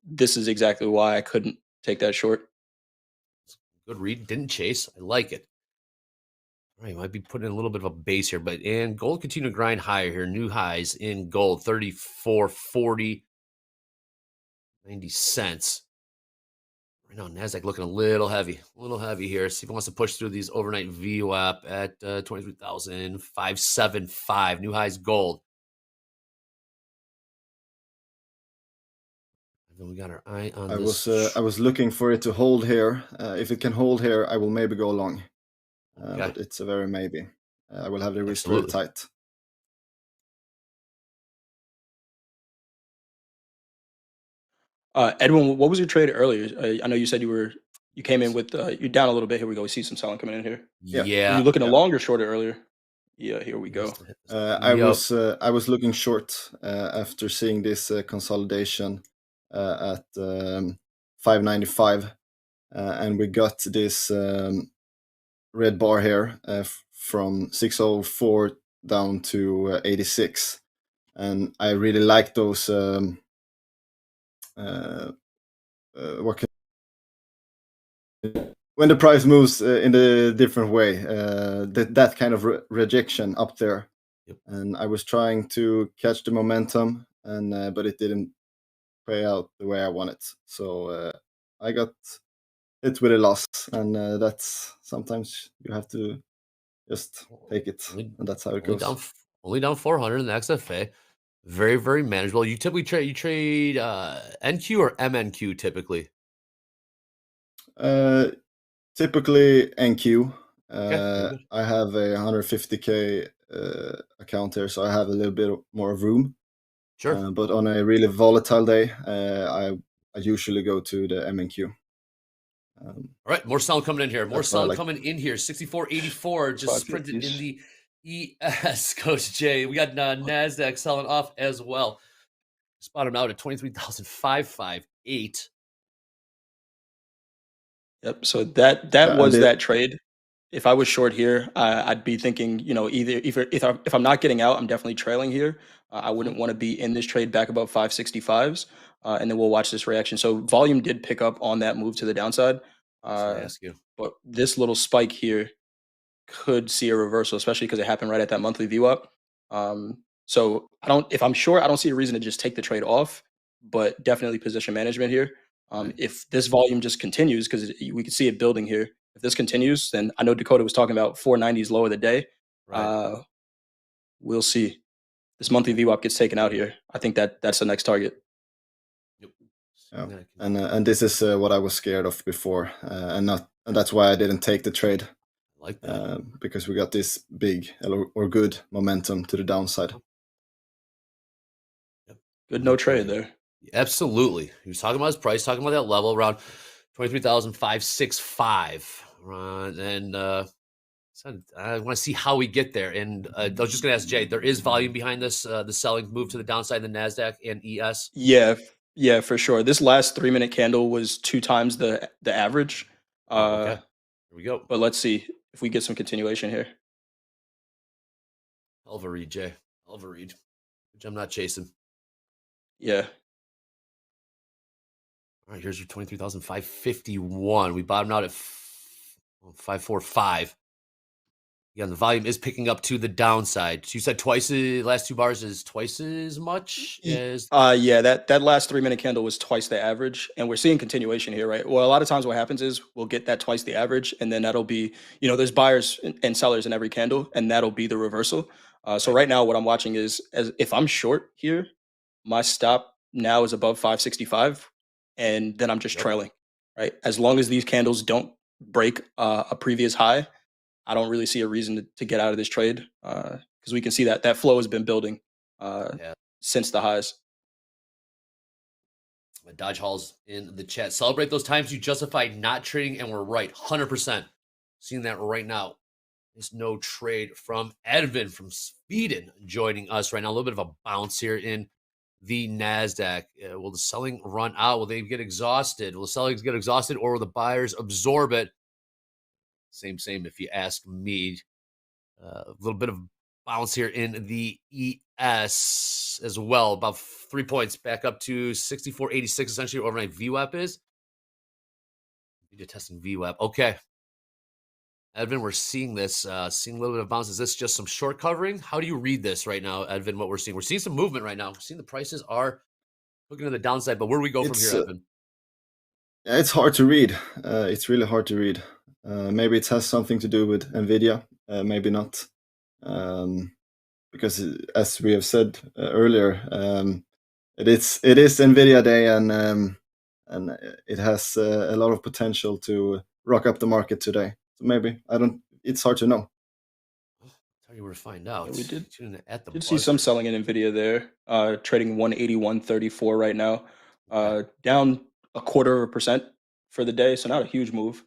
this is exactly why I couldn't take that short. Good read. Didn't chase. I like it. All right, might be putting in a little bit of a base here, and gold continue to grind higher here. New highs in gold, 34.40, 90 cents. Right now, NASDAQ looking a little heavy here. See if it wants to push through these overnight VWAP at 23,575. New highs gold. And then we got our eye on this. I was looking for it to hold here. If it can hold here, I will maybe go long. But it's a very maybe. I will have the wrist really tight. Edwin, what was your trade earlier? I know you said you came in with you're down a little bit. Here we go. We see some selling coming in here. Yeah. Were you looking a long or shorter earlier? Yeah, here we go. I was looking short after seeing this consolidation at 595, and we got this red bar here from 604 down to 86, and I really like those. When the price moves in a different way, that kind of rejection up there. Yep. And I was trying to catch the momentum, and but it didn't play out the way I wanted. So I got hit with a loss, and that's sometimes you have to just take it, and that's how it goes. Only down 400 in the XFA. Very, very manageable. You typically trade NQ or MNQ typically? Typically NQ. very good. I have a 150K account here, so I have a little bit more room. Sure. But on a really volatile day, I usually go to the MNQ. All right, more sound coming in here. More That's what I sound like. coming in here. 64.84 just sprinted 550s. in the ES. Coach Jay, we got NASDAQ selling off as well. Spot him out at 23,558. Yep. So that Yeah, was and that trade. If I was short here, I'd be thinking, either if I'm not getting out, I'm definitely trailing here. I wouldn't want to be in this trade back above 565s, and then we'll watch this reaction. So volume did pick up on that move to the downside, That's what I ask you. but this little spike here could see a reversal, especially because it happened right at that monthly VWAP. So if I'm short, I don't see a reason to just take the trade off, but definitely position management here. Right. If this volume just continues, because we can see it building here, if this continues, then I know Dakota was talking about 490s low of the day. Right. We'll see. This monthly VWAP gets taken out here. I think that's the next target. Yeah. And this is what I was scared of before, and that's why I didn't take the trade. I like that. Because we got this big or good momentum to the downside. Yep. Good no trade there. Absolutely. He was talking about his price, talking about that level around 23,565. And I want to see how we get there. And I was just going to ask Jay, there is volume behind this, the selling move to the downside in the NASDAQ and ES? Yeah, for sure. This last 3-minute candle was 2 times the average. Okay. Here we go. But let's see if we get some continuation here. Hell of a read, Jay. Hell of a read, which I'm not chasing. Yeah. All right, here's your 23,551. We bottomed out at 545. Again, the volume is picking up to the downside. So you said twice the last 2 bars is twice as much as Yeah, that last 3-minute candle was twice the average, and we're seeing continuation here, right? Well, a lot of times what happens is we'll get that twice the average, and then that'll be, there's buyers and sellers in every candle, and that'll be the reversal. So right now what I'm watching is, as if I'm short here, my stop now is above 565, and then I'm just trailing, right? As long as these candles don't break a previous high, I don't really see a reason to get out of this trade, because we can see that flow has been building since the highs. Dodge Halls in the chat. Celebrate those times you justified not trading, and we're right. 100%. Seeing that right now. There's no trade from Edvin from Sweden joining us right now. A little bit of a bounce here in the NASDAQ. Will the selling run out? Will they get exhausted? Will the sellers get exhausted, or will the buyers absorb it? Same if you ask me. A little bit of bounce here in the ES as well. About 3 points back up to 64.86, essentially overnight VWAP is. You're testing VWAP. Okay. Edvin, we're seeing this, seeing a little bit of bounce. Is this just some short covering? How do you read this right now, Edvin, what we're seeing? We're seeing some movement right now. We're seeing the prices are looking to the downside, but where do we go from here, Edvin? It's hard to read. It's really hard to read. Maybe it has something to do with Nvidia, maybe not. Because as we have said earlier, it is Nvidia day, and it has a lot of potential to rock up the market today. So maybe it's hard to know. I'll tell you where to find out. Yeah, we did at the see some selling in Nvidia there, trading 181.34 right now, down 0.25% for the day, so not a huge move,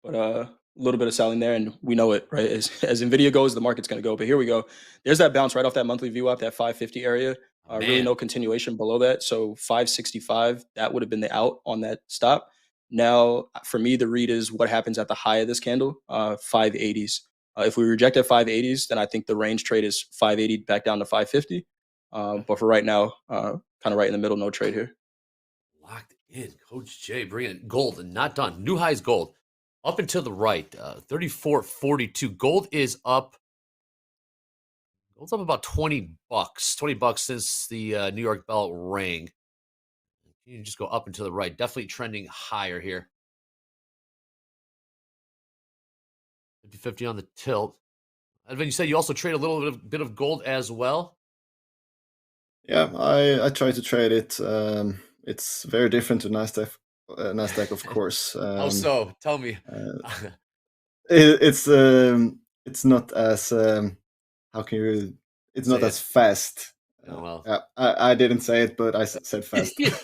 but a little bit of selling there, and we know it, right? As Nvidia goes, the market's going to go. But here we go. There's that bounce right off that monthly VWAP, that 550 area. Really no continuation below that. So 565, that would have been the out on that stop. Now, for me, the read is what happens at the high of this candle, 580s. If we reject at 580s, then I think the range trade is 580 back down to 550. But for right now, kind of right in the middle, no trade here. Locked in. Coach Jay bringing it. Gold and not done. New highs gold. Up and to the right, 34.42. Gold is up. Gold's up about $20. $20 since the New York bell rang. You can just go up and to the right. Definitely trending higher here. 50-50 on the tilt. Edvin, you said you also trade a little bit of gold as well? Yeah, I try to trade it. It's very different to NASDAQ NASDAQ, of course. How so? Tell me. It's not as how can you? It's Say not as fast. Oh, well. I didn't say it, but I said fast. Yeah.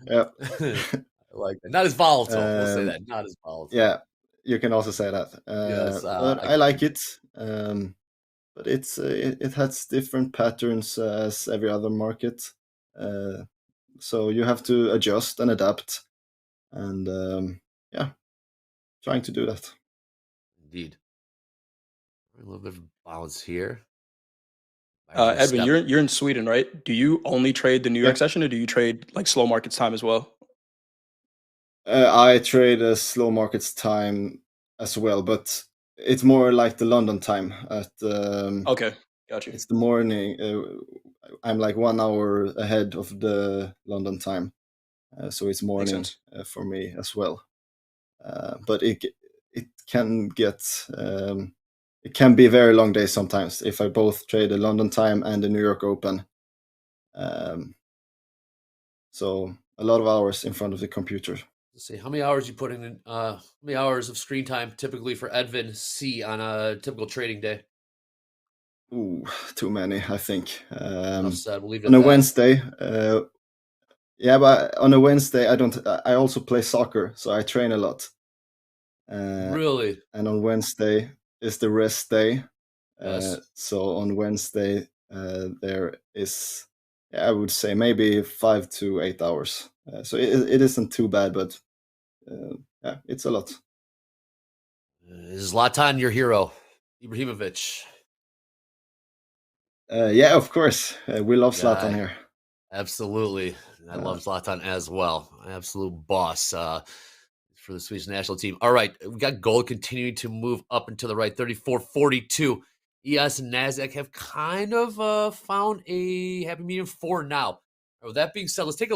I like that. Not as volatile. We'll say that. Not as volatile. Yeah, you can also say that. Yes, but I like it. But it has different patterns as every other market. So you have to adjust and adapt, and yeah, trying to do that. Indeed. A little bit of balance here. Edwin, you're in Sweden, right? Do you only trade the New York Yeah. session, or do you trade like slow markets time as well? I trade a slow markets time as well, but it's more like the London time. Okay, got you. It's the morning. I'm like 1 hour ahead of the London time, so it's morning for me as well. But it can get it can be very long days sometimes if I both trade the London time and the New York Open. So a lot of hours in front of the computer. Let's see how many hours you put in. How many hours of screen time typically for Edvin C on a typical trading day? Ooh, too many, I think. Said. We'll leave it on at a that. Wednesday. Yeah, but on a Wednesday, I don't. I also play soccer, so I train a lot. Really? And on Wednesday is the rest day. Yes. So on Wednesday, there is, I would say, maybe 5 to 8 hours. So it isn't too bad, but yeah, it's a lot. Is Zlatan your hero, Ibrahimovic? Yeah, of course. We love Zlatan here. Absolutely. I love Zlatan as well. Absolute boss for the Swedish national team. All right. We got gold continuing to move up and to the right. 34.42. ES and NASDAQ have kind of found a happy medium for now. With that being said, let's go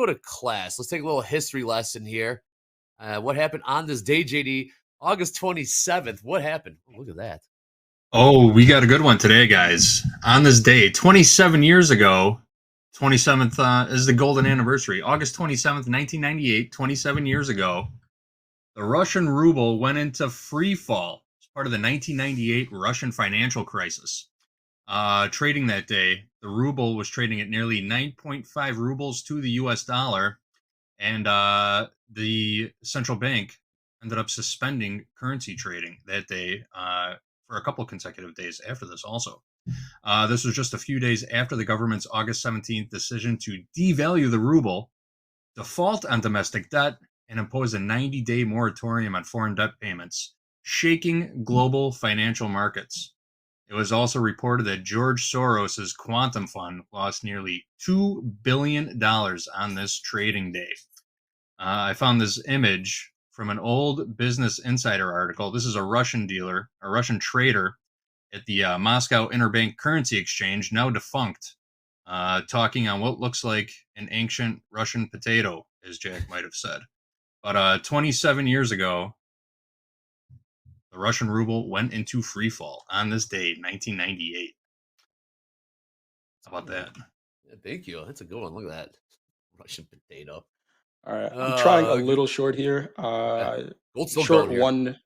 to class. Let's take a little history lesson here. What happened on this day, JD? August 27th. What happened? Oh, look at that. Oh, we got a good one today, guys. On this day, 27 years ago, 27th is the golden anniversary. August 27th, 1998, 27 years ago, the Russian ruble went into free fall as part of the 1998 Russian financial crisis. Trading that day, the ruble was trading at nearly 9.5 rubles to the US dollar, and the central bank ended up suspending currency trading that day for a couple consecutive days after this also. This was just a few days after the government's August 17th decision to devalue the ruble, default on domestic debt, and impose a 90-day moratorium on foreign debt payments, shaking global financial markets. It was also reported that George Soros's Quantum Fund lost nearly $2 billion on this trading day. I found this image from an old Business Insider article. This is a Russian dealer, a Russian trader at the Moscow Interbank Currency Exchange, now defunct, talking on what looks like an ancient Russian potato, as Jack might have said. But 27 years ago, the Russian ruble went into free fall on this day, 1998. How about that? Yeah, thank you. That's a good one. Look at that. Russian potato. All right, I'm trying a little short here. Gold's still short going here.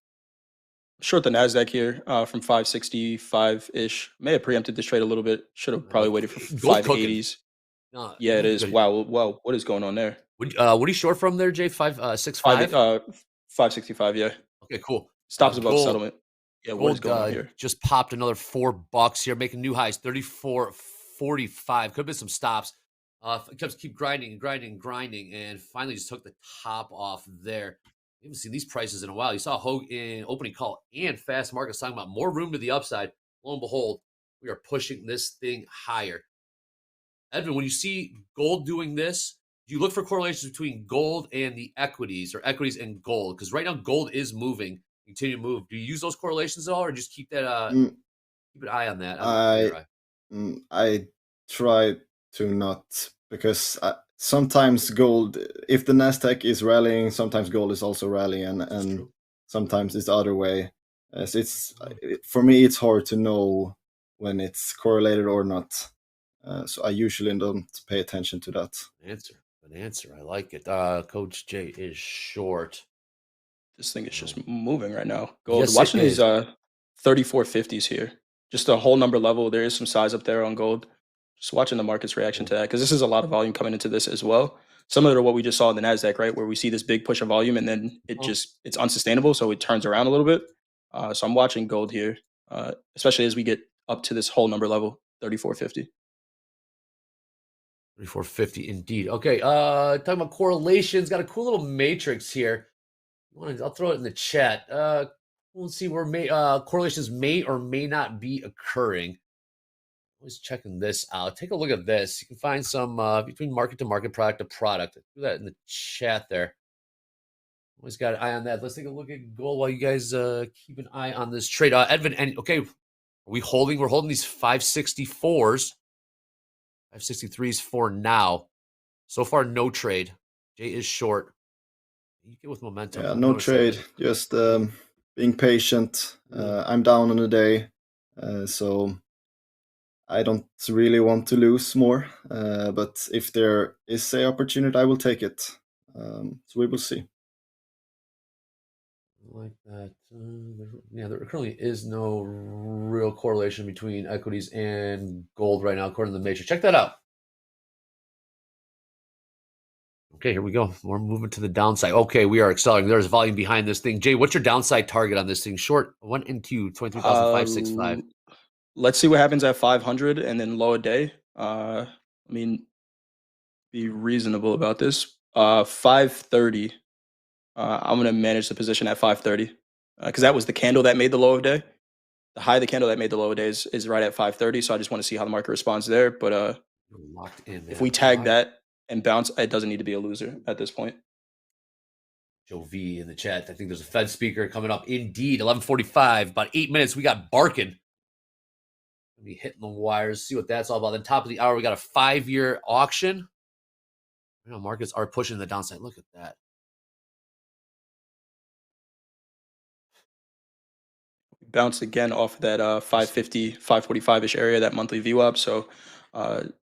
Short the NASDAQ here from 565-ish. May have preempted this trade a little bit. Should have probably waited for 580s. Yeah, it is. Wow. What is going on there? What are you short from there, Jay? 565? 565, yeah. Okay, cool. Stops above settlement. Yeah, what is going on here? Just popped another $4 here, making new highs, 34.45. Could have been some stops. Keep grinding, and finally just took the top off there. We haven't seen these prices in a while. You saw Hoag in opening call and fast markets talking about more room to the upside. Lo and behold, we are pushing this thing higher. Edvin, when you see gold doing this, do you look for correlations between gold and the equities or equities and gold? Because right now gold is moving, continue to move. Do you use those correlations at all, or just keep that keep an eye on that? I try to not, because sometimes gold, if the NASDAQ is rallying, sometimes gold is also rallying, and sometimes it's the other way. So for me, it's hard to know when it's correlated or not. So I usually don't pay attention to that. An answer. I like it. Coach J is short. This thing is just moving right now. Gold. Yes, Watching it these is. 3450s here. Just a whole number level. There is some size up there on gold. Just watching the market's reaction to that because this is a lot of volume coming into this as well. Similar to what we just saw in the NASDAQ, right? Where we see this big push of volume and then it's unsustainable. So it turns around a little bit. So I'm watching gold here, especially as we get up to this whole number level, 3450. 3450 indeed. Okay, talking about correlations, got a cool little matrix here. I'll throw it in the chat. We'll see where correlations may or may not be occurring. Always checking this out. Take a look at this. You can find some between market to market, product to product. Do that in the chat there. Always got an eye on that. Let's take a look at gold while you guys keep an eye on this trade. Edvin, and okay, are we holding? We're holding these 564s, 563s for now. So far, no trade. Jay is short. You get with momentum. Yeah, no trade. Just being patient. I'm down on the day, so I don't really want to lose more. But if there is a opportunity, I will take it. So we will see. Like that. Yeah, there currently is no real correlation between equities and gold right now, according to the matrix. Check that out. Okay, here we go. We're moving to the downside. Okay, we are accelerating. There's volume behind this thing. Jay, what's your downside target on this thing? Short 1 and 2, 23,565. Let's see what happens at 500 and then low a day. I mean, be reasonable about this. 530. I'm going to manage the position at 530 because that was the candle that made the low of day. The high of the candle that made the low of day is right at 530. So I just want to see how the market responds there. But locked in, if we tag that and bounce, it doesn't need to be a loser at this point. Joe V in the chat. I think there's a Fed speaker coming up. Indeed, 11:45. About 8 minutes. We got barking. Gonna be hitting the wires. See what that's all about. Then top of the hour, we got a 5-year auction. You know, markets are pushing the downside. Look at that. Bounced again off of that 550, 545-ish area, that monthly VWAP. So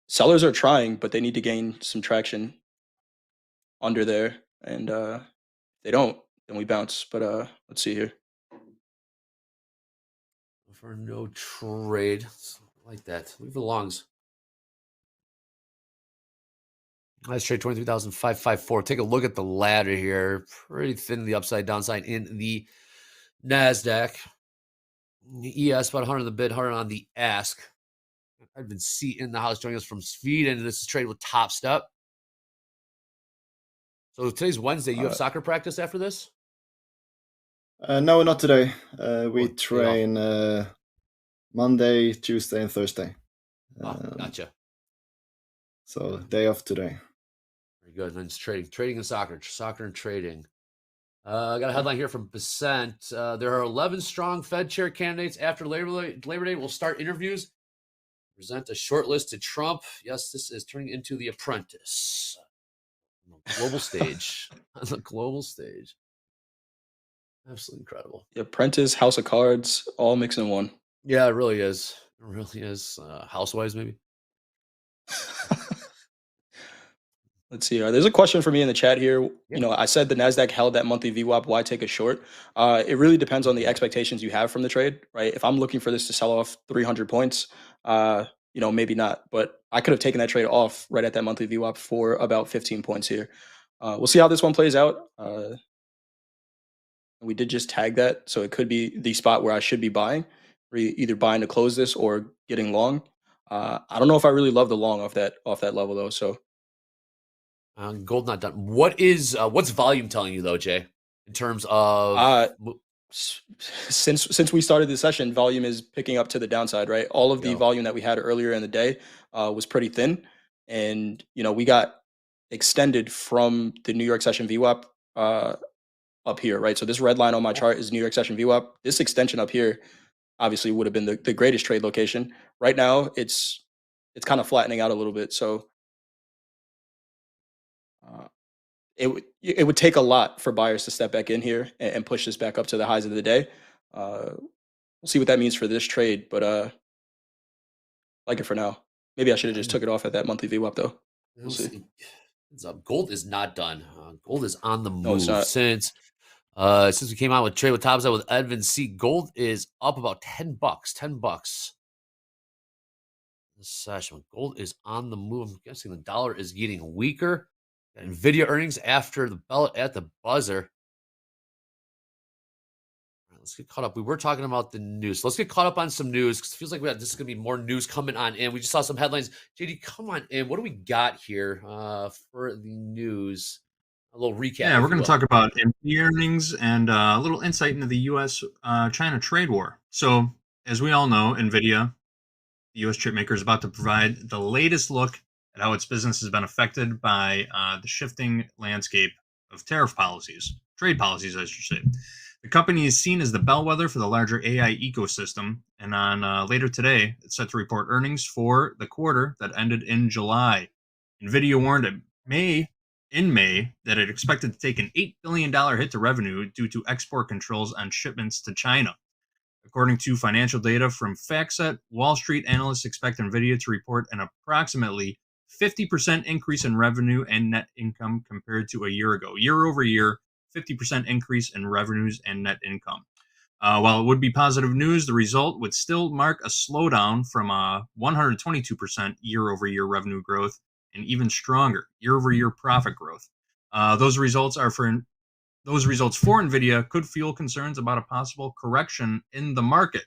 sellers are trying, but they need to gain some traction under there. And if they don't, then we bounce. But let's see here. For no trade. Like that. Leave the longs. Nice trade, 23,554. Take a look at the ladder here. Pretty thin the upside, downside in the NASDAQ. ES about 100 on the bid, 100 on the ask. I've been C in the house joining us from Sweden. This is trade with Topstep. So today's Wednesday. You have soccer practice after this? No, not today. We train Monday, Tuesday, and Thursday. Gotcha. So day off today. Very good. And it's trading and soccer and trading. I got a headline here from Besant. There are 11 strong Fed chair candidates after Labor Day. Will start interviews. Present a short list to Trump. Yes, this is turning into The Apprentice. On the global stage. On the global stage. Absolutely incredible. The Apprentice, House of Cards, all mixed in one. Yeah, it really is. It really is. Housewives, maybe. Let's see. There's a question for me in the chat here. You know, I said the NASDAQ held that monthly VWAP. Why take a short? It really depends on the expectations you have from the trade, right? If I'm looking for this to sell off 300 points, you know, maybe not. But I could have taken that trade off right at that monthly VWAP for about 15 points here. We'll see how this one plays out. We did just tag that, so it could be the spot where I should be buying, either buying to close this or getting long. I don't know if I really love the long off that level though. So. Gold not done. What's volume telling you though, Jay? In terms of since we started the session, volume is picking up to the downside, right? All of the volume that we had earlier in the day was pretty thin, and you know we got extended from the New York session VWAP up here, right? So this red line on my chart is New York session VWAP. This extension up here obviously would have been the greatest trade location. Right now, it's kind of flattening out a little bit, so. It would take a lot for buyers to step back in here and push this back up to the highs of the day. We'll see what that means for this trade, but like it for now. Maybe I should have just took it off at that monthly VWAP though. We'll see. Gold is not done. Gold is on the No, it's move not. since we came out with Trade with Topstep with Edvin C. Gold is up about $10. $10 this session. Gold is on the move. I'm guessing the dollar is getting weaker. Nvidia earnings after the bell at the buzzer. Let's get caught up. We were talking about the news. So let's get caught up on some news because it feels like this is going to be more news coming on in. We just saw some headlines. JD, come on in. What do we got here for the news? A little recap. Yeah, we're going to talk about Nvidia earnings and a little insight into the U.S.-China trade war. So, as we all know, Nvidia, the U.S. chip maker, is about to provide the latest look at how its business has been affected by the shifting landscape of tariff policies, trade policies, I should say. The company is seen as the bellwether for the larger AI ecosystem, and on later today, it's set to report earnings for the quarter that ended in July. Nvidia warned in May that it expected to take an $8 billion hit to revenue due to export controls on shipments to China. According to financial data from FactSet, Wall Street analysts expect Nvidia to report an approximately 50% increase in revenue and net income compared to a year ago. Year over year, 50% increase in revenues and net income. While it would be positive news, the result would still mark a slowdown from 122% year-over-year revenue growth and even stronger year-over-year profit growth. Those results for Nvidia could fuel concerns about a possible correction in the market.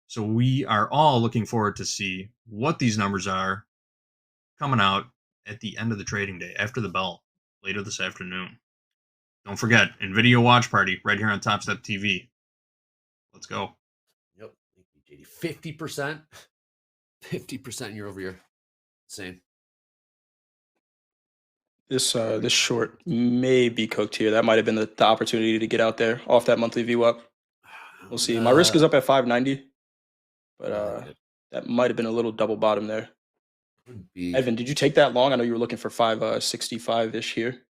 So we are all looking forward to see what these numbers are coming out at the end of the trading day, after the bell, later this afternoon. Don't forget, Nvidia watch party right here on TopstepTV. Let's go. Yep. Thank you, JD. 50%. 50% year over year. Insane. This short may be cooked here. That might have been the opportunity to get out there off that monthly VWAP. We'll see. My risk is up at 590, but that might have been a little double bottom there. Could be. Edvin, did you take that long? I know you were looking for 565-ish here.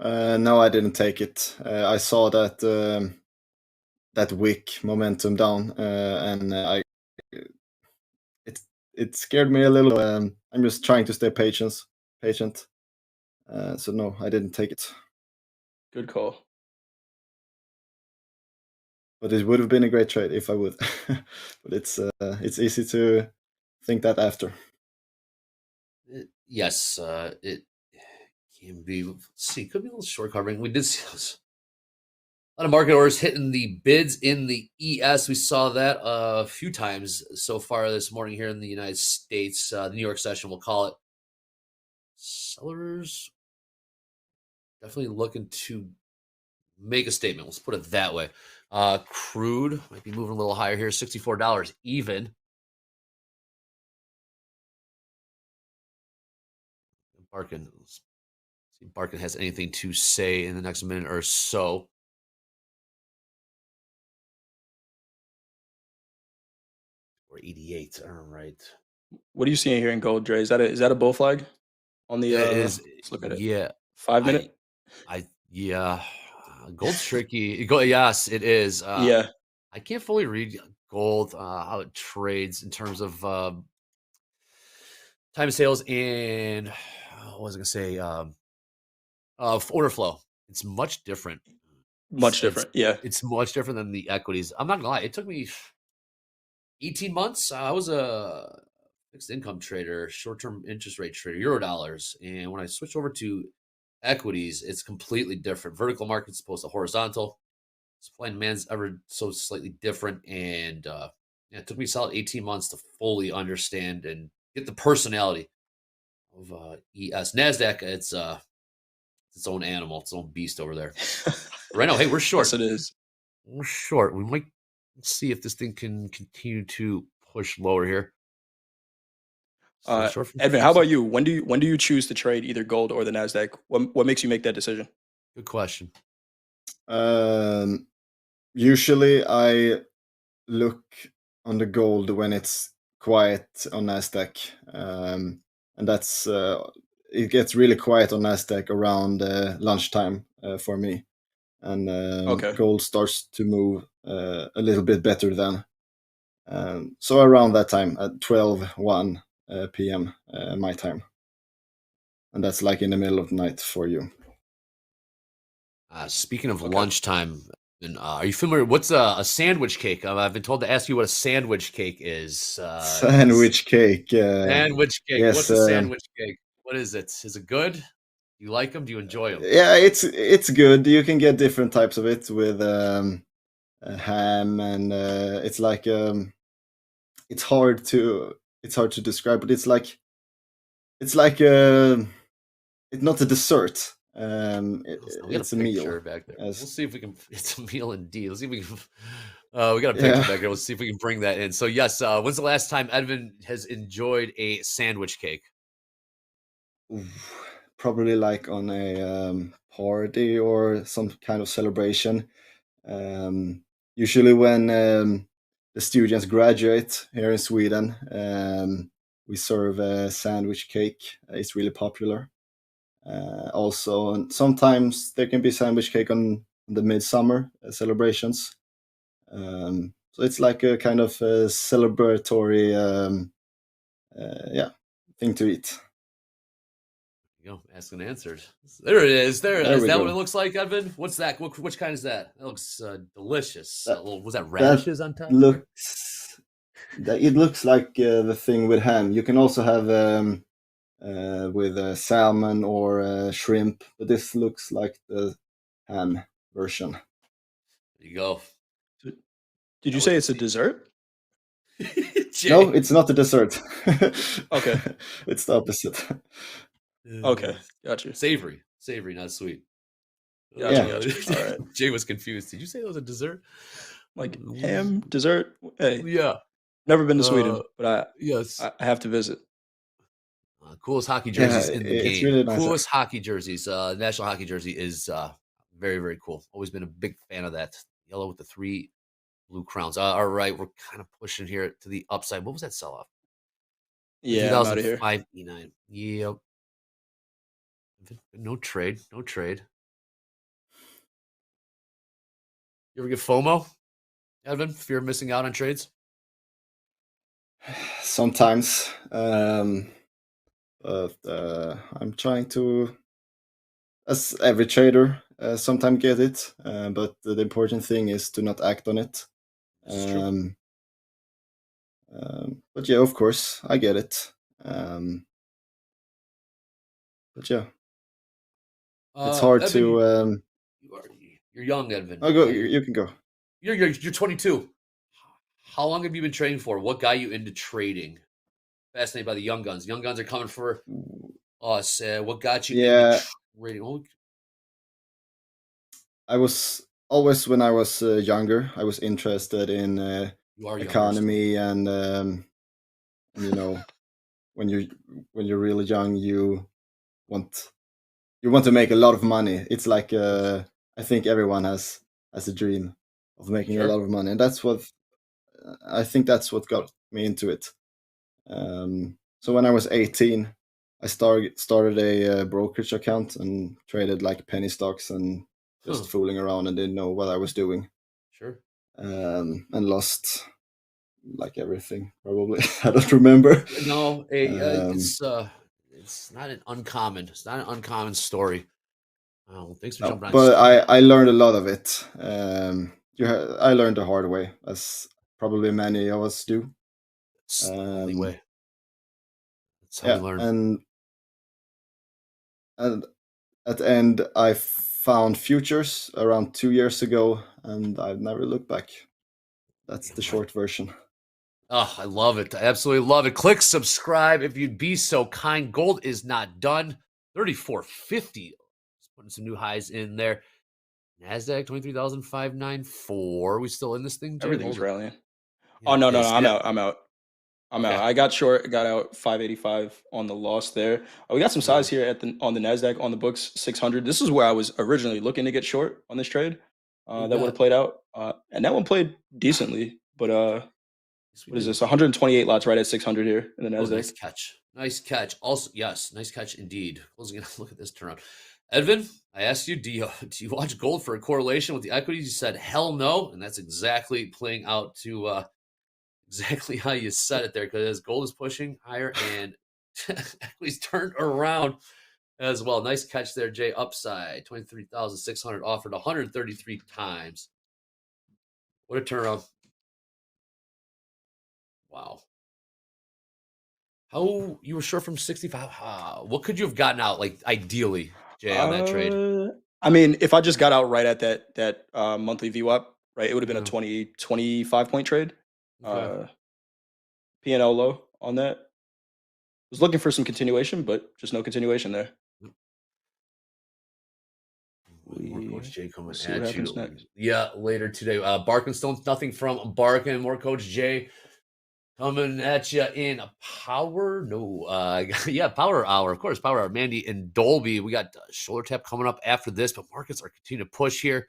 No, I didn't take it. I saw that that wick momentum down, and it scared me a little. I'm just trying to stay patient. So no, I didn't take it. Good call. But it would have been a great trade if I would. But it's easy to think that after. Yes, it can be. Let's see, could be a little short covering. We did see a lot of market orders hitting the bids in the ES. We saw that a few times so far this morning here in the United States. The New York session, we'll call it. Sellers definitely looking to make a statement. Let's put it that way. Crude might be moving a little higher here, $64 even. Barkin, see if Barkin has anything to say in the next minute or so. Or 88. All right. What are you seeing here in gold, Dre? Is that a bull flag on the? Let's look at it. Yeah. 5 minute. Yeah. Gold's tricky. Yes, it is. Yeah. I can't fully read gold, how it trades in terms of time of sales and what was I going to say? Order flow. It's much different. Much different. Yeah. It's much different than the equities. I'm not going to lie. It took me 18 months. I was a fixed income trader, short-term interest rate trader, Eurodollars. And when I switched over to equities, it's completely different. Vertical market's opposed to horizontal. Supply and demand's ever so slightly different. And it took me a solid 18 months to fully understand and get the personality of ES. NASDAQ, it's its own animal, its own beast over there. Right now, hey, we're short. Yes, it is. We're short. We might see if this thing can continue to push lower here. Edvin, how about you? When do you choose to trade either gold or the NASDAQ? What makes you make that decision? Good question. Usually I look on the gold when it's quiet on NASDAQ. And that's it gets really quiet on NASDAQ around lunchtime for me. And gold starts to move a little bit better then. So around that time at 12:01 p.m. My time. and that's like in the middle of the night for you. Speaking of lunchtime, and are you familiar? What's a sandwich cake? I've been told to ask you what a sandwich cake is. Sandwich cake. Sandwich cake. Yes, What's a sandwich cake? What is it? Is it good? Do you like them? Do you enjoy them? Yeah, it's good. You can get different types of it with ham, and it's like it's hard to describe, but it's like it's not a dessert. It's a meal. Back there. Yes. We'll see if we can. It's a meal indeed. Let's see if we can. We got a picture back there. Let's see if we can bring that in. So yes, when's the last time Edvin has enjoyed a sandwich cake? Probably like on a party or some kind of celebration. Usually when the students graduate here in Sweden, we serve a sandwich cake. It's really popular. Also, and sometimes there can be sandwich cake on the midsummer celebrations. So it's like a kind of a celebratory thing to eat. You go, asked and answered. There it is. There it is. Is that go. what it looks like, Edvin? What's that? Which kind is that? That looks delicious. Was that radishes on top? It looks like the thing with ham. You can also have with salmon or shrimp, but this looks like the ham version. There you go. Did you say it's a dessert? No, it's not a dessert. Okay. It's the opposite. Okay, gotcha. Savory, not sweet. Gotcha. All right. Jay was confused. Did you say it was a dessert? Like ham, dessert? Hey. Yeah. Never been to Sweden, but yes, I have to visit. Coolest hockey jerseys in the game. Really nice. Coolest hockey jerseys. National hockey jersey is very, very cool. Always been a big fan of that. Yellow with the 3 blue crowns. All right, we're kind of pushing here to the upside. What was that sell off? Yeah, I'm out of here. 5E9. Yep. No trade. You ever get FOMO, Edvin, if you're missing out on trades? Sometimes. But I'm trying to, as every trader, sometimes get it. But the important thing is to not act on it. But yeah, of course, I get it. But yeah, it's hard Edvin, to. You're young, Edvin. I'll go. You can go. You're 22. How long have you been trading for? What got you into trading? Fascinated by the young guns. Young guns are coming for us. What got you into trading? I was always, when I was younger, I was interested in economy and you know, when you're really young, you want to make a lot of money. It's like I think everyone has a dream of making a lot of money, and that's what I think that's what got me into it. So when I was 18, I started a brokerage account and traded like penny stocks and just fooling around and didn't know what I was doing. Sure. And lost like everything probably. I don't remember. No, it's not an uncommon. It's not an uncommon story. Thanks for jumping on. But I learned a lot of it. I learned the hard way, as probably many of us do. It's the only way. That's how we learn. And at the end, I found futures around 2 years ago, and I've never looked back. That's the short version. Oh, I love it. I absolutely love it. Click subscribe if you'd be so kind. Gold is not done. 34.50. Putting some new highs in there. NASDAQ 23,594. We still in this thing, Jay? Everything's rallying. Yeah, no. I'm out. I got short, got out 585 on the loss there. We got some size here on the NASDAQ on the books, 600. This is where I was originally looking to get short on this trade. That would have played out. And that one played decently. But what is this? 128 lots right at 600 here in the NASDAQ. Nice catch. Nice catch. Also, yes, nice catch indeed. Closing it. Look at this turnaround. Edvin, I asked you, do you watch gold for a correlation with the equities? You said hell no, and that's exactly playing out to exactly how you said it there. Because as gold is pushing higher and equities turned around, as well. Nice catch there, Jay. Upside 23,600 offered 133 times. What a turnaround! Wow. How you were short from 65? What could you have gotten out, like, ideally, Jay, on that trade? I mean, if I just got out right at that monthly VWAP, right, it would have been Yeah. a 25 point trade. Okay. P&L low on that. Was looking for some continuation, but just no continuation there. More Coach Jay coming see what at happens you. next. Yeah, later today. Barkin Stones, nothing from Barkin. More Coach Jay coming at you in a power. No, yeah, power hour. Of course, power hour. Mandy and Dolby. We got shoulder tap coming up after this, but markets are continuing to push here.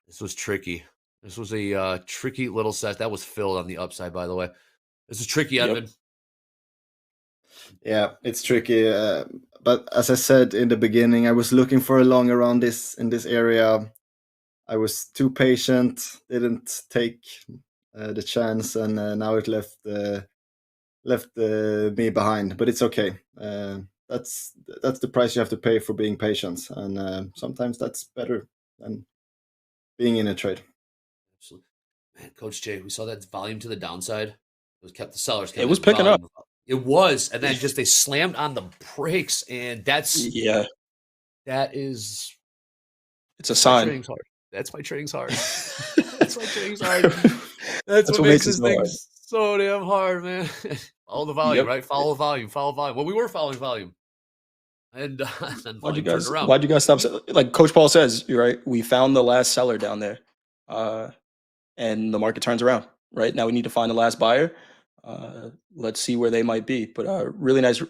This was tricky. This was a tricky little set. That was filled on the upside, by the way. This is tricky, Evan. Yeah, it's tricky. But as I said in the beginning, I was looking for a long around this in this area. I was too patient, didn't take the chance, and now it left me behind. But it's okay. That's the price you have to pay for being patient, and sometimes that's better than being in a trade. Absolutely. Man, Coach Jay, we saw that volume to the downside. It was kept the sellers. It was picking up. It was, and then just they slammed on the brakes, and that is. It's a sign. That's why trading's hard. That's why trading's hard. That's what makes this thing so damn hard, man. Follow the volume, right? Follow volume. Well, we were following volume. And then why'd you guys stop? Like Coach Paul says, you're right. We found the last seller down there, and the market turns around. Right now, we need to find the last buyer. Let's see where they might be. But really nice,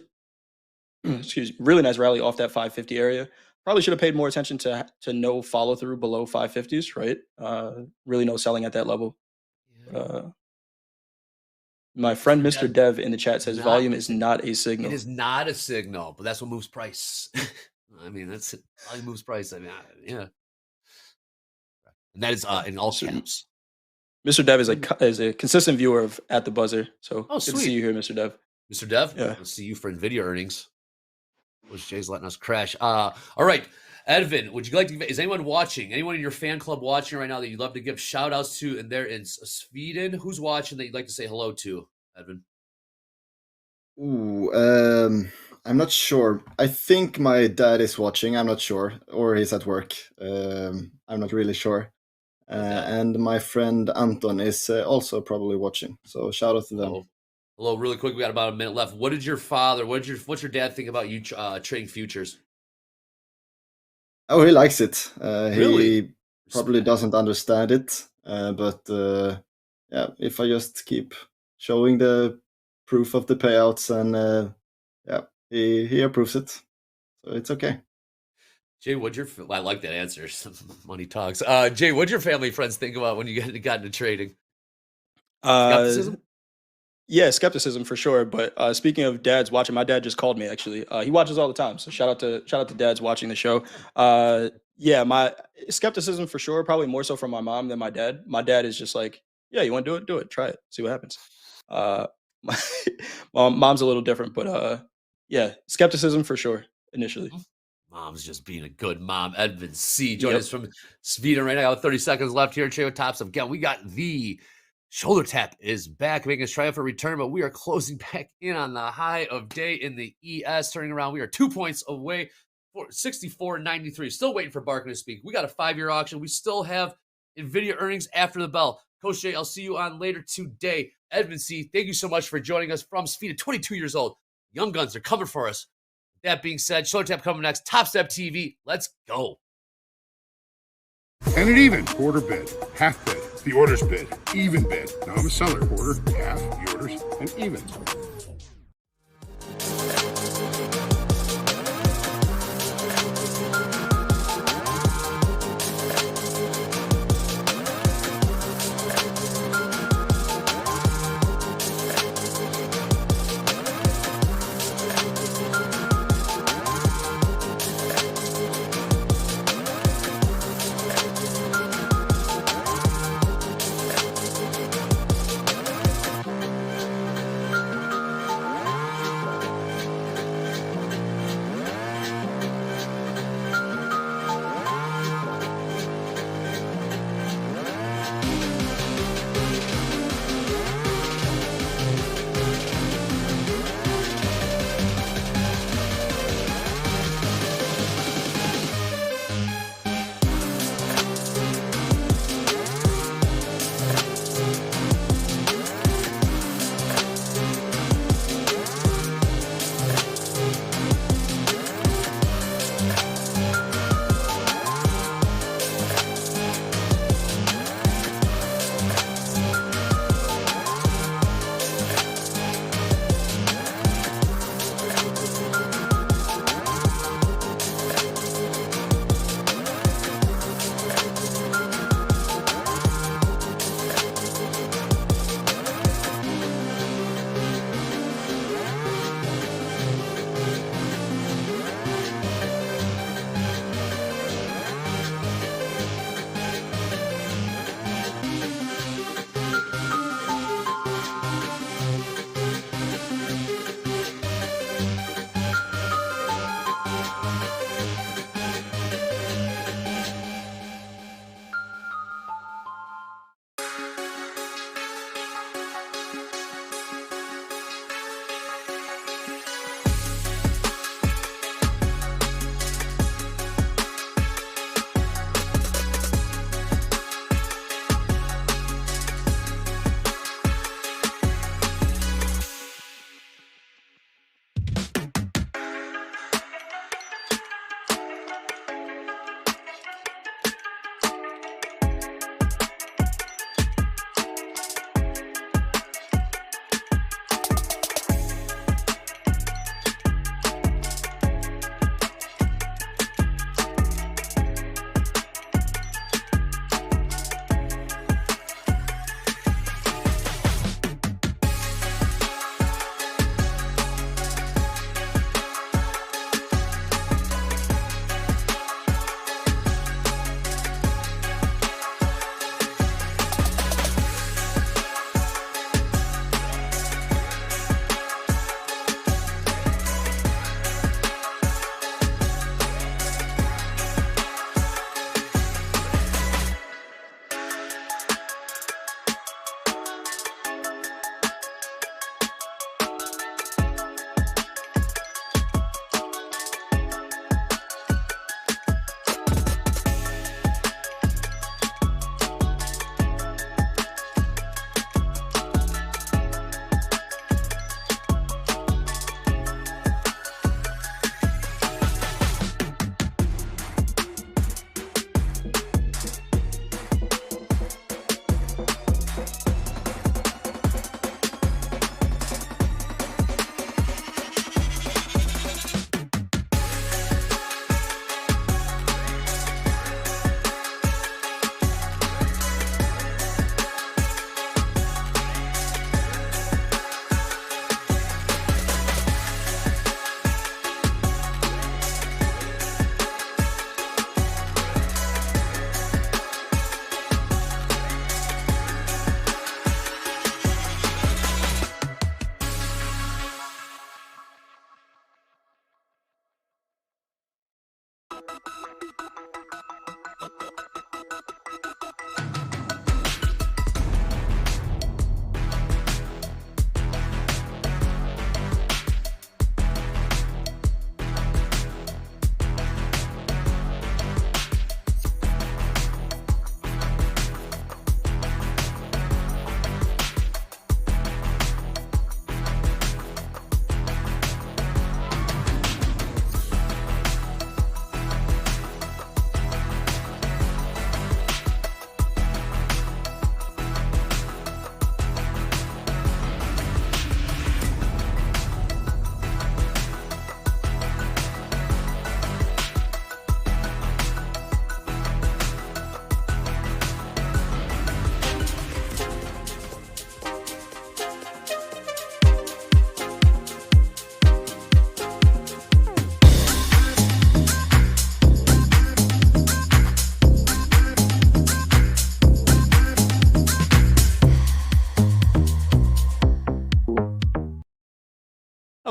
really nice rally off that 550 area. Probably should have paid more attention to no follow through below 550s. Right, really no selling at that level. My friend Mr. Dev in the chat says volume is not a signal. It is not a signal, but that's what moves price. I mean, that's it. Volume moves price. I mean, yeah. And that is in all caps. Mr. Dev is a consistent viewer of At the Buzzer. So good to see you here, Mr. Dev. Mr. Dev, yeah. We'll see you for Nvidia earnings. Which Jay's letting us crash. All right. Edvin, would you like to? Is anyone watching? Anyone in your fan club watching right now that you'd love to give shout outs to? And they're in Sweden. Who's watching that you'd like to say hello to, Edvin? Ooh, I'm not sure. I think my dad is watching. I'm not sure, or he's at work. I'm not really sure. And my friend Anton is also probably watching. So shout out to them. Hello, really quick. We got about a minute left. What did your father? What's your dad think about you trading futures? Oh, he likes it. Really? He probably doesn't understand it, but yeah, if I just keep showing the proof of the payouts, and yeah, he approves it, so it's okay. Jay, I like that answer. Money talks. Jay, what'd your family friends think about when you got into trading? Skepticism? Yeah, skepticism for sure. But speaking of dads watching, my dad just called me actually. He watches all the time. So shout out to dads watching the show. Yeah, my skepticism for sure, probably more so from my mom than my dad. My dad is just like, yeah, you want to do it? Do it. Try it. See what happens. My mom's a little different, but yeah, skepticism for sure initially. Mom's just being a good mom. Edvin C. Join us from Sweden right now. 30 seconds left here. Trade with Topstep. Again, we got the shoulder tap is back, making a triumphant return, but we are closing back in on the high of day in the ES. Turning around, we are 2 points away for 64.93. Still waiting for Barkin to speak. We got a 5-year auction. We still have Nvidia earnings after the bell. Coach Jay, I'll see you on later today. Edvin C., thank you so much for joining us from Sweden. 22 years old. Young guns are coming for us. That being said, shoulder tap coming next. TopstepTV. Let's go. And an even quarter bid, half bid, the orders bid, even bid. Now I'm a seller. Quarter, half, the orders, and even.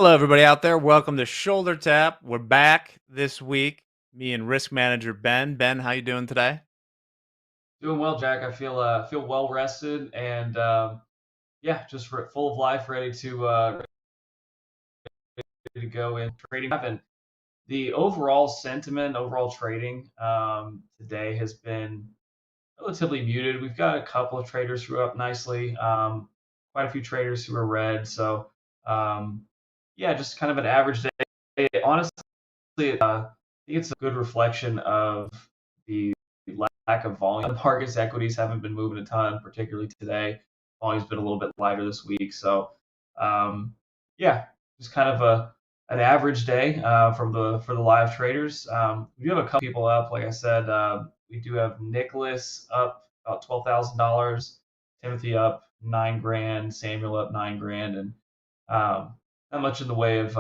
Hello, everybody out there. Welcome to Shoulder Tap. We're back this week. Me and risk manager Ben. Ben, how you doing today? Doing well, Jack. I feel well rested and yeah, just full of life, ready to go in trading. And the overall sentiment, overall trading today has been relatively muted. We've got a couple of traders who are up nicely, quite a few traders who are red. So yeah, just kind of an average day. Honestly, I think it's a good reflection of the lack of volume. The markets, equities haven't been moving a ton, particularly today. Volume's been a little bit lighter this week. So yeah, just kind of an average day for the live traders. We do have a couple people up. Like I said, we do have Nicholas up about $12,000, Timothy up $9,000, Samuel up $9,000, and not much in the way of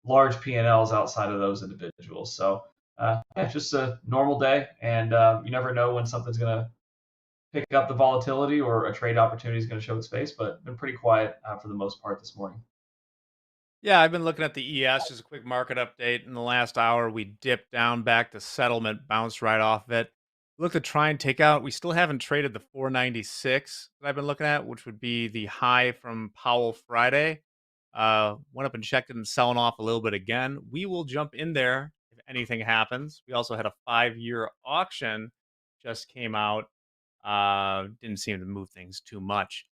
large P&Ls outside of those individuals. So yeah, just a normal day, and you never know when something's going to pick up the volatility or a trade opportunity is going to show its face, but been pretty quiet for the most part this morning. Yeah, I've been looking at the ES, just a quick market update. In the last hour, we dipped down back to settlement, bounced right off of it. Look to try and take out. We still haven't traded the 496 that I've been looking at, which would be the high from Powell Friday. Went up and checked it and selling off a little bit again. We will jump in there if anything happens. We also had a 5-year auction just came out. Didn't seem to move things too much.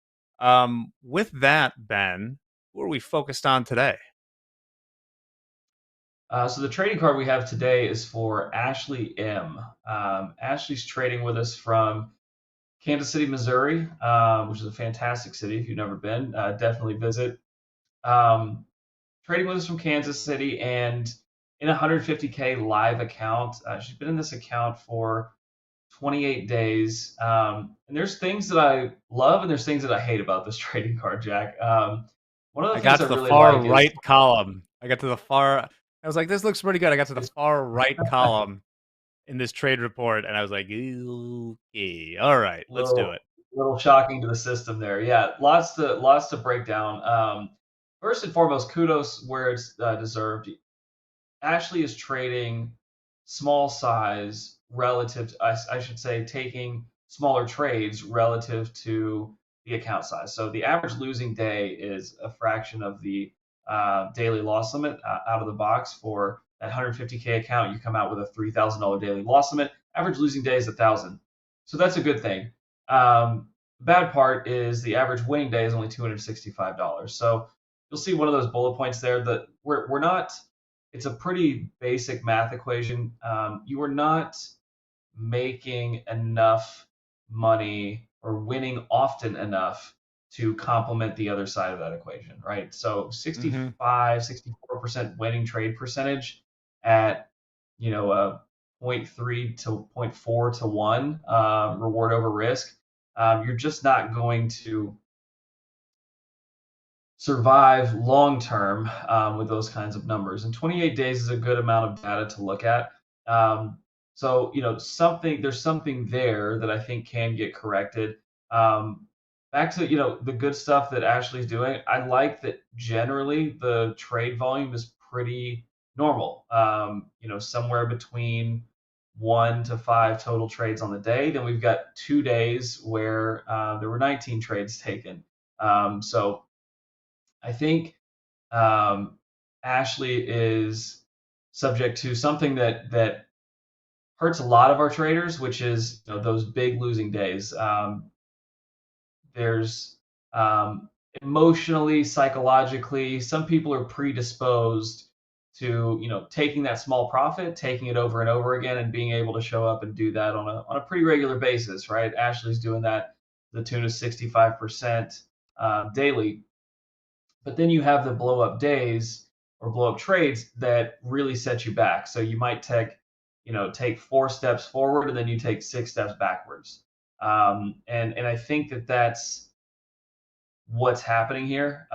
With that, Ben, who are we focused on today? So the trading card we have today is for Ashley M. Ashley's trading with us from Kansas City, Missouri, which is a fantastic city. If you've never been, definitely visit. Trading with us from Kansas City and in a 150K live account. She's been in this account for 28 days. And there's things that I love and there's things that I hate about this trading card, Jack. One of the I got things to I the really far like right is column. I got to the far. I was like, this looks pretty good. I got to the far right column in this trade report, and I was like, okay, all right, let's do it. Little shocking to the system there. Yeah, lots to break down. First and foremost, kudos where it's deserved. Ashley is trading small size relative to, I should say, taking smaller trades relative to the account size. So the average losing day is a fraction of the daily loss limit out of the box. For that 150K account, you come out with a $3,000 daily loss limit. Average losing day is 1,000. So that's a good thing. The bad part is the average winning day is only $265. So you'll see one of those bullet points there that we're not. It's a pretty basic math equation. You are not making enough money or winning often enough to complement the other side of that equation, right? So 64% winning trade percentage at, a 0.3 to 0.4 to 1 reward over risk. You're just not going to survive long term with those kinds of numbers. And 28 days is a good amount of data to look at. So there's something there that I think can get corrected. Back to the good stuff that Ashley's doing. I like that generally the trade volume is pretty normal. Somewhere between 1 to 5 total trades on the day. Then we've got 2 days where there were 19 trades taken. So I think Ashley is subject to something that hurts a lot of our traders, which is those big losing days. There's emotionally, psychologically, some people are predisposed to taking that small profit, taking it over and over again, and being able to show up and do that on a pretty regular basis, right? Ashley's doing that to the tune of 65% daily. But then you have the blow up days or blow up trades that really set you back. So you might take 4 steps forward and then you take 6 steps backwards. And I think that's what's happening here.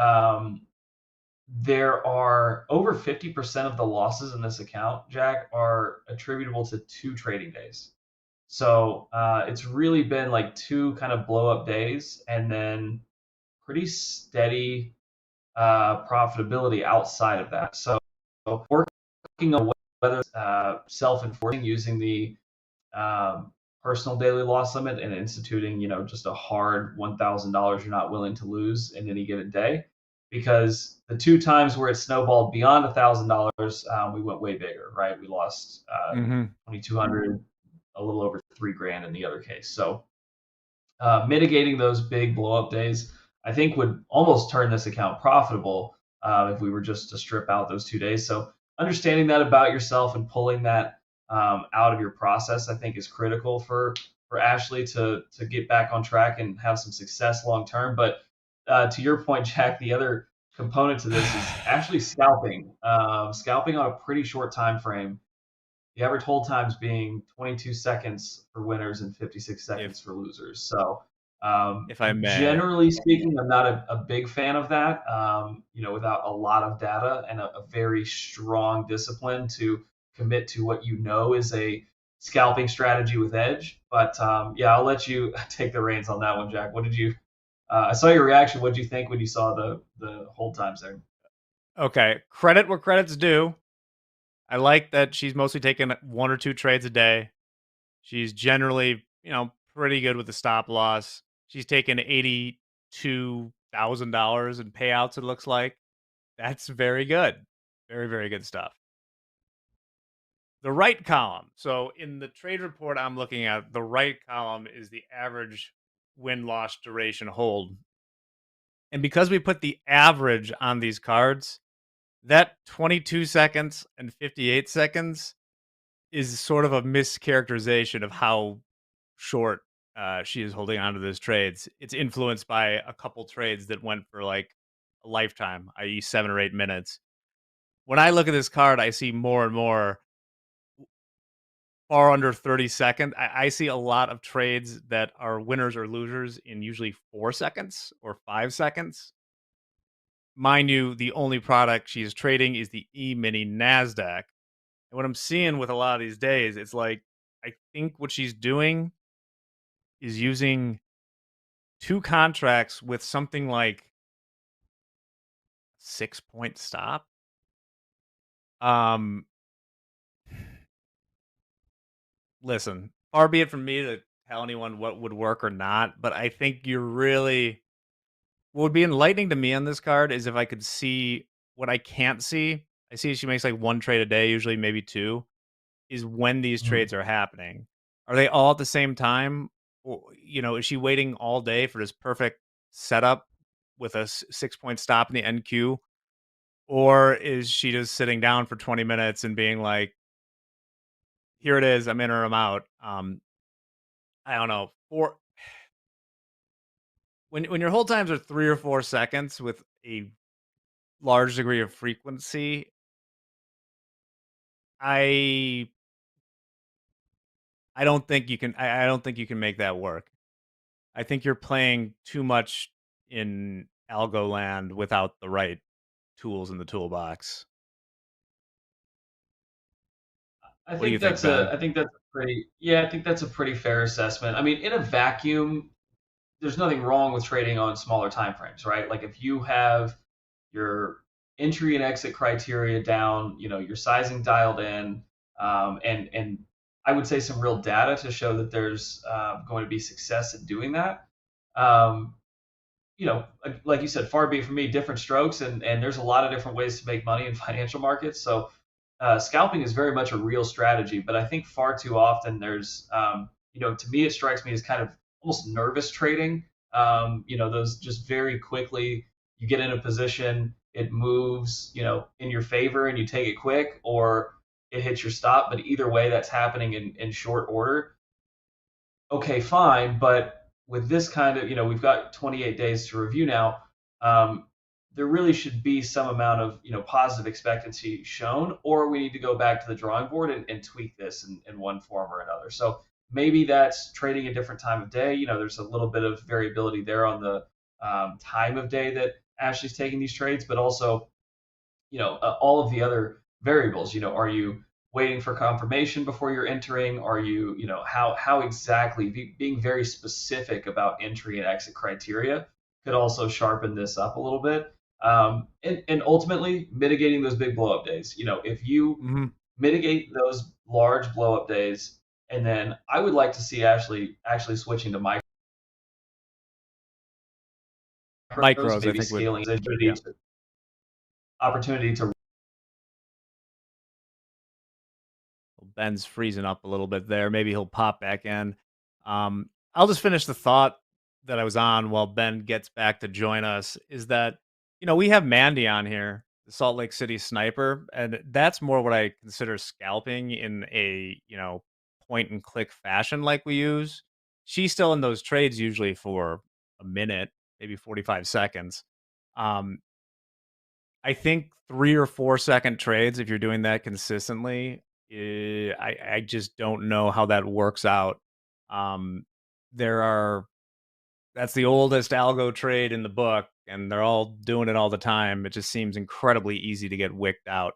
There are over 50% of the losses in this account, Jack, are attributable to 2 trading days. So it's really been like 2 kind of blow up days and then pretty steady profitability outside of that. So working on whether self-enforcing using the personal daily loss limit and instituting, just a hard $1,000 you're not willing to lose in any given day. Because the 2 times where it snowballed beyond $1,000, we went way bigger, right? We lost 2,200, a little over $3,000 in the other case. So mitigating those big blow up days, I think would almost turn this account profitable if we were just to strip out those 2 days. So understanding that about yourself and pulling that out of your process, I think is critical for Ashley to get back on track and have some success long term. But to your point, Jack, the other component to this is actually scalping. Scalping on a pretty short time frame. The average hold times being 22 seconds for winners and 56 seconds for losers. So, if I may, generally speaking, I'm not a big fan of that. Without a lot of data and a very strong discipline to commit to what is a scalping strategy with edge. But yeah, I'll let you take the reins on that one, Jack. What did you? I saw your reaction. What did you think when you saw the hold times there? Okay, credit where credit's due. I like that she's mostly taking 1 or 2 trades a day. She's generally, pretty good with the stop loss. She's taken $82,000 in payouts, it looks like. That's very good. Very, very good stuff. The right column. So in the trade report I'm looking at, the right column is the average win-loss duration hold. And because we put the average on these cards, that 22 seconds and 58 seconds is sort of a mischaracterization of how short she is holding on to those trades. It's influenced by a couple trades that went for like a lifetime, i.e. 7 or 8 minutes. When I look at this card, I see more and more far under 30 seconds. I see a lot of trades that are winners or losers in usually 4 seconds or 5 seconds. Mind you, the only product she's trading is the E-mini NASDAQ. And what I'm seeing with a lot of these days, it's like, I think what she's doing is using 2 contracts with something like 6-point stop. Listen, far be it from me to tell anyone what would work or not, but I think what would be enlightening to me on this card is if I could see what I can't see. I see she makes like 1 trade a day, usually maybe 2, is when these trades are happening. Are they all at the same time? Or, is she waiting all day for this perfect setup with a 6-point stop in the NQ? Or is she just sitting down for 20 minutes and being like, here it is, I'm in or I'm out? I don't know. When your hold times are 3 or 4 seconds with a large degree of frequency, I don't think you can. I don't think you can make that work. I think you're playing too much in algo land without the right tools in the toolbox. I think that's a pretty fair assessment. I mean, in a vacuum, there's nothing wrong with trading on smaller time frames, right? Like if you have your entry and exit criteria down, your sizing dialed in, and I would say some real data to show that there's going to be success in doing that. Like you said, far be it from me, different strokes, and there's a lot of different ways to make money in financial markets. So scalping is very much a real strategy, but I think far too often there's, to me, it strikes me as kind of almost nervous trading. Those just very quickly, you get in a position, it moves, in your favor and you take it quick, or it hits your stop. But either way, that's happening in short order. Okay, fine. But with this kind of, we've got 28 days to review now. There really should be some amount of positive expectancy shown, or we need to go back to the drawing board and tweak this in one form or another. So maybe that's trading a different time of day. There's a little bit of variability there on the time of day that Ashley's taking these trades, but also all of the other variables. Are you waiting for confirmation before you're entering? Are you how exactly being very specific about entry and exit criteria could also sharpen this up a little bit. And ultimately mitigating those big blow up days. If you mitigate those large blow up days, and then I would like to see actually switching to Micros, maybe I think, would. scaling Yeah. opportunity to. Ben's freezing up a little bit there. Maybe he'll pop back in. I'll just finish the thought that I was on while Ben gets back to join us. Is that we have Mandy on here, the Salt Lake City sniper, and that's more what I consider scalping in a point and click fashion like we use. She's still in those trades usually for a minute, maybe 45 seconds. I think 3 or 4 second trades, if you're doing that consistently, I just don't know how that works out. That's the oldest algo trade in the book, and they're all doing it all the time. It just seems incredibly easy to get wicked out.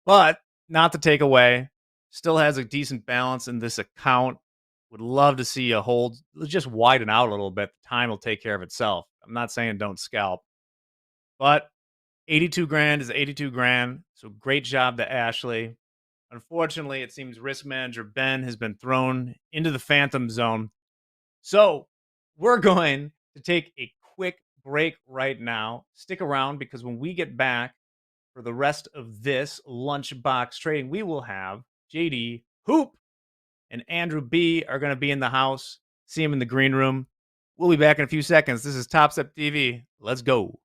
But not to take away, still has a decent balance in this account. Would love to see a hold just widen out a little bit. The time will take care of itself. I'm not saying don't scalp, but 82 grand is 82 grand. So great job to Ashley. Unfortunately, it seems risk manager Ben has been thrown into the phantom zone. So we're going to take a quick break right now. Stick around, because when we get back for the rest of this lunchbox trading, we will have JD Hoop and Andrew B are going to be in the house. See him in the green room. We'll be back in a few seconds. This is TopstepTV. Let's go.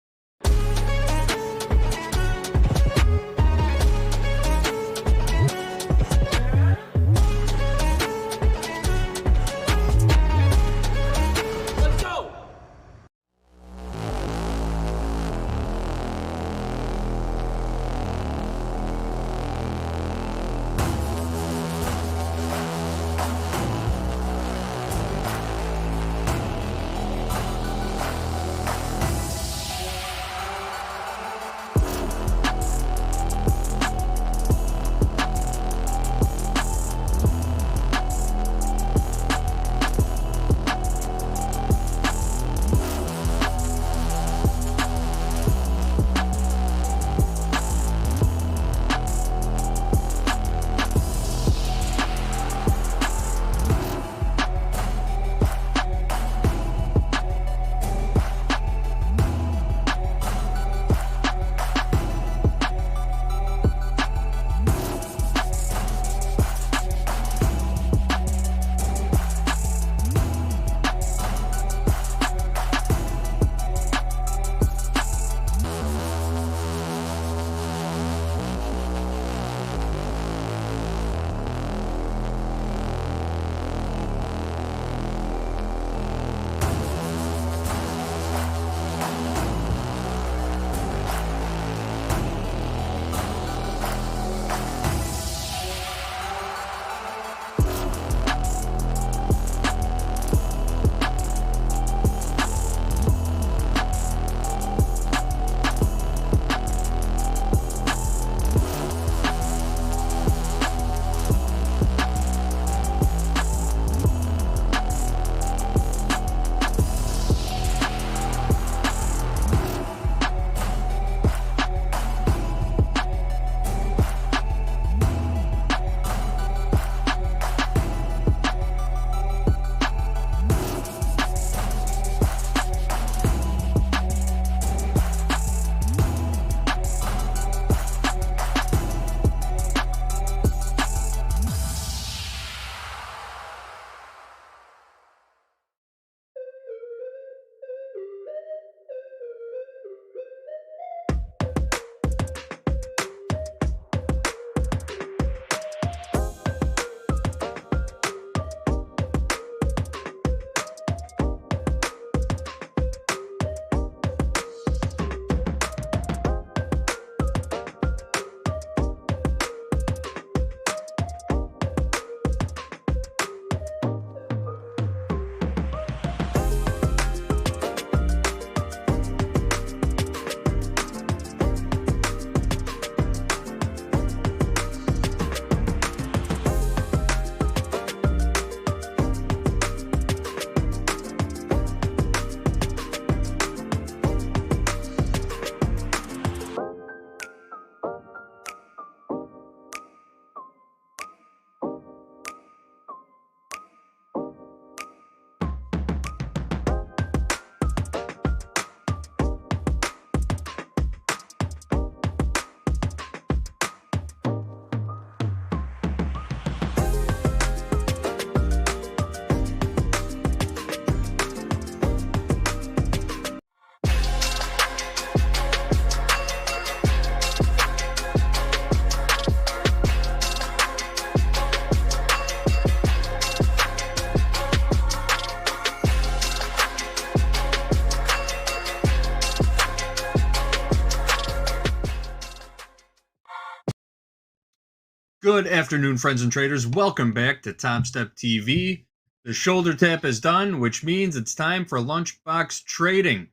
Good afternoon, friends and traders. Welcome back to TopstepTV. The shoulder tap is done, which means it's time for lunchbox trading.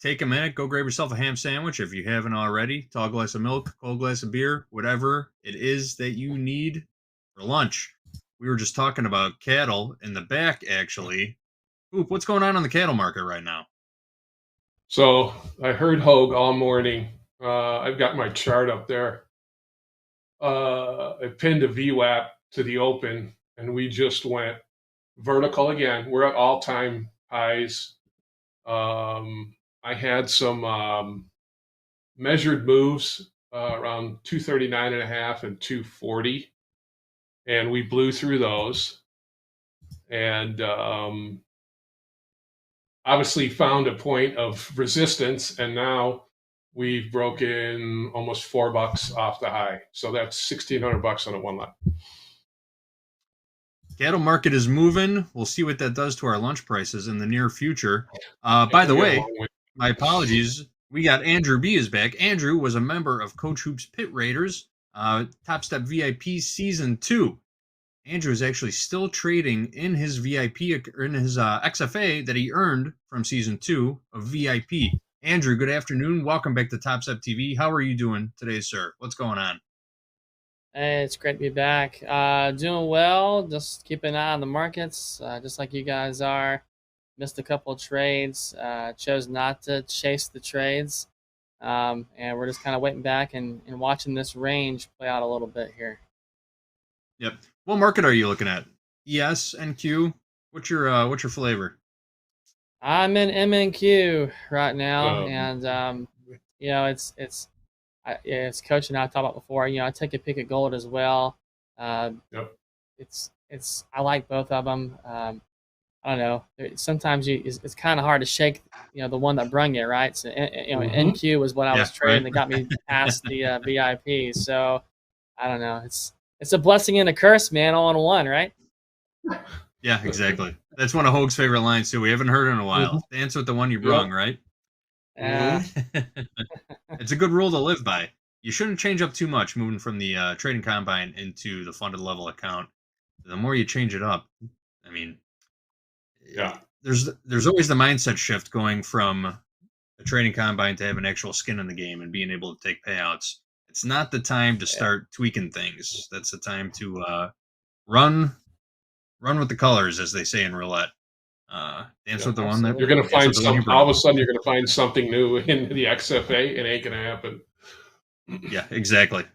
Take a minute, go grab yourself a ham sandwich if you haven't already. Tall glass of milk, cold glass of beer, whatever it is that you need for lunch. We were just talking about cattle in the back, actually. Oop, what's going on the cattle market right now? So I heard Hoag all morning. I've got my chart up there. I pinned a VWAP to the open, and we just went vertical again. We're at all-time highs. I had some measured moves around 239.5 and 240, and we blew through those. And obviously found a point of resistance, and now we've broken almost $4 off the high. So that's $1,600 on a one lot. Cattle market is moving. We'll see what that does to our lunch prices in the near future. By the way, my apologies. We got Andrew B is back. Andrew was a member of Coach Hoop's Pit Raiders, Topstep VIP Season 2. Andrew is actually still trading in his VIP, or in his XFA that he earned from Season 2 of VIP. Andrew, good afternoon. Welcome back to TopstepTV. How are you doing today, sir? What's going on? Hey, it's great to be back. Doing well. Just keeping an eye on the markets, just like you guys are. Missed a couple of trades. Chose not to chase the trades. And we're just kind of waiting back and watching this range play out a little bit here. Yep. What market are you looking at? ES, NQ? What's your flavor? I'm in MNQ right now, and you know, it's Coach and I talked about before. You know, I take a pick at gold as well. Yep. It's I like both of them. I don't know. Sometimes it's kind of hard to shake, you know, the one that brung you, right? So you know, NQ was what I was trading that got me past the VIP. So I don't know. It's a blessing and a curse, man, all in one, right? Yeah, exactly. That's one of Hoag's favorite lines too. We haven't heard it in a while. Dance with the one you brung, right? It's a good rule to live by. You shouldn't change up too much moving from the trading combine into the funded level account. The more you change it up, I mean, there's always the mindset shift going from a trading combine to have an actual skin in the game and being able to take payouts. It's not the time to start tweaking things. That's the time to run with the colors, as they say in roulette. Dance with the one that you're going to find something. All of a sudden, you're going to find something new in the XFA. It ain't going to happen. Yeah, exactly.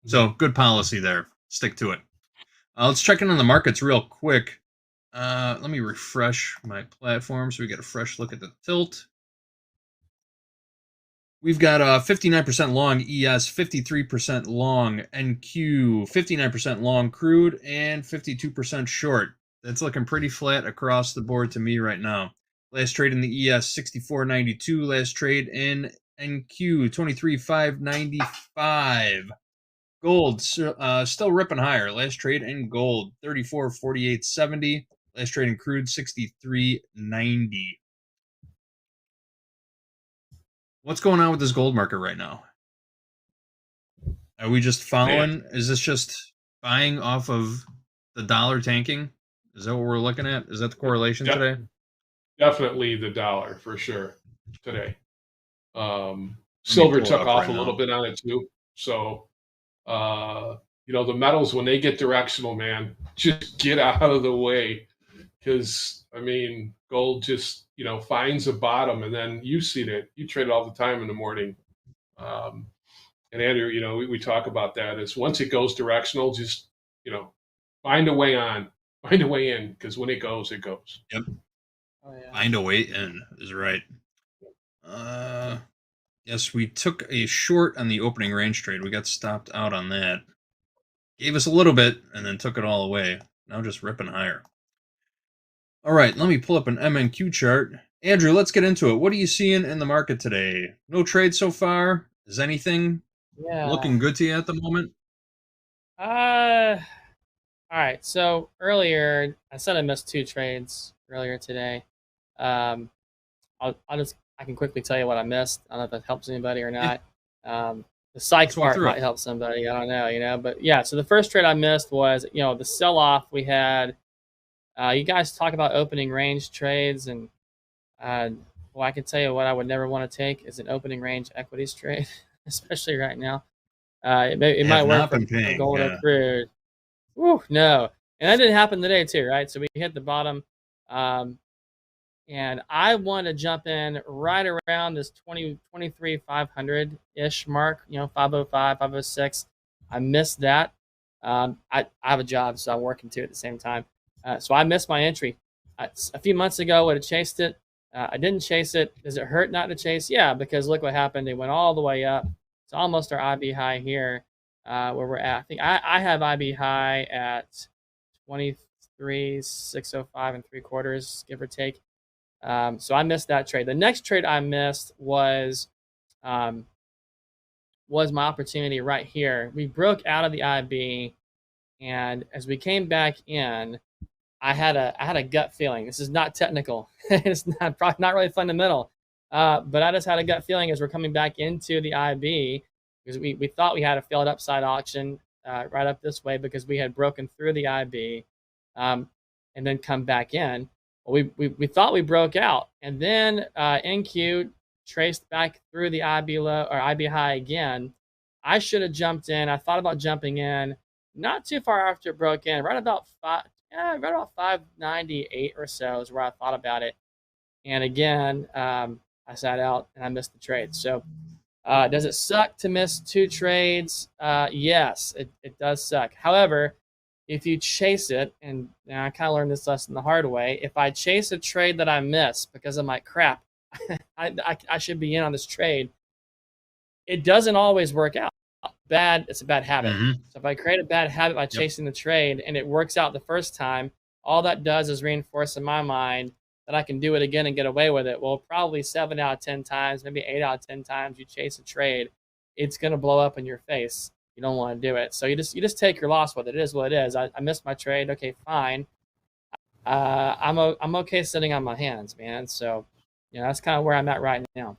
So good policy there. Stick to it. Let's check in on the markets real quick. Let me refresh my platform so we get a fresh look at the tilt. We've got 59% long ES, 53% long NQ, 59% long crude, and 52% short. That's looking pretty flat across the board to me right now. Last trade in the ES, 64.92. Last trade in NQ, 23.595. Gold still ripping higher. Last trade in gold, 34.4870. Last trade in crude, 63.90. What's going on with this gold market right now? Are we just following? Is this just buying off of the dollar tanking? Is that what we're looking at? Is that the correlation today? Definitely the dollar for sure today. Silver took off a little bit on it too. So, you know, the metals, when they get directional, man, just get out of the way. Because, I mean, gold just, you know, finds a bottom, and then you see that. You trade it all the time in the morning. And Andrew, you know, we talk about that is once it goes directional, just, you know, find a way on, find a way in, because when it goes, it goes. Yep. Find a way in is right. Yes, we took a short on the opening range trade. We got stopped out on that. Gave us a little bit and then took it all away. Now just ripping higher. All right, let me pull up an MNQ chart. Andrew, let's get into it. What are you seeing in the market today? No trade so far? Is anything looking good to you at the moment? All right. So earlier, I said I missed 2 trades earlier today. I can quickly tell you what I missed. I don't know if that helps anybody or not. The The psych Let's walk part through might it. help somebody. I don't know, But yeah, so the first trade I missed was, the sell-off we had. You guys talk about opening range trades, and well, I can tell you what I would never want to take is an opening range equities trade, especially right now. It might Have work not for been paying. gold or Yeah. crude. Woo, no. And that didn't happen today too, right? So we hit the bottom. And I want to jump in right around this 23 500-ish mark, 505, 506. I missed that. I have a job, so I'm working too at the same time. So I missed my entry. A few months ago, I would have chased it. I didn't chase it. Does it hurt not to chase? Yeah, because look what happened. It went all the way up. It's almost our IB high here, where we're at. I think I have IB high at 23,605 and 3/4, give or take. So I missed that trade. The next trade I missed was my opportunity right here. We broke out of the IB, and as we came back in, I had a gut feeling. This is not technical. It's not really fundamental, but I just had a gut feeling as we're coming back into the IB, because we thought we had a failed upside auction right up this way because we had broken through the IB, and then come back in. We thought we broke out, and then NQ traced back through the IB low or IB high again. I should have jumped in. I thought about jumping in not too far after it broke in, right about 598 or so is where I thought about it. And again, I sat out and I missed the trade. So does it suck to miss 2 trades? Yes, it does suck. However, if you chase it, and I kind of learned this lesson the hard way, if I chase a trade that I miss because I'm like, crap, I should be in on this trade, it doesn't always work out. It's a bad habit. So if I create a bad habit by chasing the trade and it works out the first time, all that does is reinforce in my mind that I can do it again and get away with it. Well, probably 7 out of 10 times, maybe 8 out of 10 times you chase a trade, it's going to blow up in your face. You don't want to do it. So you just take your loss with it. It is what it is. I missed my trade. Okay, fine. I'm okay sitting on my hands, man. So, that's kind of where I'm at right now.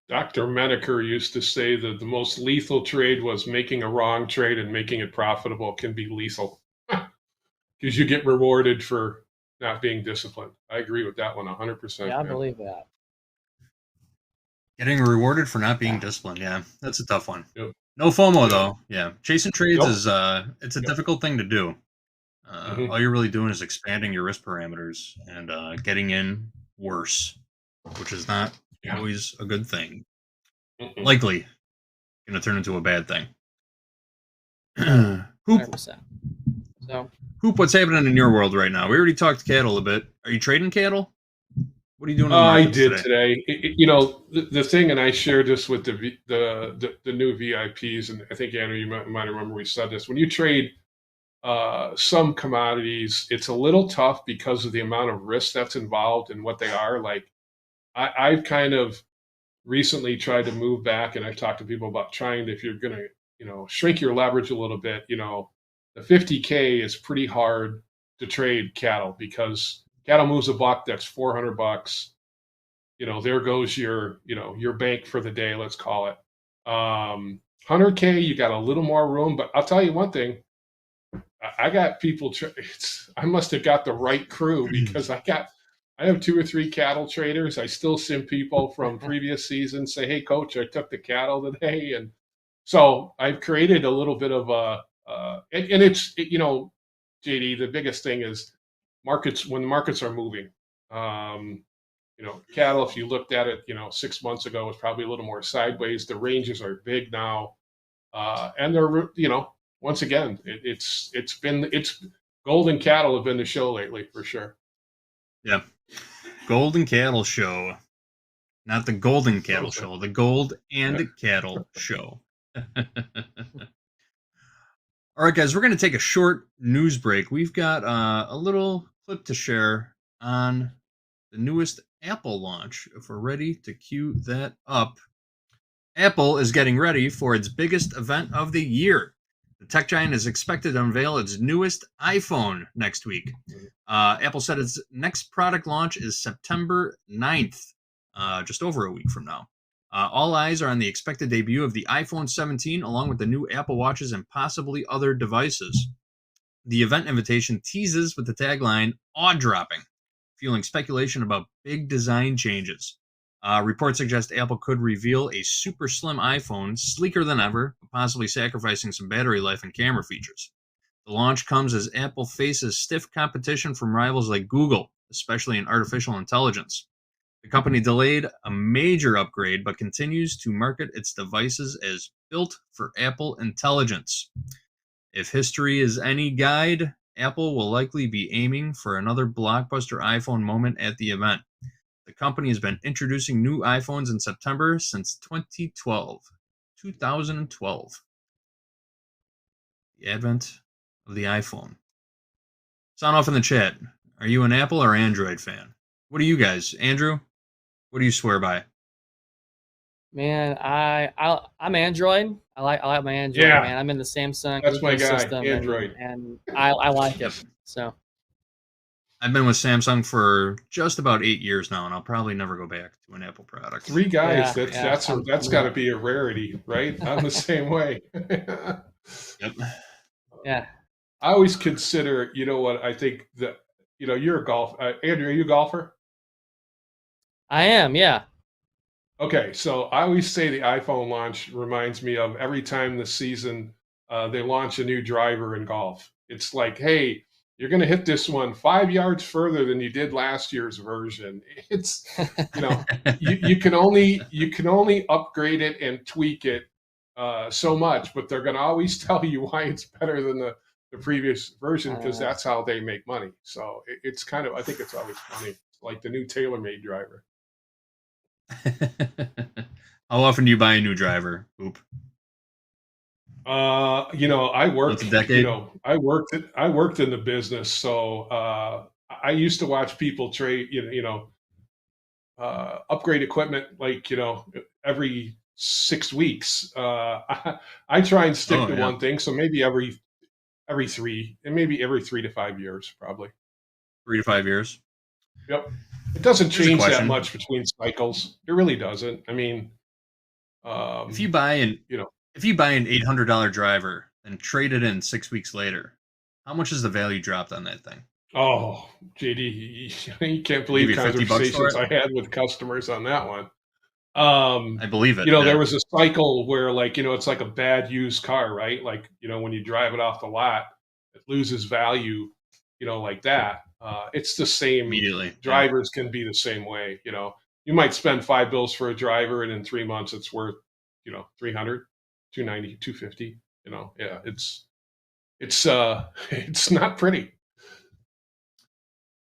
Dr. Menaker used to say that the most lethal trade was making a wrong trade, and making it profitable can be lethal because you get rewarded for not being disciplined. I agree with that one 100%. Yeah, I believe that. Getting rewarded for not being disciplined. Yeah, that's a tough one. Yep. No FOMO though. Yeah, chasing trades is it's a difficult thing to do. All you're really doing is expanding your risk parameters and getting in worse, which is not always a good thing. Likely going to turn into a bad thing. Hoop. 100%. So, Hoop, what's happening in your world right now? We already talked cattle a bit. Are you trading cattle? What are you doing? I did today. The thing, and I shared this with the new VIPs, and I think Andrew, you might remember we said this. When you trade some commodities, it's a little tough because of the amount of risk that's involved and what they are. Like I've kind of recently tried to move back, and I've talked to people about trying to, if you're going to, shrink your leverage a little bit, the 50K is pretty hard to trade cattle because cattle moves a buck, that's $400. There goes your bank for the day, let's call it. 100K, you got a little more room, but I'll tell you one thing. I got people. I must have got the right crew because I have 2 or 3 cattle traders. I still send people from previous seasons say, "Hey, coach, I took the cattle today," and so I've created a little bit of and it's JD. The biggest thing is markets when the markets are moving. Cattle, if you looked at it, 6 months ago, was probably a little more sideways. The ranges are big now, and they're once again, it's gold and cattle have been the show lately for sure. Yeah, gold and cattle show, not the golden cattle show. The gold and cattle show. All right, guys, we're going to take a short news break. We've got a little clip to share on the newest Apple launch. If we're ready to cue that up, Apple is getting ready for its biggest event of the year. The tech giant is expected to unveil its newest iPhone next week. Apple said its next product launch is September 9th, just over a week from now. All eyes are on the expected debut of the iPhone 17, along with the new Apple Watches and possibly other devices. The event invitation teases with the tagline, "Awe-dropping," fueling speculation about big design changes. Reports suggest Apple could reveal a super slim iPhone, sleeker than ever, but possibly sacrificing some battery life and camera features. The launch comes as Apple faces stiff competition from rivals like Google, especially in artificial intelligence. The company delayed a major upgrade, but continues to market its devices as built for Apple intelligence. If history is any guide, Apple will likely be aiming for another blockbuster iPhone moment at the event. The company has been introducing new iPhones in September since 2012. The advent of the iPhone. Sound off in the chat. Are you an Apple or Android fan? What are you guys? Andrew, what do you swear by? Man, I'm Android. I like my Android, Yeah. man. I'm in the Samsung That's my guy, ecosystem, Android. and I like it. So I've been with Samsung for just about 8 years now, and I'll probably never go back to an Apple product. 3 guys. Yeah, That's got to be a rarity, right? I'm the same way. Yep. Yeah. I always consider, you know what? I think that you're a golf. Andrew, are you a golfer? I am. Yeah. Okay, so I always say the iPhone launch reminds me of every time this season they launch a new driver in golf. It's like, hey, you're going to hit this one 5 yards further than you did last year's version. It's you can only upgrade it and tweak it so much, but they're going to always tell you why it's better than the previous version because that's how they make money. So it's kind of, I think it's always funny, like the new TaylorMade driver. How often do you buy a new driver? Oop. I worked. Once a decade? I worked in the business, so I used to watch people trade. Upgrade equipment like every 6 weeks. I try and stick to one thing, so maybe every 3, and maybe every 3 to 5 years, probably. 3 to 5 years. Yep. It doesn't Here's a change that question. much between cycles. It really doesn't. I mean, If you buy an $800 driver and trade it in 6 weeks later, how much is the value dropped on that thing? oh, JD, you can't believe Maybe $50 for conversations it? I had with customers on that one. I believe it. There was a cycle where it's like a bad used car, right? Like, when you drive it off the lot, it loses value, like that. It's the same. Immediately. Drivers can be the same way. You might spend $5 for a driver, and in 3 months it's worth, $300, $290, $250. Yeah, it's not pretty.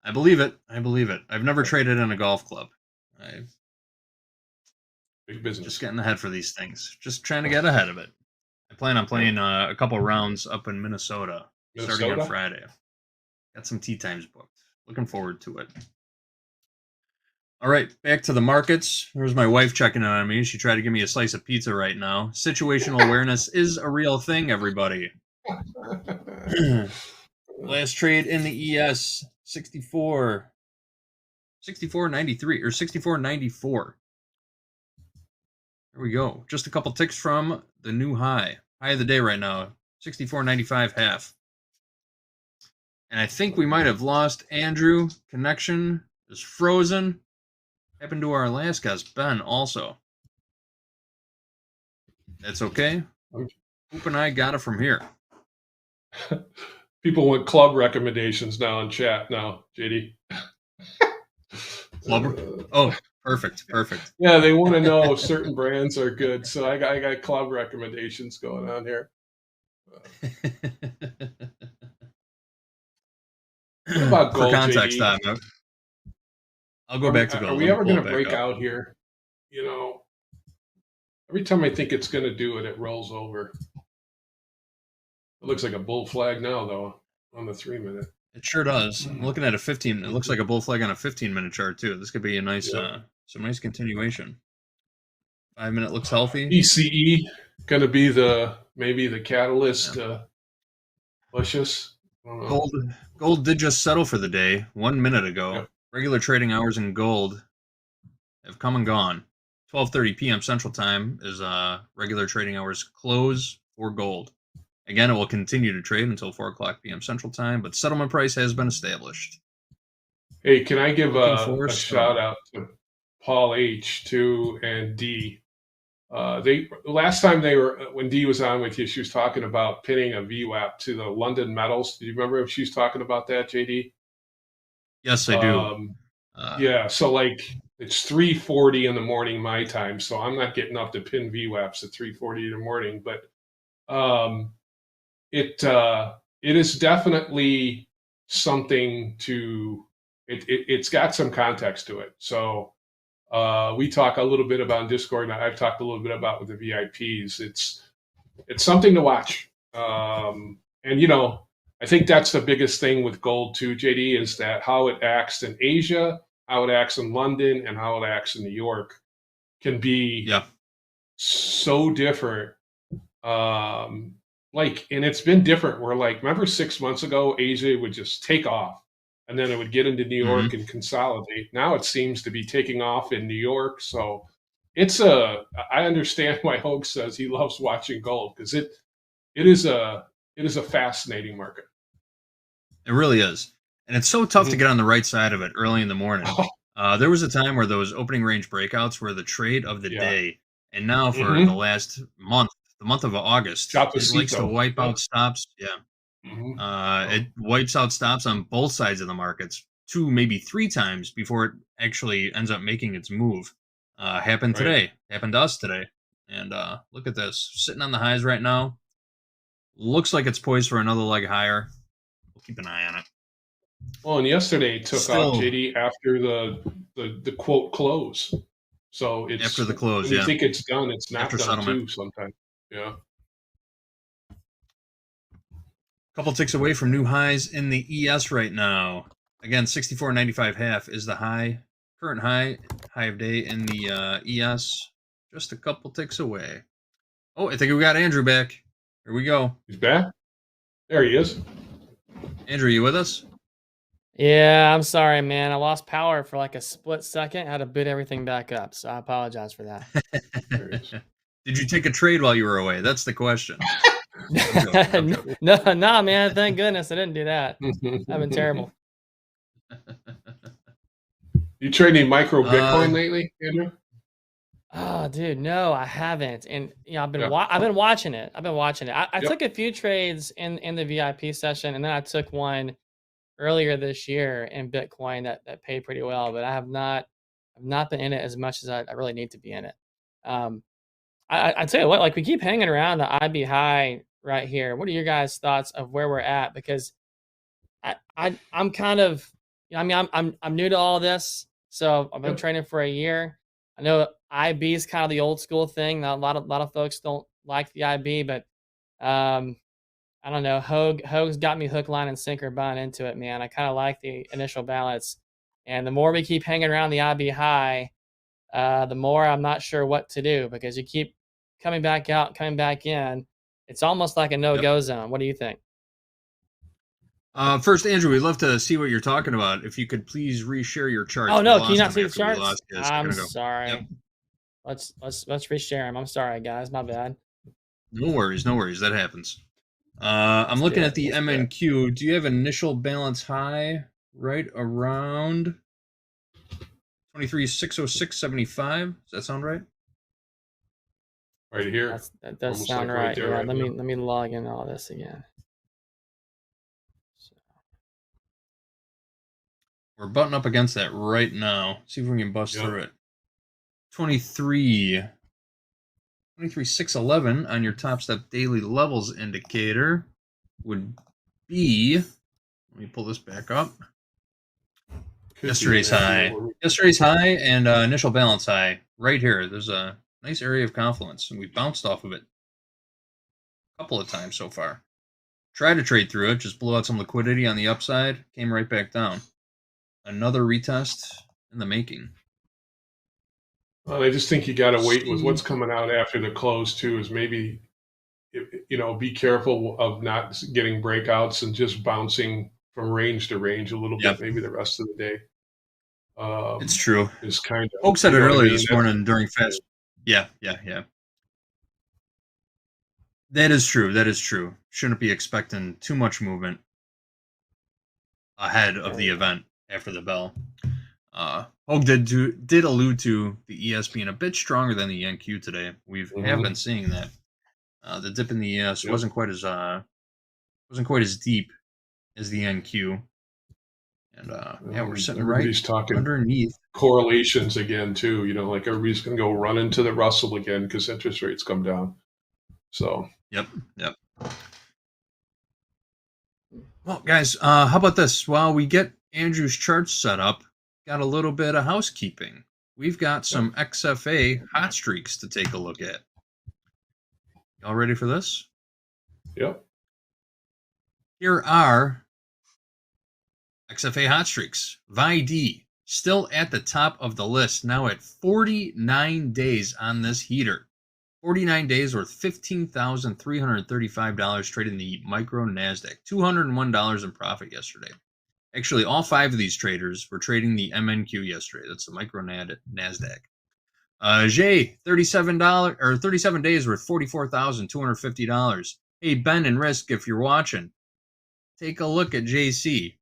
I believe it. I've never traded in a golf club. Big business. Just getting ahead for these things. Just trying to get ahead of it. I plan on playing a couple rounds up in Minnesota starting on Friday. Got some tee times booked. Looking forward to it. All right, back to the markets. There's my wife checking in on me. She tried to give me a slice of pizza right now. Situational awareness is a real thing, everybody. Last trade in the ES, 64.93 or 64.94. There we go. Just a couple ticks from the new high. High of the day right now, 64.95 half. And I think we might have lost Andrew. Connection is frozen. Happened to our last guest, Ben, also. That's okay. Hoop and I got it from here. People want club recommendations now in chat now, JD. Club? Oh, perfect. Yeah, they want to know if certain brands are good, so I got club recommendations going on here. What about gold, For context, JD? I'll go back to gold. Are we ever going to break out here? Every time I think it's going to do it, it rolls over. It looks like a bull flag now, though, on the 3-minute. It sure does. I'm looking at a 15. It looks like a bull flag on a 15-minute chart too. This could be a nice, some nice continuation. 5-minute looks healthy. ECE going to be maybe the catalyst. Luscious. Gold did just settle for the day 1 minute ago. Yep. Regular trading hours in gold have come and gone. 12:30 p.m. Central Time is regular trading hours close for gold. Again, it will continue to trade until 4 o'clock p.m. Central Time, but settlement price has been established. Hey, can I give Looking for a some- shout out to Paul H too and D? They last time they were when D was on with you, she was talking about pinning a VWAP to the London metals. Do you remember if she was talking about that, JD? Yes, I do. Yeah, so like it's 3:40 in the morning my time, so I'm not getting up to pin VWAPs at 3:40 in the morning, but it is definitely something to it's got some context to it. So we talk a little bit about in Discord, and I've talked a little bit about with the VIPs. It's something to watch. And you know, I think that's the biggest thing with gold too, JD, is that how it acts in Asia, how it acts in London, and how it acts in New York can be so different. And it's been different. Where like, remember 6 months ago, Asia would just take off, and then it would get into New York and consolidate. Now it seems to be taking off in New York. So I understand why Hoag says he loves watching gold, because it is a fascinating market. It really is. And it's so tough to get on the right side of it early in the morning. There was a time where those opening range breakouts were the trade of the day. And now for the last month, the month of August, it likes to wipe out stops. Yeah. It wipes out stops on both sides of the markets 2, maybe 3 times before it actually ends up making its move. Happened today. Happened to us today. And look at this. Sitting on the highs right now. Looks like it's poised for another leg higher. We'll keep an eye on it. Well, and yesterday it took off, JD, after the quote close. So it's after the close, when you think it's done, it's not after done settlement. too sometimes. Yeah. Couple ticks away from new highs in the ES right now. Again, 64.95 half is the high, current high of day in the ES. Just a couple ticks away. Oh, I think we got Andrew back. Here we go. He's back? There he is. Andrew, you with us? Yeah, I'm sorry, man. I lost power for like a split second. I had to boot everything back up, so I apologize for that. Did you take a trade while you were away? That's the question. No, man. Thank goodness I didn't do that. That'd been terrible. You trading micro Bitcoin lately, Andrew? Oh, dude, no, I haven't. And you know, I've been watching it. I took a few trades in the VIP session, and then I took one earlier this year in Bitcoin that paid pretty well. But I've not been in it as much as I really need to be in it. I tell you what, like we keep hanging around the IB high right here. What are your guys' thoughts of where we're at? Because I'm kind of, you know, I mean, I'm new to all this, so I've been training for a year. I know IB is kind of the old school thing. Now, a lot of folks don't like the IB, but I don't know. Hoag's got me hook, line, and sinker buying into it, man. I kind of like the initial balance, and the more we keep hanging around the IB high, the more I'm not sure what to do, because you keep coming back out, coming back in. It's almost like a no-go zone. What do you think? First, Andrew, we'd love to see what you're talking about. If you could please reshare your charts. Oh no, can you not see the charts? I'm Go. sorry. Yep. Let's reshare them. I'm sorry, guys. My bad. No worries. That happens. I'm looking at the MNQ. Do you have initial balance high right around 23,606.75? Does that sound right? Right here. That does sound like right. there Yeah, right let now. me log in all this again. We're butting up against that right now. See if we can bust through it. 23,611 on your Topstep daily levels indicator would be, let me pull this back up. Yesterday's high and initial balance high right here. There's a nice area of confluence, and we've bounced off of it a couple of times so far. Tried to trade through it, just blew out some liquidity on the upside, came right back down. Another retest in the making. Well, I just think you got to wait with what's coming out after the close too. Is maybe, you know, be careful of not getting breakouts and just bouncing from range to range a little bit, maybe the rest of the day. It's true. Is kind of. Oak said it you know what I earlier mean? this morning during fast. Yeah. That is true. That is true. Shouldn't be expecting too much movement ahead of the event after the bell. Hoag did allude to the ES being a bit stronger than the NQ today. Have been seeing that. The dip in the ES wasn't quite as deep as the NQ. And yeah, we're sitting everybody's right talking underneath correlations again too. You know, like everybody's going to go run into the Russell again because interest rates come down. So Yep. Well, guys, how about this? While we get Andrew's charts set up, got a little bit of housekeeping. We've got some XFA hot streaks to take a look at. Y'all ready for this? Yep. Here are XFA hot streaks. VID still at the top of the list, now at 49 days on this heater. 49 days worth $15,335 trading the micro NASDAQ. $201 in profit yesterday. Actually, all 5 of these traders were trading the MNQ yesterday. That's the micro NASDAQ. Jay, $37 or 37 days worth $44,250. Hey, Ben and Risk, if you're watching, take a look at JC.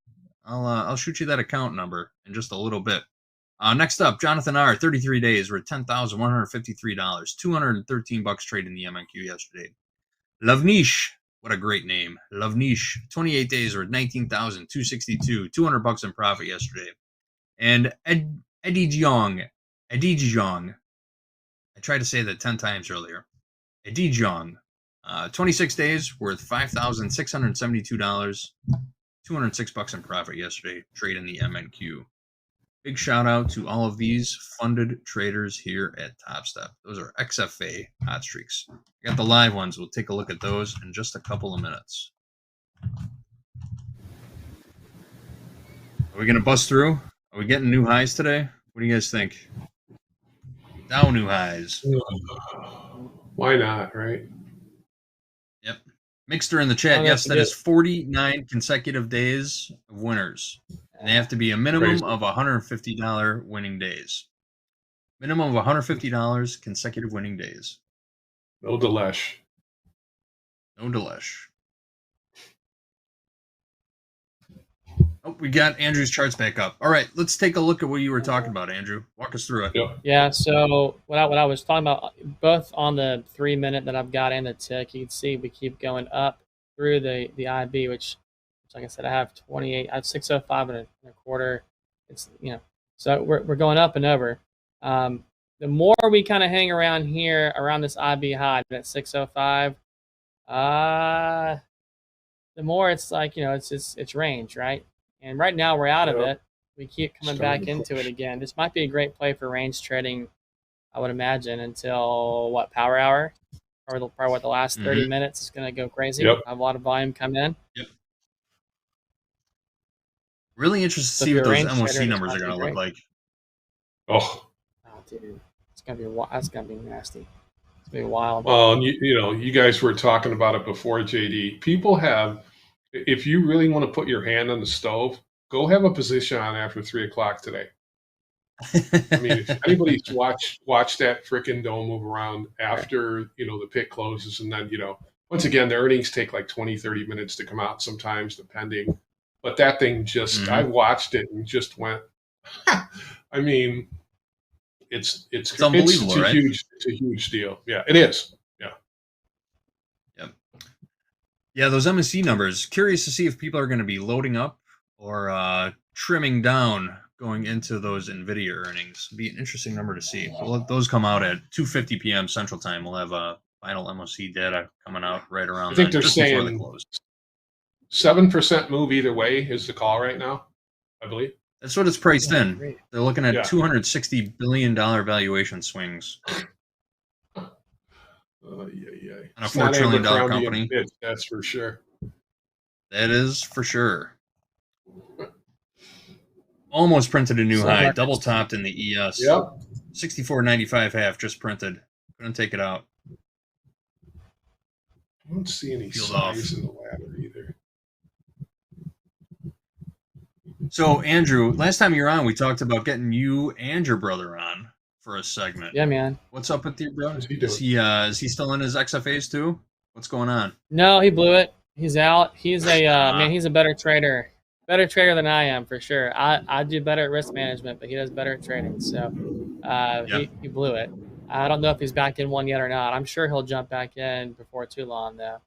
I'll shoot you that account number in just a little bit. Next up, Jonathan R. 33 days worth $10,153. $213 trading the MNQ yesterday. Lovnish, what a great name. Lovnish, 28 days worth $19,262. $200 in profit yesterday. And Eddie Jiang. I tried to say that 10 times earlier. Eddie Jiang, 26 days worth $5,672. $206 in profit yesterday, trading the MNQ. Big shout out to all of these funded traders here at Topstep. Those are XFA hot streaks. I got the live ones. We'll take a look at those in just a couple of minutes. Are we going to bust through? Are we getting new highs today? What do you guys think? Dow new highs. Why not, right? Yep. Mixter in the chat. Yes, that is 49 consecutive days of winners. And they have to be a minimum of $150 winning days. Minimum of $150 consecutive winning days. No delesh. Oh, we got Andrew's charts back up. All right, let's take a look at what you were talking about, Andrew. Walk us through it. Yeah, so what I was talking about, both on the 3-minute that I've got and the tick, you can see we keep going up through the IB, which like I said, I have 28. I have 605 and a quarter. It's so we're going up and over. The more we kind of hang around here, around this IB high at 605, the more it's like it's range, right? And right now we're out of it. We keep coming back into it again. This might be a great play for range trading, I would imagine, until power hour, or probably the last 30 minutes is going to go crazy. Have a lot of volume come in. Yep. Really interested to see what those MOC numbers are going to look like. Oh, dude, that's gonna be nasty. It's gonna be wild. Well, you guys were talking about it before, JD. People have, if you really want to put your hand on the stove, go have a position on after 3 o'clock today. I mean, if anybody's watched that frickin' dome move around after the pit closes, and then once again the earnings take like 20-30 minutes to come out sometimes, depending. But that thing just, I watched it and just went. I mean, it's unbelievable, right? It's a huge deal. Yeah, it is. Yeah, those MSC numbers. Curious to see if people are going to be loading up or trimming down going into those Nvidia earnings. It'd be an interesting number to see. We'll let those come out at 2:50 p.m. Central Time. We'll have final MOC data coming out right around. I think then, they're saying 7% move either way is the call right now, I believe. That's what it's priced in. They're looking at $260 billion valuation swings. On a $4 trillion company. That's for sure. That is for sure. Almost printed a new high. Double topped in the ES. Yep. 64.95 half just printed. Couldn't take it out. I don't see any size in the ladder either. So, Andrew, last time you were on, we talked about getting you and your brother on for a segment. Yeah, man. What's up with your brother? What's he Is he still in his XFAs too? What's going on? No, he blew it. He's out. He's a man. He's a better trader than I am for sure. I do better at risk management, but he does better at trading. So he blew it. I don't know if he's back in one yet or not. I'm sure he'll jump back in before too long, though.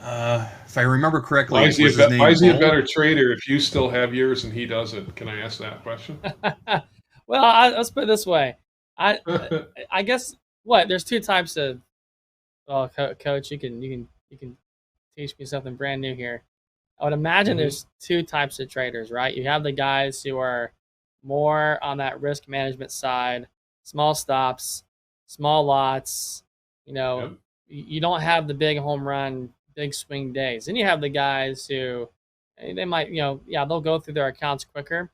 If I remember correctly, Why is he a better trader if you still have yours and he doesn't? Can I ask that question? Well, let's put it this way. I guess there's two types of. Well, Coach, you can teach me something brand new here. I would imagine there's two types of traders, right? You have the guys who are more on that risk management side, small stops, small lots. You know, you don't have the big home run, big swing days. Then you have the guys who they might, they'll go through their accounts quicker,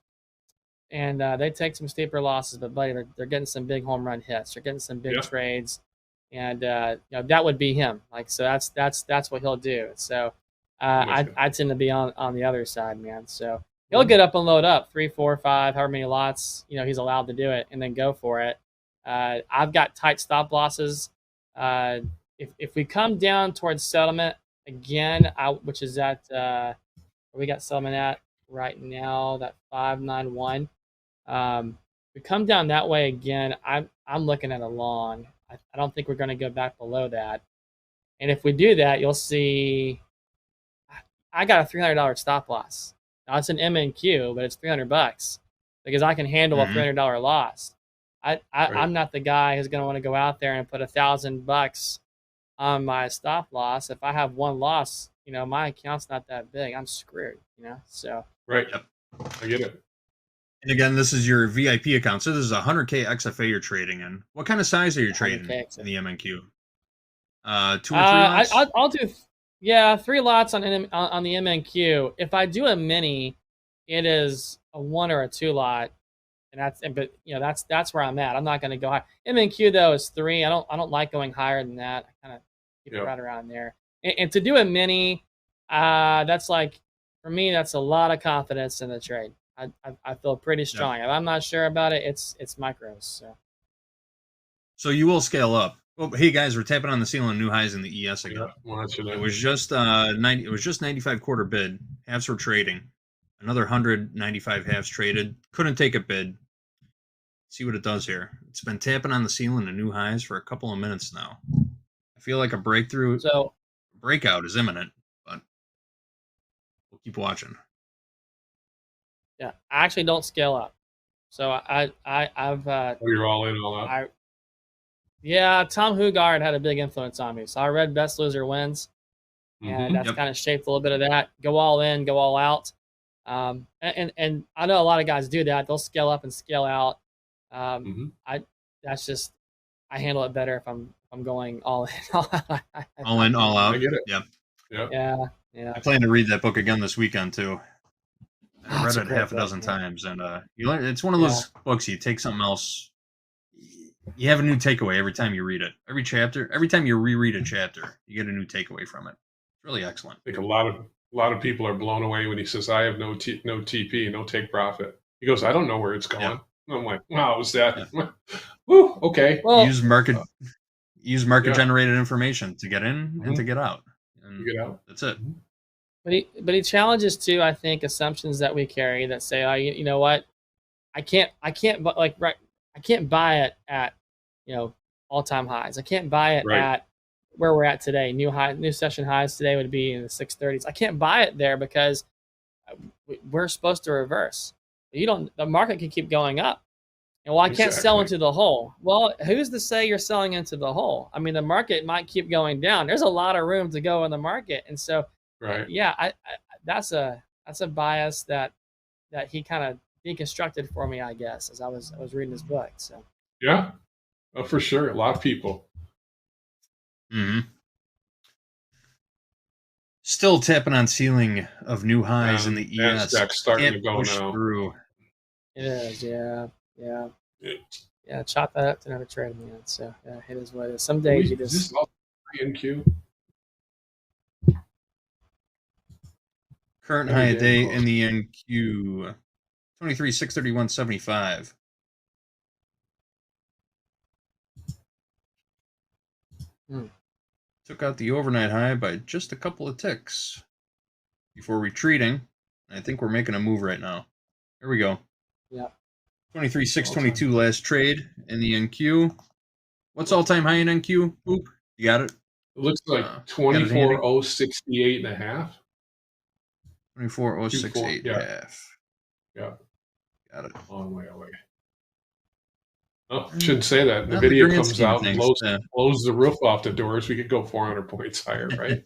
and they take some steeper losses, but buddy, they're getting some big home run hits. They're getting some big trades, and that would be him. Like, so that's what he'll do. So I tend to be on the other side, man. So he'll get up and load up 3, 4, 5, however many lots he's allowed to do it, and then go for it. I've got tight stop losses. If we come down towards settlement again, which is at where we got settlement at right now, that 591. We come down that way again. I'm looking at a long. I don't think we're going to go back below that. And if we do that, you'll see. I got a $300 stop loss. Now it's an MNQ, but it's $300 because I can handle a $300 loss. I'm not the guy who's going to want to go out there and put $1,000 on my stop loss. If I have one loss, my account's not that big. I'm screwed. So right. I get it. And again, this is your VIP account. So this is a 100K XFA you're trading in. What kind of size are you trading in the MNQ? 2 or 3 lots? I'll do 3 lots on the MNQ. If I do a mini, it is a 1 or a 2 lot, and that's where I'm at. I'm not going to go high. MNQ though is 3. I don't like going higher than that. I kind of keep it right around there. And to do a mini, that's like, for me, that's a lot of confidence in the trade. I feel pretty strong. If I'm not sure about it, it's micros. So you will scale up. Well, hey guys, we're tapping on the ceiling, new highs in the ES again. It was just 90. It was just 95 quarter bid. Halves were trading. Another 195 halves traded. Couldn't take a bid. See what it does here. It's been tapping on the ceiling and new highs for a couple of minutes now. I feel like a breakout is imminent, but we'll keep watching. Yeah, I actually don't scale up. So I've you're all in, all out. Tom Hoagland had a big influence on me. So I read Best Loser Wins, and that's kind of shaped a little bit of that. Go all in, go all out. And I know a lot of guys do that. They'll scale up and scale out. I handle it better if I'm going all in, all out. All in, all out. I get it. Yeah. Yeah. I plan to read that book again this weekend too. I read It's a it great half a book, dozen man. times, and you learn. It's one of those books you take something else. You have a new takeaway every time you read it. Every chapter, every time you reread a chapter, you get a new takeaway from it. It's really excellent. I think a lot of people are blown away when he says, "I have no TP, no take profit." He goes, "I don't know where it's going." Yeah. And I'm like, "Wow, was that?" Woo, okay. Well, use market generated information to get in and to get out. And you get out. That's it. But he challenges too, I think, assumptions that we carry that say, "Oh, you know what? I can't buy it at all-time highs. I can't buy it at where we're at today. New session highs today would be in the 630s. I can't buy it there because we're supposed to reverse. The market can keep going up. And I can't sell into the hole. Well, who's to say you're selling into the hole? I mean, the market might keep going down. There's a lot of room to go in the market, and so that's a bias that he kind of deconstructed for me, I guess, as I was reading his book. So for sure, a lot of people. Still tapping on ceiling of new highs in the ES. NASDAQ starting to go push now. Through. It is, yeah. Chop that up to another trade, man. So it is what it is. Some days you just. Is this all 3 in Q? Current Very high damn day close. in the NQ 23,631.75. Took out the overnight high by just a couple of ticks before retreating. I think we're making a move right now. Here we go. Yeah. 23,622 last trade in the NQ. What's all-time high in NQ? Oop, you got it? It looks like got it handy? 24,068 and a half. 24,068 and a half. Yeah. Got it. Long way away. Oh, shouldn't say that. Not the Nvidia grand comes scheme of out and things, blows the roof off the doors. We could go 400 points higher, right?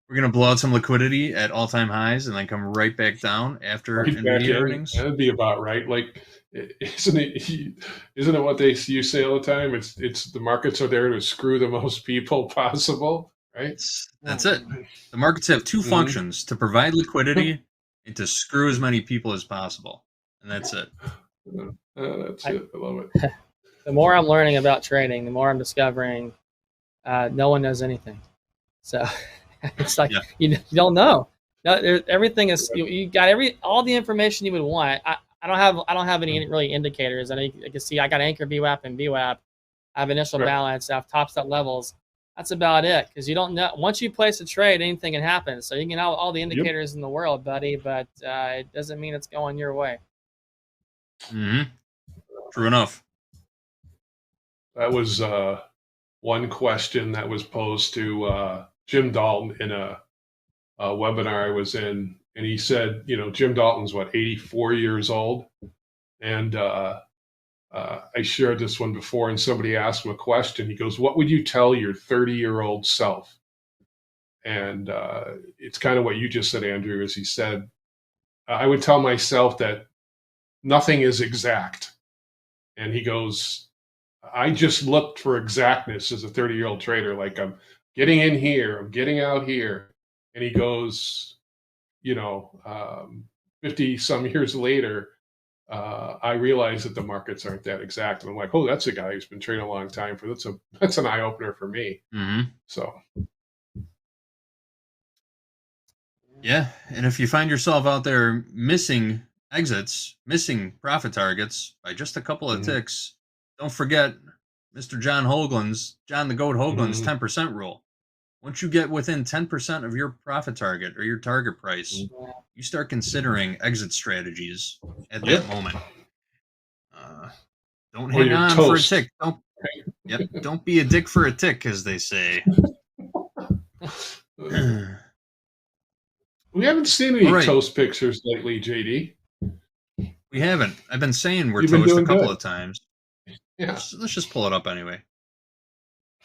We're going to blow out some liquidity at all-time highs and then come right back down after Right back Nvidia in. earnings. That'd be about right. Like, isn't it what you say all the time? It's the markets are there to screw the most people possible, right? That's it. The markets have two functions: to provide liquidity and to screw as many people as possible. And that's it. That's it. I love it. The more I'm learning about trading, the more I'm discovering no one knows anything. So it's like you don't know. No, everything is you got all the information you would want. I don't have any really indicators. I can see I got anchor VWAP and VWAP. I have initial balance. I have Topstep levels. That's about it, because you don't know. Once you place a trade, anything can happen. So you can have all the indicators in the world, buddy, but it doesn't mean it's going your way. Mm-hmm. True enough. That was one question that was posed to Jim Dalton in a webinar I was in, and he said, Jim Dalton's 84 years old, and I shared this one before, and somebody asked him a question. He goes, "What would you tell your 30-year-old self?" And it's kind of what you just said, Andrew. As he said, I would tell myself that nothing is exact. And he goes, I just looked for exactness as a 30-year-old trader. Like, I'm getting in here, I'm getting out here. And he goes, 50 some years later, I realized that the markets aren't that exact. And I'm like, oh, that's a guy who's been trading a long time. That's an eye opener for me. Mm-hmm. So. Yeah. And if you find yourself out there missing exits, missing profit targets by just a couple of ticks, don't forget Mr. John the Goat Hoagland's 10% rule. Once you get within 10% of your profit target or your target price, you start considering exit strategies at that moment. Don't hang on for a tick. Don't be a dick for a tick, as they say. We haven't seen any toast pictures lately, JD. We haven't. I've been saying we're You've been toast a doing couple good. of times. Yeah. Let's just pull it up anyway.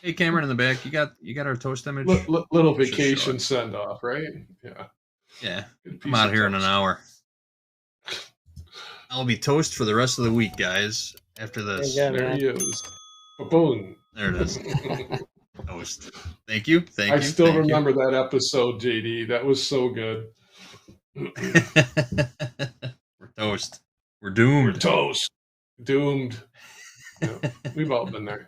Hey, Cameron in the back, you got our toast image? Little vacation send off, right? Yeah. Yeah. I'm out here in an hour. I'll be toast for the rest of the week, guys. After this. There he is. Boom. There it is. Toast. Thank you. I still remember that episode, JD. That was so good. We're toast. We're doomed. We're toast. Doomed. We've all been there.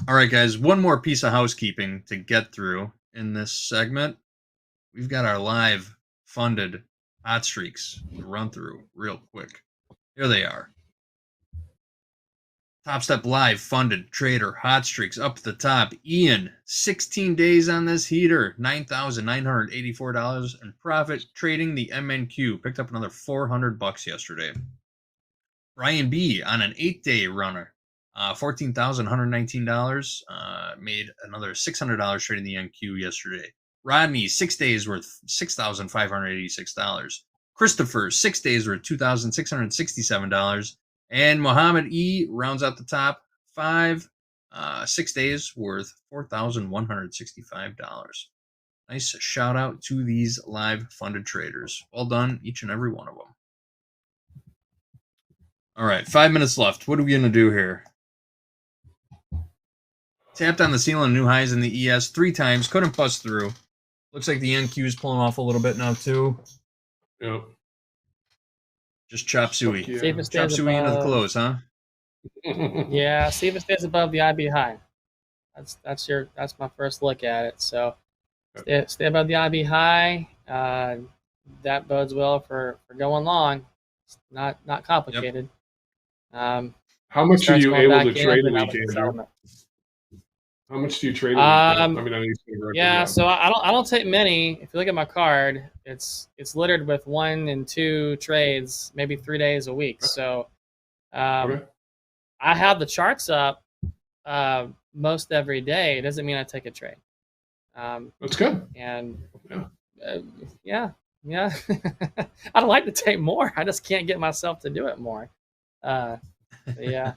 All right, guys. One more piece of housekeeping to get through in this segment. We've got our live funded hot streaks to run through real quick. Here they are. Topstep Live funded trader hot streaks up at the top. Ian, 16 days on this heater, $9,984 in profit trading the MNQ. Picked up another $400 yesterday. Brian B on an 8-day runner, $14,119. Made another $600 trading the NQ yesterday. Rodney, 6 days worth $6,586. Christopher, 6 days worth $2,667. And Mohammed E rounds out the top 6 days worth $4,165. Nice shout out to these live funded traders. Well done, each and every one of them. All right, 5 minutes left. What are we going to do here? Tapped on the ceiling, new highs in the ES 3 times. Couldn't bust through. Looks like the NQ is pulling off a little bit now, too. Yep. Just chop suey. See if it Chop stays suey into the above. close, huh? Yeah, see if it stays above the IB high. That's my first look at it. So Stay above the IB high. That bodes well for going long. It's not complicated. How much are you able to trade a week, Andrew? settlement. How much do you trade a week? I mean, I need to Yeah, so I don't take many. If you look at my card, it's littered with 1 and 2 trades, maybe 3 days a week. So I have the charts up most every day. It doesn't mean I take a trade. That's good. And yeah. I'd like to take more. I just can't get myself to do it more. Yeah.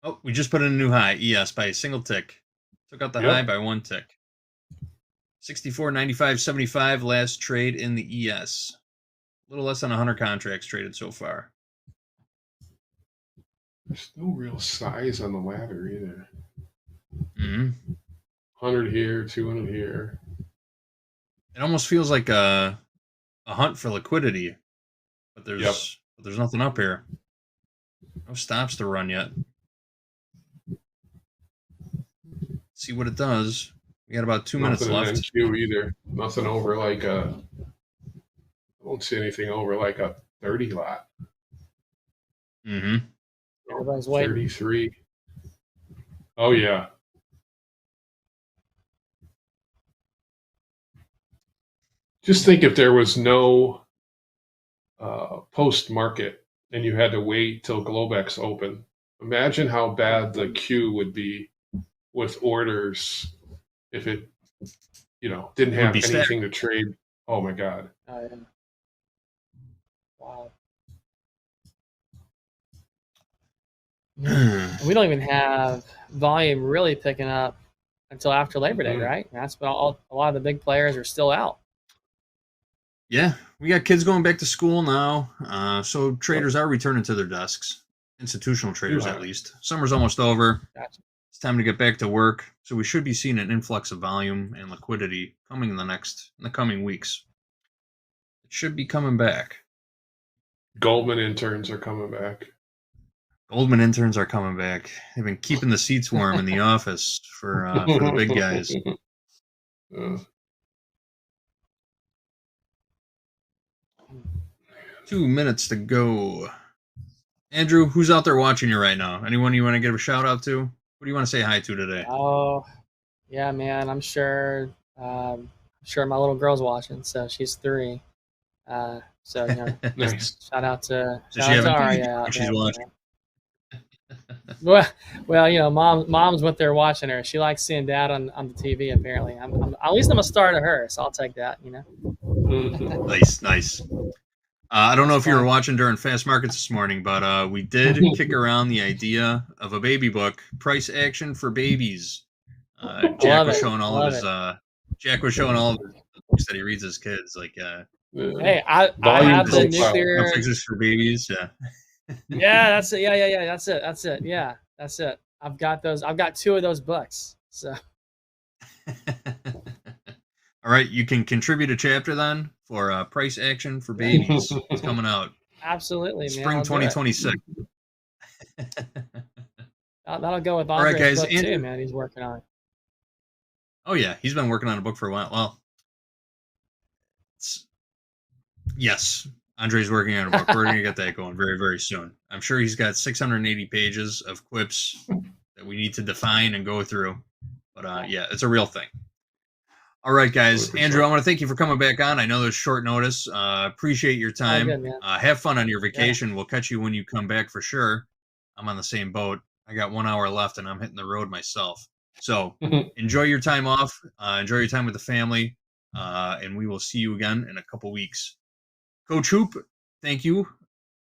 Oh, we just put in a new high, ES, by a single tick. Took out the high by 1 tick. 64.95.75 last trade in the ES. A little less than 100 contracts traded so far. There's no real size on the ladder either. 100 here, 200 here. It almost feels like a hunt for liquidity, but there's nothing up here. No stops to run yet. See what it does. We got about 2 minutes left. Nothing in NQ either. Nothing over like I won't see anything over like a 30 lot. Everybody's waiting. 33. Oh yeah. Just think if there was no post market and you had to wait till Globex open. Imagine how bad the queue would be with orders if it, didn't have anything to trade. Oh my God. Oh, yeah. Wow. We don't even have volume really picking up until after Labor Day, right? That's when a lot of the big players are still out. Yeah, we got kids going back to school now, so traders are returning to their desks. Institutional traders, at least. Summer's almost over. Gotcha. It's time to get back to work. So we should be seeing an influx of volume and liquidity coming in the coming weeks. It should be coming back. Goldman interns are coming back. Goldman interns are coming back. They've been keeping the seats warm in the office for the big guys. 2 minutes to go. Andrew, who's out there watching you right now? Anyone you want to give a shout out to? What do you want to say hi to today? Oh, yeah, man. I'm sure my little girl's watching. So she's 3. So Nice. shout out to Aria. She's watching. Well, mom's what they're watching her. She likes seeing dad on the TV. Apparently, at least I'm a star to her, so I'll take that. Nice. I don't know if you were watching during Fast Markets this morning, but we did kick around the idea of a baby book, Price Action for Babies. Jack was showing all of his books that he reads his kids. Hey, I have the nuclear fixes for babies. Yeah. Yeah, that's it. Yeah. That's it. Yeah, that's it. I've got those. I've got 2 of those books. So. All right, you can contribute a chapter then for Price Action for Babies. It's coming out. Absolutely, man. Spring 2026. That'll go with Andre's all right, guys. book too, man. He's working on. Oh yeah, he's been working on a book for a while. Well, yes, Andre's working on a book. We're gonna get that going very, very soon. I'm sure he's got 680 pages of quips that we need to define and go through. But yeah, it's a real thing. All right, guys. Andrew, I want to thank you for coming back on. I know there's short notice. Appreciate your time. Good, have fun on your vacation. We'll catch you when you come back for sure. I'm on the same boat. I got 1 hour left, and I'm hitting the road myself. So enjoy your time off. Enjoy your time with the family. And we will see you again in a couple weeks. Coach Hoop, thank you.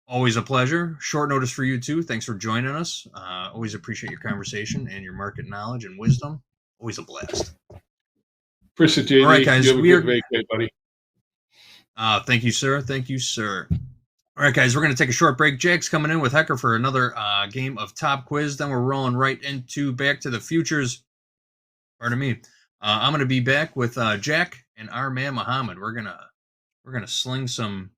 Always a pleasure. Short notice for you, too. Thanks for joining us. Always appreciate your conversation and your market knowledge and wisdom. Always a blast. Appreciate you. All right, guys. You have a good vacation, buddy. Thank you, sir. Thank you, sir. All right, guys. We're going to take a short break. Jack's coming in with Hecker for another game of Top Quiz. Then we're rolling right into Back to the Futures. Pardon me. I'm going to be back with Jack and our man Muhammad. We're gonna sling some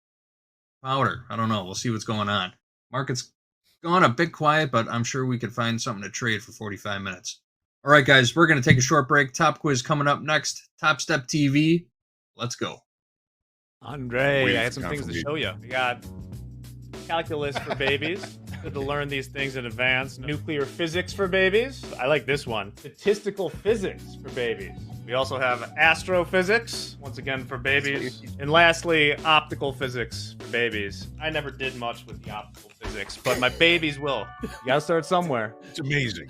powder. I don't know. We'll see what's going on. Market's gone a bit quiet, but I'm sure we could find something to trade for 45 minutes. All right, guys, we're going to take a short break. Top quiz coming up next. TopstepTV. Let's go. Andre, I had some things to show you. We got calculus for babies. Good to learn these things in advance. Nuclear physics for babies. I like this one. Statistical physics for babies. We also have astrophysics, once again for babies. And lastly, optical physics for babies. I never did much with the optical physics, but my babies will. You gotta start somewhere. It's amazing.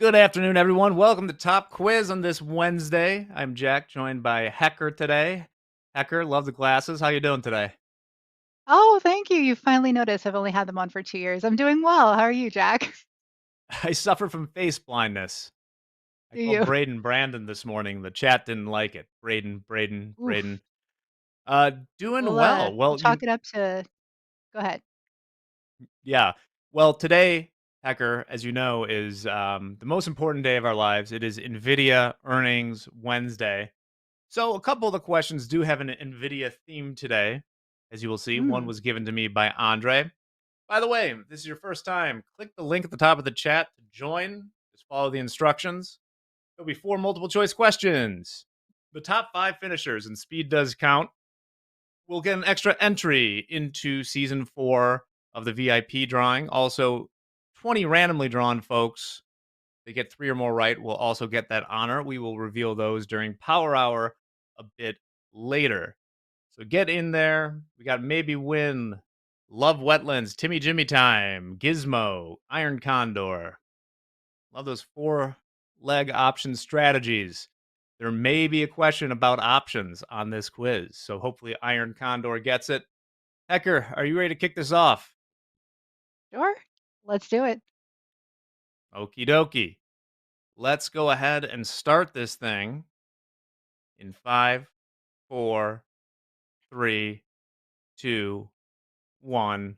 Good afternoon, everyone. Welcome to Top Quiz on this Wednesday. I'm Jack, joined by Hecker today. Hecker, love the glasses. How you doing today? Oh, thank you. You finally noticed. I've only had them on for 2 years. I'm doing well. How are you, Jack? I suffer from face blindness. I Do called you? Braden Brandon this morning. The chat didn't like it. Braden. Oof. Doing We'll well. we'll chalk it up to go ahead. Yeah. Well, today, Hecker, as you know, is the most important day of our lives. It is Nvidia earnings Wednesday. So a couple of the questions do have an Nvidia theme today. As you will see, one Mm. was given to me by Andre. By the way, if this is your first time, click the link at the top of the chat to join. Just follow the instructions. There'll be 4 multiple choice questions. The top 5 finishers, and speed does count, will get an extra entry into season 4 of the VIP drawing. Also, 20 randomly drawn folks, they get 3 or more right, will also get that honor. We will reveal those during Power Hour a bit later. So get in there. We got Maybe Win, Love Wetlands, Timmy Jimmy Time, Gizmo, Iron Condor. Love those 4-leg option strategies. There may be a question about options on this quiz, so hopefully Iron Condor gets it. Hecker, are you ready to kick this off? Sure. Let's do it. Okie dokie. Let's go ahead and start this thing in 5, 4, 3, 2, 1.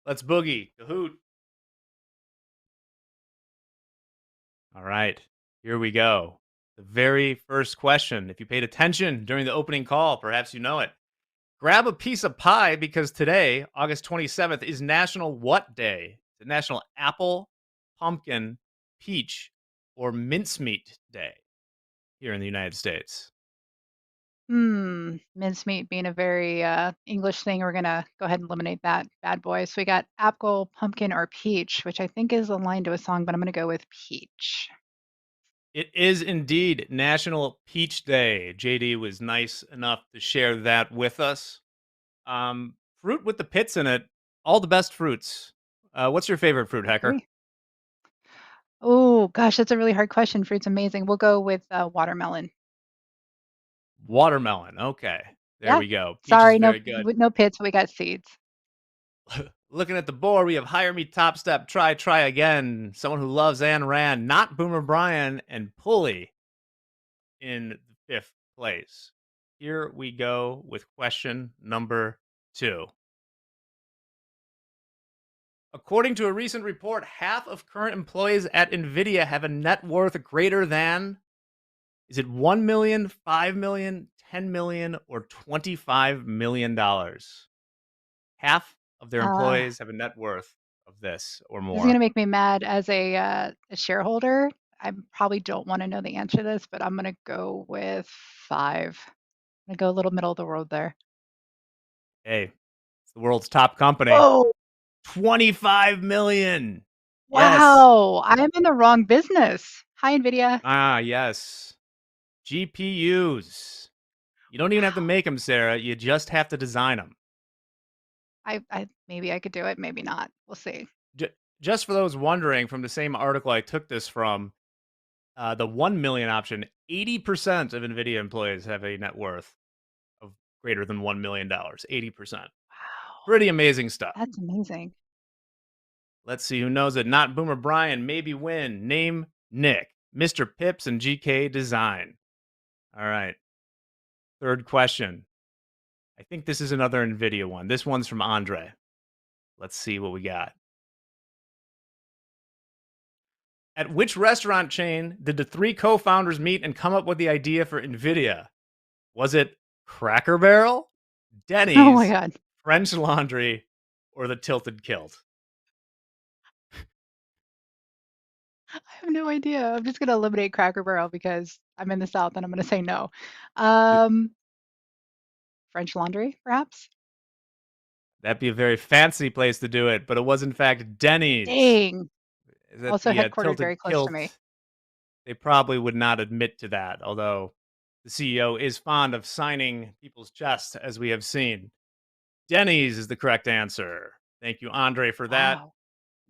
Let's boogie. Kahoot. All right, here we go. The very first question. If you paid attention during the opening call, perhaps you know it. Grab a piece of pie because today, August 27th, is National What Day? It's National Apple, Pumpkin, Peach, or Mincemeat Day here in the United States. Mincemeat being a very English thing, we're gonna go ahead and eliminate that bad boy. So we got apple, pumpkin, or peach, which I think is a line to a song, but I'm gonna go with peach. It is indeed National Peach Day. JD was nice enough to share that with us. Fruit with the pits in it, all the best fruits. What's your favorite fruit, Hecker? Oh gosh, that's a really hard question. Fruit's amazing. We'll go with watermelon. Watermelon. Okay, there Yeah. we go. Peach is Sorry, no, very good. no pits, but we got seeds. Looking at the board, we have Hire Me, Topstep, Try Again, Someone Who Loves Anne Rand, Not Boomer Brian, and Pulley in 5th place. Here we go with question number 2. According to a recent report, half of current employees at Nvidia have a net worth greater than, is it $1 million, $5 million, $10 million, or $25 million? Half of their Uh, employees have a net worth of this or This is gonna more. make me mad as a shareholder. I probably don't want to know the answer to this, but I'm gonna go with 5. I'm gonna go a little middle of the road there. Hey, it's the world's top company. Whoa! 25 million. Yes. Wow, I'm in the wrong business. Hi, Nvidia. Ah, yes. GPUs. You don't even have to make them, Sarah. You just have to design them. I maybe I could do it, maybe not. We'll see. Just for those wondering, from the same article I took this from, the 1 million option, 80% of NVIDIA employees have a net worth of greater than $1 million. 80%. Wow. Pretty amazing stuff. That's amazing. Let's see who knows it. Not Boomer Brian, Maybe Win, Name Nick, Mr. Pips, and GK Design. All right. Third question. I think this is another NVIDIA one. This one's from Andre. Let's see what we got. At which restaurant chain did the 3 co-founders meet and come up with the idea for NVIDIA? Was it Cracker Barrel, Denny's, Oh my god. French Laundry, or the Tilted Kilt? I have no idea. I'm just gonna eliminate Cracker Barrel because I'm in the South and I'm gonna say no. French Laundry, perhaps? That'd be a very fancy place to do it, but it was in fact Denny's. Dang. That Also the headquartered Tilted very close Kilt, to me. they probably would not admit to that, although the CEO is fond of signing people's chests, as we have seen. Denny's is the correct answer. Thank you, Andre, for that. Wow.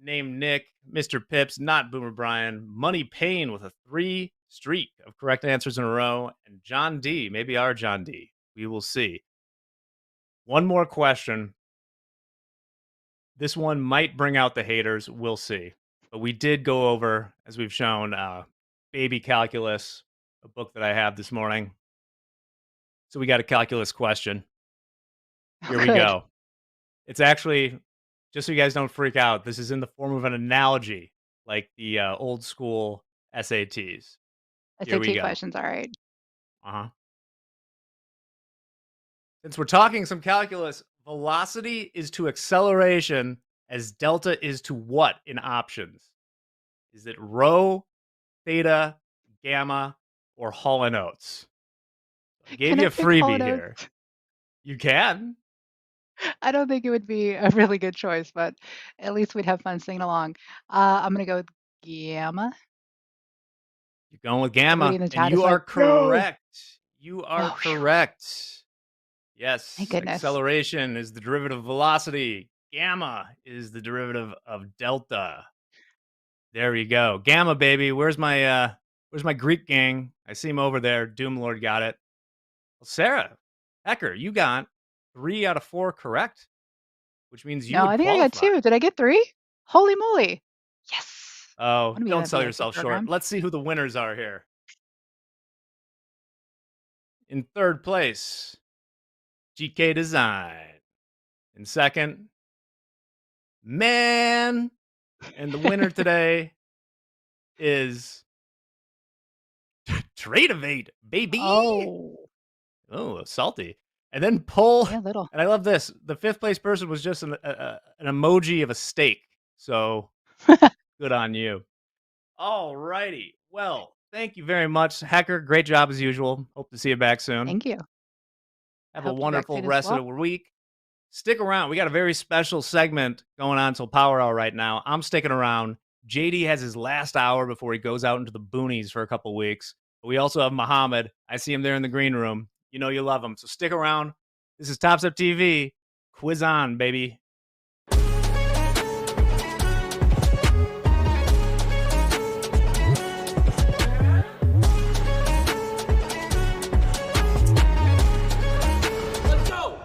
named Nick, Mr. Pips, not Boomer Brian, Money Payne with a 3 streak of correct answers in a row, and John D, maybe our John D. We will see. One more question. This one might bring out the haters. We'll see. But we did go over, as we've shown, Baby Calculus, a book that I have this morning. So we got a calculus question. Here we go. It's actually, just so you guys don't freak out, this is in the form of an analogy, like the old school SATs. Here we SAT go. questions, all right. Uh-huh. Since we're talking some calculus, velocity is to acceleration as delta is to what in options? Is it rho, theta, gamma, or Hall and Oates? I gave Can you I a pick Hall freebie and here. Oates? You can. I don't think it would be a really good choice, but at least we'd have fun singing along. I'm going to go with gamma. You're going with Everybody gamma, in the and chat you is are like, no. correct. You are Oh, phew. correct. Yes, Thank goodness. acceleration is the derivative of velocity. Gamma is the derivative of delta. There you go. Gamma, baby. Where's my Greek gang? I see him over there. Doomlord got it. Well, Sarah Hecker, you got 3 out of 4 correct, which means you No, would I think I got qualify. 2. Did I get 3? Holy moly. Yes. Oh, What do we don't have sell the yourself short. program? Let's see who the winners are here. In third place, GK Design. In second, Man. And the winner today is Tradeovate, baby. Oh. Oh, salty. And then Pull. Yeah, little. And I love this. The 5th place person was just an emoji of a steak. So good on you. All righty. Well, thank you very much, Hecker. Great job as usual. Hope to see you back soon. Thank you. Have Hope a to be back wonderful soon as rest well. of the week. Stick around. We got a very special segment going on till Power Hour right now. I'm sticking around. JD has his last hour before he goes out into the boonies for a couple weeks. But we also have Muhammad. I see him there in the green room. You know you love him. So stick around. This is Topstep TV. Quiz on, baby. Let's go!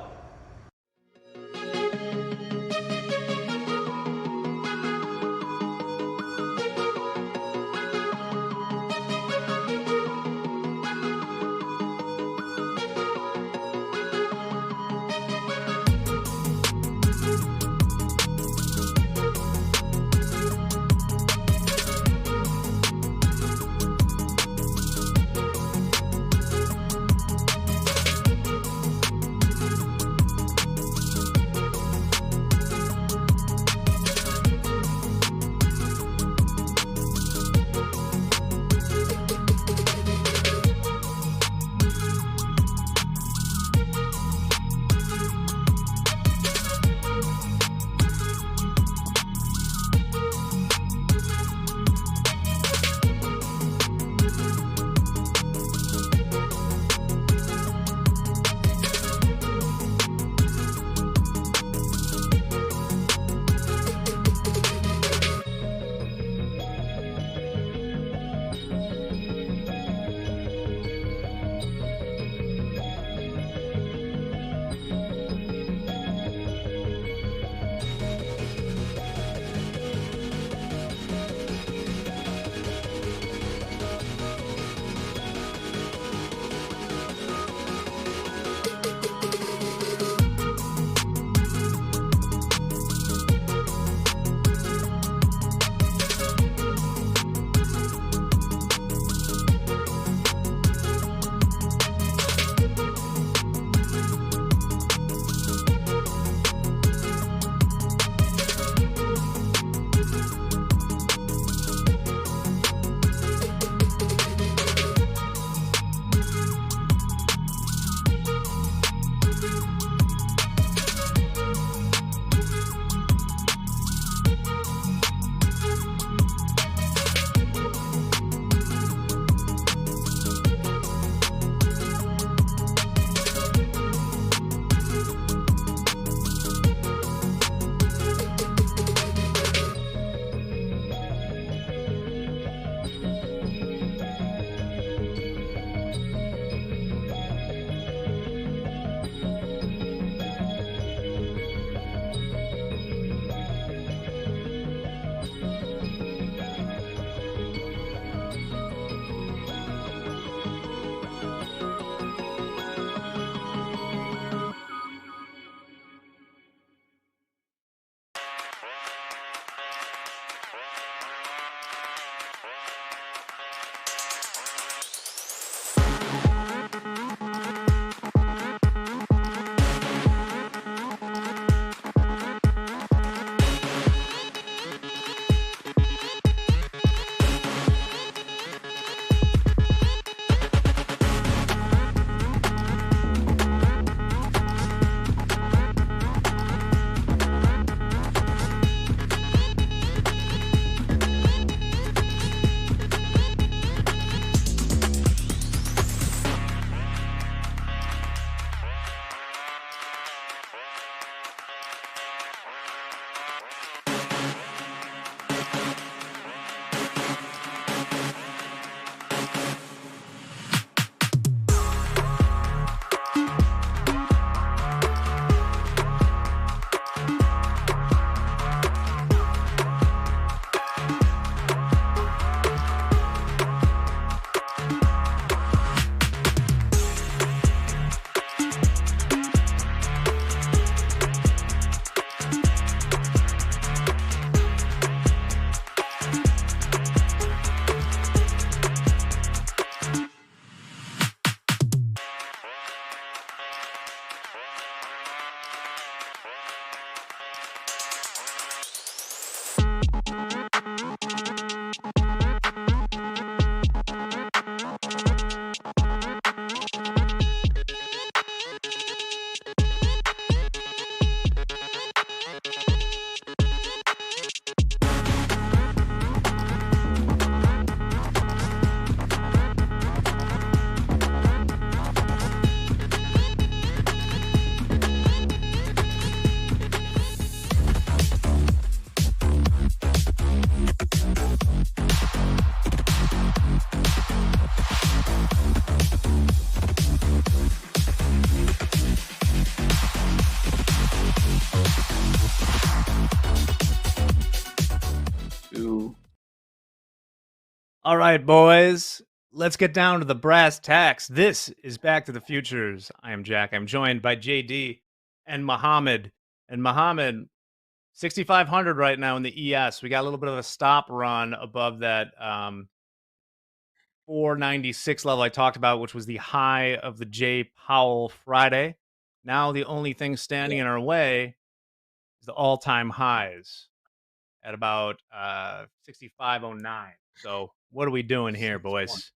All right, boys. Let's get down to the brass tacks. This is Back to the Futures. I am Jack. I'm joined by JD and Mohammed. And Mohammed, 6,500 right now in the ES. We got a little bit of a stop run above that 496 level I talked about, which was the high of the J. Powell Friday. Now the only thing standing in our way is the all-time highs at about 6509. So what are we doing here, boys?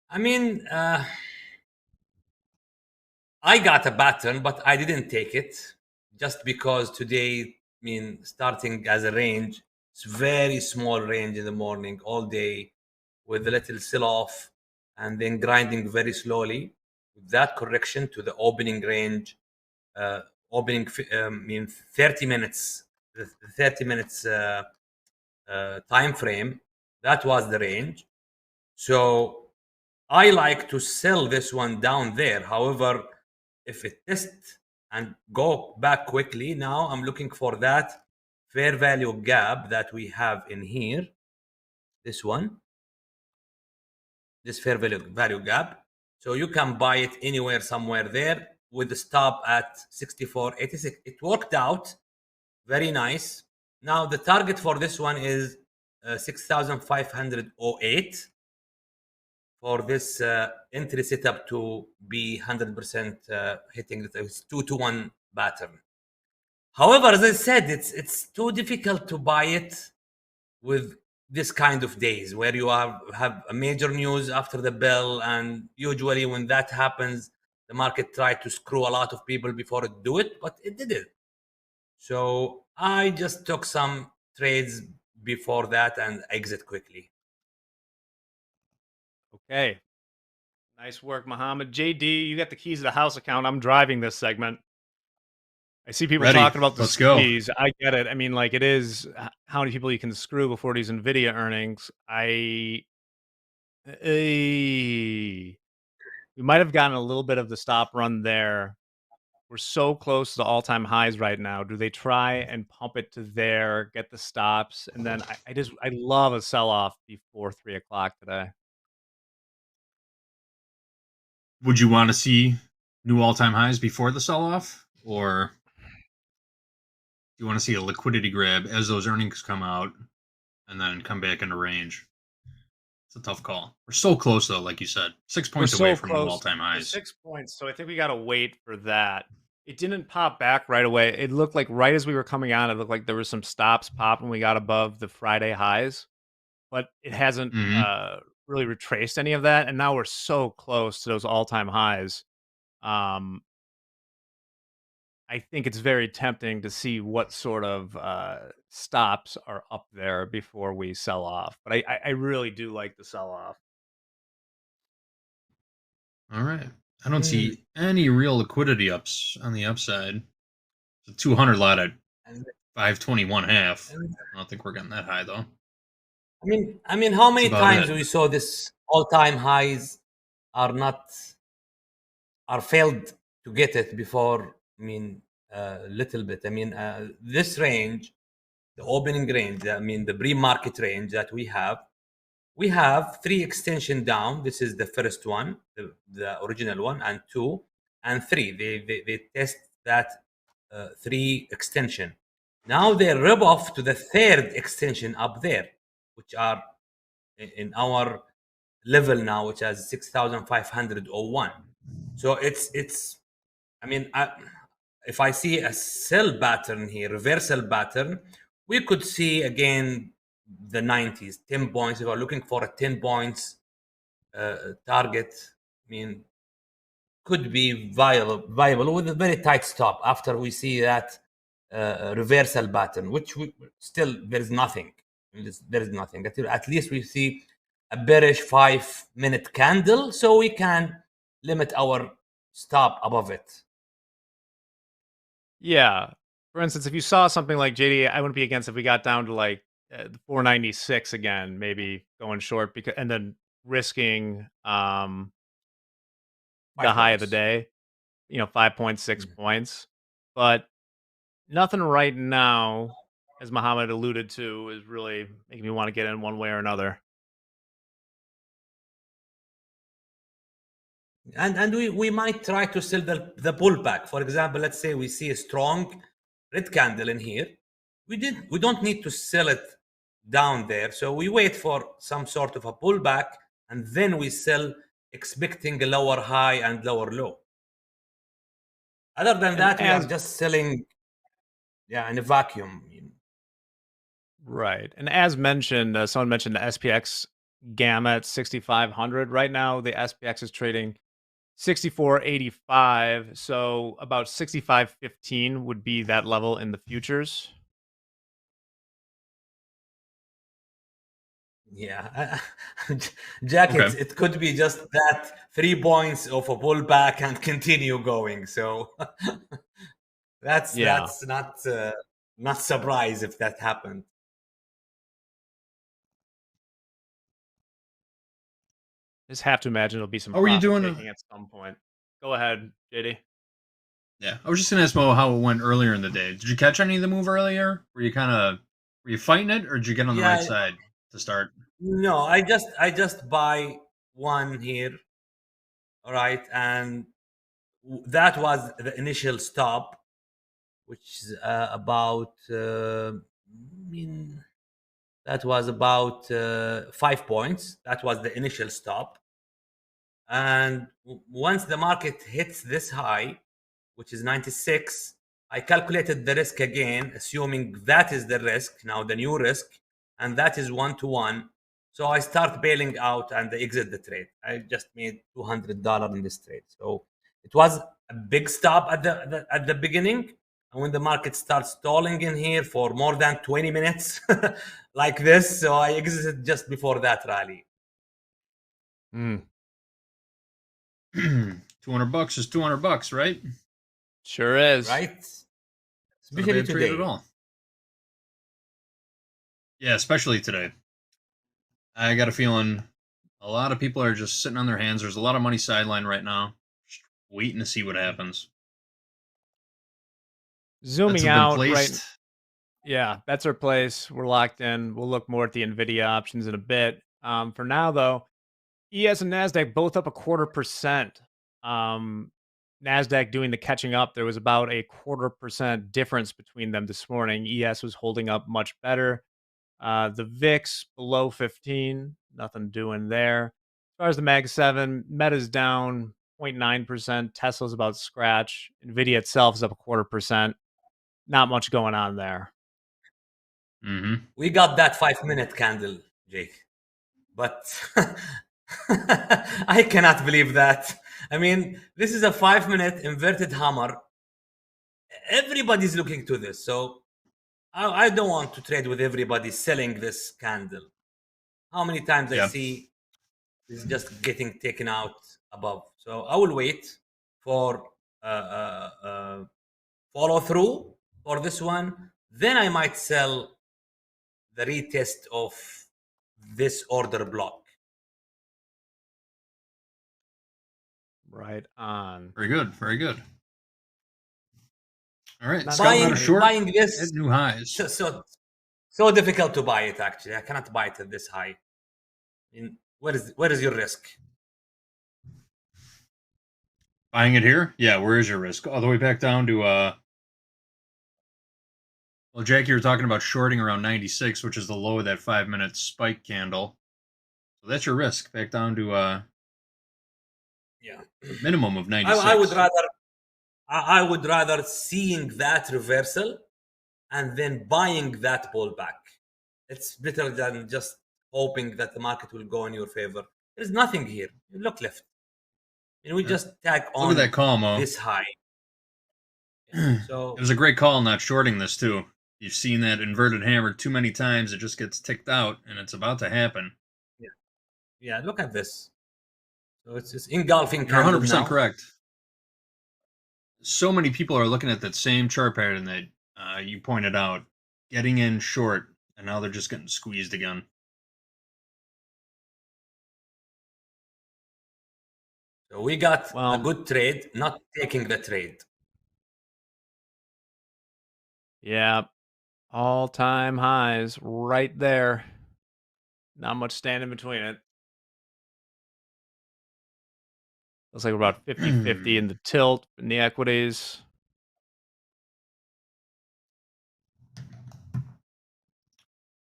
I mean, I got a pattern, but I didn't take it just because today, I mean, starting as a range, it's very small range in the morning, all day, with a little sell off and then grinding very slowly. With that correction to the opening range, opening, I mean, 30 minutes, the 30 minutes time frame, that was the range. So I like to sell this one down there. However, if it tests and go back quickly, now I'm looking for that fair value gap that we have in here. This one, this fair value gap. So you can buy it anywhere, somewhere there with the stop at 64.86. It worked out very nice. Now the target for this one is 6,508 for this entry setup to be 100% hitting the 2-to-1 pattern. However, as I said, it's too difficult to buy it with this kind of days where you have a major news after the bell, and usually when that happens, the market tries to screw a lot of people before it do it, but it didn't. So I just took some trades before that and exit quickly. Okay. Nice work, Mohammed. JD, you got the keys to the house account. I'm driving this segment. I see people Ready. talking about the Let's go. squeeze. I get it. I mean, like, it is how many people you can screw before these Nvidia earnings. We might have gotten a little bit of the stop run there. We're so close to the all-time highs right now. Do they try and pump it to there, get the stops, and then I love a sell-off before 3 o'clock today. Would you want to see new all-time highs before the sell-off, or do you want to see a liquidity grab as those earnings come out and then come back into range? It's a tough call. We're so close, though, like you said. 6 points away from new all-time highs. 6 points, so I think we got to wait for that. It didn't pop back right away. It looked like right as we were coming on, it looked like there were some stops pop when we got above the Friday highs, but it hasn't really retraced any of that, and now we're so close to those all-time highs. I think it's very tempting to see what sort of stops are up there before we sell off. But I really do like the sell off. All right. I don't see any real liquidity ups on the upside. The 200 lot at 521 half. I don't think we're getting that high though. I mean, how many times it. we saw this all-time highs are failed to get it before? I mean, a little bit. I mean, this range, the opening range, I mean, the pre-market range that we have 3 extension down. This is the first one, the original one, and 2 and 3. They test that 3 extension. Now they rub off to the 3rd extension up there, which are in our level now, which has 6,501. So it's. I mean, if I see a sell pattern here, reversal pattern, we could see again the 90s, 10 points. If we're looking for a 10 points target, I mean, could be viable with a very tight stop after we see that reversal pattern, which still there is nothing. There is nothing. At least we see a bearish 5-minute candle, so we can limit our stop above it. Yeah. For instance, if you saw something like JD, I wouldn't be against if we got down to like 496 again, maybe going short because and then risking the high of the day, 5.6 points. But nothing right now. as Mohammed alluded to, is really making me want to get in one way or another. And we might try to sell the pullback. For example, let's say we see a strong red candle in here. We don't need to sell it down there. So we wait for some sort of a pullback, and then we sell expecting a lower high and lower low. Other than that, we are just selling, in a vacuum. Right. And as mentioned, someone mentioned the SPX gamma at 6,500. Right now, the SPX is trading 64.85. So about 65.15 would be that level in the futures. Yeah, Jack, Okay. it could be just that 3 points of a pullback and continue going. So that's not surprise if that happened. Just have to imagine there'll be some How are you profit doing? taking at some point. Go ahead, JD. Yeah, I was just gonna ask Mo how it went earlier in the day. Did you catch any of the move earlier? Were you fighting it, or did you get on the right side to start? No, I just buy one here, all right, and that was the initial stop, which is about that was about 5 points. That was the initial stop, and once the market hits this high, which is 96, I calculated the risk again, assuming that is the risk, now the new risk, and that is 1-to-1. So I start bailing out and exit the trade. I just made $200 in this trade. So it was a big stop at the beginning. And when the market starts stalling in here for more than 20 minutes like this, so I exited just before that rally. $200 is $200, right? Sure is. Right? It's not a bad trade at all. Yeah, especially today. I got a feeling a lot of people are just sitting on their hands. There's a lot of money sidelined right now, just waiting to see what happens. Zooming out, right? Yeah, that's our place. We're locked in. We'll look more at the Nvidia options in a bit. For now, though, ES and NASDAQ both up 1/4%. NASDAQ doing the catching up. There was about a 1/4% difference between them this morning. ES was holding up much better. The VIX below 15, nothing doing there. As far as the Mag 7, Meta's down 0.9%. Tesla's about scratch. Nvidia itself is up 1/4%. Not much going on there. We got that 5-minute candle, Jake. But I cannot believe that. I mean, this is a 5-minute inverted hammer. Everybody's looking to this. So I don't want to trade with everybody selling this candle. How many times I see is just getting taken out above. So I will wait for follow through for this one. Then I might sell the retest of this order block. Right on. Very good. Very good. All right. Buying this at new highs. So difficult to buy it. Actually, I cannot buy it at this high. Where is your risk? Buying it here? Yeah. Where is your risk? All the way back down to Well, Jake, you were talking about shorting around 96, which is the low of that 5-minute spike candle. So that's your risk, back down to minimum of 96. I would rather seeing that reversal and then buying that pullback. It's better than just hoping that the market will go in your favor. There's nothing here. You look left. And we just tag on Look at that call, Mo. this high. So it was a great call not shorting this too. You've seen that inverted hammer too many times. It just gets ticked out, and it's about to happen. Yeah, look at this. So it's engulfing. You're 100% correct. So many people are looking at that same chart pattern that you pointed out, getting in short, and now they're just getting squeezed again. So we got a good trade, not taking the trade. Yeah. All-time highs right there. Not much standing between it. Looks like we're about 50-50 in the tilt in the equities.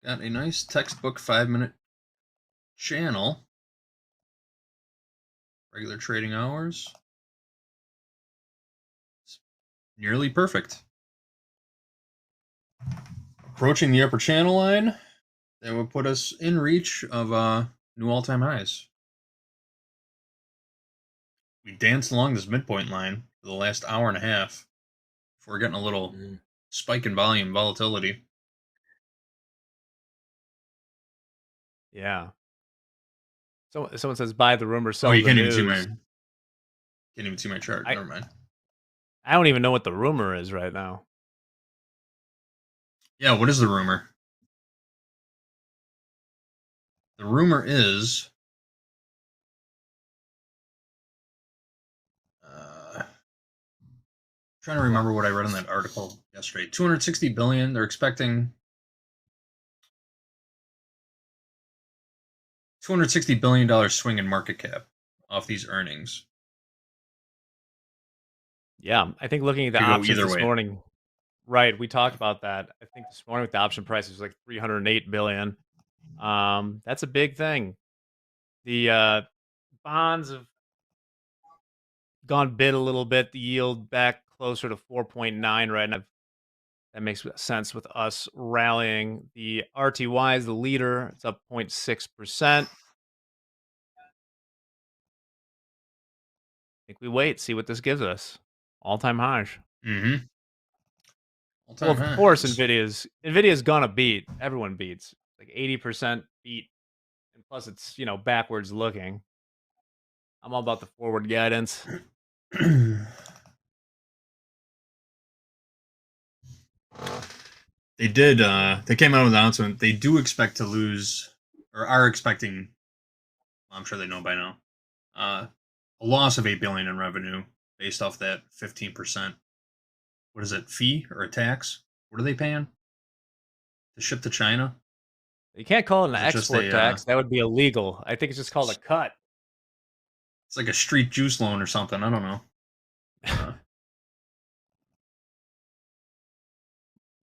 Got a nice textbook 5-minute channel. Regular trading hours. It's nearly perfect. Approaching the upper channel line, that would put us in reach of new all-time highs. We danced along this midpoint line for the last hour and a half before getting a little spike in volume volatility. Yeah. Someone says buy the rumor, sell Oh, you the can't news. can't even see my chart. Never mind. I don't even know what the rumor is right now. Yeah, what is the rumor? The rumor is trying to remember what I read in that article yesterday. 260 billion. They're expecting $260 billion swing in market cap off these earnings. Yeah, I think looking at the Could go options either this way. morning, right? We talked about that. I think this morning with the option price was like 308 billion. That's a big thing. The bonds have gone bid a little bit. The yield back closer to 4.9 right now. That makes sense with us rallying. The RTY is the leader. It's up 0.6%. I think we wait, see what this gives us. All-time highs. Mm-hmm. Well, of course, Nvidia's gonna beat. Everyone beats. Like 80% beat. And plus it's, backwards looking. I'm all about the forward guidance. They did. They came out with an announcement. They do expect to lose, or are expecting. I'm sure they know by now. A loss of $8 billion in revenue based off that 15%. What is it? Fee or a tax? What are they paying to ship to China? You can't call it an Is it just export a, tax. That would be illegal. I think it's just called a cut. It's like a street juice loan or something. I don't know.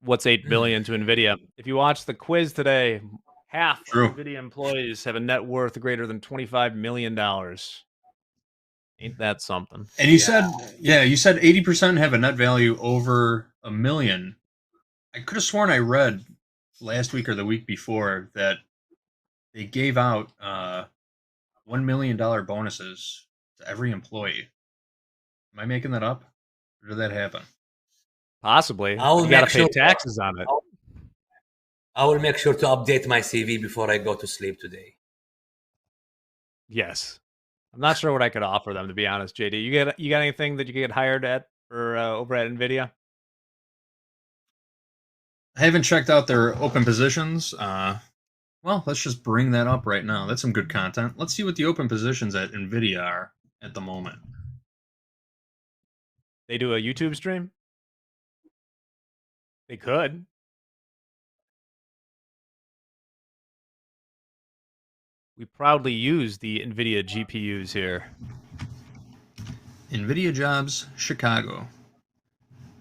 What's 8 billion to Nvidia? If you watch the quiz today, half True. of Nvidia employees have a net worth greater than $25 million. Ain't that something? And you said 80% have a net value over $1 million. I could have sworn I read last week or the week before that they gave out $1 million bonuses to every employee. Am I making that up? Or did that happen? Possibly. I will You got to make pay sure taxes on it. I will make sure to update my CV before I go to sleep today. Yes. I'm not sure what I could offer them, to be honest, JD. You got anything that you could get hired at for over at Nvidia? I haven't checked out their open positions. Well, let's just bring that up right now. That's some good content. Let's see what the open positions at Nvidia are at the moment. They do a YouTube stream? They could. We proudly use the Nvidia GPUs here. Nvidia jobs, Chicago.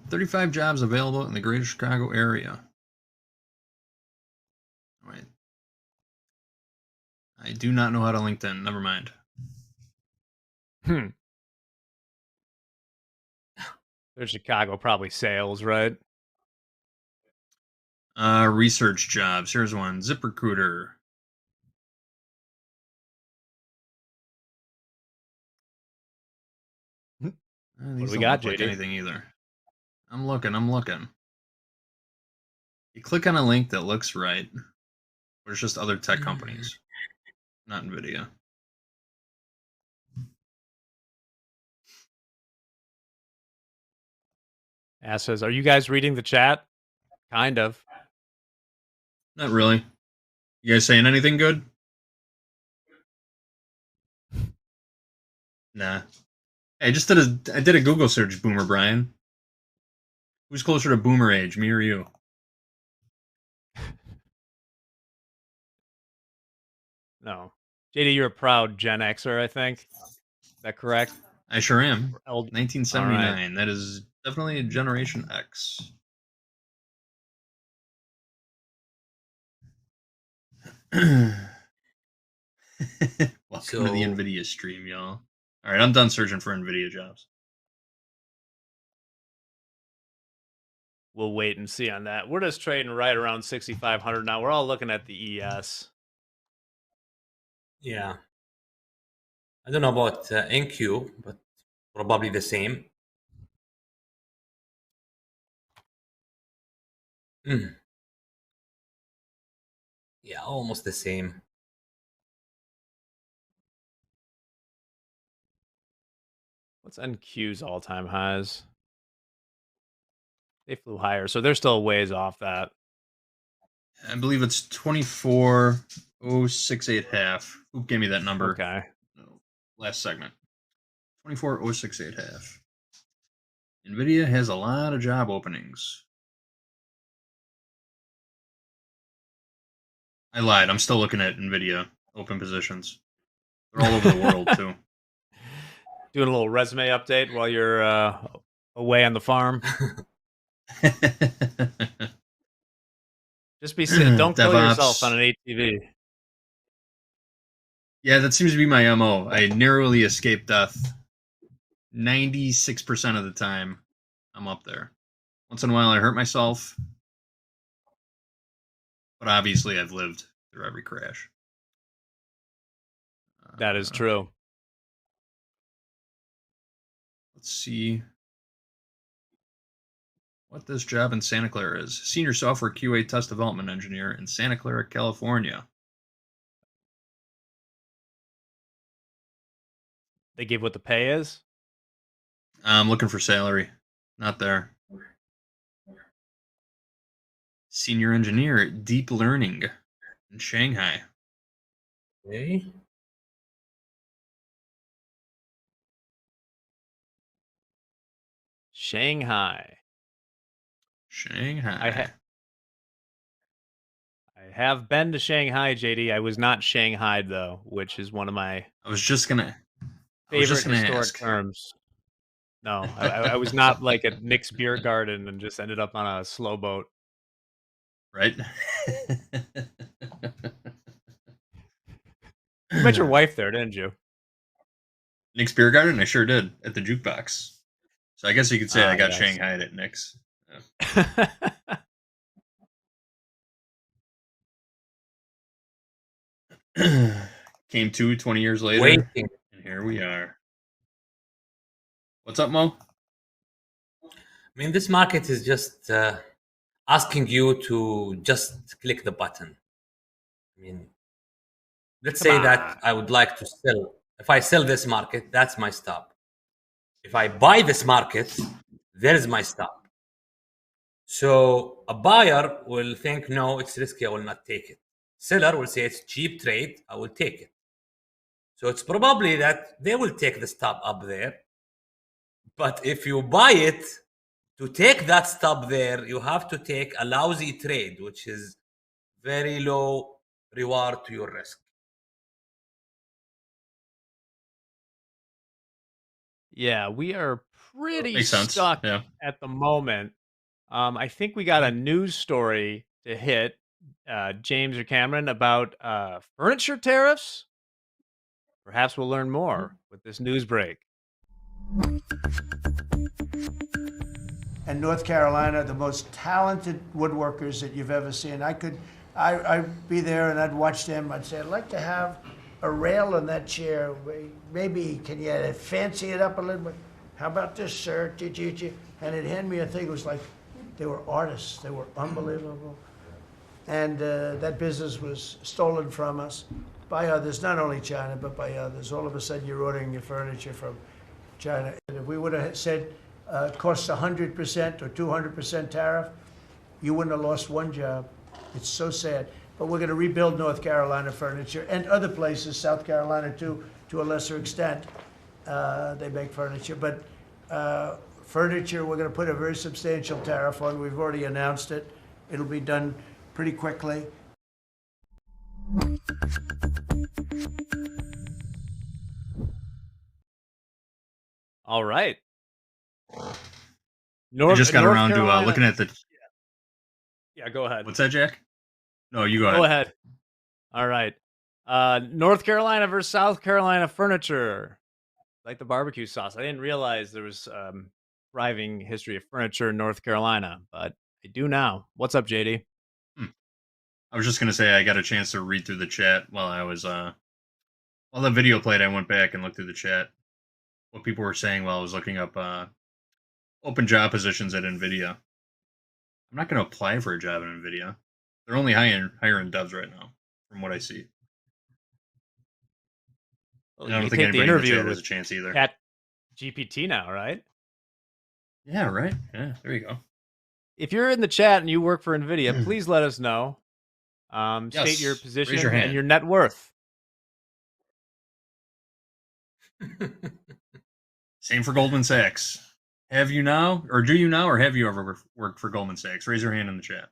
35 jobs available in the greater Chicago area. All right. I do not know how to LinkedIn. Never mind. There's Chicago, probably sales, right? Research jobs. Here's one. ZipRecruiter. What These do we don't got, look like JD? anything either. I'm looking. You click on a link that looks right, but it's just other tech companies, not Nvidia. Ash says, are you guys reading the chat? Kind of. Not really. You guys saying anything good? Nah. Hey, I did a Google search, Boomer Brian. Who's closer to boomer age, me or you? No. JD, you're a proud Gen Xer, I think. Is that correct? I sure am. All right. 1979. That is definitely a Generation X. Welcome to the So- Nvidia stream, y'all. All right, I'm done searching for Nvidia jobs. We'll wait and see on that. We're just trading right around 6,500 now. We're all looking at the ES. Yeah. I don't know about NQ, but probably the same. Mm. Yeah, almost the same. What's NQ's all-time highs? They flew higher, so they're still ways off that. I believe it's 24,068 half. Who gave me that number? Okay. Last segment. 24,068 half. Nvidia has a lot of job openings. I lied. I'm still looking at Nvidia open positions. They're all over the world too. Doing a little resume update while you're away on the farm. Just be don't kill yourself on an ATV. Yeah, that seems to be my MO. I narrowly escape death 96% of the time. I'm up there. Once in a while I hurt myself. But obviously I've lived through every crash. That is true. Let's see what this job in Santa Clara is. Senior Software QA Test Development Engineer in Santa Clara, California. They give what the pay is? I'm looking for salary. Not there. Senior Engineer, Deep Learning in Shanghai. Okay. Shanghai. Shanghai. I have been to Shanghai, JD. I was not Shanghaied though, which is one of my favorite historic terms. No, I was not like at Nick's Beer Garden and just ended up on a slow boat. Right? You met your wife there, didn't you? Nick's Beer Garden? I sure did, at the jukebox. So I guess you could say I got yes. Shanghaied at Nick's. Yeah. Came to 20 years later. Waiting. And here we are. What's up, Mo? I mean, this market is just asking you to just click the button. I mean, let's say that I would like to sell. If I sell this market, that's my stop. If I buy this market, there is my stop. So a buyer will think, no, it's risky, I will not take it. Seller will say it's cheap trade, I will take it. So it's probably that they will take the stop up there. But if you buy it, to take that stop there, you have to take a lousy trade, which is very low reward to your risk. Yeah, we are pretty Makes sense. stuck Yeah. at the moment. I think we got a news story to hit, James or Cameron, about furniture tariffs. Perhaps we'll learn more with this news break. And North Carolina, the most talented woodworkers that you've ever seen. I'd be there and I'd watch them. I'd say, I'd like to have a rail in that chair. Maybe can you fancy it up a little bit? How about this, sir? And they'd hand me a thing. It was like they were artists. They were unbelievable. And that business was stolen from us by others, not only China, but by others. All of a sudden, you're ordering your furniture from China. And if we would have said it costs 100% or 200% tariff, you wouldn't have lost one job. It's so sad. But we're going to rebuild North Carolina furniture and other places, South Carolina too, to a lesser extent. They make furniture. But furniture, we're going to put a very substantial tariff on. We've already announced it. It'll be done pretty quickly. All right. I North, just got North around to Carolina. looking at the. Yeah, go ahead. What's that, Jack? No, you go Go ahead. ahead. All right. North Carolina versus South Carolina furniture. Like the barbecue sauce. I didn't realize there was thriving history of furniture in North Carolina, but I do now. What's up, JD? I was just gonna say I got a chance to read through the chat while I was while the video played. I went back and looked through the chat, what people were saying while I was looking up open job positions at Nvidia. I'm not gonna apply for a job at Nvidia. They're only hiring devs right now, from what I see. Well, And I you don't can think take the anybody in the interview chat has with a chance either. Chat GPT now, right? Yeah, right. Yeah, there you go. If you're in the chat and you work for Nvidia, please let us know. State your Yes, position raise your and hand. your net worth. Same for Goldman Sachs. Have you now, or do you now, or have you ever worked for Goldman Sachs? Raise your hand in the chat.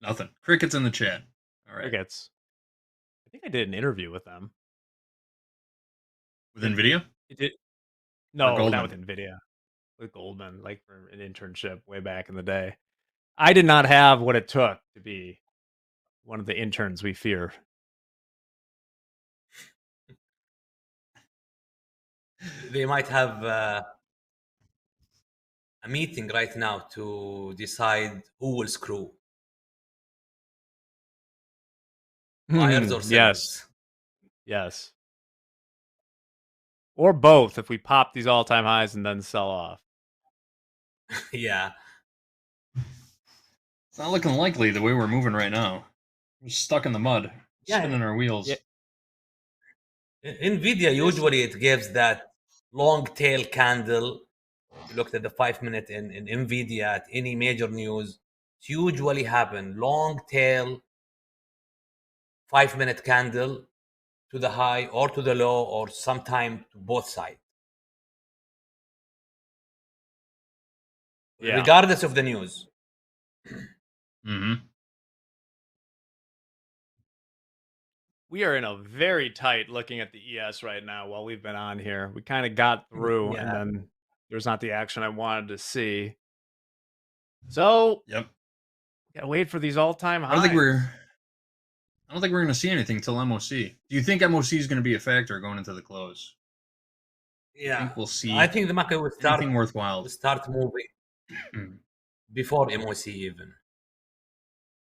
Nothing. Crickets in the chat. All right. Crickets. I think I did an interview with them. With Nvidia? It did. Or No, Goldman? not with Nvidia. With Goldman, like for an internship way back in the day. I did not have what it took to be one of the interns we fear. They might have a meeting right now to decide who will screw. Buyers or sellers? Yes. Yes. Or both if we pop these all-time highs and then sell off. Yeah. It's not looking likely the way we're moving right now. We're stuck in the mud, Yeah. spinning our wheels. Yeah. Nvidia usually it gives that long tail candle. You looked at the 5-minute in Nvidia at any major news. It usually happen long tail 5-minute candle to the high or to the low or sometime to both sides. Yeah. Regardless of the news. Mm-hmm. We are in a very tight looking at the ES right now while we've been on here. We kind of got through and Yeah. then there's not the action I wanted to see. So, Yep. gotta wait for these all-time highs. I don't think we're going to see anything till MOC. Do you think MOC is going to be a factor going into the close? Yeah. I think we'll see. I think the market will start anything worthwhile. will start moving before MOC even.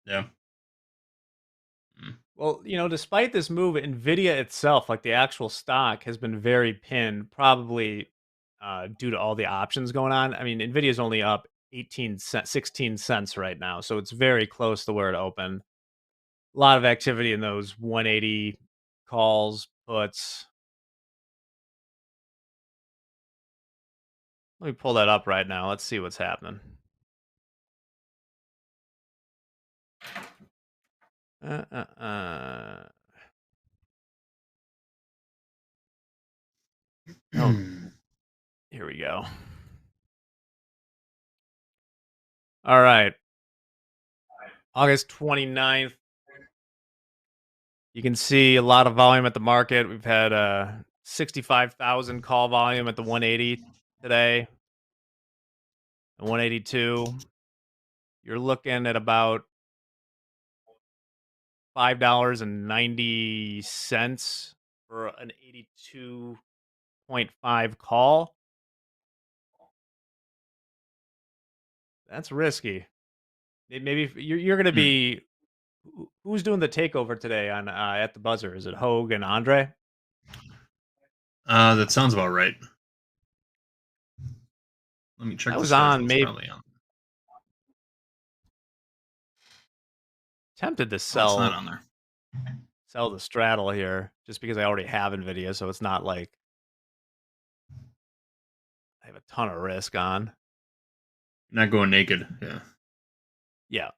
Yeah. Well, you know, despite this move, Nvidia itself, like the actual stock, has been very pinned, probably due to all the options going on. I mean, Nvidia's only up 16 cents right now, so it's very close to where it opened. A lot of activity in those 180 calls, puts. Let me pull that up right now. Let's see what's happening. Oh, here we go. All right. August 29th. You can see a lot of volume at the market. We've had 65,000 call volume at the 180 today. The 182. You're looking at about $5.90 for an 82.5 call. That's risky. Maybe you're going to be. Who's doing the takeover today on at the buzzer? Is it Hoag and Andre? That sounds about right. Let me check. I was schedule. on It's maybe. probably on. Tempted to It's sell. not on there. Sell the straddle here just because I already have Nvidia, so it's not like I have a ton of risk on. Not going naked. Yeah. Yeah.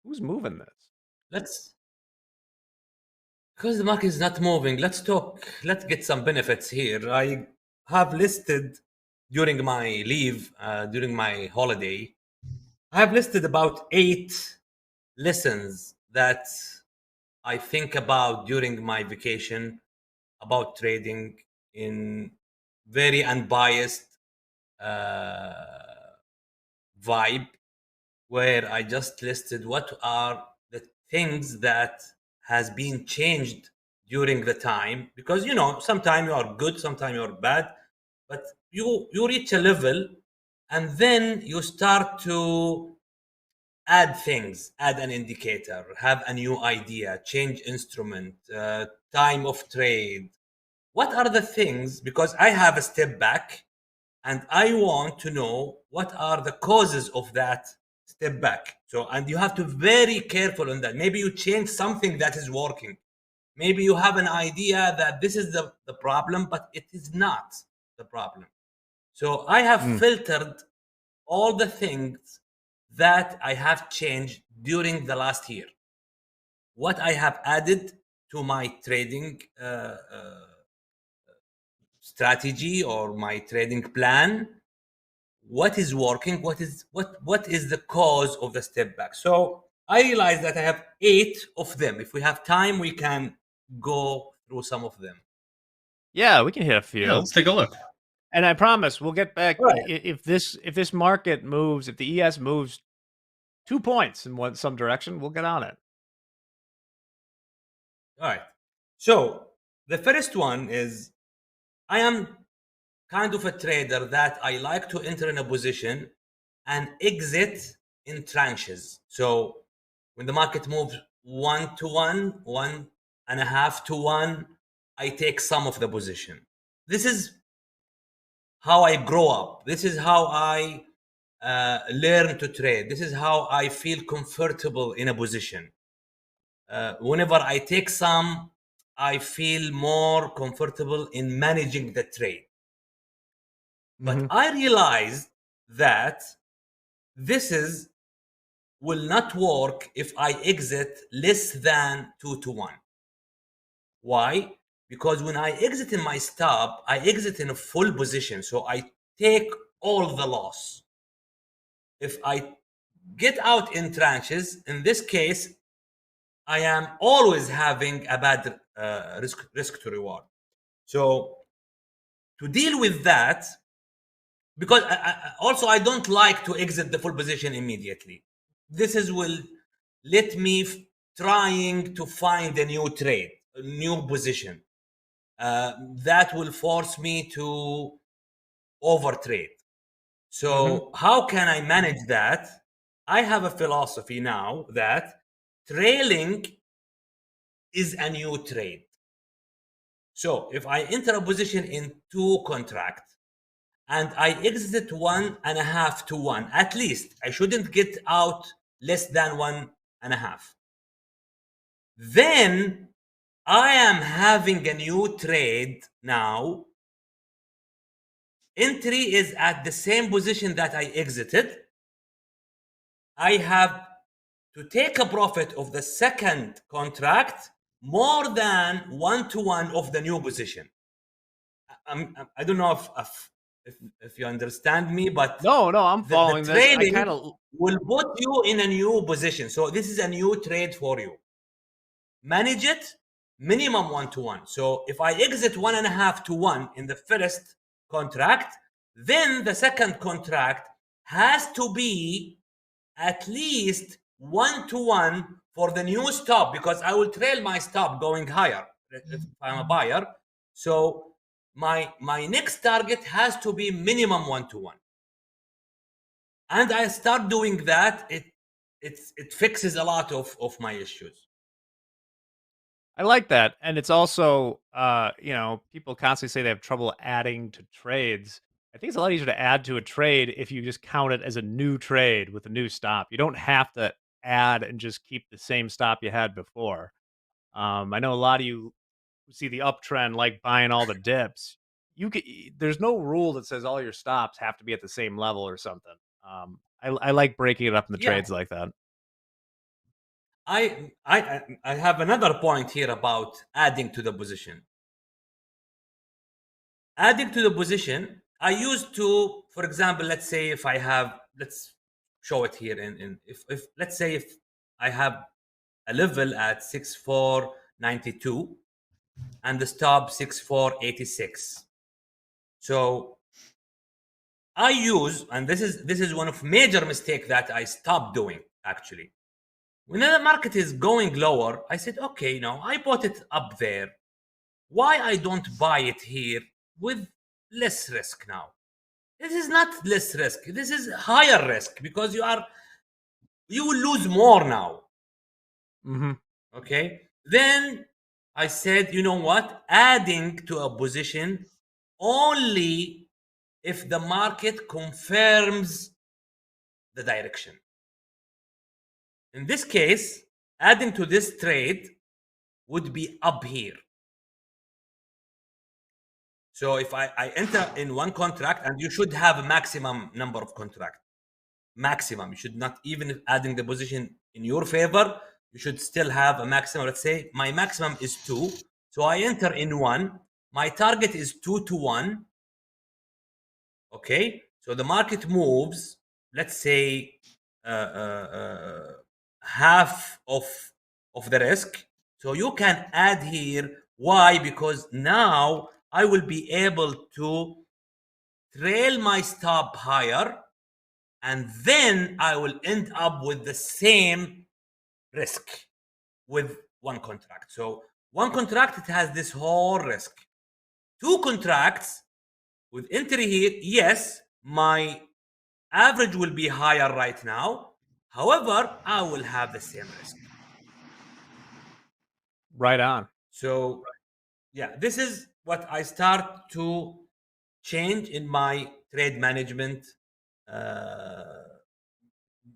Who's moving this? Because the market is not moving, let's talk. Let's get some benefits here. I have listed during my leave, during my holiday, I have listed about 8 lessons that I think about during my vacation about trading in very unbiased vibe, where I just listed what are the things that has been changed during the time, because sometimes you are good, sometimes you are bad, but you reach a level and then you start to add things, add an indicator, have a new idea, change instrument, time of trade. What are the things? Because I have a step back and I want to know what are the causes of that step back. So, and you have to be very careful on that. Maybe you change something that is working. Maybe you have an idea that this is the problem, but it is not the problem. So I have filtered all the things that I have changed during the last year. What I have added to my trading strategy or my trading plan, what is working, what is the cause of the step back. So I realized that I have 8 of them. If we have time, we can go through some of them. Yeah, we can hit a few. Yeah, let's take a look. And I promise we'll get back Right. if this market moves, if the ES moves 2 points in some direction, we'll get on it. All right. So the first one is, I am kind of a trader that I like to enter in a position and exit in tranches. So when the market moves 1 to 1, 1.5 to 1, I take some of the position. This is how I grow up. This is how I learn to trade. This is how I feel comfortable in a position. Whenever I take some, I feel more comfortable in managing the trade. But I realized that this will not work if I exit less than 2 to 1. Why? Because when I exit in my stop, I exit in a full position. So I take all the loss. If I get out in tranches, in this case, I am always having a bad risk to reward. So to deal with that, because I don't like to exit the full position immediately. This will let me trying to find a new trade, a new position. That will force me to overtrade. So how can I manage that? I have a philosophy now that trailing is a new trade. So if I enter a position in 2 contracts and I exit 1.5 to 1, at least I shouldn't get out less than 1.5. Then I am having a new trade now. Entry is at the same position that I exited. I have to take a profit of the second contract more than 1 to 1 of the new position. I don't know if you understand me, but no, I'm following the this. trading will put you in a new position. So this is a new trade for you. Manage it minimum 1 to 1. So if I exit 1.5 to 1 in the first contract, then the second contract has to be at least 1 to 1 for the new stop, because I will trail my stop going higher if I'm a buyer. So my next target has to be minimum 1 to 1. And I start doing that, it fixes a lot of my issues. I like that. And it's also, people constantly say they have trouble adding to trades. I think it's a lot easier to add to a trade if you just count it as a new trade with a new stop. You don't have to add and just keep the same stop you had before. I know a lot of you see the uptrend like buying all the dips. There's no rule that says all your stops have to be at the same level or something. I like breaking it up into trades like that. I have another point here about adding to the position. Adding to the position I used to, for example, let's say if I have, let's show it here. If let's say if I have a level at 6492 and the stop 6486. So I use, and this is one of major mistake that I stopped doing actually. When the market is going lower, I said, okay, no, I bought it up there. Why I don't buy it here with less risk now? This is not less risk. This is higher risk because you will lose more now. Mm-hmm. Okay. Then I said, you know what? Adding to a position only if the market confirms the direction. In this case, adding to this trade would be up here. So if I enter in one contract, and you should have a maximum number of contracts. Maximum. You should not, even adding the position in your favor, you should still have a maximum. Let's say my maximum is 2. So I enter in 1. My target is 2 to 1. Okay. So the market moves, let's say, half of the risk. So you can add here. Why? Because now I will be able to trail my stop higher, and then I will end up with the same risk with one contract. So one contract, it has this whole risk. 2 contracts with entry here, yes, my average will be higher right now. However, I will have the same risk. Right on. So yeah, this is what I start to change in my trade management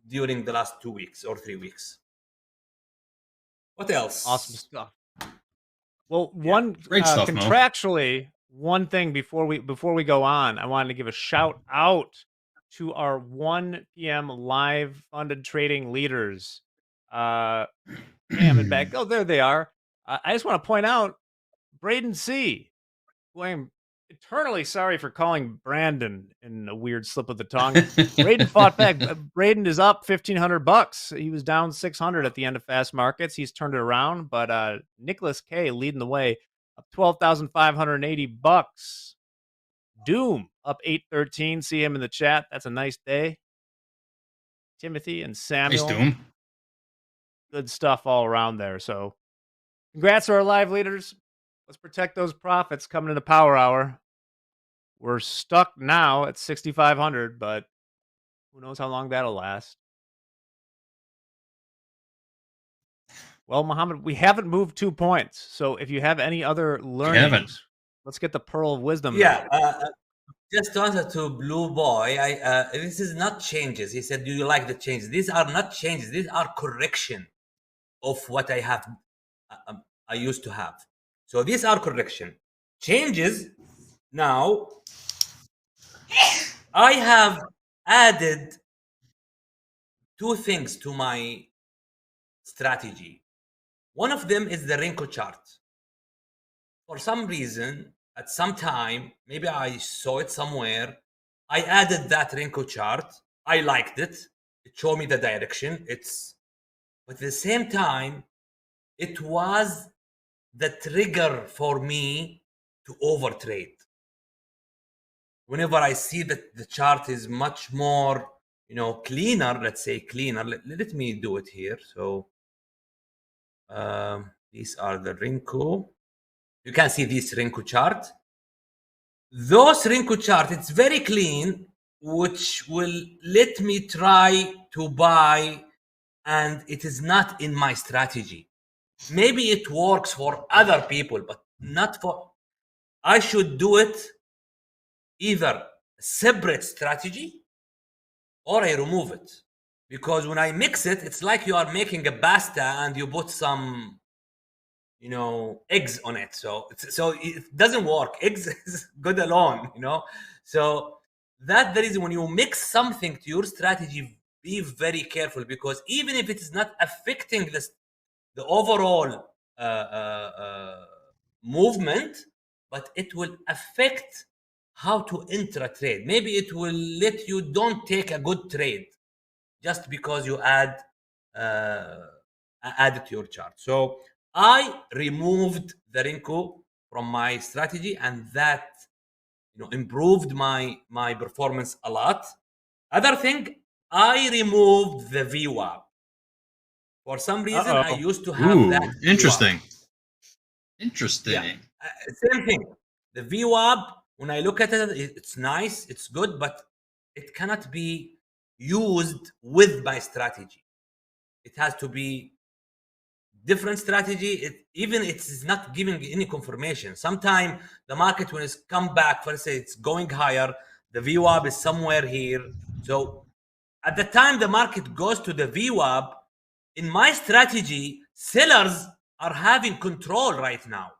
during the last 2 weeks or 3 weeks. What else? Awesome stuff. Well, one Great stuff, Mo. contractually, one thing before we go on, I wanted to give a shout out to our 1 p.m. live funded trading leaders. Bam and back. Oh, there they are. I just want to point out Braden C, who I'm eternally sorry for calling Brandon in a weird slip of the tongue. Braden fought back. Braden is up $1,500. He was down 600 at the end of fast markets. He's turned it around, but Nicholas K leading the way, up $12,580. Doom up 813. See him in the chat. That's a nice day. Timothy and Samuel. Nice, Doom. Good stuff all around there. So congrats to our live leaders. Let's protect those profits coming into Power Hour. We're stuck now at 6,500, but who knows how long that'll last. Well, Mohammed, we haven't moved 2 points. So if you have any other learnings, let's get the pearl of wisdom. Yeah. Just to answer to Blue Boy, this is not changes. He said, do you like the changes? These are not changes. These are correction of what I have. I used to have. So these are correction. Changes. Now, I have added 2 things to my strategy. One of them is the Renko chart. For some reason, at some time, maybe I saw it somewhere, I added that Renko chart. I liked it. It showed me the direction. But at the same time, it was the trigger for me to overtrade. Whenever I see that the chart is much more, cleaner, let's say cleaner, let me do it here. So these are the Renko. You can see this Renko chart. Those Renko chart, it's very clean, which will let me try to buy, and it is not in my strategy. Maybe it works for other people, but not for. I should do it either a separate strategy or I remove it. Because when I mix it, it's like you are making a pasta and you put some, eggs on it. So it doesn't work. Eggs is good alone, So that's the reason when you mix something to your strategy, be very careful, because even if it is not affecting the overall movement, but it will affect how to enter a trade. Maybe it will let you don't take a good trade just because you add it to your chart. So I removed the Renko from my strategy, and that improved my performance a lot. Other thing, I removed the VWAP. For some reason, I used to have that VWAP. Interesting. Interesting. Yeah. Same thing. The VWAP, when I look at it, it's nice, it's good, but it cannot be used with my strategy. It has to be different strategy. It's not giving any confirmation. Sometimes the market, when it's come back, for say it's going higher, the VWAP is somewhere here. So at the time the market goes to the VWAP, in my strategy, sellers are having control right now.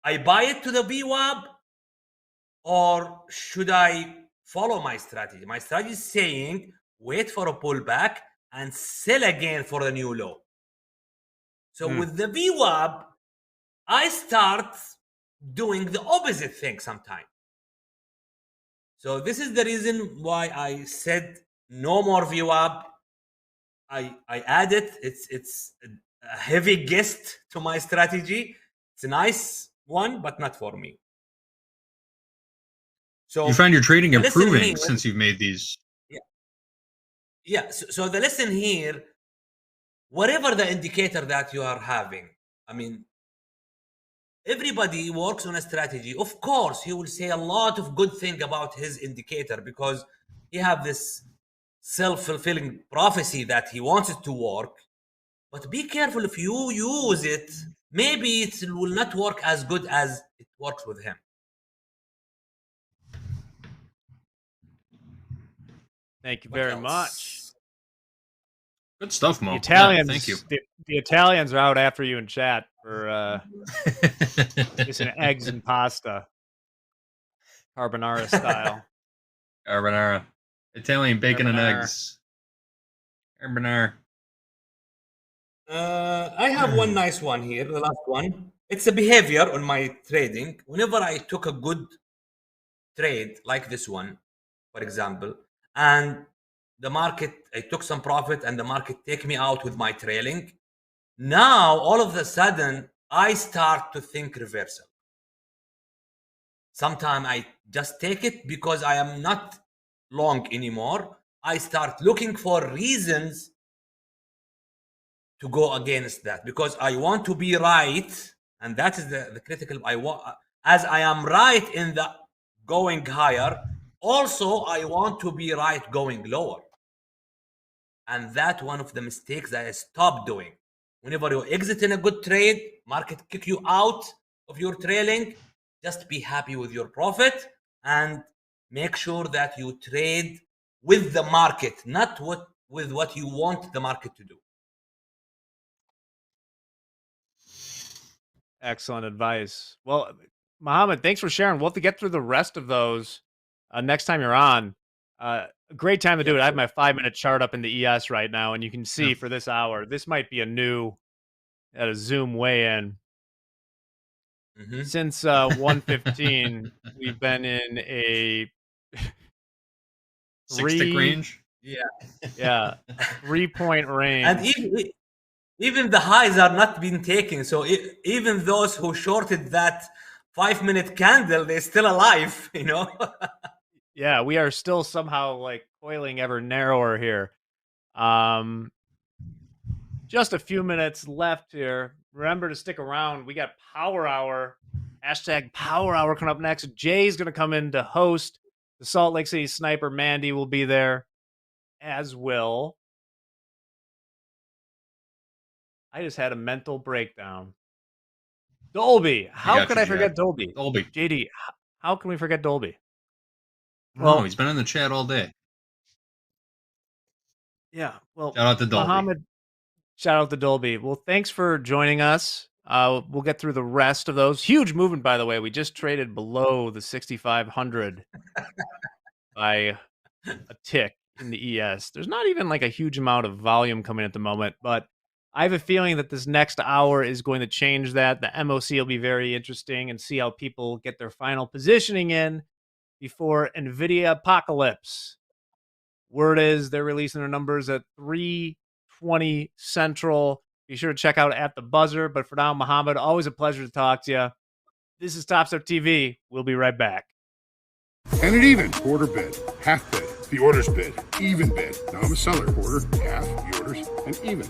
I buy it to the VWAP, or should I follow my strategy? My strategy is saying wait for a pullback and sell again for the new low. So with the VWAP, I start doing the opposite thing sometimes. So this is the reason why I said no more VWAP. I add it. It's a heavy guest to my strategy. It's a nice one, but not for me. So you find your trading improving here, since you've made these. Yeah. So the lesson here, whatever the indicator that you are having, I mean, everybody works on a strategy. Of course, he will say a lot of good thing about his indicator because he have this self-fulfilling prophecy that he wants it to work. But be careful, if you use it, maybe it will not work as good as it works with him. Thank you very much. Good stuff, Mo. The Italians, thank you. The Italians are out after you in chat for just an eggs and pasta, carbonara style. Carbonara, Italian bacon and eggs. Carbonara. I have one nice one here, the last one. It's a behavior on my trading. Whenever I took a good trade like this one, for example, and the market, I took some profit and the market take me out with my trailing. Now, all of a sudden, I start to think reversal. Sometimes I just take it because I am not long anymore. I start looking for reasons to go against that because I want to be right. And that is the critical. As I am right in the going higher, also I want to be right going lower. And that's one of the mistakes that I stopped doing. Whenever you exit in a good trade, market kick you out of your trailing, just be happy with your profit and make sure that you trade with the market, not with what you want the market to do. Excellent advice. Well, Mohammed, thanks for sharing. We'll have to get through the rest of those next time you're on. A great time to do it. I have my 5-minute chart up in the ES right now, and you can see for this hour, this might be a Zoom weigh-in. Since 1:15, we've been in a 6-tick range. Yeah, a 3-point range. And even the highs are not being taken. So even those who shorted that 5-minute candle, they're still alive, you know? Yeah, we are still somehow like coiling ever narrower here. Just a few minutes left here. Remember to stick around. We got Power Hour. #Power Hour coming up next. Jay's going to come in to host. The Salt Lake City Sniper Mandy will be there, as will. I just had a mental breakdown. Dolby. How could I forget Dolby? Dolby. JD, how can we forget Dolby? Well, he's been in the chat all day. Yeah. Well, shout out to Dolby. Mohammed, shout out to Dolby. Well, thanks for joining us. We'll get through the rest of those. Huge movement, by the way. We just traded below the 6,500 by a tick in the ES. There's not even like a huge amount of volume coming at the moment, but I have a feeling that this next hour is going to change that. The MOC will be very interesting and see how people get their final positioning in before Nvidia apocalypse. Word is they're releasing their numbers at 3:20 Central. Be sure to check out at the buzzer. But for now, Muhammad, always a pleasure to talk to you. This is Topstep TV. We'll be right back. And an even quarter bid, half bid, the orders bid, even bid. Now I'm a seller, quarter, half, the orders, and even.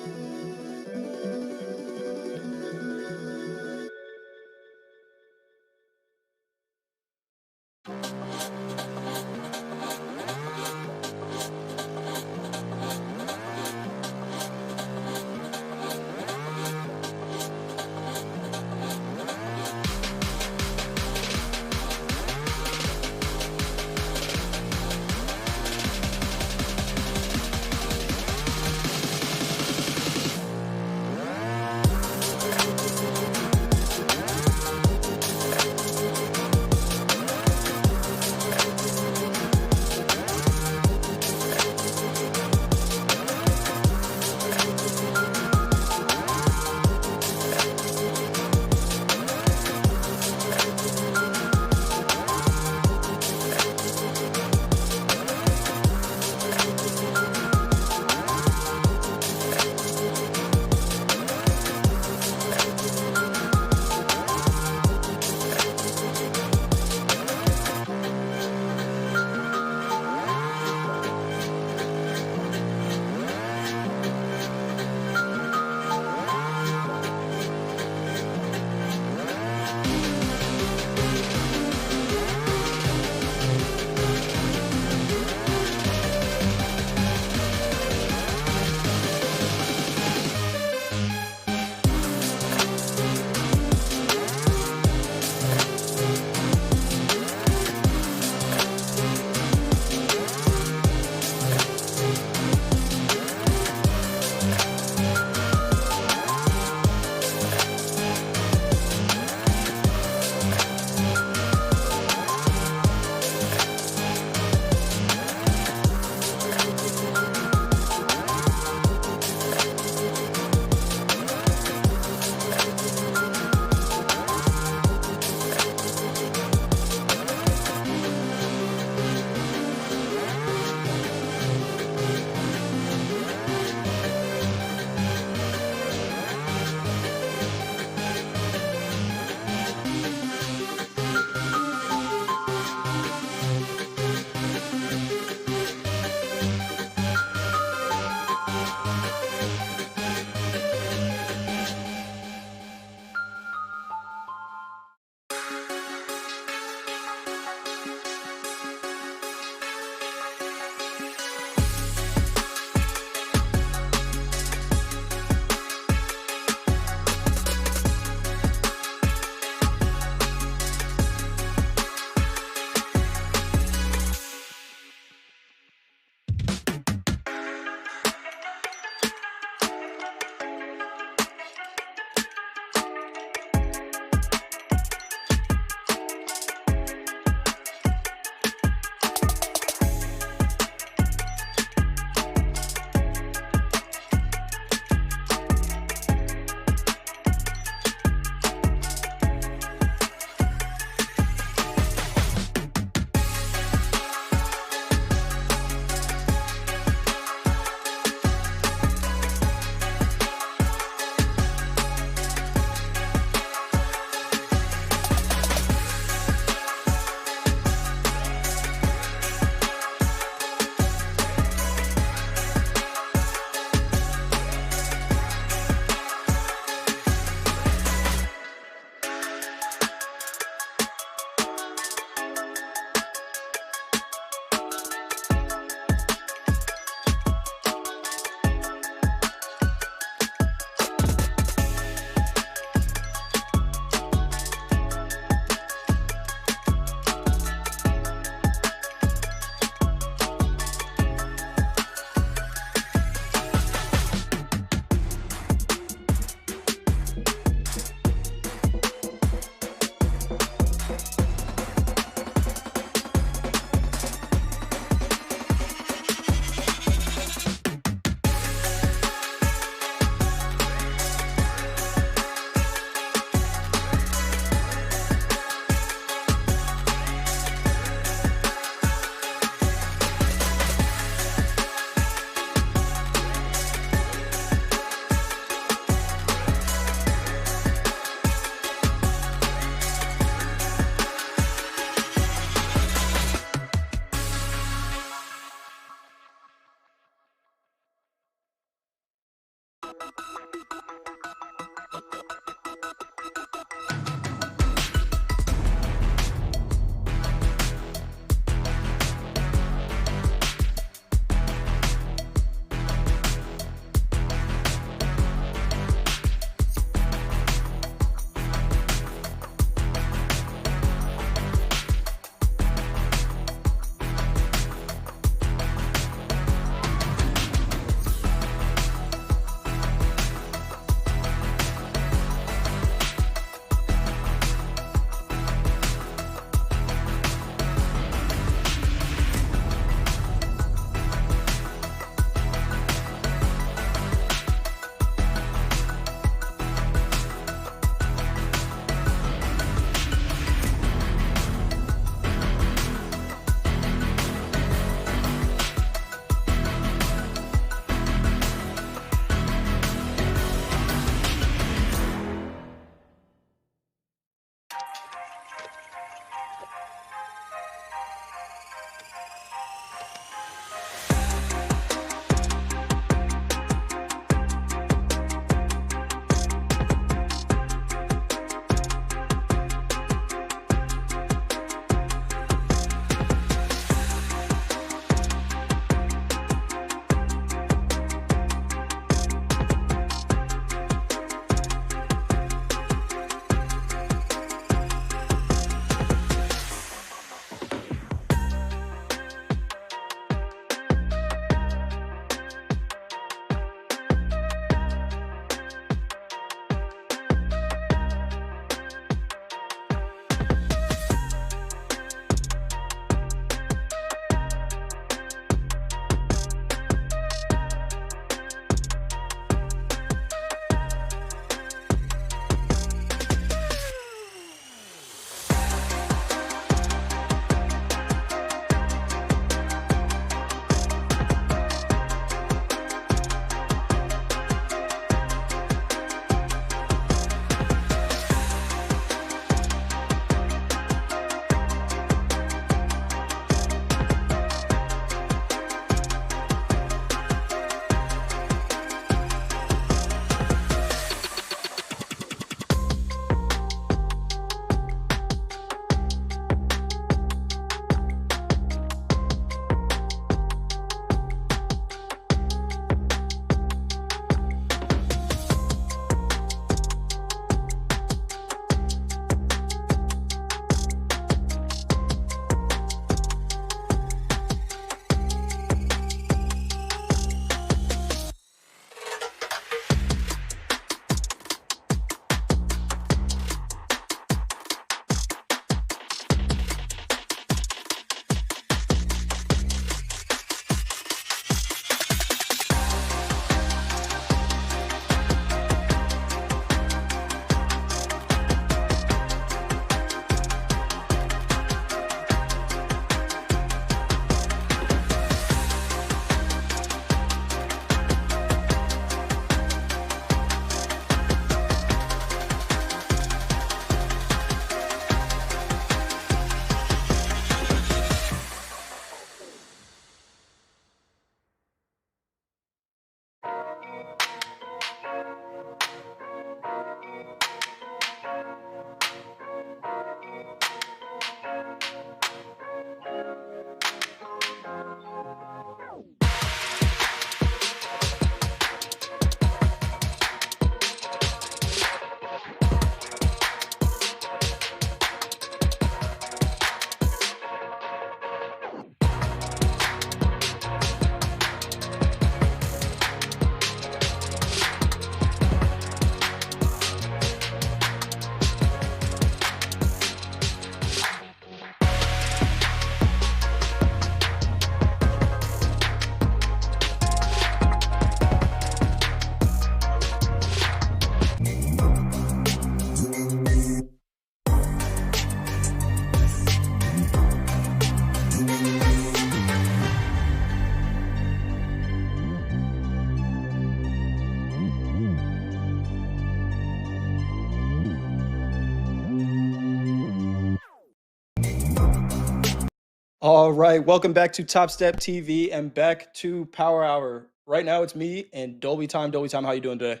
All right, welcome back to TopstepTV and back to Power Hour. Right now, it's me and Dolby Time. Dolby Time, how you doing today?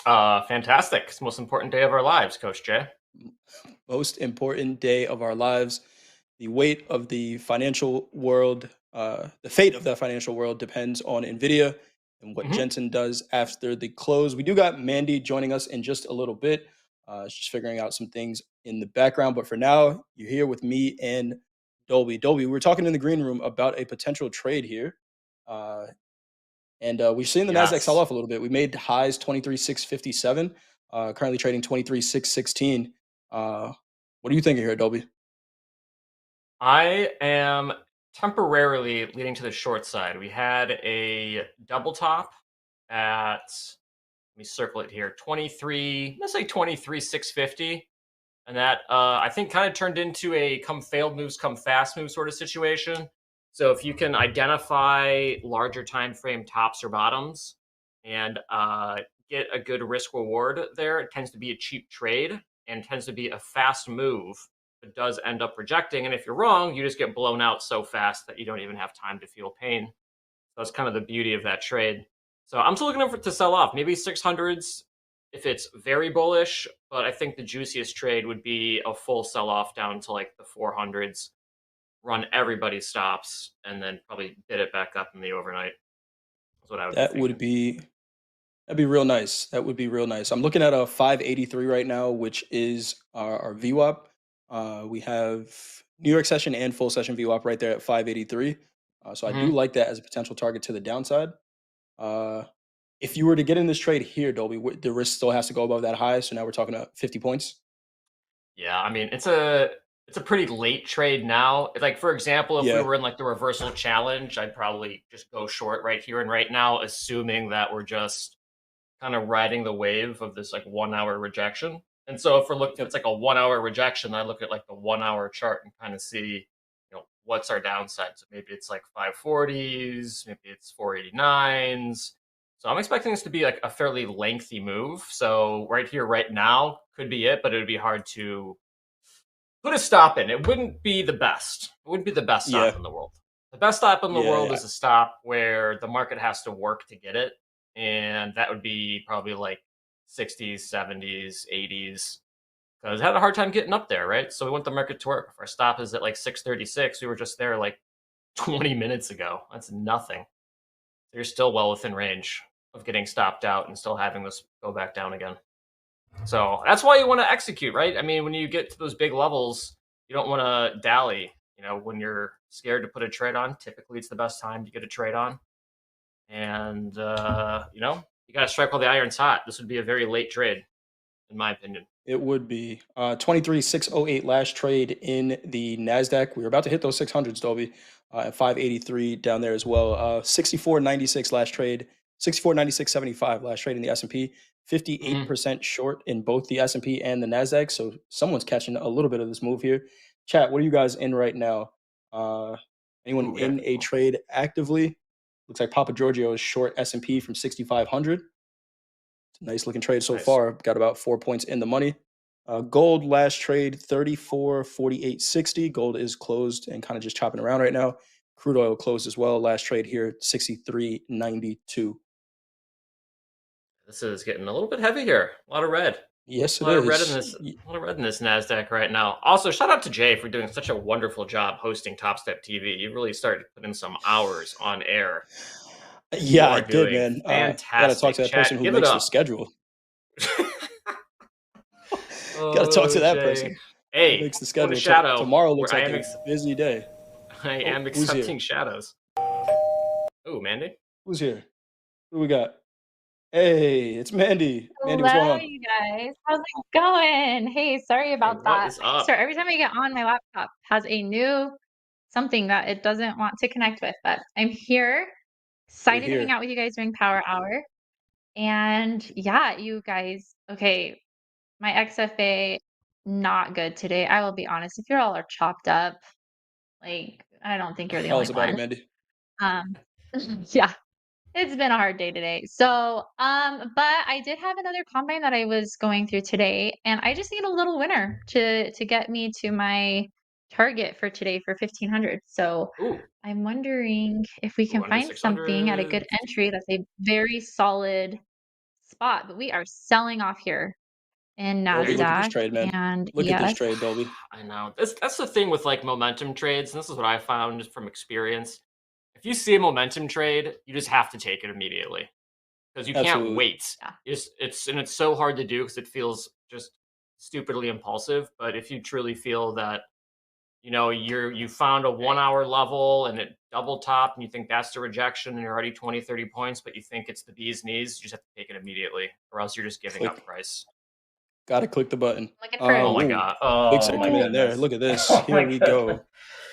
Fantastic. It's the most important day of our lives, Coach Jay. Most important day of our lives. The weight of the financial world, the fate of the financial world depends on Nvidia and what Jensen does after the close. We do got Mandy joining us in just a little bit. Just figuring out some things in the background. But for now, you're here with me and Dolby. Dolby, we were talking in the green room about a potential trade here. And we've seen the NASDAQ sell off a little bit. We made highs 23,657, currently trading 23,616. What are you thinking here, Dolby? I am temporarily leaning to the short side. We had a double top at, let me circle it here, 23, let's say 23,650. And that, I think, kind of turned into a come failed moves, come fast moves sort of situation. So if you can identify larger time frame tops or bottoms and get a good risk reward there, it tends to be a cheap trade and tends to be a fast move. It does end up rejecting. And if you're wrong, you just get blown out so fast that you don't even have time to feel pain. So that's kind of the beauty of that trade. So I'm still looking for it to sell off. Maybe 600s if it's very bullish, but I think the juiciest trade would be a full sell-off down to like the 400s, run everybody's stops, and then probably bid it back up in the overnight. That's what I would That'd be real nice. That would be real nice. I'm looking at a 583 right now, which is our VWAP. We have New York session and full session VWAP right there at 583. So I do like that as a potential target to the downside. If you were to get in this trade here, Dolby, the risk still has to go above that high. So now we're talking about 50 points. Yeah, I mean, it's a pretty late trade now. Like, for example, if we Yeah. were in like the reversal challenge, I'd probably just go short right here and right now, assuming that we're just kind of riding the wave of this like 1 hour rejection. And so if we're looking, if it's like a 1 hour rejection, I look at like the 1 hour chart and kind of see, what's our downside. So maybe it's like 540s, maybe it's 489s. So I'm expecting this to be like a fairly lengthy move. So right here, right now could be it, but it would be hard to put a stop in. It wouldn't be the best. It wouldn't be the best stop in the world. The best stop in the world is a stop where the market has to work to get it. And that would be probably like 60s, 70s, 80s. Because it had a hard time getting up there, right? So we want the market to work. If our stop is at like 636, we were just there like 20 minutes ago. That's nothing. So you're still well within range of getting stopped out and still having this go back down again. So that's why you want to execute, right? I mean, when you get to those big levels, you don't want to dally. When you're scared to put a trade on, typically it's the best time to get a trade on. And, you got to strike while the iron's hot. This would be a very late trade, in my opinion. It would be 23,608 last trade in the NASDAQ. We were about to hit those 600s, Dolby, at 583 down there as well. 64.96 last trade, 64.9675 last trade in the S&P. 58% short in both the S&P and the NASDAQ. So someone's catching a little bit of this move here. Chat, what are you guys in right now? Anyone in a trade actively? Looks like Papa Giorgio is short S&P from 6,500. Nice looking trade so far. Got about 4 points in the money. Gold last trade 34.4860. Gold is closed and kind of just chopping around right now. Crude oil closed as well. Last trade here 63.92. This is getting a little bit heavy here. A lot of red. Yes, a lot of red in this. A lot of red in this NASDAQ right now. Also, shout out to Jay for doing such a wonderful job hosting Topstep TV. You really started putting some hours on air. Yeah, I did, man. Fantastic. Gotta talk to that person who makes the schedule. Gotta talk to that person. Hey, who makes the schedule. Shadow. Tomorrow looks like a busy day. I am accepting shadows. Oh, Mandy. Who's here? Who we got? Hey, it's Mandy. Mandy, what's going Hello, on? you guys. How's it going? Hey, sorry about that. is up? So every time I get on, my laptop has a new something that it doesn't want to connect with, but I'm here, excited to hang here. out with you guys during Power Hour. And yeah, you guys, okay, my XFA, not good today. I will be honest. If you're all are chopped up, like, I don't think you're the Tell only us about it, one. Mandy. Yeah. It's been a hard day today. So, but I did have another combine that I was going through today, and I just need a little winner to get me to my target for today for 1500. So Ooh. I'm wondering if we can Ooh, under find something at a good 600. entry that's a very solid spot. But we are selling off here in Dolby, look at this NASDAQ trade, man. and Look at this ES. trade, Dolby. I know. That's the thing with like momentum trades, and this is what I found just from experience. If you see a momentum trade, you just have to take it immediately because you can't Absolutely. wait. It's so hard to do because it feels just stupidly impulsive. But if you truly feel that you found a 1 hour level and it double top and you think that's the rejection and you're already 20-30 points, but you think it's the bee's knees, you just have to take it immediately or else you're just giving up price. Gotta click the button. Looking for Oh my ooh, god. big Oh set my coming in there. goodness. Look at this. Oh my Here we go. I was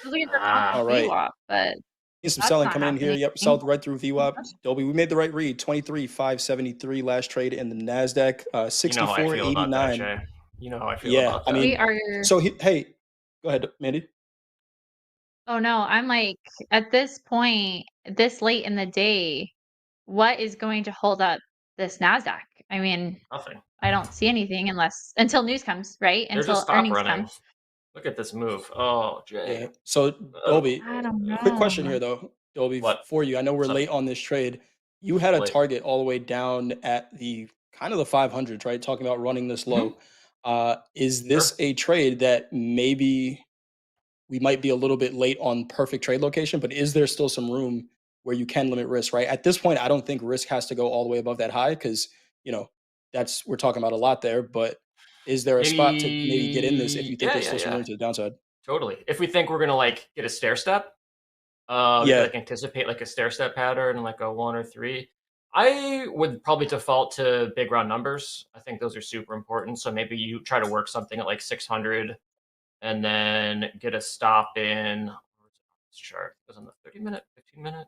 looking for All right. VWAP, but Need some that's selling not coming in here. happening. Yep, sold right through VWAP. Dolby, we made the right read. 23,573 last trade in the NASDAQ. You know how I feel about that, 64.89. Jay. You know how I feel Yeah, about I that. mean, We are. so hey, go ahead, Mandy. Oh no, I'm like at this point, this late in the day, what is going to hold up this NASDAQ? I mean, Nothing. I don't see anything until news comes, right? They're just Until stop earnings running. come. Look at this move. Oh, Jay. Yeah. So Dolby, I don't quick question know. here though, Dolby, What? for you. I know we're What's up? late on this trade. You had a Late. target all the way down at the kind of the 500s, right? Talking about running this low. Is this a trade that maybe we might be a little bit late on perfect trade location, but is there still some room where you can limit risk, right? At this point, I don't think risk has to go all the way above that high because, we're talking about a lot there, but is there a spot to maybe get in this if you think there's still some room to the downside? Totally. If we think we're gonna like get a stair step, we could like anticipate like a stair step pattern and like a 1 or 3. I would probably default to big round numbers. I think those are super important. So maybe you try to work something at like 600 and then get a stop in this chart. It was on the 30-minute, 15-minute.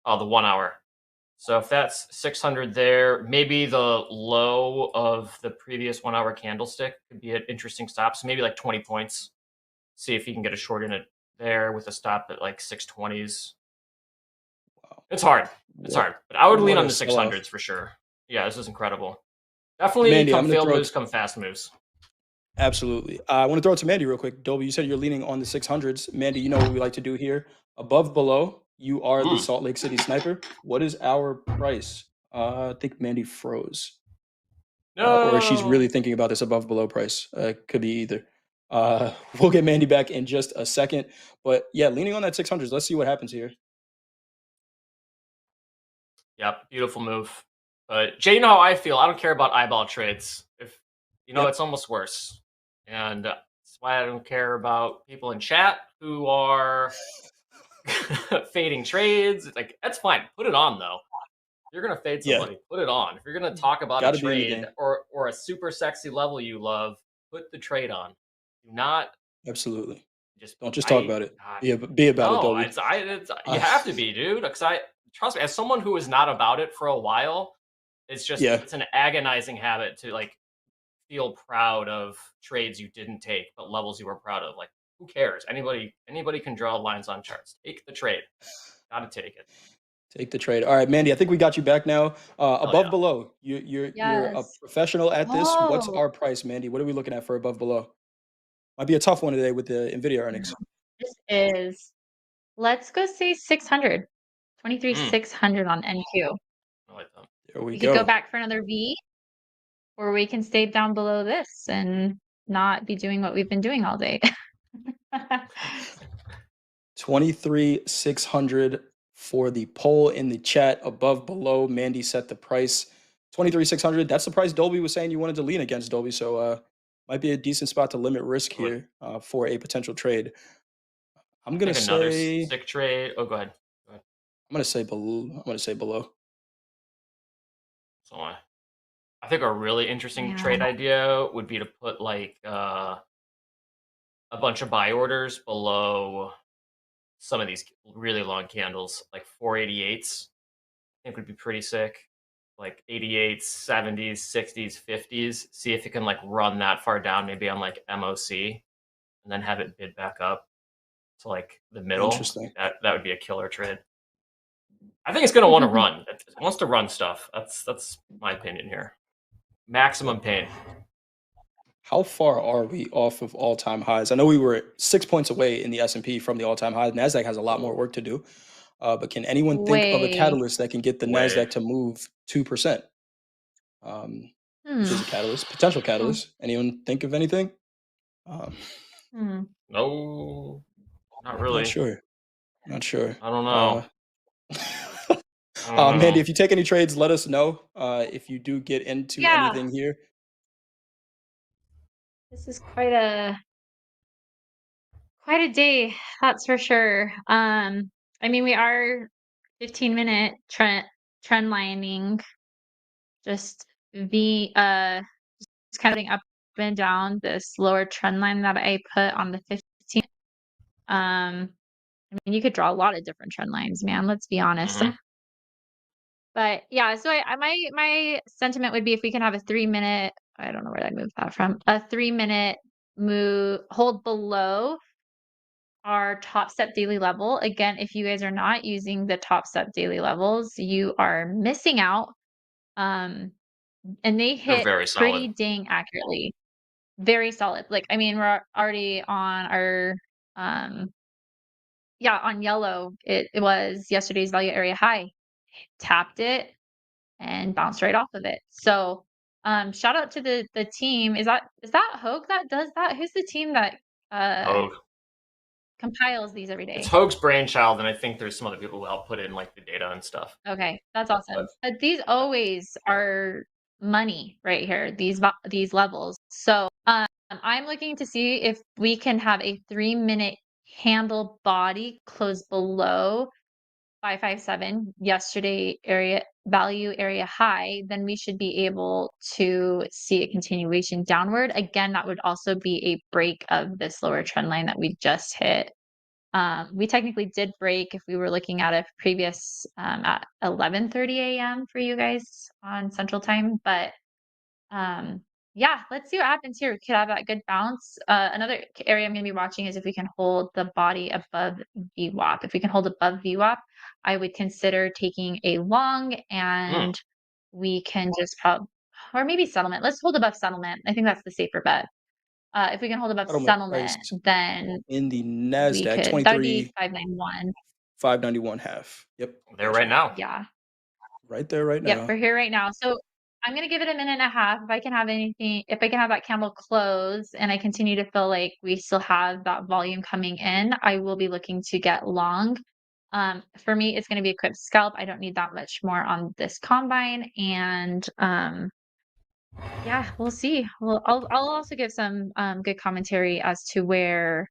Oh, the 1 hour. So if that's 600 there, maybe the low of the previous 1 hour candlestick could be an interesting stop. So maybe like 20 points. See if you can get a short in it there with a stop at like 620s. It's hard. It's hard. But I would lean on the 600s for sure. Yeah, this is incredible. Definitely Mandy, come failed moves, come fast moves. Absolutely. I want to throw it to Mandy real quick. Dolby, you said you're leaning on the 600s. Mandy, you know what we like to do here. Above, below, you are the Salt Lake City sniper. What is our price? I think Mandy froze. Or she's really thinking about this above, below price. Could be either. We'll get Mandy back in just a second. But yeah, leaning on that 600s. Let's see what happens here. Yep, beautiful move. But Jay, you know how I feel. I don't care about eyeball trades. If it's almost worse. And that's why I don't care about people in chat who are fading trades. Like, that's fine. Put it on though. If you're gonna fade somebody, put it on. If you're gonna talk about Gotta a be in the trade game. or a super sexy level you love, put the trade on. Do not Absolutely. just Don't just talk about it. God. Be about it, No, Dolby. you have to be, dude. Because trust me, as someone who is not about it for a while, it's just it's an agonizing habit to like feel proud of trades you didn't take, but levels you were proud of. Like, who cares? Anybody can draw lines on charts. Take the trade. Gotta take it. Take the trade. All right, Mandy, I think we got you back now. Above, below. You're a professional at this. What's our price, Mandy? What are we looking at for above, below? Might be a tough one today with the Nvidia earnings. This is, let's go say 600. 23,600 on NQ. I like that. There we We go. could go back for another V, or we can stay down below this and not be doing what we've been doing all day. 23,600 for the poll in the chat. Above, below, Mandy set the price. 23,600. That's the price Dolby was saying you wanted to lean against, Dolby. So might be a decent spot to limit risk here for a potential trade. I'm gonna say another stick trade. Oh, go ahead. I'm gonna say below. So I think a really interesting trade idea would be to put like a bunch of buy orders below some of these really long candles, like 488s. I think would be pretty sick. Like 88s, 70s, 60s, 50s. See if you can like run that far down, maybe on like MOC, and then have it bid back up to like the middle. Interesting. That would be a killer trade. I think it's gonna want to run. It wants to run stuff. That's my opinion here. Maximum pain. how far are we off of all-time highs? I know we were 6 points away in the S&P from the all-time highs. NASDAQ has a lot more work to do. But can anyone think of a Way. catalyst that can get the Way. NASDAQ to move 2%? If there's a catalyst, potential Hmm. catalyst. Anyone think of anything? No, not Not really. sure. Not sure. I don't know. I don't Mandy, know. if you take any trades, let us know. If you do get into Yeah. anything here. This is quite a day, that's for sure. I mean, we are 15-minute trend lining, just just kind of up and down this lower trend line that I put on the 15th. I mean, you could draw a lot of different trend lines, man. Let's be honest. But yeah, so my sentiment would be if we can have a 3-minute. I don't know where I moved that from. A 3-minute move hold below our Topstep daily level. Again, if you guys are not using the Topstep daily levels, you are missing out. And they They're hit very pretty solid. dang accurately. Very solid. Like, I mean, we're already on our on yellow. It was yesterday's value area high. Tapped it and bounced right off of it. So shout out to the team. Is that Hoag that does that? Who's the team that Hoag. compiles these every It's day? Hoag's brainchild, and I think there's some other people who help put in like the data and stuff. Okay, that's awesome. But these always are money right here, these levels. So I'm looking to see if we can have a 3-minute candle body close below 557 yesterday value area high, then we should be able to see a continuation downward. Again, that would also be a break of this lower trend line that we just hit. We technically did break if we were looking at a previous at 11:30 a.m. for you guys on Central Time, but yeah, let's see what happens here. We could have that good bounce. Another area I'm going to be watching is if we can hold the body above VWAP. If we can hold above VWAP, I would consider taking a long, and we can just or maybe settlement. Let's hold above settlement. I think that's the safer bet. If we can hold above Settlement settlement, price then in the we NASDAQ could. That would be 23 591. 591.5. Yep. There right now. Yeah. Right there, right Yep, now. we're here right now. So I'm gonna give it a minute and a half. If I can have that candle close and I continue to feel like we still have that volume coming in, I will be looking to get long. For me, it's gonna be a quick scalp. I don't need that much more on this combine, and yeah, we'll see. Well, I'll also give some good commentary as to where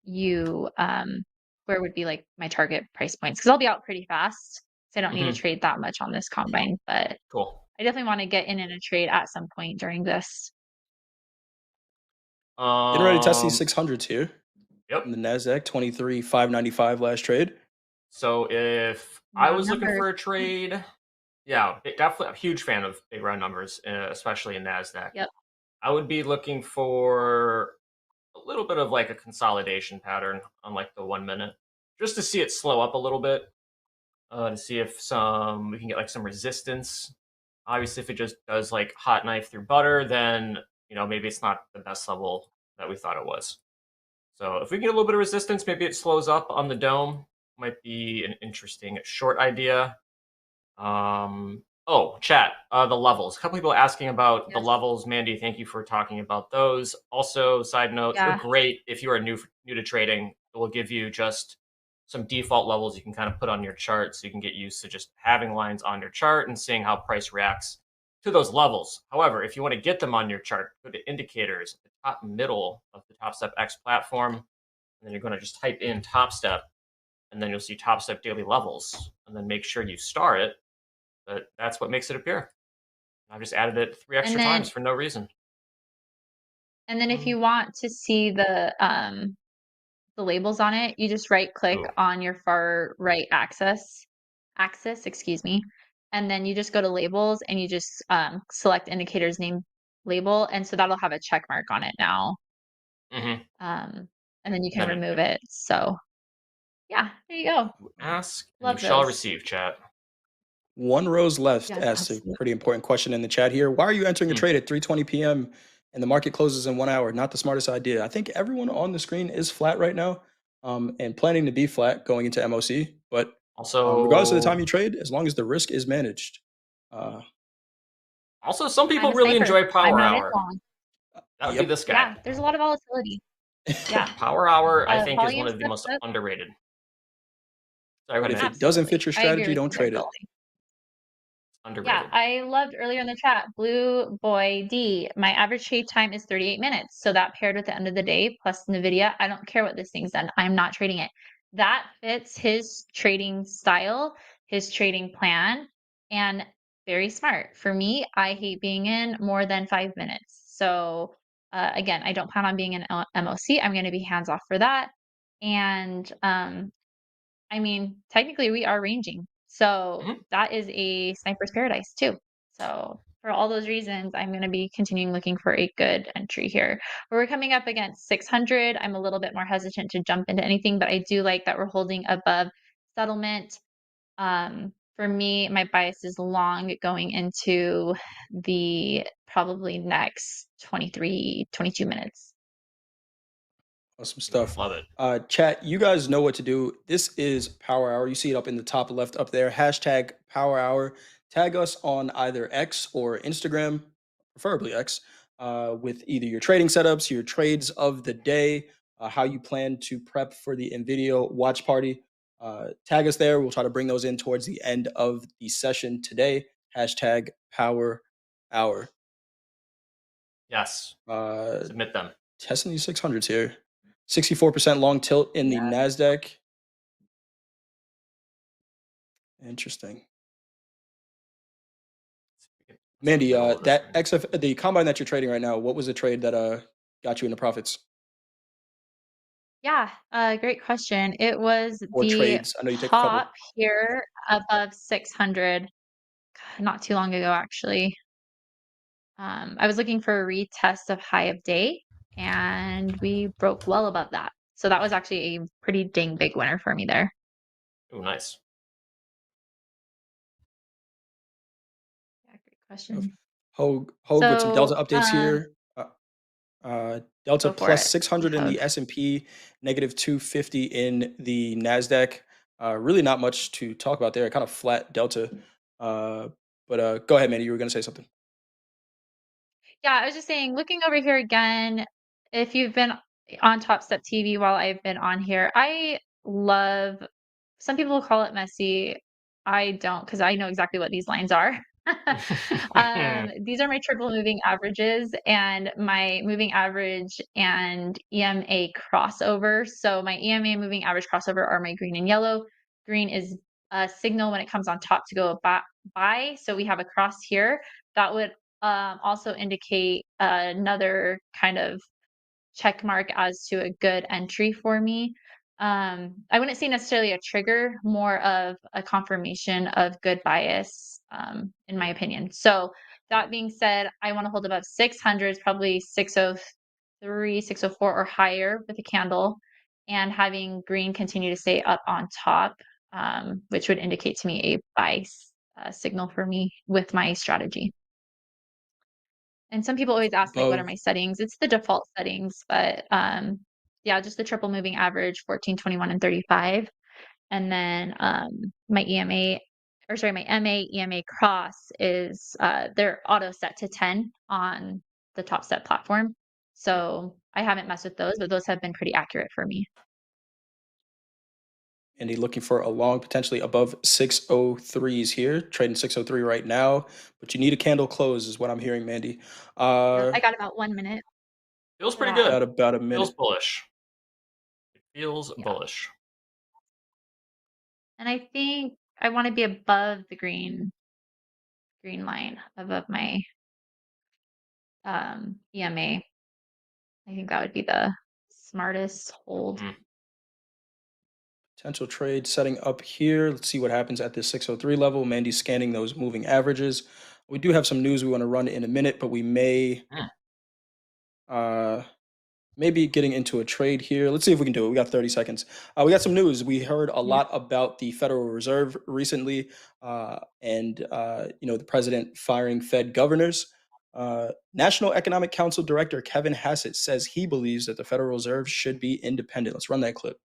would be like my target price points, because I'll be out pretty fast. So I don't need to trade that much on this combine, but Cool. I definitely want to get in a trade at some point during this. Getting ready to test these 600s here. Yep. In the NASDAQ 23,595 last trade. So if I was looking for a trade, yeah, definitely a huge fan of big round numbers, especially in NASDAQ. Yep. I would be looking for a little bit of like a consolidation pattern on like the 1 minute, just to see it slow up a little bit, to see if we can get like some resistance. Obviously, if it just does like hot knife through butter, then maybe it's not the best level that we thought it was. So if we get a little bit of resistance, maybe it slows up on the dome. Might be an interesting short idea. Chat, the levels. A couple people asking about the levels. Mandy, thank you for talking about those. Also, side note, they're great if you are new to trading. It will give you just some default levels you can kind of put on your chart, so you can get used to just having lines on your chart and seeing how price reacts to those levels. However, if you want to get them on your chart, go to indicators at the top middle of the Topstep X platform, and then you're going to just type in Topstep, and then you'll see Topstep daily levels, and then make sure you star it. But that's what makes it appear. I've just added it 3 extra times for no reason. And then if you want to see the labels on it, you just right click on your far right axis, and then you just go to labels and you just select indicators name label, and so that'll have a check mark on it now. And then you can remove it. So yeah, there you go. Ask Love and you shall those. receive, chat. One Rose Left Yes, asked a absolutely. pretty important question in the chat here. Why are you entering a trade at 3:20 p.m. and the market closes in 1 hour. Not the smartest idea. I think everyone on the screen is flat right now, and planning to be flat going into MOC. But regardless of the time Also, you trade, as long as the risk is managed, uh, also, some I'm people a really sniper. enjoy I'm Power not in Hour. long. That would be yep. this guy. Yeah, there's a lot of volatility. Yeah. Power Hour, I think, is one Volume of the steps most up. underrated. Sorry, go But ahead, if Mandy. it doesn't fit Absolutely. your I agree strategy, with don't you there, trade it. Goldie. Yeah, Underrated. I loved earlier in the chat, Blue Boy D. My average trade time is 38 minutes. So that paired with the end of the day plus Nvidia, I don't care what this thing's done. I'm not trading it. That fits his trading style, his trading plan, and very smart. For me, I hate being in more than 5 minutes. So again, I don't plan on being in MOC. I'm going to be hands off for that. And I mean, technically we are ranging. So that is a sniper's paradise too. So for all those reasons, I'm going to be continuing looking for a good entry here. We're coming up against 600. I'm a little bit more hesitant to jump into anything, but I do like that we're holding above settlement. For me, my bias is long going into the probably next 23, 22 minutes. Awesome stuff. Love it. Chat, you guys know what to do. This is Power Hour. You see it up in the top left up there. Hashtag Power Hour. Tag us on either X or Instagram, preferably X, with either your trading setups, your trades of the day, how you plan to prep for the NVIDIA watch party. Tag us there. We'll try to bring those in towards the end of the session today. Hashtag Power Hour. Yes. Submit them. Testing these 600s here. 64% long tilt in the NASDAQ. Interesting. Mandy, that XF, the combine that you're trading right now, what was the trade that got you into profits? Yeah, great question. It was Or the trades? I know you take a couple. top here above 600 not too long ago, actually. I was looking for a retest of high of day, and we broke well above that. So that was actually a pretty dang big winner for me there. Oh, nice. Yeah, great question. Hoag with some Delta updates here. Delta Go for plus it, 600 in the Hoag. S&P, negative 250 in the NASDAQ. Really not much to talk about there. Kind of flat Delta. But go ahead, Mandy. You were going to say something. Yeah, I was just saying, looking over here again, if you've been on Topstep TV while I've been on here, I love, some people call it messy. I don't, because I know exactly what these lines are. These are my triple moving averages and my moving average and EMA crossover. So my EMA moving average crossover are my green and yellow. Green is a signal when it comes on top to go buy. So we have a cross here. That would also indicate another kind of check mark as to a good entry for me. I wouldn't say necessarily a trigger, more of a confirmation of good bias, in my opinion. So that being said, I want to hold above 600, probably 603, 604 or higher with a candle, and having green continue to stay up on top, which would indicate to me a buy signal for me with my strategy. And some people always ask, like, what are my settings? It's the default settings, but yeah, just the triple moving average, 14, 21, and 35. And then my EMA, or sorry, my MA EMA cross is they're auto set to 10 on the Topstep platform. So I haven't messed with those, but those have been pretty accurate for me. Andy looking for a long, potentially above 603s here, trading 603 right now, but you need a candle close is what I'm hearing, Mandy. I got about 1 minute. Feels pretty Yeah. good. About a minute. Feels bullish. It feels bullish. And I think I want to be above the green line, above my EMA. I think that would be the smartest hold. Potential trade setting up here. Let's see what happens at this 603 level. Mandy's scanning those moving averages. We do have some news we want to run in a minute, but we may maybe getting into a trade here. Let's see if we can do it. We got 30 seconds. We got some news. We heard a lot about the Federal Reserve recently, and you know, the president firing Fed governors. National Economic Council Director Kevin Hassett says he believes that the Federal Reserve should be independent. Let's run that clip.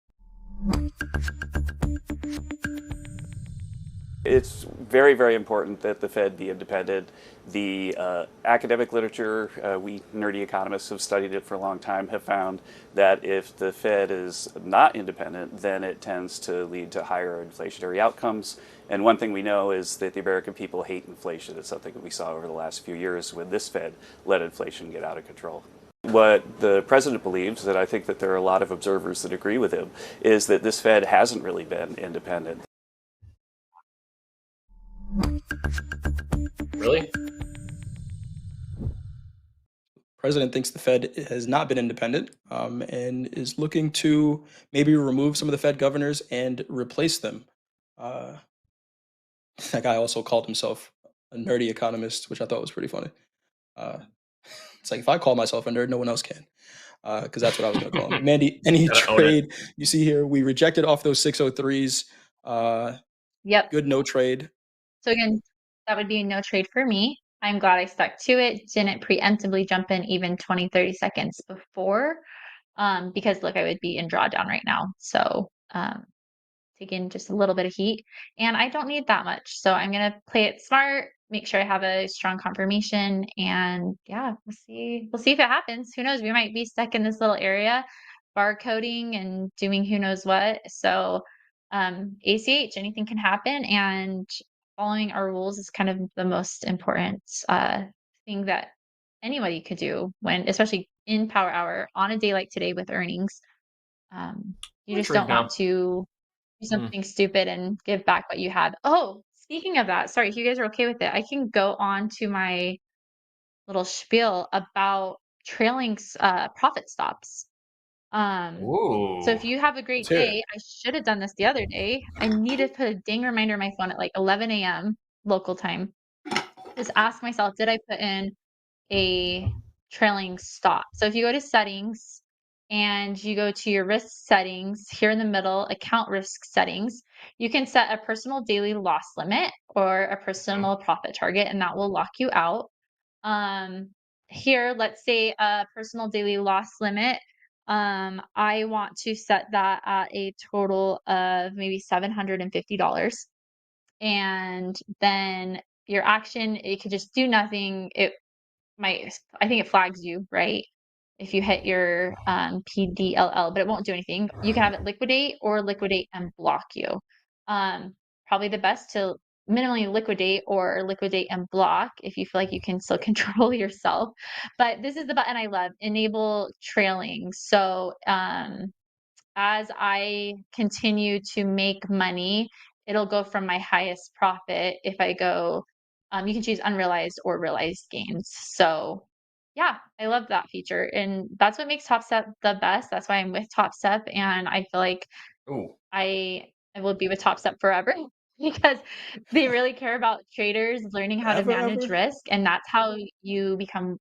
It's very, very important that the Fed be independent. The academic literature, we nerdy economists have studied it for a long time, have found that if the Fed is not independent, then it tends to lead to higher inflationary outcomes. And one thing we know is that the American people hate inflation. It's something that we saw over the last few years when this Fed let inflation get out of control. What the president believes, and I think that there are a lot of observers that agree with him, is that this Fed hasn't really been independent. Really? President thinks the Fed has not been independent and is looking to maybe remove some of the Fed governors and replace them. That guy also called himself a nerdy economist, which I thought was pretty funny. It's like, if I call myself a nerd, no one else can, because that's what I was going to call him. Mandy, any Gotta own it. trade you see here, we rejected off those 603s. Yep. Good no trade. So again, that would be a no trade for me. I'm glad I stuck to it. Didn't preemptively jump in even 20, 30 seconds before, because look, I would be in drawdown right now. So taking just a little bit of heat, and I don't need that much. So I'm gonna play it smart, make sure I have a strong confirmation, and yeah, we'll see if it happens. Who knows? We might be stuck in this little area, barcoding and doing who knows what. So ACH, anything can happen, and following our rules is kind of the most important thing that anybody could do when, especially in power hour on a day like today with earnings. You just don't want to do something stupid and give back what you had. Oh, speaking of that, sorry, if you guys are okay with it, I can go on to my little spiel about trailing profit stops. So if you have a great Let's hear it. day, I should have done this the other day. I need to put a ding reminder on my phone at like 11 a.m. local time. Just ask myself, did I put in a trailing stop? So if you go to settings and you go to your risk settings here in the middle, account risk settings, you can set a personal daily loss limit or a personal profit target, and that will lock you out. Here, let's say a personal daily loss limit. I want to set that at a total of maybe $750. And then your action, it could just do nothing. I think it flags you, right? If you hit your PDLL, but it won't do anything. You can have it liquidate or liquidate and block you. Probably the best to minimally liquidate or liquidate and block if you feel like you can still control yourself. But this is the button I love, enable trailing. So as I continue to make money, it'll go from my highest profit. If I go, you can choose unrealized or realized gains. So yeah, I love that feature. And that's what makes Topstep the best. That's why I'm with Topstep. And I feel like I will be with Topstep forever because they really care about traders learning how to manage risk. And that's how you become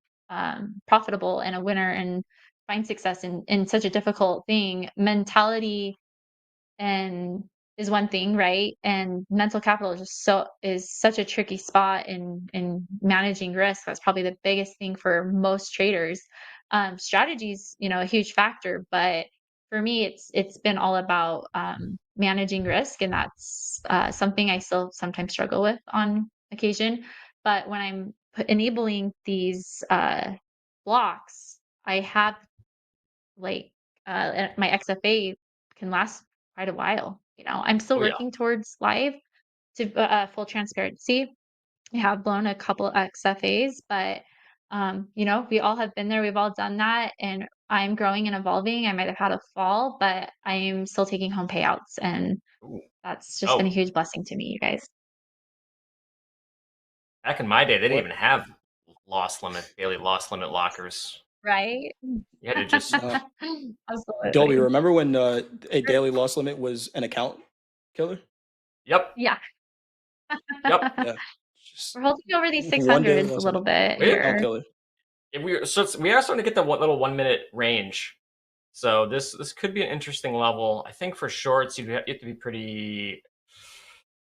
profitable and a winner and find success in such a difficult thing. Mentality and is one thing, right? And mental capital is such a tricky spot in managing risk. That's probably the biggest thing for most traders. Strategies, a huge factor, but for me, it's been all about managing risk, and that's something I still sometimes struggle with on occasion. But when I'm enabling these blocks, I have my XFA can last quite a while. I'm still working towards live to full transparency. I have blown a couple XFAs, but we all have been there. We've all done that, and I'm growing and evolving. I might have had a fall, but I am still taking home payouts, and that's just been a huge blessing to me, you guys. Back in my day, they didn't even have daily loss limit lockers. Right? You had to just Absolutely. Dolby, remember when a daily loss limit was an account killer? Yep. Yeah. Yep. Yeah. We're holding over these One daily 600s a loss little limit. bit Account here. killer. we are starting to get the little 1 minute range. So this could be an interesting level. I think for shorts, you have to be pretty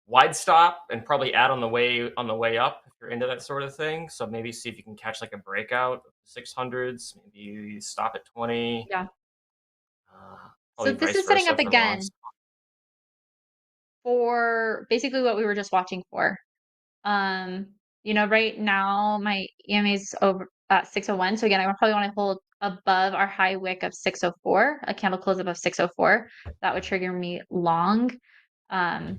wide stop and probably add on the way up if you're into that sort of thing. So maybe see if you can catch like a breakout of the 600s. Maybe you stop at 20. Yeah. So Probably this vice is setting versa up for again longs. for basically what we were just watching for. Right now my EMA is over at 601. So again, I would probably want to hold above our high wick of 604, a candle close above 604. That would trigger me long.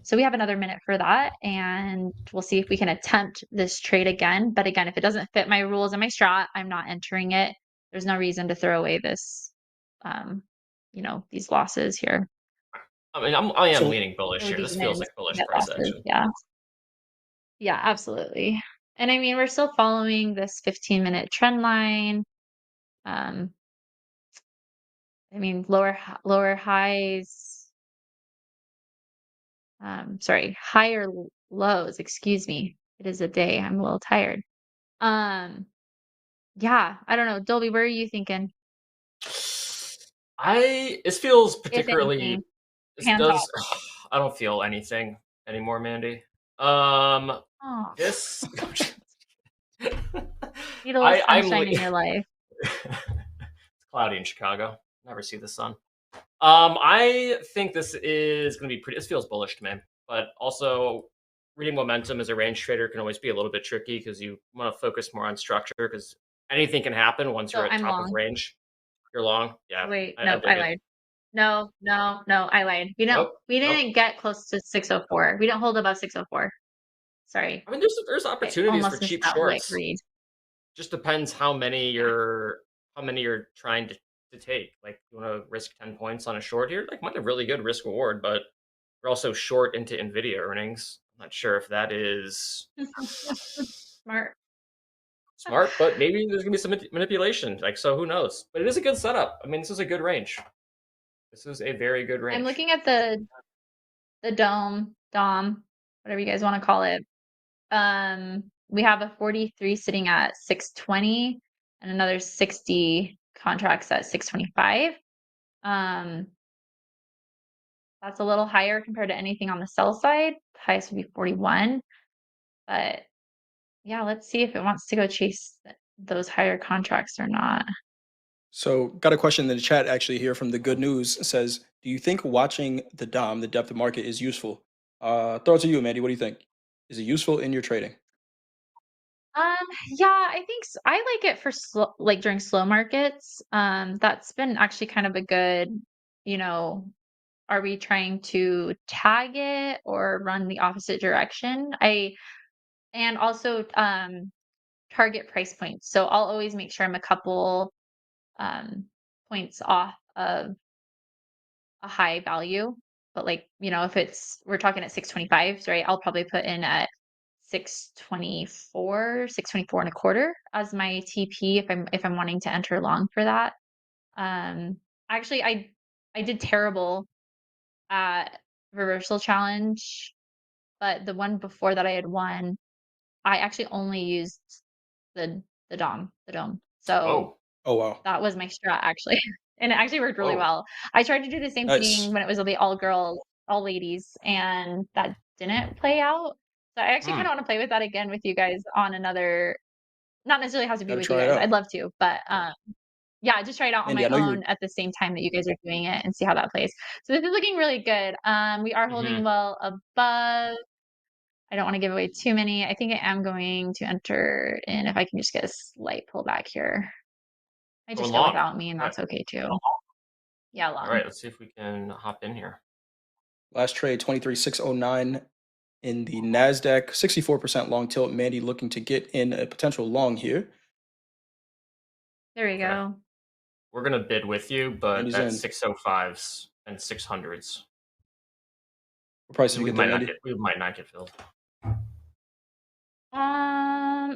So we have another minute for that, and we'll see if we can attempt this trade again. But again, if it doesn't fit my rules and my strat, I'm not entering it. There's no reason to throw away this, these losses here. I mean, I am So- leaning bullish It would here. be This feels wins like bullish to get price losses, action. Yeah. Yeah, absolutely. And I mean, we're still following this 15-minute trend line. I mean, lower highs. Higher lows. Excuse me. It is a day. I'm a little tired. Yeah, I don't know. Dolby, where are you thinking? This feels If particularly. anything, This hands does. off. I don't feel anything anymore, Mandy. Oh, This. need a little I'm sunshine in your life. It's cloudy in Chicago. Never see the sun. I think this is going to be pretty. This feels bullish to me, but also reading momentum as a range trader can always be a little bit tricky because you want to focus more on structure because anything can happen once So you're at I'm top long. of range. You're long. Yeah. Wait, I no, dig I it. lied. No, I lied. We Nope, didn't get close to 604. We don't hold above 604. Sorry. I mean, there's I opportunities for almost missed cheap that wick shorts. read. Just depends how many you're trying to take. Like, you want to risk 10 points on a short here? Like, might have really good risk reward, but you're also short into Nvidia earnings. I'm not sure if that is Smart. smart, but maybe there's gonna be some manipulation. Like, so who knows? But it is a good setup. I mean, this is a good range. This is a very good range. I'm looking at the dom, whatever you guys want to call it. We have a 43 sitting at 620 and another 60 contracts at 625. That's a little higher compared to anything on the sell side. The highest would be 41. But yeah, let's see if it wants to go chase those higher contracts or not. So, got a question in the chat actually here from the Good News. It says, do you think watching the DOM, the depth of market, is useful? Throw it to you, Mandy. What do you think? Is it useful in your trading? Yeah, I think I like it for like during slow markets. That's been actually kind of a good, are we trying to tag it or run the opposite direction? And also target price points. So I'll always make sure I'm a couple points off of a high value. But like, if we're talking at 625, right? I'll probably put in at 624 and a quarter as my TP if I'm wanting to enter long for that. Actually I did terrible at reversal challenge, but the one before that I had won, I actually only used the dome. So Oh wow. that was my strat actually. And it actually worked really Whoa. well. I tried to do the same Nice. thing when it was the all girls, all ladies, and that didn't play out. So I actually kind of want to play with that again with you guys on another, not necessarily has to be Gotta with you try it guys. out. I'd love to, but yeah, just try it out on Mandy, my I know you were own at the same time that you guys are doing it and see how that plays. So this is looking really good. We are holding well above. I don't want to give away too many. I think I am going to enter in if I can just get a slight pullback here. I just Going go long. without me, and Okay. that's okay too. Yeah, long. All right, let's see if we can hop in here. last trade 23,609 in the NASDAQ, 64% long tilt. Mandy looking to get in a potential long here. There we go. We're gonna bid with you, but Mandy's that's in. 605s and 600s. What price did you We get there, might not Mandy? we might not get filled.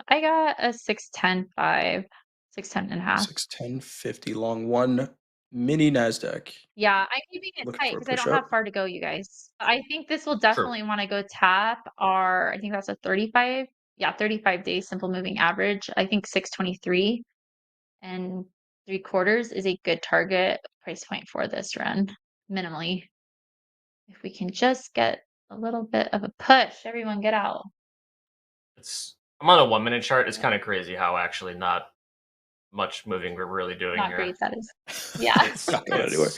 I got a 610.5, 610 and a half. 610.50 long, one mini NASDAQ. Yeah, I'm keeping it Looking tight for a because I push don't have up. far to go, you guys. I think this will definitely want to go tap our, I think that's a 35, 35-day simple moving average. I think 623 and 3/4 is a good target price point for this run, minimally. If we can just get a little bit of a push, everyone get out. I'm on a 1 minute chart. It's kind of crazy how actually not much moving we're really doing Not here. great, that is. Yeah. It's Not going anywhere.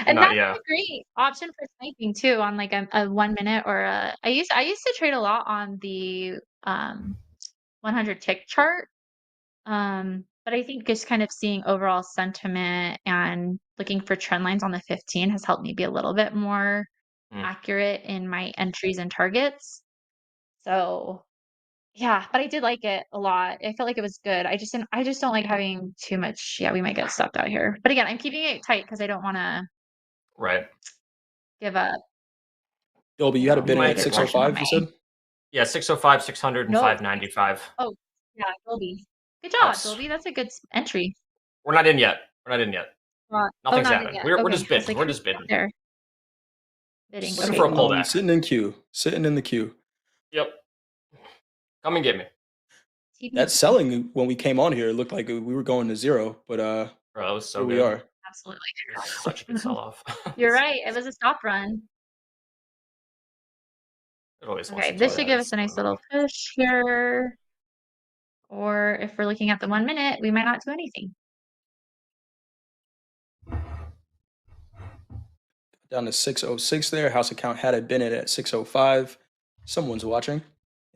And not, that's yeah. a great option for sniping too on like a 1 minute or I used to trade a lot on the 100 tick chart. But I think just kind of seeing overall sentiment and looking for trend lines on the 15 has helped me be a little bit more accurate in my entries and targets. So yeah, but I did like it a lot. I felt like it was good. I just don't like having too much. Yeah, we might get stopped out here. But again, I'm keeping it tight because I don't want to Right. give up. Dolby, you had a bid in really at good 605, you said? Yeah, 605, 600, and No. 595. Oh, yeah, Dolby. Good job, Yes. Dolby. That's a good entry. We're not in yet. We're not in yet. Nothing's not in happened. yet. We're Okay, just I was bidding. like, We're how just did you get bidding. there? Bidding. Looking Okay, for a cool. pullback. Sitting in queue. Sitting in the queue. Yep. Come and get me. That selling when we came on here, it looked like we were going to zero, but Bro, that was so here we good. are. Absolutely. Such a good sell off. You're right. It was a stop run. It always wants Okay, to this do should that. give us a nice little push here. Or if we're looking at the 1 minute, we might not do anything. Down to 606 there. House account had it been at 605. Someone's watching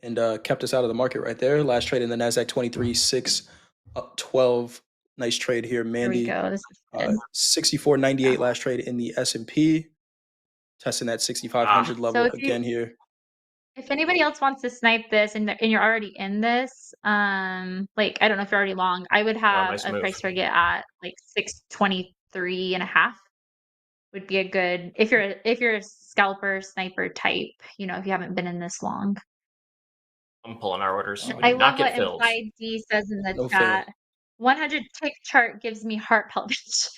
and kept us out of the market right there. Last trade in the NASDAQ 23, 6 up 12. Nice trade here, Mandy. Here we go. This is good. 64.98 last trade in the S&P. Testing that 6,500 level again here. If anybody else wants to snipe this and you're already in this, like I don't know if you're already long, I would have nice a move. price target at like 623.5 would be a good if you're a scalper sniper type, you know, if you haven't been in this long. I'm pulling our orders. We I did not love what get filled. Implied D says in the No chat. 100 tick chart gives me heart palpitation.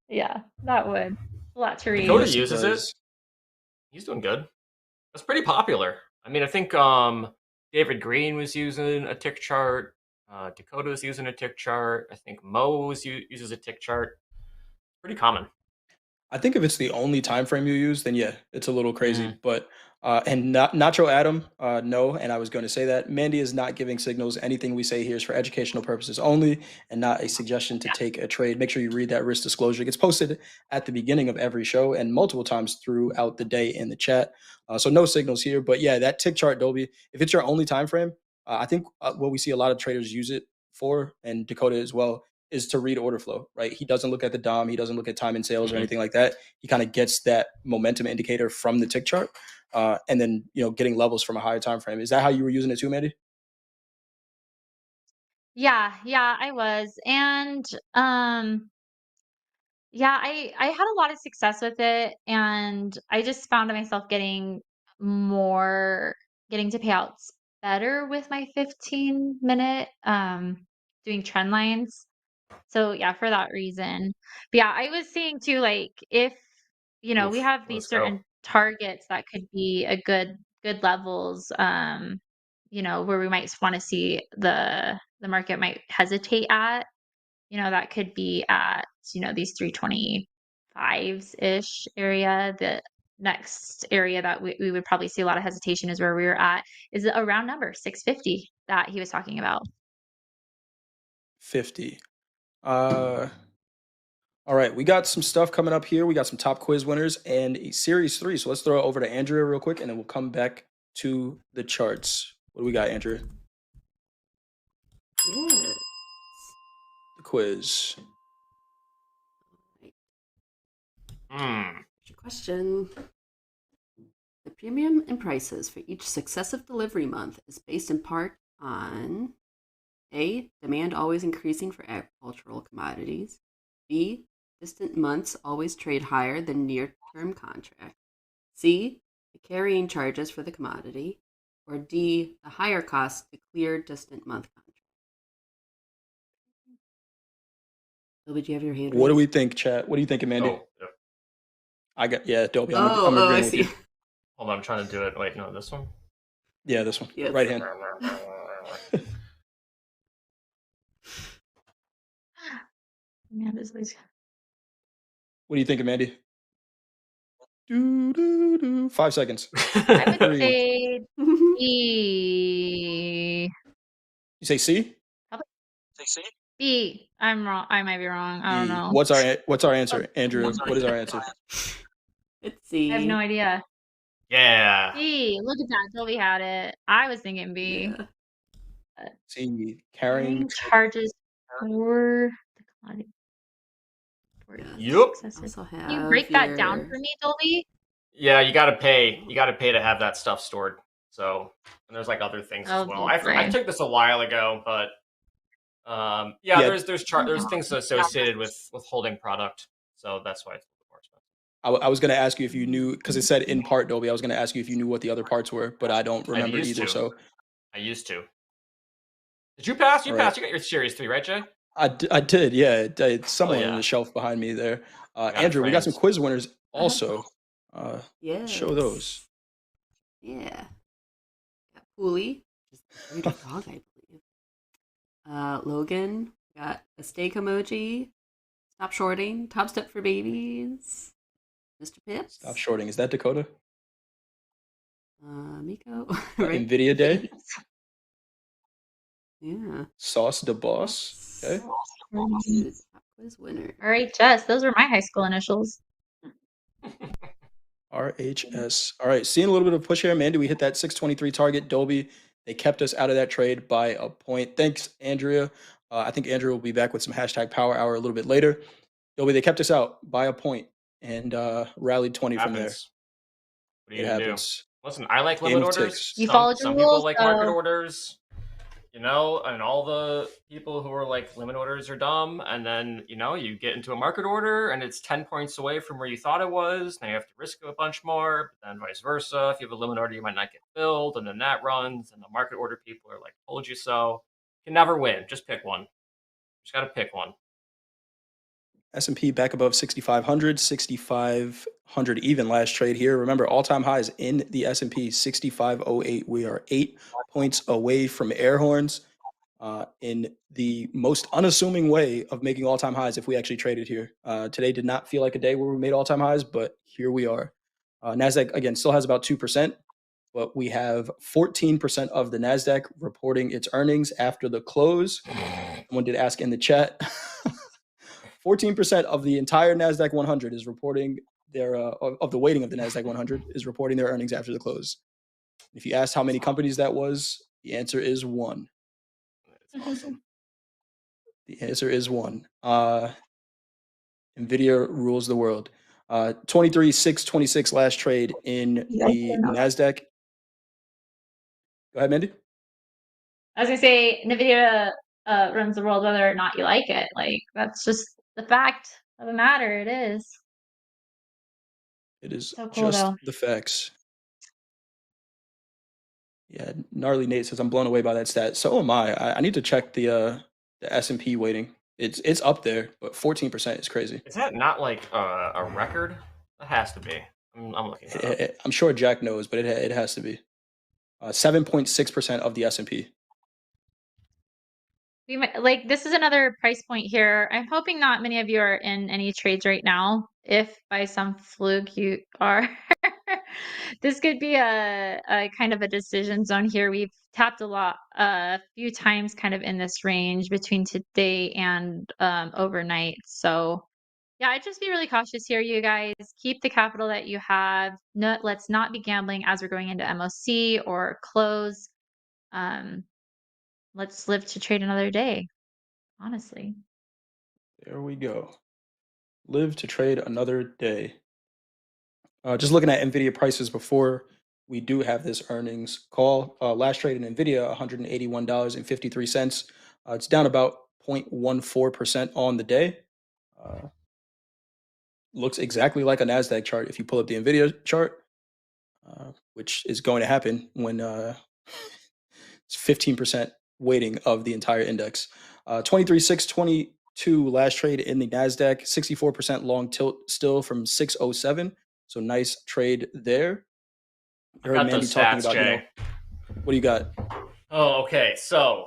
Yeah, that would. A lot to read. Dakota uses it. He's doing good. That's pretty popular. I mean, I think David Green was using a tick chart. Dakota was using a tick chart. I think Mo uses a tick chart. Pretty common. I think if it's the only time frame you use, then yeah, it's a little crazy. But and Nacho Adam, no, and I was going to say that Mandy is not giving signals. Anything we say here is for educational purposes only, and not a suggestion to take a trade. Make sure you read that risk disclosure. It gets posted at the beginning of every show and multiple times throughout the day in the chat. So no signals here. But yeah, that tick chart, Dolby. If it's your only time frame, I think what we see a lot of traders use it for, and Dakota as well, is to read order flow, right? He doesn't look at the DOM. He doesn't look at time and sales or anything like that. He kind of gets that momentum indicator from the tick chart, and then getting levels from a higher time frame. Is that how you were using it too, Mandy? Yeah, I was. And yeah, I had a lot of success with it, and I just found myself getting to payouts better with my 15-minute doing trend lines. So yeah, for that reason. But yeah, I was seeing too, like if we have these certain targets that could be a good levels, where we might want to see the market might hesitate at, that could be at these 325s ish area. The next area that we would probably see a lot of hesitation is where we were at, is a round number 650 that he was talking about. 50. All right, we got some stuff coming up here. We got some top quiz winners and a series 3. So let's throw it over to Andrea real quick, and then we'll come back to the charts. What do we got, Andrea? Yes. The quiz. Question. The premium in prices for each successive delivery month is based in part on A, demand always increasing for agricultural commodities, B, distant months always trade higher than near-term contract, C, the carrying charges for the commodity, or D, the higher cost to clear distant month contract. Dolby, do you have your hand raised? What do we think, chat? What do you think, Amanda? Oh, yeah. I got, yeah, Dolby. I'm agreeing I with see. you. Hold on, I'm trying to do it. Wait, no, this one? Yeah, this one. Yes. Right hand. Yeah, this is. What do you think, Mandy? 5 seconds. I would 3. say B. You say C? B. I'm wrong. I might be wrong. I don't E. know. What's our answer, Andrew? What is our answer? It's I have no C. idea. Yeah. B. Look at that. Dolby had it. I was thinking B. Yeah. C. Carrying Carrying charges for the commodity. Yep. Also Can you have break that down your for me, Dolby? Yeah, you gotta pay. You gotta pay to have that stuff stored. So, and there's like other things as well. I Right. took this a while ago, but yeah, Yeah. there's things associated with holding product. So that's why it's a little more expensive. I was going to ask you if you knew, because it said in part Dolby. I was going to ask you if you knew what the other parts were, but I don't remember used either. to. So I used to. Did you pass? You All right. passed. You got your Series 3, right, Jay? I did, yeah. It's somewhere yeah. on the shelf behind me there. got Andrew, we got some frames. quiz winners also. yes. Show those. Yeah. Got Pooley, which is a breed of dog, I believe. Logan, got a steak emoji. Stop shorting. Topstep for babies. Mr. Pips. Stop shorting. Is that Dakota? Miko. Right? Nvidia Day. Yeah. Sauce the Boss. Okay. Top quiz winner. RHS. Those were my high school initials. RHS. All right. Seeing a little bit of push here, man. Do we hit that 623 target? Dolby, they kept us out of that trade by a point. Thanks, Andrea. I think Andrea will be back with some hashtag power hour a little bit later. Dolby, they kept us out by a point and rallied 20 from there. What are you It gonna happens. do? Listen, I like Game limit of orders. ticks. You followed your Some people rules, like market though. orders. You know, and all the people who are like limit orders are dumb. And then, you know, you get into a market order and it's 10 points away from where you thought it was. Then you have to risk a bunch more, but then vice versa. If you have a limit order, you might not get filled. And then that runs. And the market order people are like, told you so. You can never win. Just pick one. Just got to pick one. S&P back above 6,500, 6,500 even last trade here. Remember, all-time highs in the S&P, 6,508. We are 8 points away from air horns in the most unassuming way of making all-time highs if we actually traded here. Today did not feel like a day where we made all-time highs, but here we are. NASDAQ, again, still has about 2%, but we have 14% of the NASDAQ reporting its earnings after the close. Someone did ask in the chat. 14% of the entire NASDAQ 100 is reporting their, of the weighting of the NASDAQ 100 is reporting their earnings after the close. If you asked how many companies that was, the answer is 1. That's awesome. The answer is 1. Nvidia rules the world. 23,626 last trade in the NASDAQ. Go ahead, Mandy. I was gonna say Nvidia runs the world whether or not you like it. Like that's just the fact of the matter. It is. It is So cool, just though. the facts. Yeah, Gnarly Nate says I'm blown away by that stat. So am I. I need to check the S&P weighting. It's up there, but 14% is crazy. Is that not like a record? That has to be. I'm looking at it. I'm sure Jack knows, but it has to be. 7.6% of the S&P. We might, like this is another price point here. I'm hoping not many of you are in any trades right now. If by some fluke you are, this could be a kind of a decision zone here. We've tapped a few times kind of in this range between today and overnight. So yeah, I'd just be really cautious here, you guys. Keep the capital that you have. No, let's not be gambling as we're going into MOC or close. Let's live to trade another day, honestly. There we go. Live to trade another day. Just looking at Nvidia prices before we do have this earnings call. Last trade in Nvidia, $181.53. It's down about 0.14% on the day. Looks exactly like a NASDAQ chart if you pull up the Nvidia chart, which is going to happen when it's 15% weighting of the entire index. 23,622 last trade in the NASDAQ, 64% long tilt still from 607. So nice trade there. I got those stats, Jay. What do you got? Oh, okay. So,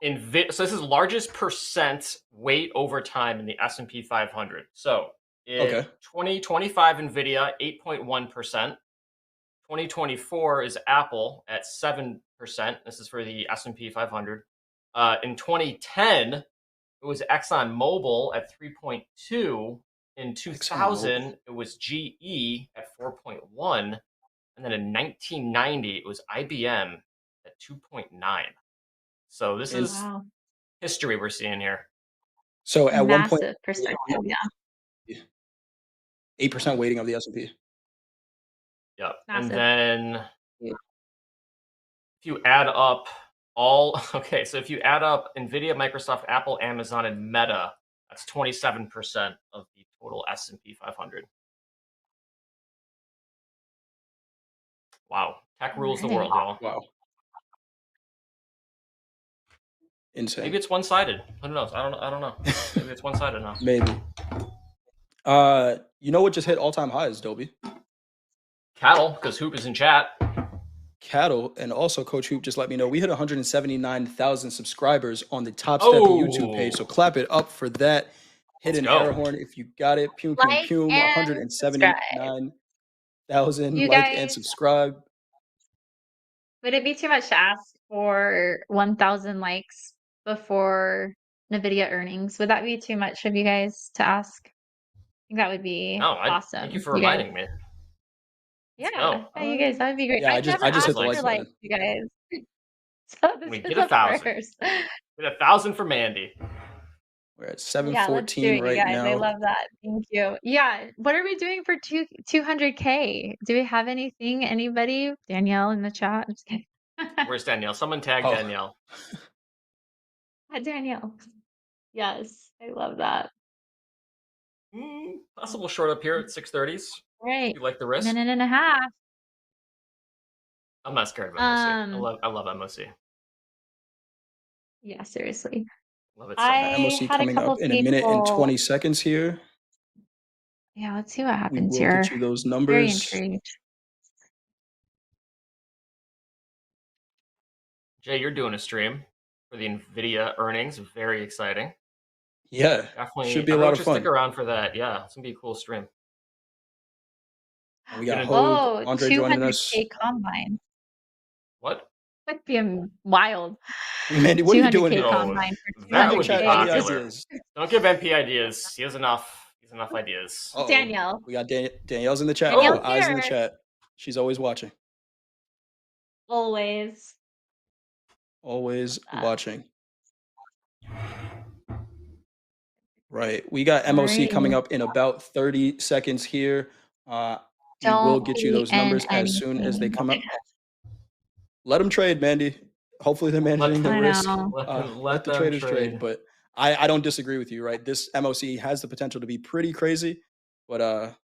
so this is largest percent weight over time in the S&P 500. So Okay. 2025 Nvidia 8.1%. 2024 is Apple at 7%. This is for the S&P 500. In 2010, it was ExxonMobil at 3.2. In 2000, it was GE at 4.1. And then in 1990, it was IBM at 2.9. So this is Wow. history we're seeing here. So at one point, Massive perspective, yeah. 8% weighting of the S&P. Yep. Massive. And then if you add up all, okay, so if you add up Nvidia, Microsoft, Apple, Amazon, and Meta, that's 27% of the total S&P 500. Wow. Tech rules the world, y'all. Wow. Insane. Maybe it's one-sided. Who knows? I don't know. Maybe it's one-sided now. Maybe. You know what just hit all-time highs, Dobie? Cattle, because Hoop is in chat. Cattle, and also Coach Hoop just let me know we hit 179,000 subscribers on the Topstep YouTube page. So clap it up for that. Hit an air horn if you got it. Pum, pum, Like pum. and 179,000 You like and guys- subscribe. Would it be too much to ask for 1,000 likes before Nvidia earnings? Would that be too much of you guys to ask? I think that would be No, awesome. thank you for guys- reminding me. Yeah, go. yeah, you guys, that would be great. Yeah, I I've just never hit asked the like for likes, button. you guys. So this We is get a 1,000. first. Get 1,000 for Mandy. We're at Yeah, let's do 714 it, you right guys. I now. love that. Thank you. Yeah, what are we doing for 200K? Do we have anything? Anybody? Danielle in the chat? I'm just kidding. Where's Danielle? Someone tag Oh. Danielle. Danielle. Yes, I love that. Possible short up here at 630s. Right. You like the risk? Minute and a half. I'm not scared of MOC. Um, I love MOC. Yeah, seriously. Love it so much. I MOC had a coming couple up in a minute and people. 20 seconds here. Yeah, let's see what We happens will here. get you those Very numbers. intrigued. Jay, you're doing a stream for the Nvidia earnings. Very exciting. Yeah, Definitely. should be a Everyone lot of should fun. stick around for that. Yeah, it's gonna be a cool stream. And we got Whoa, Hoag, Andre joining us. 200K combine. What? That'd be wild. Mandy, what are you doing 200K here? combine for That would be 200K. popular. ideas. Don't give MP ideas. He has enough. He has enough ideas. Uh-oh. Danielle. We got Danielle's in the chat. Danielle's Eyes in the here. chat. She's always watching. Always. Always watching. Right. We got MOC coming Alrighty. up in about 30 seconds here. We will Don't get you be those numbers in as soon as they anything. come up. Let them trade, Mandy. Hopefully they're managing the I risk. know. Let the them traders trade. trade. But I don't disagree with you, right? This MOC has the potential to be pretty crazy, but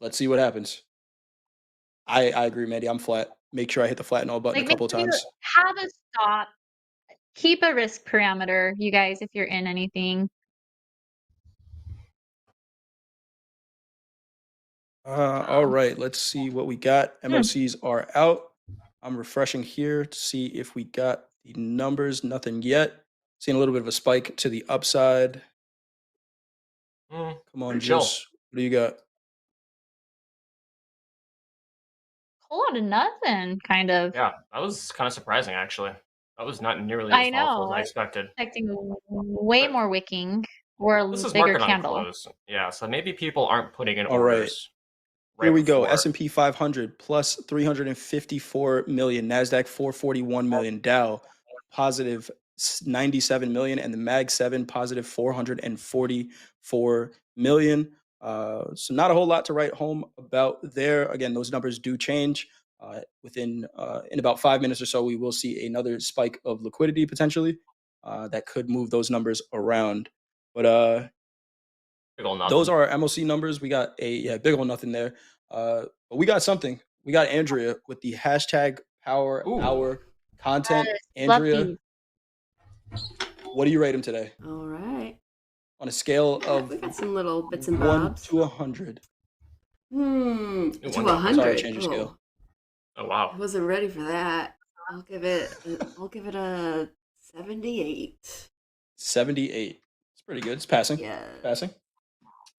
let's see what happens. I agree, Mandy. I'm flat. Make sure I hit the flatten all button Like, a couple of make sure you times. have a stop. Keep a risk parameter, you guys, if you're in anything. All right, let's see what we got. MOCs are out. I'm refreshing here to see if we got the numbers. Nothing yet. Seeing a little bit of a spike to the upside. Come on, pretty chill. Juice. What do you got? Whole lot of nothing, kind of. Yeah, that was kind of surprising, actually. That was not nearly I as volatile know. as I I expected. expecting way more wicking or a This is bigger market on candle. close. Yeah, so maybe people aren't putting in All right. orders. Here we go. before. S&P 500 plus 354 million. NASDAQ 441 million. Dow positive 97 million. And the MAG 7 positive 444 million. So not a whole lot to write home about there. Again, those numbers do change. In about 5 minutes or so, we will see another spike of liquidity potentially that could move those numbers around. But Big ol' those nothing. are our MOC numbers. We got a big old nothing there. But we got something. We got Andrea with the hashtag Power Hour content. Yes, love Andrea, these. what do you rate him today? All right. On a scale of We got some little bits and 1 bobs. to 100. To Ooh, a wonderful. Sorry, 100. change your scale. Oh wow. I wasn't ready for that. I'll give it a 78. 78. It's pretty good. It's passing. Yeah. Passing.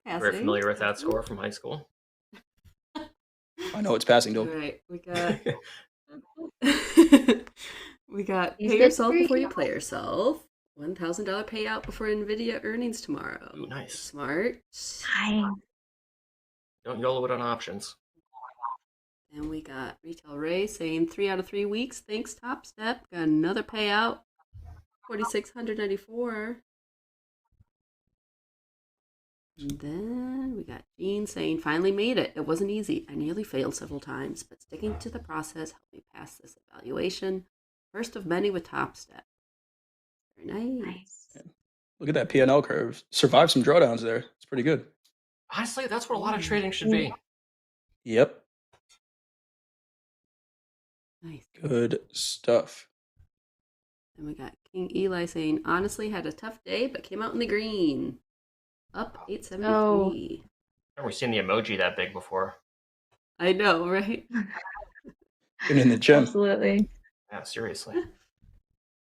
Very Passing. familiar with that score from high school. I know it's passing, All though. right, we got we got He's pay good yourself for before you you. play yourself. $1,000 payout before Nvidia earnings tomorrow. Ooh, nice. Smart. Nice. Don't YOLO it on options. And we got Retail Ray saying 3 out of 3 weeks. Thanks, Topstep. Got another payout. 4,694. And then we got Jean saying, finally made it. It wasn't easy. I nearly failed several times, but sticking to the process helped me pass this evaluation. First of many with Topstep. Very nice. Look at that P&L curve. Survived some drawdowns there. It's pretty good. Honestly, that's what a lot of trading should be. Yep. Nice. Good stuff. And we got King Eli saying, honestly, had a tough day, but came out in the green. Up 873. I've never seen the emoji that big before. I know, right? Been in the gym. Absolutely. Yeah, seriously.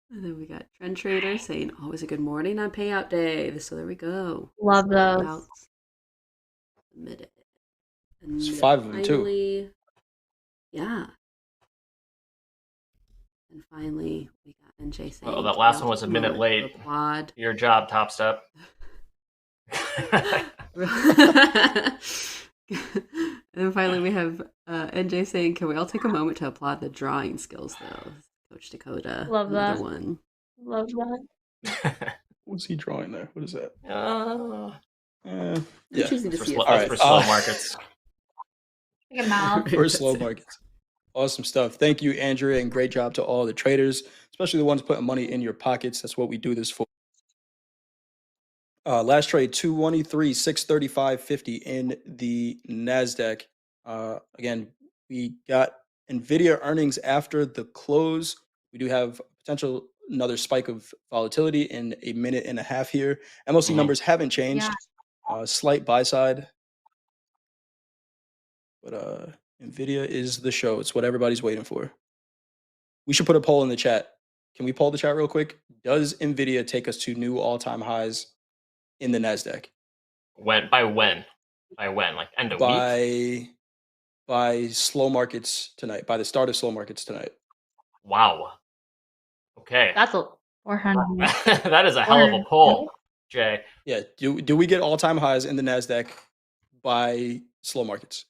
And then we got Trend Trader saying, always a good morning on payout day. So there we go. Love those. Payouts submitted. And There's 5 of them, too. finally, yeah. And finally, we got NJ saying, Oh, that last "I'll one was a take minute moment late. to applaud." Your job, Topstep. And finally, we have NJ saying, "Can we all take a moment to applaud the drawing skills, though?" Coach Dakota, Love another that. one. Love that. What's he drawing there? What is that? I'm Yeah. choosing to For see slow, it. that's for slow markets. Take a mouth. For slow markets. Awesome stuff. Thank you, Andrea, and great job to all the traders, especially the ones putting money in your pockets. That's what we do this for. Last trade 223, 635.50 in the NASDAQ. Again, we got Nvidia earnings after the close. We do have potential another spike of volatility in a minute and a half here. MLC numbers haven't changed. Slight buy side. But Nvidia is the show. It's what everybody's waiting for. We should put a poll in the chat. Can we poll the chat real quick? Does Nvidia take us to new all-time highs in the NASDAQ? When? By when? By when? Like end of week? By slow markets tonight. By the start of slow markets tonight. Wow. Okay. That's a 400. That is a hell of a poll, Jay. Yeah. Do we get all-time highs in the NASDAQ by slow markets?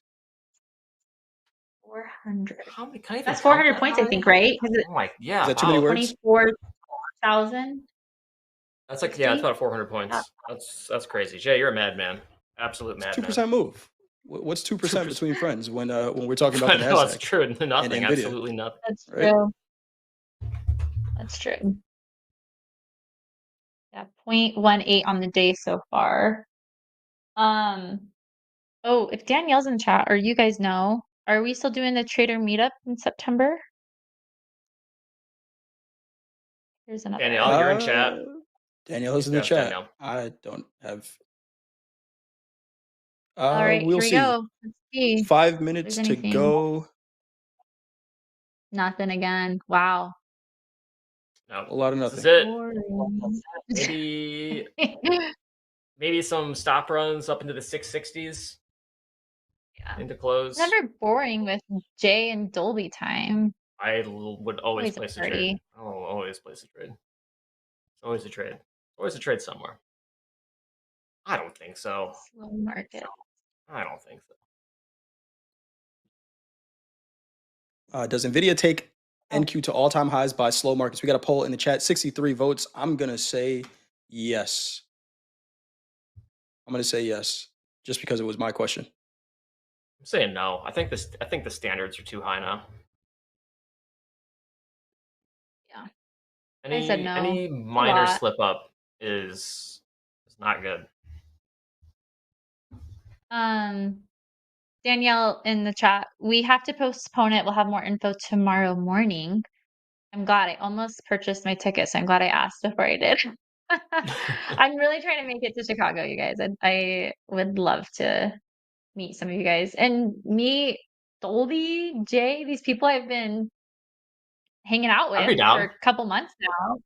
400. How many? Can I even That's count 400 that points, I high? think, right? Oh my, yeah. Is that too many wow. words? 24,000. That's like, yeah, that's about 400 points. That's crazy. Jay, you're a madman. Absolute madman. 2% move. What's 2% between friends when we're talking about the No, NASDAQ? that's true. Nothing. and Nvidia, Absolutely nothing. That's right? true. That's true. Yeah, 0.18 on the day so far. Oh, if Danielle's in the chat, or you guys know, are we still doing the trader meetup in September? Here's another. Danielle, you're in chat. Danielle's in the chat. I don't have. All right, We'll here we see. go. Let's see. 5 minutes there's to anything. go. Nothing again. Wow. No. A lot of This nothing. is it. Maybe some stop runs up into the 660s. Yeah. Into close. Never boring with Jay and Dolby time. I would always Always a place a party. trade. I'll always place a trade. Always a trade. Always a trade somewhere. I don't think so. Slow market. I don't think so. Does Nvidia take NQ to all-time highs by slow markets? We got a poll in the chat. 63 votes. I'm gonna say yes. I'm gonna say yes, just because it was my question. I'm saying no. I think the standards are too high now. Yeah. Any, I said no. Any A minor lot. slip up is not good. Danielle in the chat, we have to postpone it. We'll have more info tomorrow morning. I'm glad I almost purchased my ticket, so I'm glad I asked before I did. I'm really trying to make it to Chicago, you guys. I would love to meet some of you guys and meet Dolby, Jay, these people I've been hanging out I'd be with down. for a couple months now.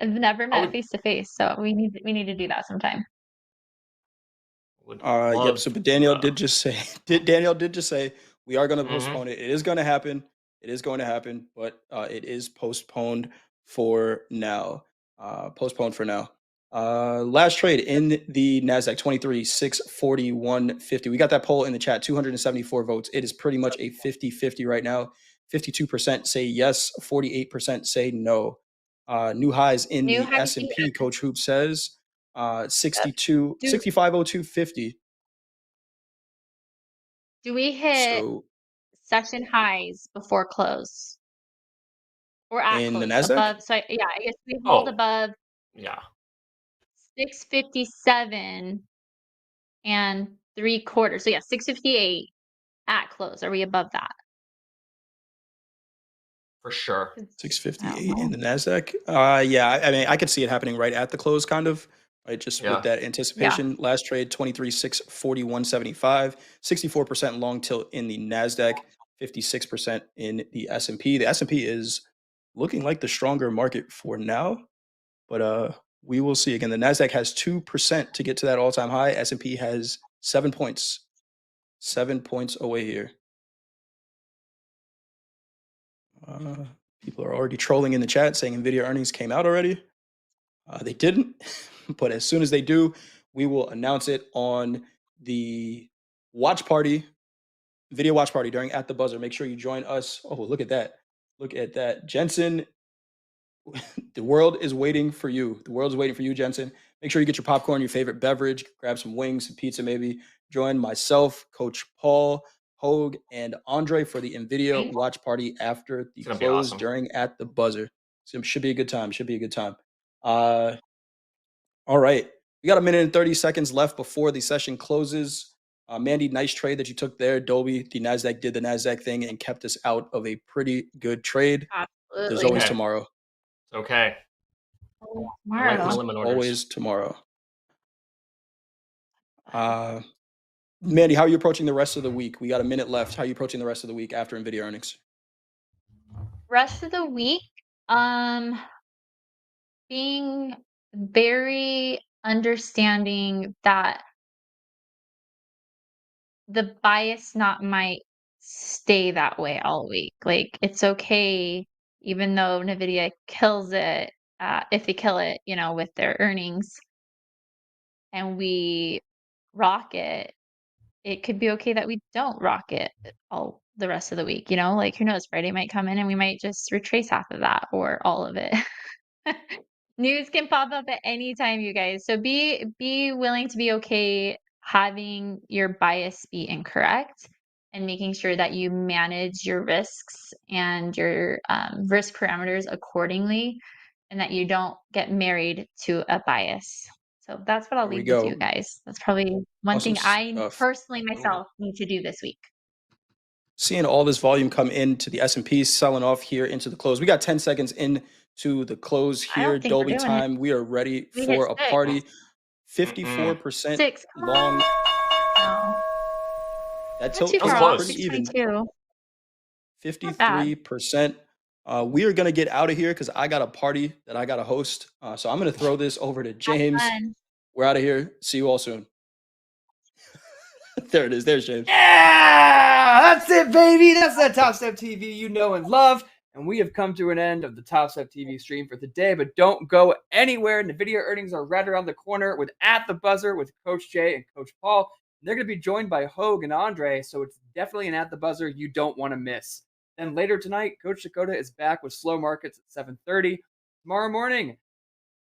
I've never met face to face, so we need to do that sometime. Would Yep. love. So, but Daniel did just say, Daniel did just say we are going to Mhm. postpone it. It is going to happen. It is going to happen, but it is postponed for now. Postponed for now. Last trade in the NASDAQ 23,641.50. We got that poll in the chat, 274 votes. It is pretty much a 50-50 right now. 52% say yes, 48% say no. New highs in New the highs S&P, Coach Hoop says, Do 6502.50. do we hit So session highs before close or at in the close NASDAQ, above? So yeah, I guess we hold Oh, above yeah. 657 and 3/4. So yeah, 658 at close. Are we above that? For sure. 658 in the NASDAQ. Yeah, I mean, I could see it happening right at the close, kind of, right? Just Yeah. with that anticipation. Last trade, 23,641.75, 64% long tilt in the NASDAQ, 56% in the S&P. The S&P is looking like the stronger market for now, but we will see. Again, the NASDAQ has 2% to get to that all-time high. S&P has 7 points. 7 points away here. People are already trolling in the chat saying Nvidia earnings came out already. They didn't, but as soon as they do, we will announce it on the watch party, video watch party during At the Buzzer. Make sure you join us. Oh, look at that. Look at that. Jensen, the world is waiting for you. The world is waiting for you, Jensen. Make sure you get your popcorn, your favorite beverage, grab some wings, some pizza maybe. Join myself, Coach Paul, Hoag, and Andre for the Nvidia watch party after the It's gonna be close awesome. during At the Buzzer. So it should be a good time. Should be a good time. All right. We got a minute and 30 seconds left before the session closes. Mandy, nice trade that you took there. Dolby, the NASDAQ did the NASDAQ thing and kept us out of a pretty good trade. There's Absolutely. always Okay. tomorrow. It's okay. I like my Tomorrow. limit orders. Always tomorrow. Mandy, how are you approaching the rest of the week? We got a minute left. How are you approaching the rest of the week after Nvidia earnings? Rest of the week, being very understanding that the bias not might stay that way all week. Like it's okay, even though Nvidia kills it, if they kill it, with their earnings, and we rock it. It could be okay that we don't rock it all the rest of the week. Like who knows? Friday might come in and we might just retrace half of that or all of it. News can pop up at any time, you guys. So be willing to be okay having your bias be incorrect and making sure that you manage your risks and your risk parameters accordingly and that you don't get married to a bias. So that's what I'll There we leave with you go. guys. That's probably one Awesome thing I stuff. personally myself need to do this week. Seeing all this volume come into the S&P, selling off here into the close. We got 10 seconds into the close I here. don't think we're Dolby doing it. time. We are ready We for hit a 6. party. 54% 6. Come long. on. That Not tilt too is far off. pretty even. 622. Not bad. 53%. We are going to get out of here because I got a party that I got to host. So I'm going to throw this over to James. Fun. We're out of here. See you all soon. There it is. There's James. Yeah, that's it, baby. That's that Topstep TV you know and love. And we have come to an end of the Topstep TV stream for today, but don't go anywhere. Nvidia earnings are right around the corner with At the Buzzer with Coach Jay and Coach Paul. And they're going to be joined by Hoag and Andre, so it's definitely an At the Buzzer you don't want to miss. Then later tonight, Coach Dakota is back with Slow Markets at 7:30. Tomorrow morning,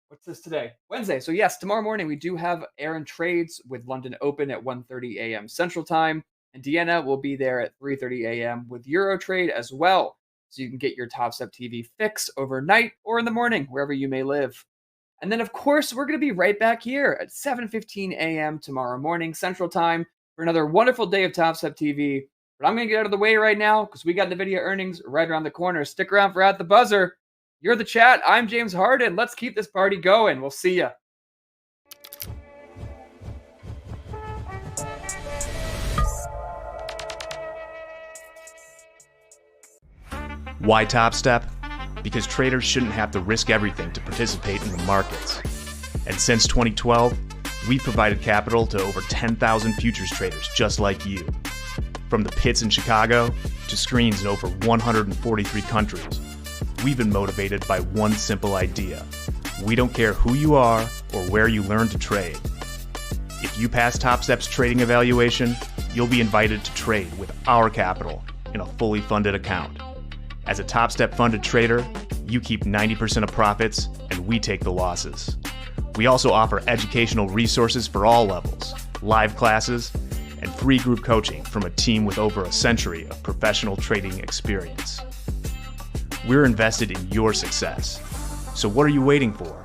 what's this today? Wednesday. So yes, tomorrow morning we do have Aaron Trades with London Open at 1:30 a.m. Central Time. And Deanna will be there at 3:30 a.m. with Euro Trade as well. So you can get your Topstep TV fix overnight or in the morning, wherever you may live. And then, of course, we're going to be right back here at 7:15 a.m. tomorrow morning Central Time for another wonderful day of Topstep TV. But I'm going to get out of the way right now because we got Nvidia earnings right around the corner. Stick around for At the Buzzer. You're the chat. I'm James Harden. Let's keep this party going. We'll see ya. Why Topstep? Because traders shouldn't have to risk everything to participate in the markets. And since 2012, We've provided capital to over 10,000 futures traders just like you. From the pits in Chicago to screens in over 143 countries, we've been motivated by one simple idea. We don't care who you are or where you learn to trade. If you pass Topstep's trading evaluation, you'll be invited to trade with our capital in a fully funded account. As a Topstep funded trader, you keep 90% of profits and we take the losses. We also offer educational resources for all levels, live classes, and free group coaching from a team with over a century of professional trading experience. We're invested in your success. So what are you waiting for?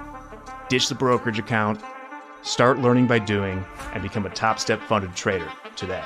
Ditch the brokerage account, start learning by doing, and become a Topstep funded trader today.